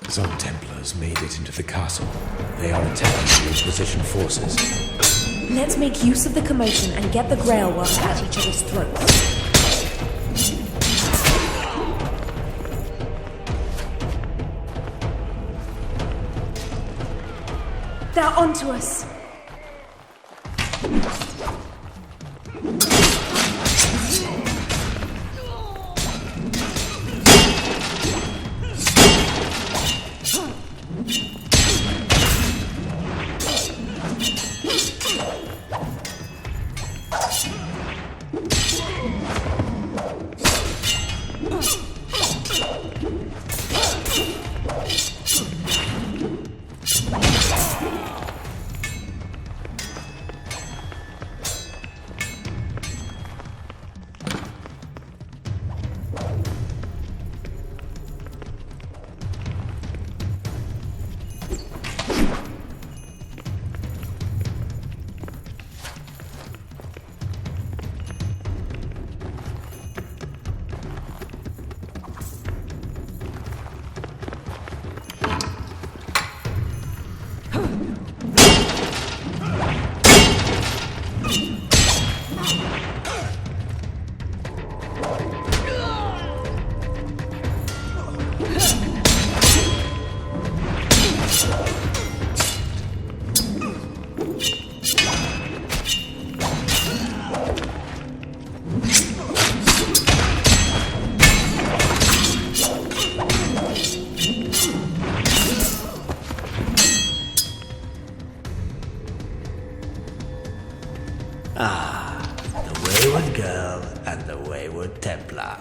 Some Templars made it into the castle. They are attacking the Inquisition forces. Let's make use of the commotion and get the Grail while we're at each other's throats. They're onto us. Templar.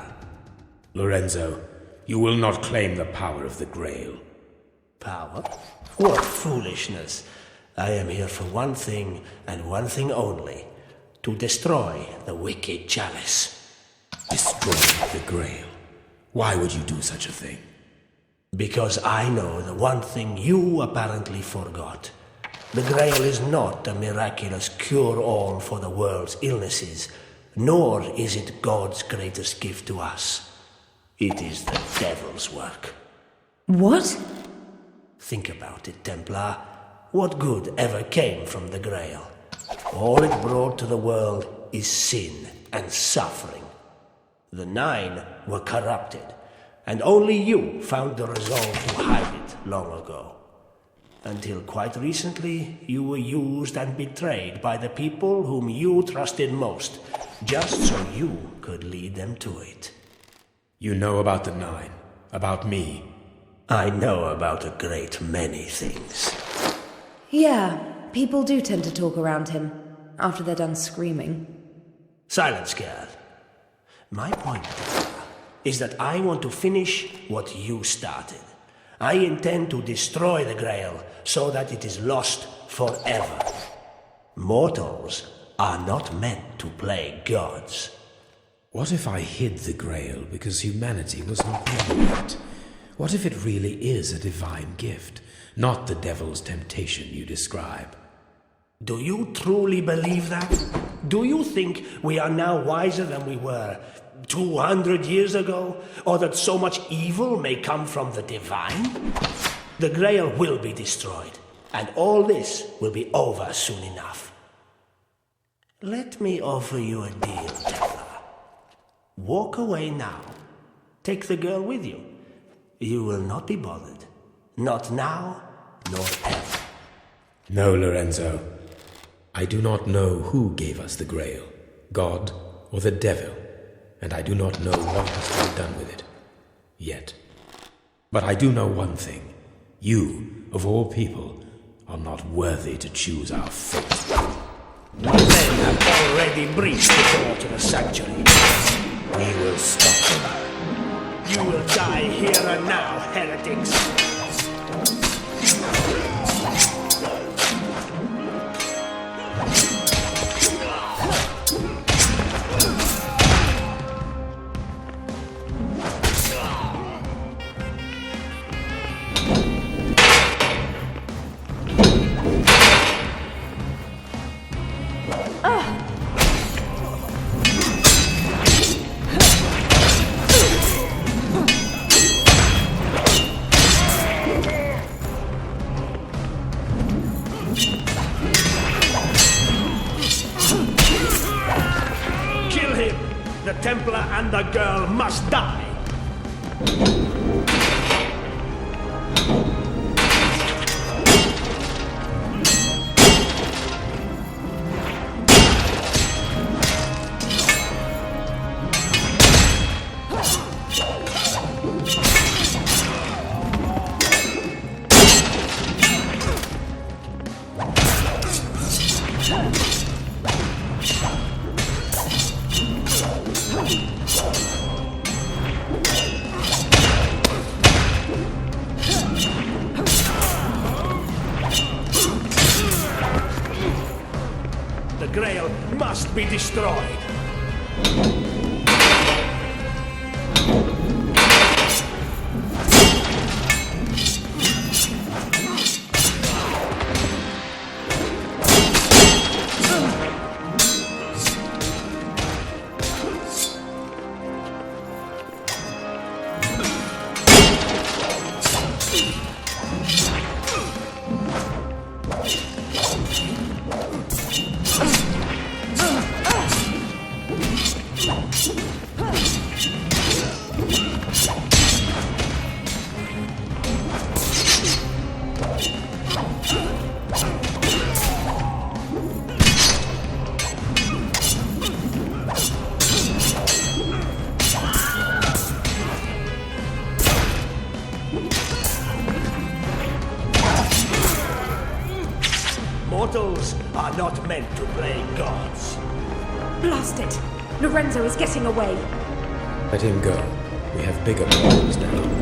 Lorenzo, you will not claim the power of the Grail. Power? What foolishness. I am here for one thing, and one thing only. To destroy the wicked chalice. Destroy the Grail? Why would you do such a thing? Because I know the one thing you apparently forgot. The Grail is not a miraculous cure-all for the world's illnesses, nor is it God's greatest gift to us. It is the devil's work. What? Think about it, Templar. What good ever came from the Grail? All it brought to the world is sin and suffering. The Nine were corrupted, and only you found the resolve to hide it long ago. Until quite recently, you were used and betrayed by the people whom you trusted most, just so you could lead them to it. You know about the Nine, about me. I know about a great many things. Yeah, people do tend to talk around him, after they're done screaming. Silence, girl. My point is that I want to finish what you started. I intend to destroy the Grail so that it is lost forever. Mortals are not meant to play gods. What if I hid the Grail because humanity was not ready yet? What if it really is a divine gift, not the devil's temptation you describe? Do you truly believe that? Do you think we are now wiser than we were 200 years ago? Or that so much evil may come from the divine? The Grail will be destroyed, and all this will be over soon enough. Let me offer you a deal, Templar. Walk away now. Take the girl with you. You will not be bothered. Not now, nor ever. No, Lorenzo. I do not know who gave us the Grail, God or the devil, and I do not know what has to be done with it. Yet. But I do know one thing. You, of all people, are not worthy to choose our fate. My men have already breached the door to the sanctuary. We will stop them. You will die here and now, heretics. The Templar and the girl must die! The Grail must be destroyed! Mortals are not meant to play gods. Blast it! Lorenzo is getting away. Let him go. We have bigger problems now.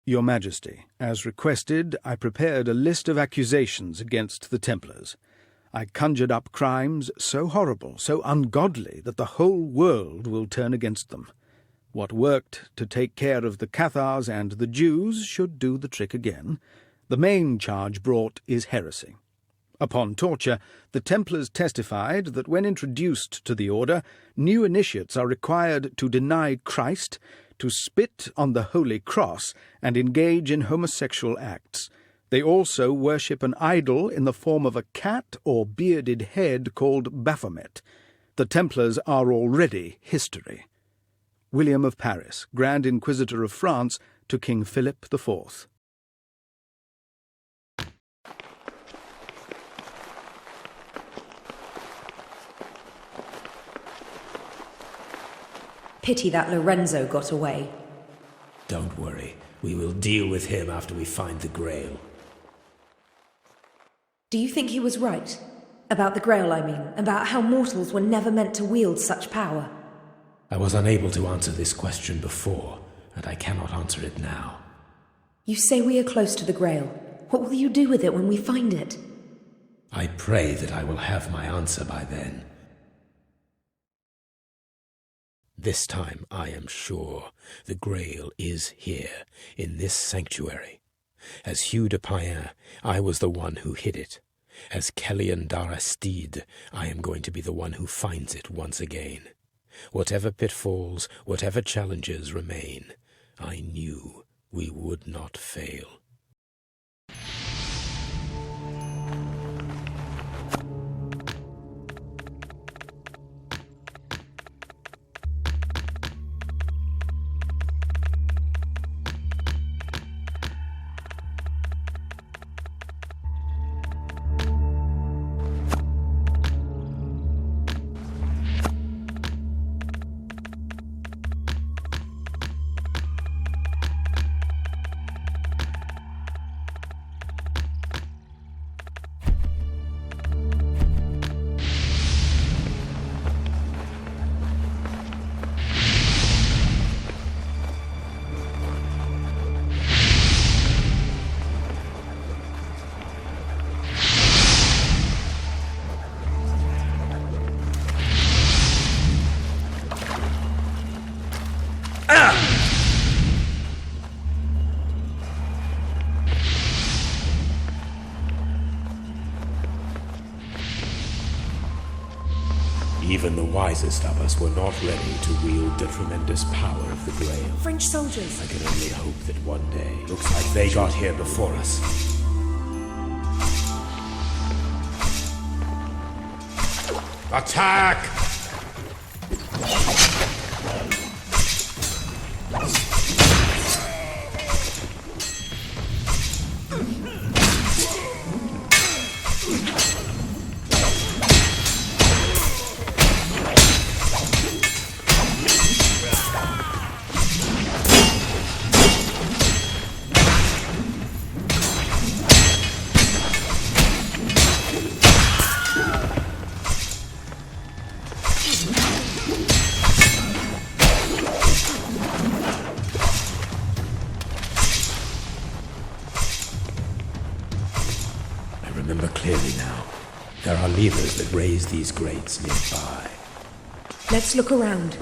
Your Majesty, as requested, I prepared a list of accusations against the Templars. I conjured up crimes so horrible, so ungodly, that the whole world will turn against them. What worked to take care of the Cathars and the Jews should do the trick again. The main charge brought is heresy. Upon torture, the Templars testified that when introduced to the order, new initiates are required to deny Christ, to spit on the Holy Cross, and engage in homosexual acts. They also worship an idol in the form of a cat or bearded head called Baphomet. The Templars are already history. William of Paris, Grand Inquisitor of France to King Philip IV. Pity that Lorenzo got away. Don't worry. We will deal with him after we find the Grail. Do you think he was right? About the Grail, I mean. About how mortals were never meant to wield such power. I was unable to answer this question before, and I cannot answer it now. You say we are close to the Grail. What will you do with it when we find it? I pray that I will have my answer by then. This time I am sure the Grail is here, in this sanctuary. As Hugh de Payen, I was the one who hid it. As Celian d'Aristide, I am going to be the one who finds it once again. Whatever pitfalls, whatever challenges remain, I knew we would not fail. Even the wisest of us were not ready to wield the tremendous power of the Grail. French soldiers. I can only hope that one day, looks like they got here before us. Attack! Clearly now, there are levers that raise these grates nearby. Let's look around.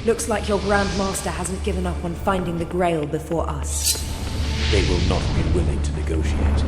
Looks like your Grand Master hasn't given up on finding the Grail before us. They will not be willing to negotiate.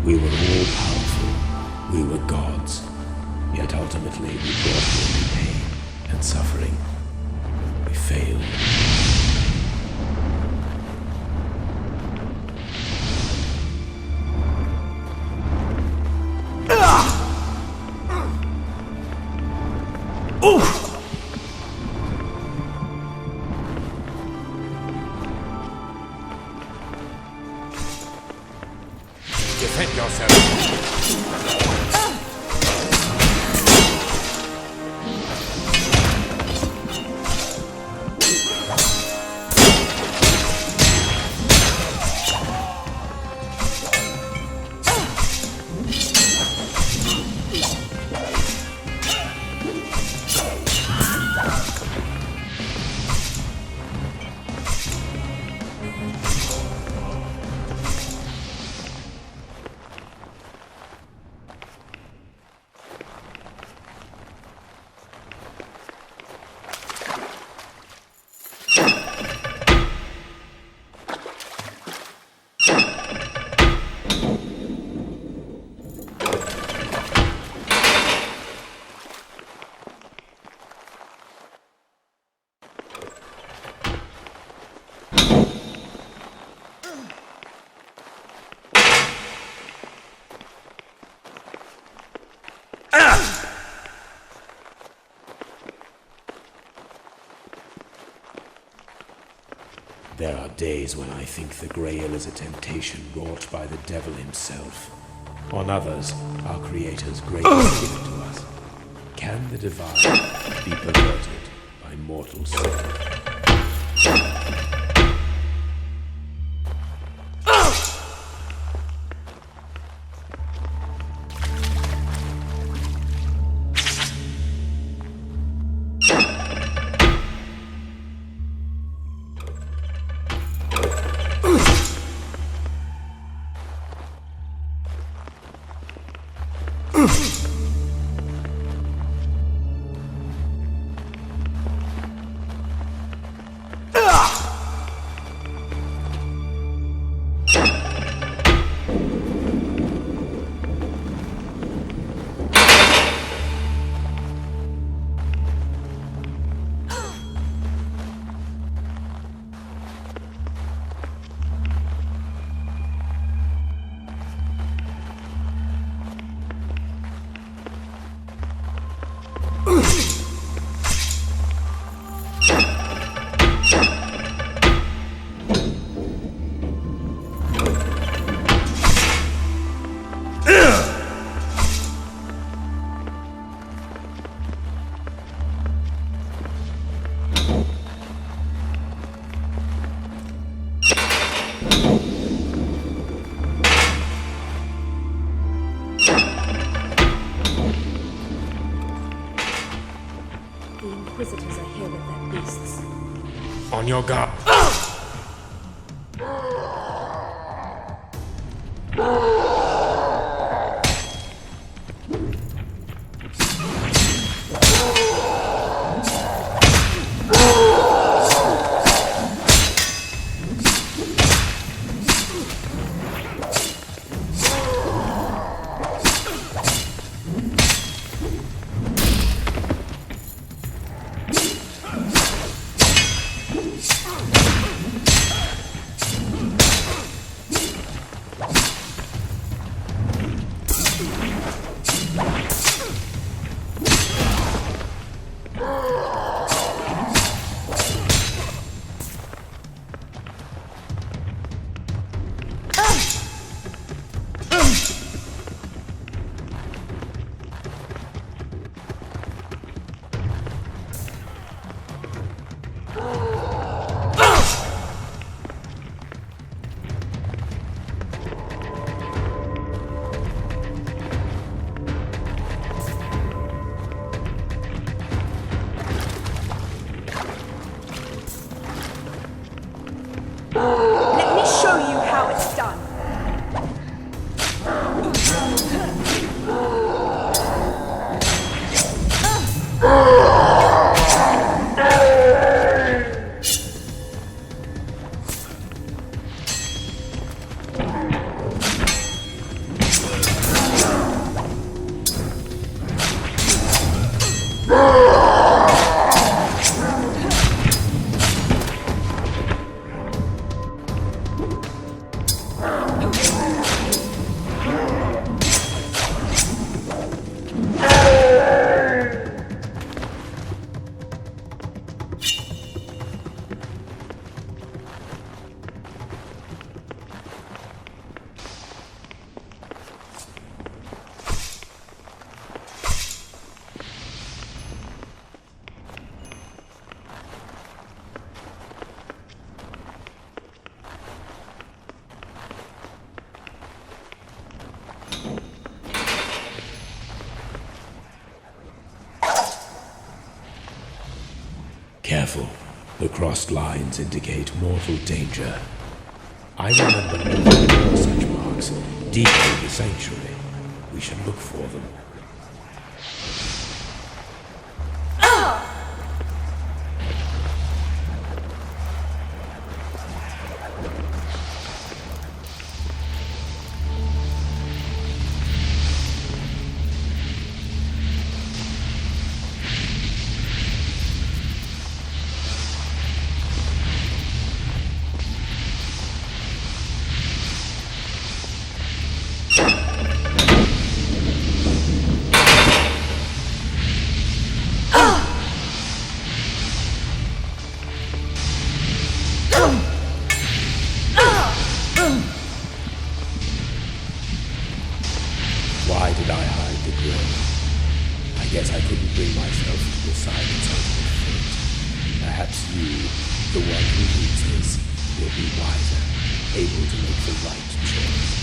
We were all powerful. We were gods. Yet ultimately we brought only pain and suffering. We failed. Defend yourself. There are days when I think the Grail is a temptation wrought by the devil himself. On others, our Creator's grace is given to us. Can the divine be perverted by mortal sin? The Inquisitors are here with their beasts. On your guard. Let me show you how it's done. Careful. The crossed lines indicate mortal danger. I remember more such marks deep in the sanctuary. We should look for them. Perhaps you, the one who reads this, will be wiser, able to make the right choice.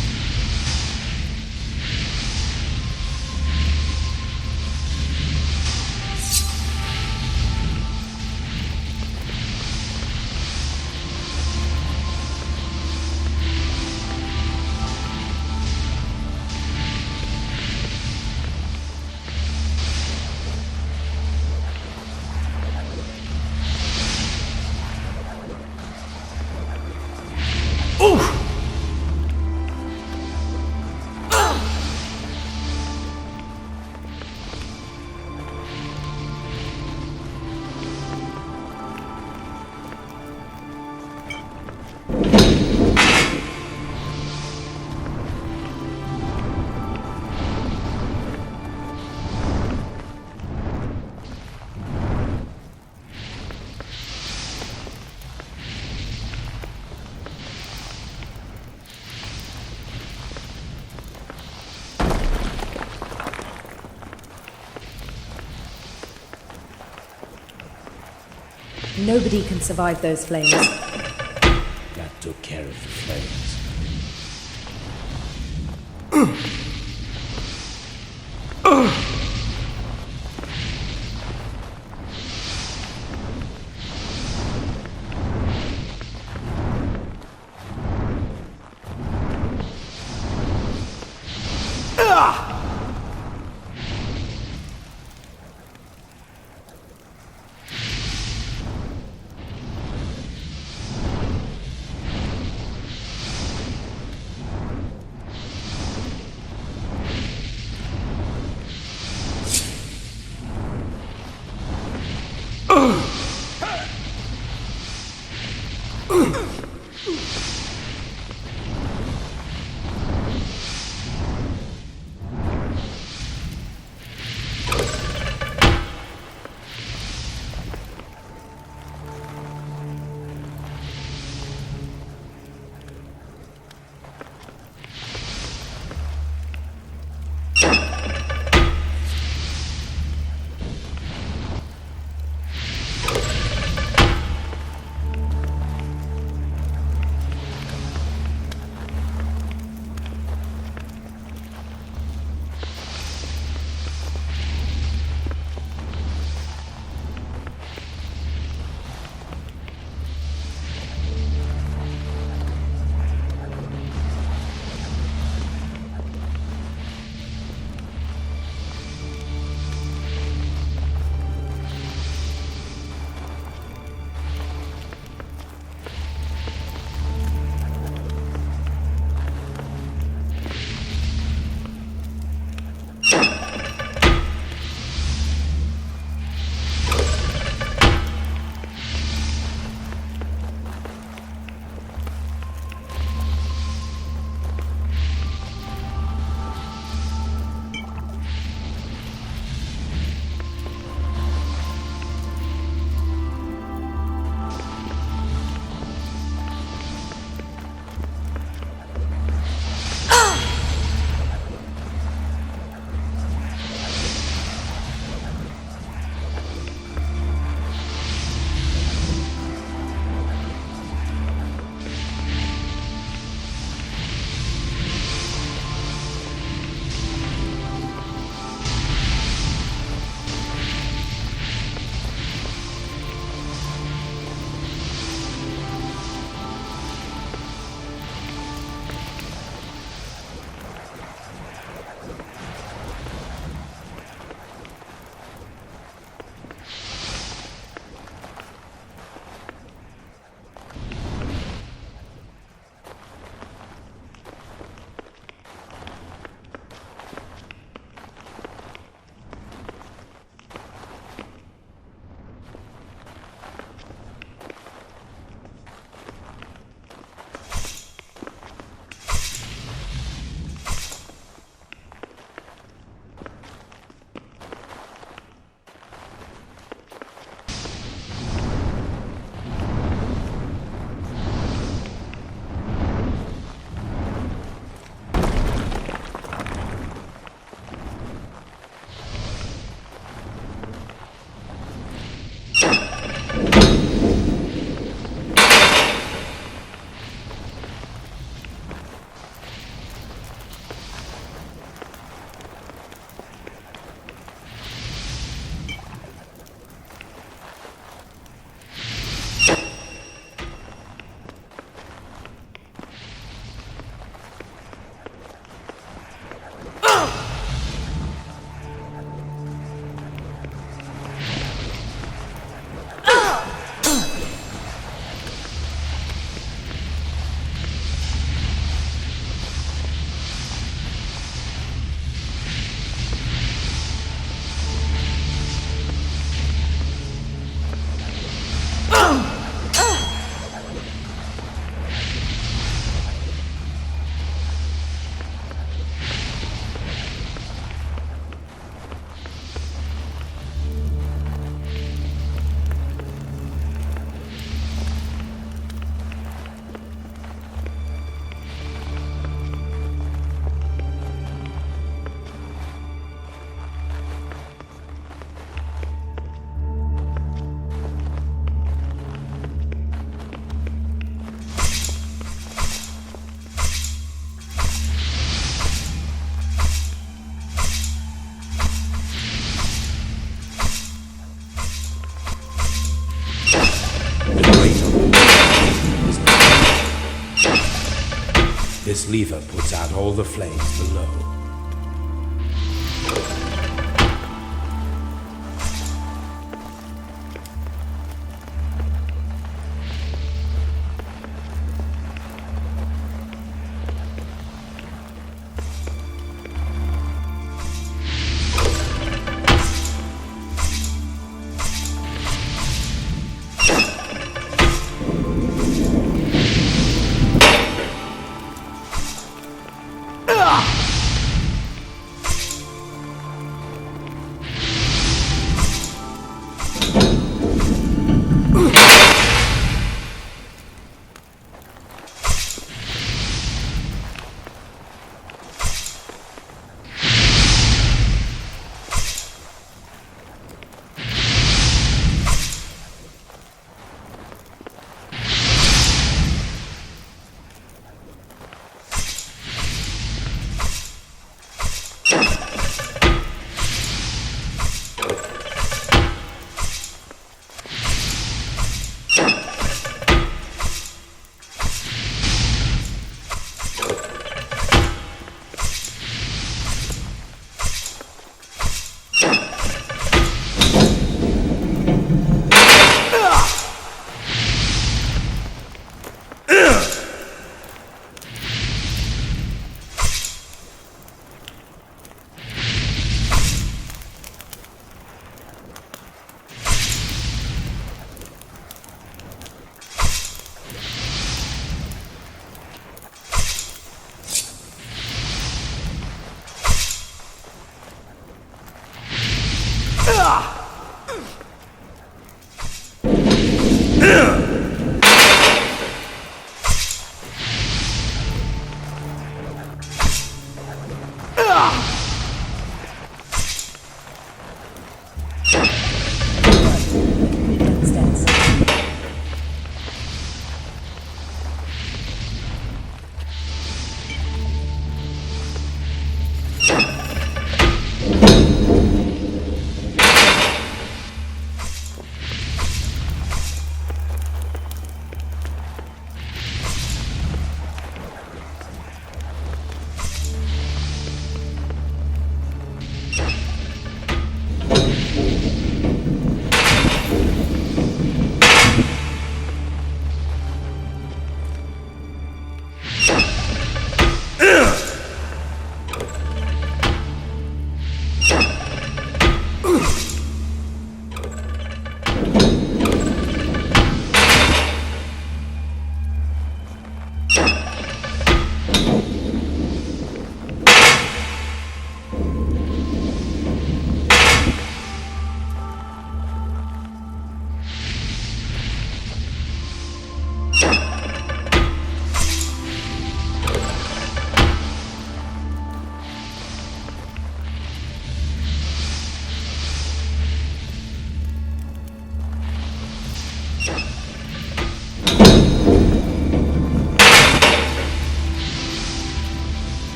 Nobody can survive those flames. That took care of the flames. This lever puts out all the flames below.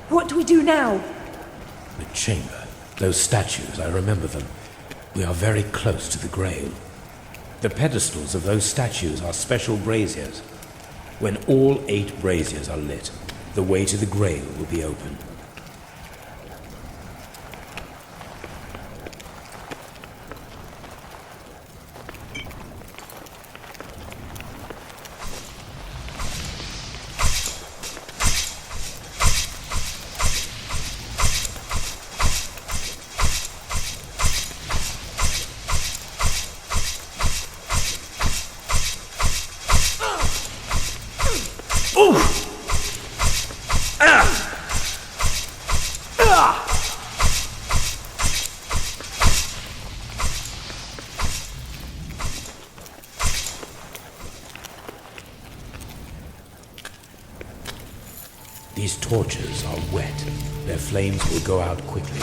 What do we do now? The chamber. Those statues, I remember them. We are very close to the Grail. The pedestals of those statues are special braziers. When all 8 braziers are lit, the way to the Grail will be open. torches are wet. Their flames will go out quickly.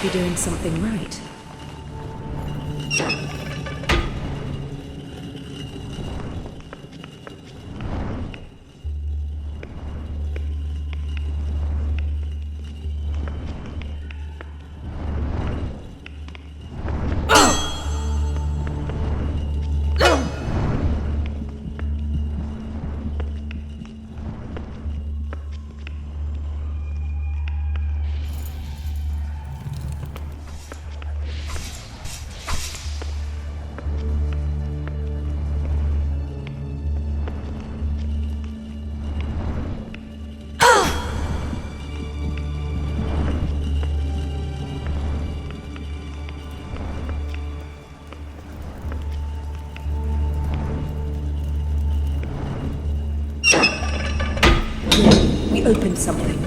be doing something right. Open something.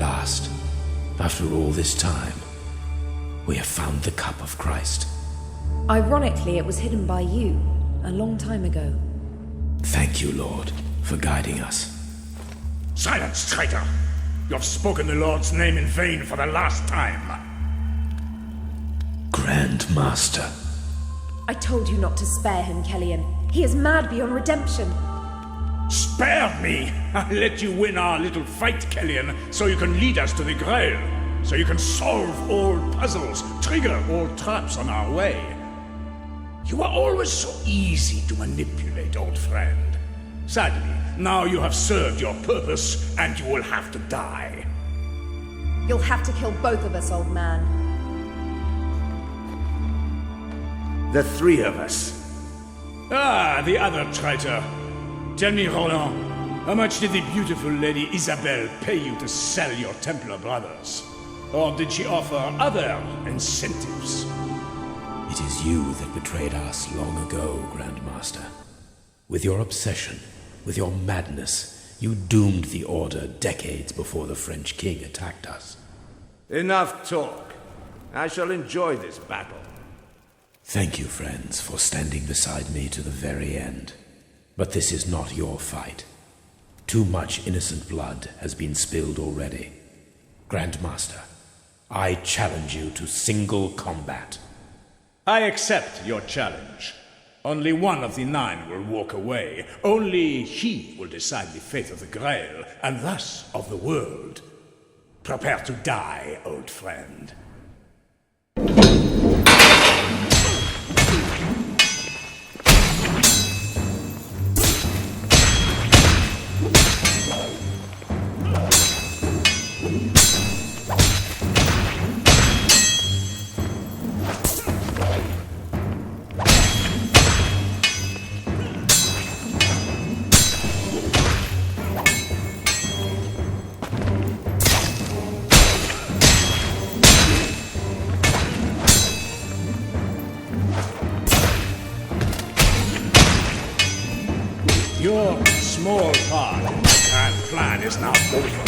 last, after all this time, we have found the cup of Christ. Ironically, it was hidden by you, a long time ago. Thank you, Lord, for guiding us. Silence, traitor! You have spoken the Lord's name in vain for the last time. Grand Master. I told you not to spare him, Celian. He is mad beyond redemption. Spare me! I let you win our little fight, Celian, so you can lead us to the Grail. So you can solve all puzzles, trigger all traps on our way. You are always so easy to manipulate, old friend. Sadly, now you have served your purpose, and you will have to die. You'll have to kill both of us, old man. The three of us. Ah, the other traitor. Tell me, Roland, how much did the beautiful Lady Isabelle pay you to sell your Templar brothers? Or did she offer other incentives? It is you that betrayed us long ago, Grand Master. With your obsession, with your madness, you doomed the Order decades before the French king attacked us. Enough talk. I shall enjoy this battle. Thank you, friends, for standing beside me to the very end. But this is not your fight. Too much innocent blood has been spilled already. Grand Master, I challenge you to single combat. I accept your challenge. Only one of the 9 will walk away. Only he will decide the fate of the Grail, and thus of the world. Prepare to die, old friend. Your small part in my grand plan is now over.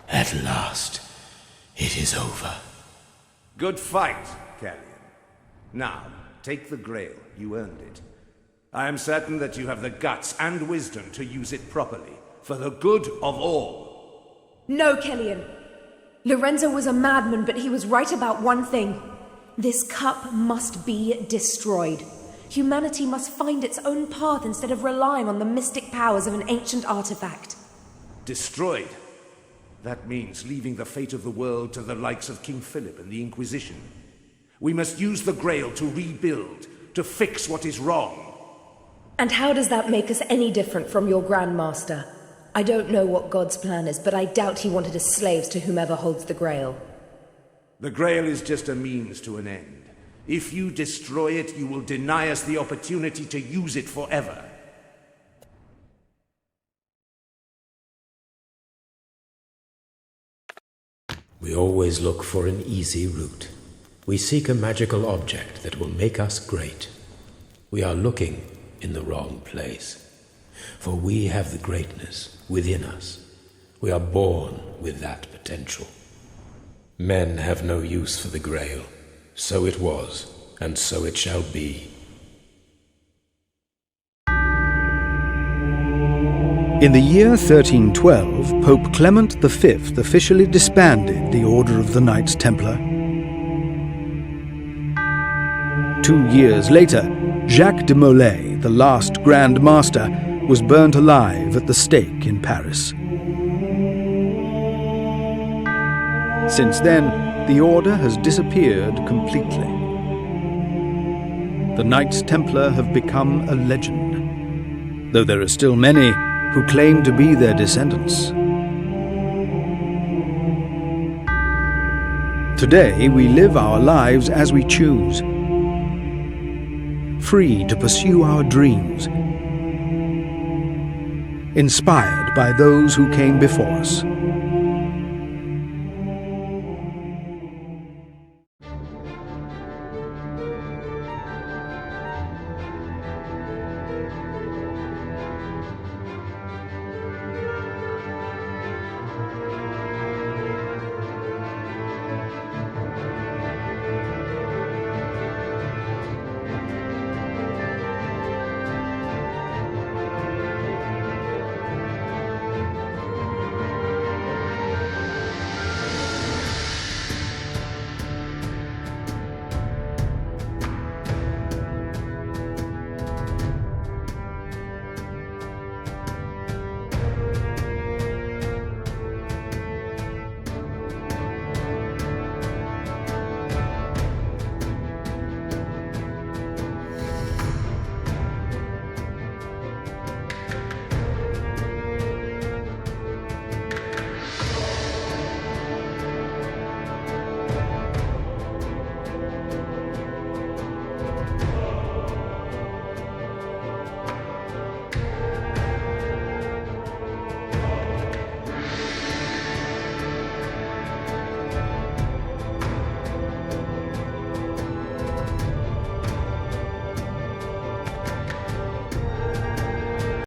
At last, it is over. Good fight, Celian. Now, take the Grail. You earned it. I am certain that you have the guts and wisdom to use it properly, for the good of all. No, Celian. Lorenzo was a madman, but he was right about one thing. This cup must be destroyed. Humanity must find its own path instead of relying on the mystic powers of an ancient artifact. Destroyed? That means leaving the fate of the world to the likes of King Philip and the Inquisition. We must use the Grail to rebuild, to fix what is wrong. And how does that make us any different from your Grand Master? I don't know what God's plan is, but I doubt he wanted us slaves to whomever holds the Grail. The Grail is just a means to an end. If you destroy it, you will deny us the opportunity to use it forever. We always look for an easy route. We seek a magical object that will make us great. We are looking in the wrong place. For we have the greatness within us. We are born with that potential. Men have no use for the Grail. So it was, and so it shall be. In the year 1312, Pope Clement V officially disbanded the Order of the Knights Templar. 2 years later, Jacques de Molay, the last Grand Master, was burnt alive at the stake in Paris. Since then, the Order has disappeared completely. The Knights Templar have become a legend, though there are still many who claim to be their descendants. Today, we live our lives as we choose, free to pursue our dreams, inspired by those who came before us.